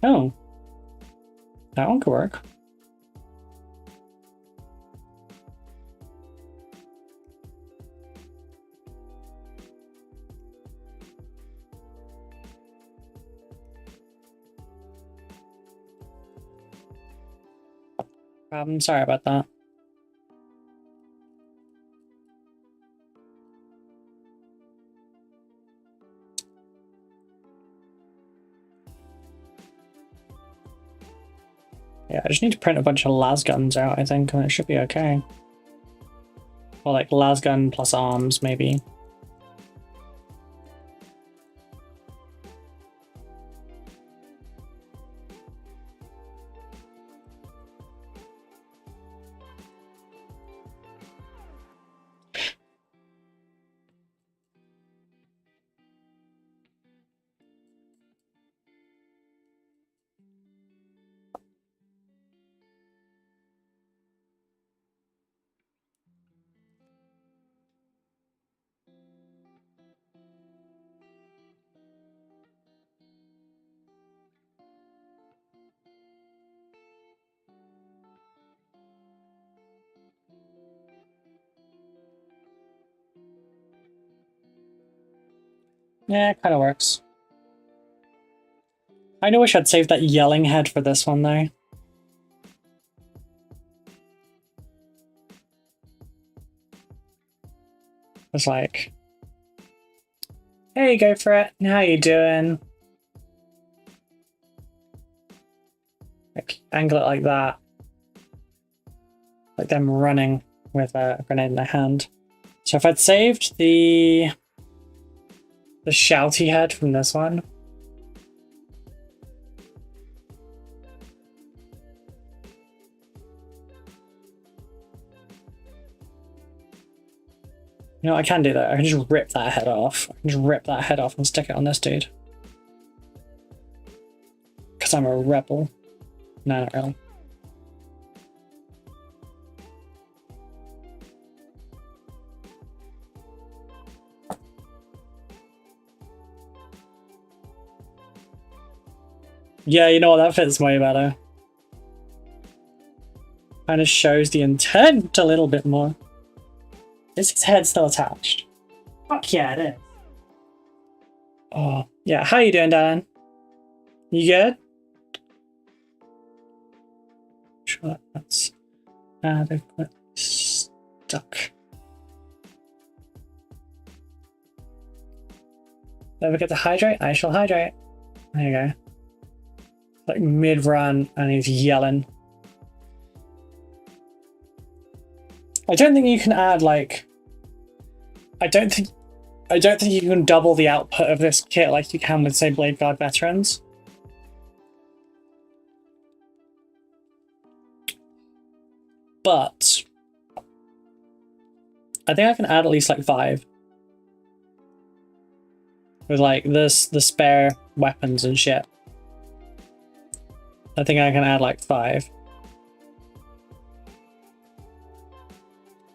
Oh. That one could work. Sorry about that. Yeah, I just need to print a bunch of las guns out, I think, and it should be okay. Or like las gun plus arms, maybe. Yeah, it kind of works. I know wish I'd saved that yelling head for this one though. It's like, hey, go for it. How you doing? Like, angle it like that. Like them running with a grenade in their hand. So if I'd saved the shouty head from this one. You know, I can do that. I can just rip that head off. I can just rip that head off and stick it on this dude. Because I'm a rebel. No, not really. Yeah, you know what? That fits way better. Kind of shows the intent a little bit more. Is his head still attached? Fuck yeah, it is. Oh, yeah. How you doing, Dan? You good? Sure, that's adequately stuck. Don't forget to hydrate. I shall hydrate. There you go. Like mid-run, and he's yelling. I don't think you can add like. I don't think you can double the output of this kit like you can with, say, Blade Guard Veterans. But I think I can add at least like 5. With like the spare weapons and shit. I think I can add like 5.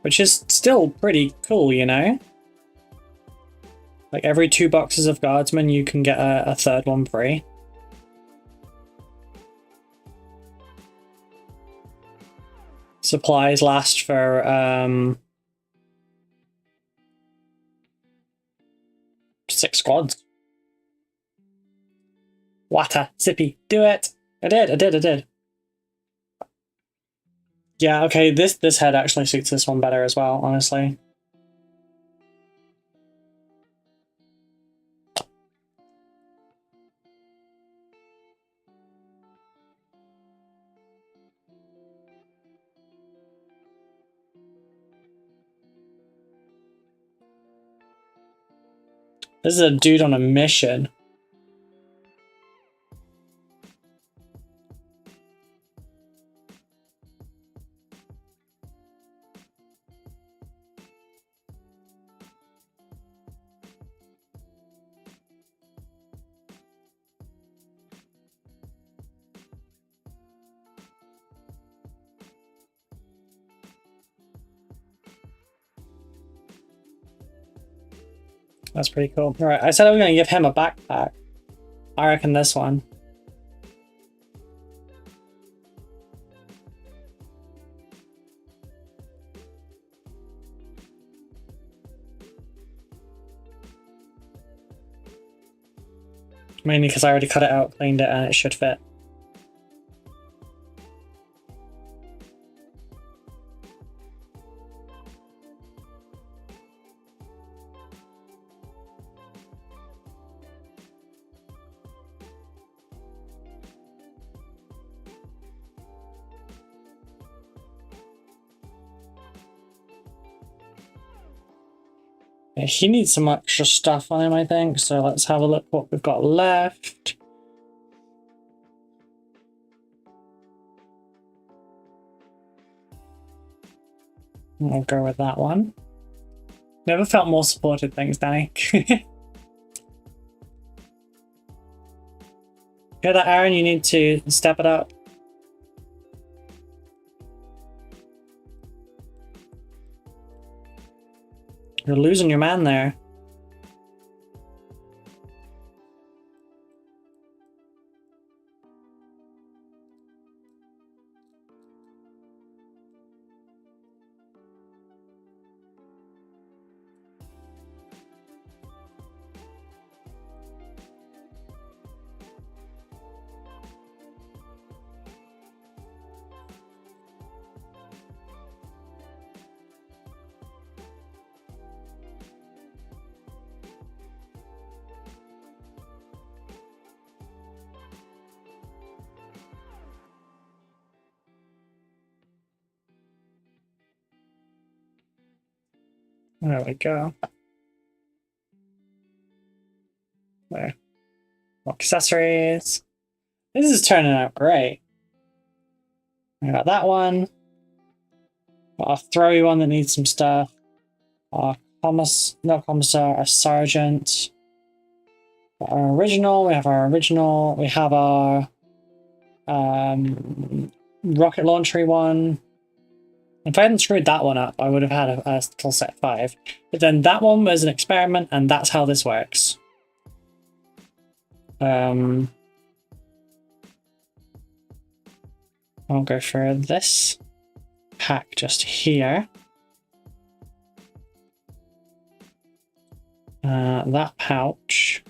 Which is still pretty cool, you know? Like every 2 boxes of Guardsmen, you can get a third one free. Supplies last for 6 squads. Wata, Zippy, do it! I did. Yeah, okay, this head actually suits this one better as well, honestly. This is a dude on a mission. That's pretty cool. Alright, I said I was going to give him a backpack. I reckon this one. Mainly because I already cut it out, cleaned it, and it should fit. Yeah, he needs some extra stuff on him, I think, so let's have a look what we've got left. I'll go with that one. Never felt more supported, thanks, Danny. Hear that, Aaron? You need to step it up. You're losing your man there. There we go. There. More accessories. This is turning out great. We got that one. Got a throwy one that needs some stuff. Our commissar, a sergeant. Got our original. We have our original. We have our rocket launchery one. If I hadn't screwed that one up, I would have had a skill set 5. But then that one was an experiment, and that's how this works. I'll go for this pack just here. That pouch.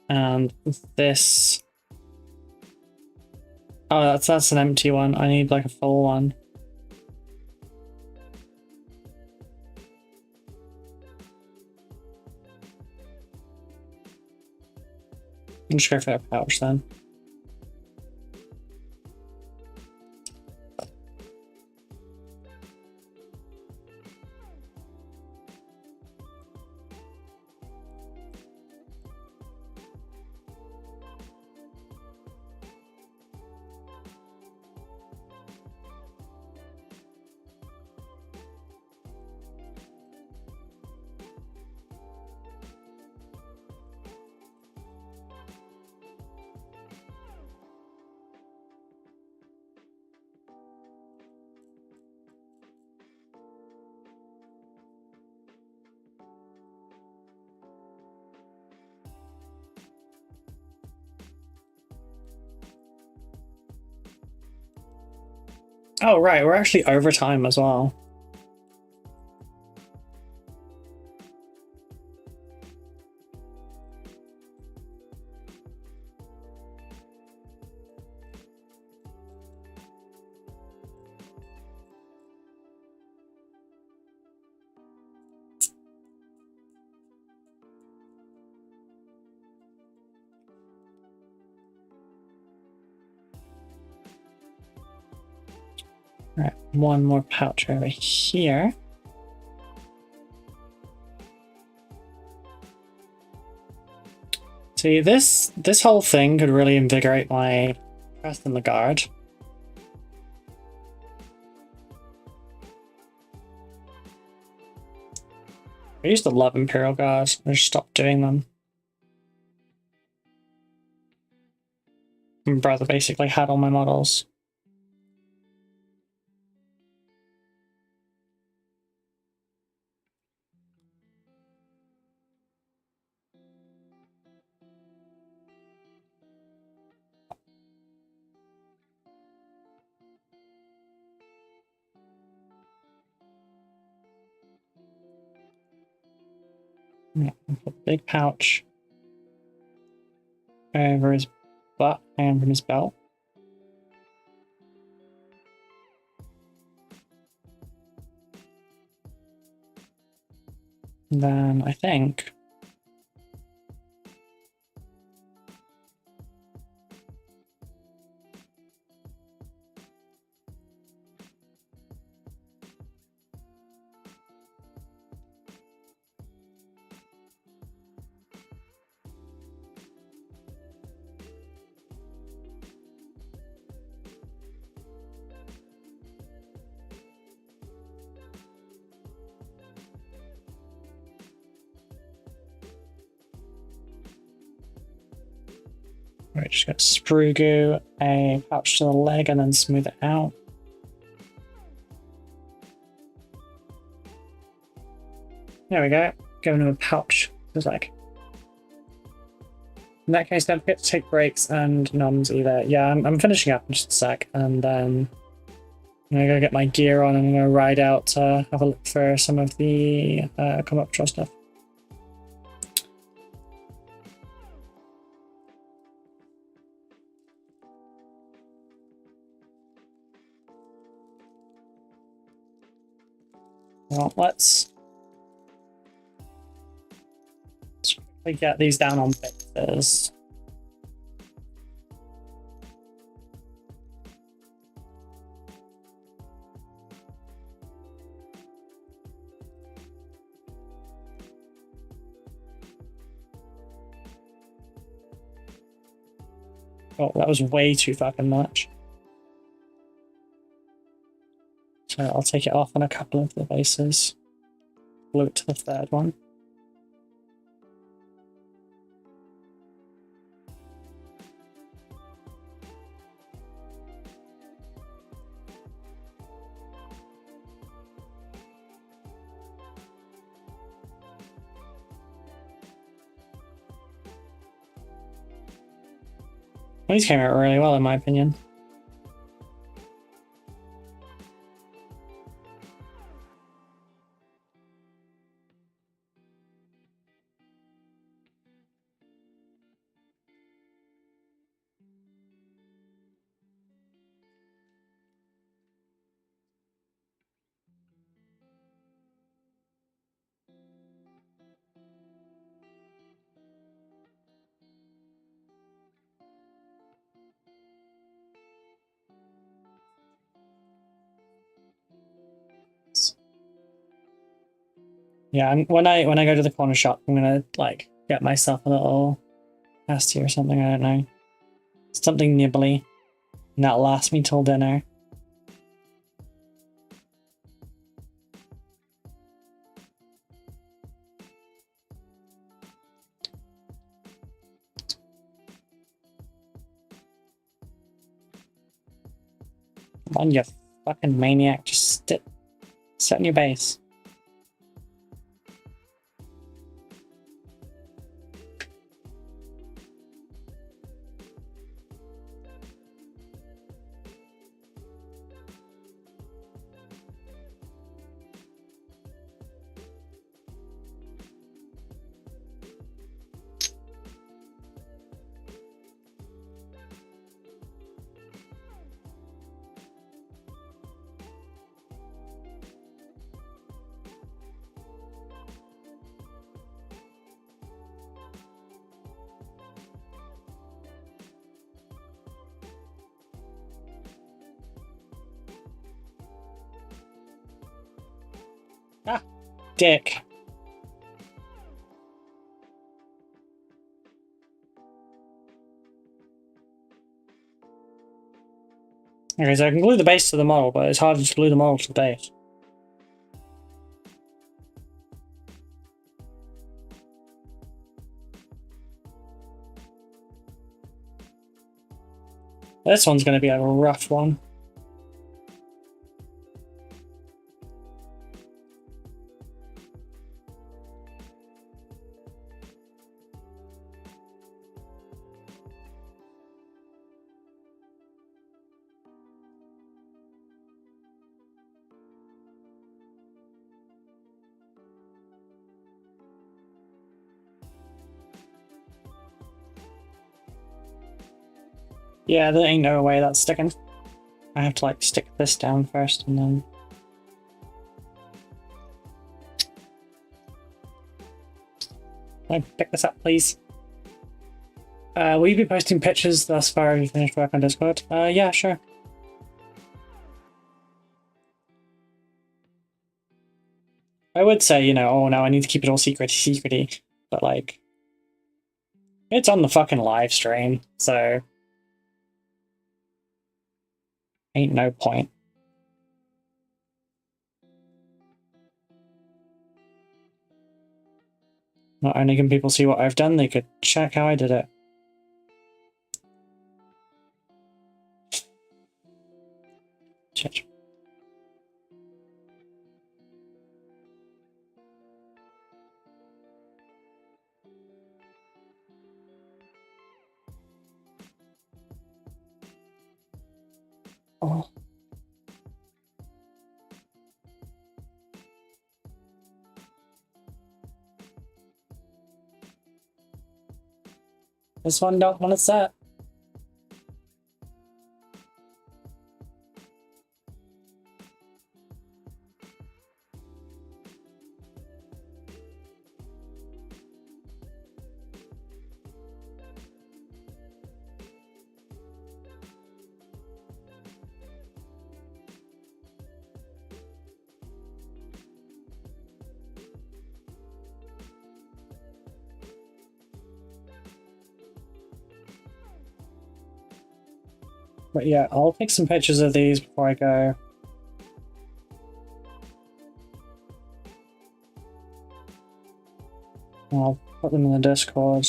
And this. Oh, that's an empty one. I need like a full one. I'm just go for a pouch then. Oh, right, we're actually over time as well. Right, one more pouch over here. See, this whole thing could really invigorate my trust in the guard. I used to love Imperial Guards. I just stopped doing them. My brother basically had all my models. Yeah, big pouch over his butt and from his belt. And then I think right, just got sprue goo, a pouch to the leg, and then smooth it out. There we go. Giving him a pouch. Feels like. In that case, don't forget to take breaks and noms either. Yeah, I'm finishing up in just a sec, and then I'm gonna go get my gear on and I'm gonna ride out to have a look for some of the Combat Patrol stuff. Well, let's quickly get these down on bases. Oh, that was way too fucking much. So I'll take it off on a couple of the bases. Glue it to the third one. Well, these came out really well, in my opinion. Yeah, when I go to the corner shop, I'm gonna like get myself a little pasty or something. I don't know, something nibbly, and that'll last me till dinner. Come on, you fucking maniac! Just sit in your base. Ah, dick. Okay, so I can glue the base to the model, but it's harder to glue the model to the base. This one's going to be a rough one. Yeah, there ain't no way that's sticking. I have to like stick this down first and then... Can I pick this up, please? Will you be posting pictures thus far? Have you finished work on Discord? Yeah, sure. I would say, you know, oh no, I need to keep it all secrety, but like... It's on the fucking live stream, so... Ain't no point. Not only can people see what I've done, they could check how I did it. Shit. Oh. This one don't want to set. But yeah, I'll take some pictures of these before I go. I'll put them in the Discord.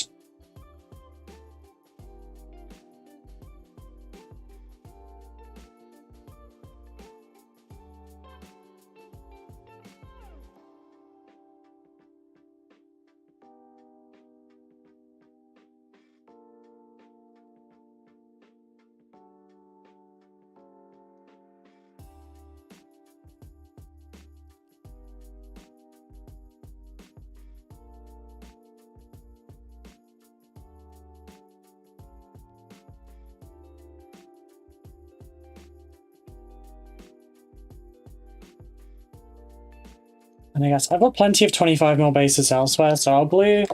And I guess I've got plenty of 25mm bases elsewhere, so I'll glue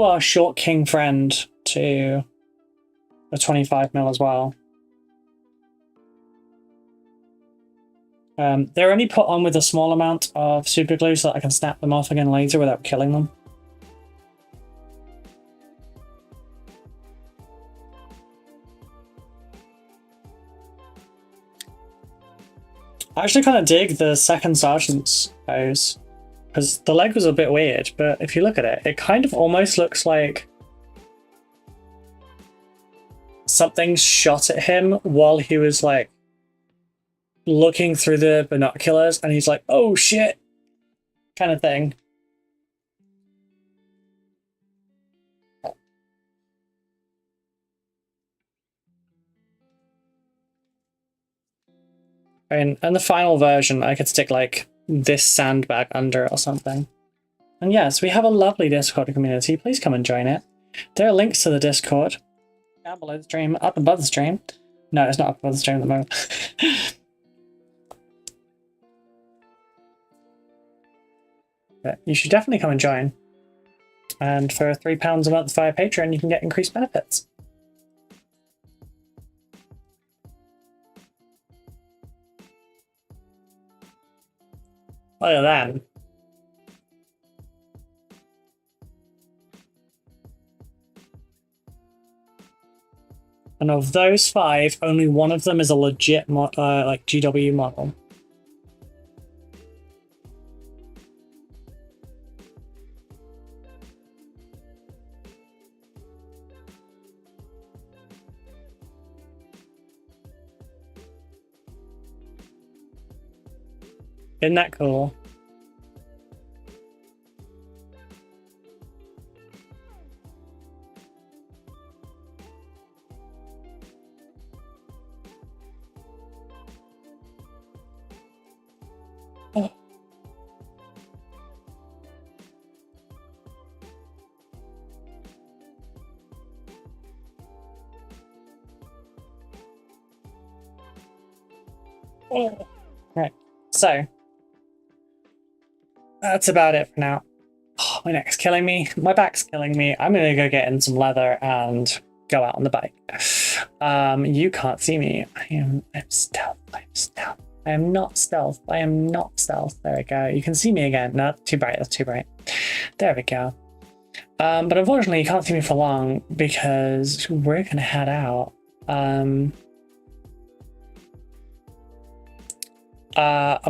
our short king friend to a 25mm as well. They're only put on with a small amount of super glue so that I can snap them off again later without killing them. I actually kind of dig the second sergeant's pose, because the leg was a bit weird, but if you look at it, it kind of almost looks like something shot at him while he was like looking through the binoculars and he's like, oh shit, kind of thing. And the final version, I could stick like this sandbag under or something. And yes, we have a lovely Discord community. Please come and join it. There are links to the Discord down below the stream, up above the stream. No, it's not up above the stream at the moment. But you should definitely come and join. And for £3 a month via Patreon, you can get increased benefits. Look at that. And of those 5, only one of them is a legit like GW model. Isn't that cool? Oh. Oh. Right, so that's about it for now. Oh, my neck's killing me. My back's killing me. I'm gonna go get in some leather and go out on the bike. You can't see me. I'm stealth. I'm stealth. I am not stealth. I am not stealth. There we go. You can see me again. No, too bright. That's too bright. There we go. But unfortunately, you can't see me for long because we're gonna head out. I'm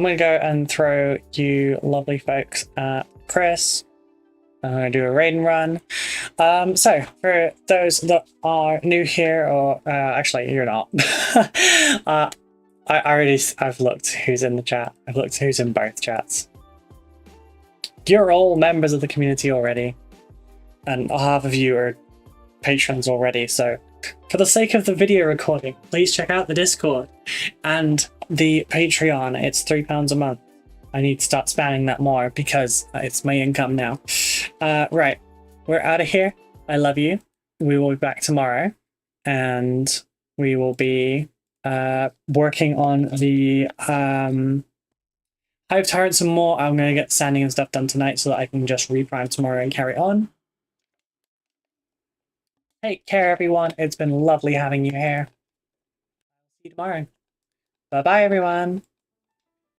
gonna go and throw you lovely folks at Chris. I'm gonna do a raid and run. So for those that are new here, or actually you're not, I've looked who's in the chat. I've looked who's in both chats. You're all members of the community already, and half of you are patrons already. So for the sake of the video recording, please check out the Discord and the Patreon. It's £3 a month. I need to start spamming that more because it's my income now. Right, we're out of here. I love you. We will be back tomorrow, and we will be working on the Hive Tyrant some more. I'm going to get sanding and stuff done tonight so that I can just reprime tomorrow and carry on. Take care, everyone. It's been lovely having you here. See you tomorrow. Bye-bye, everyone.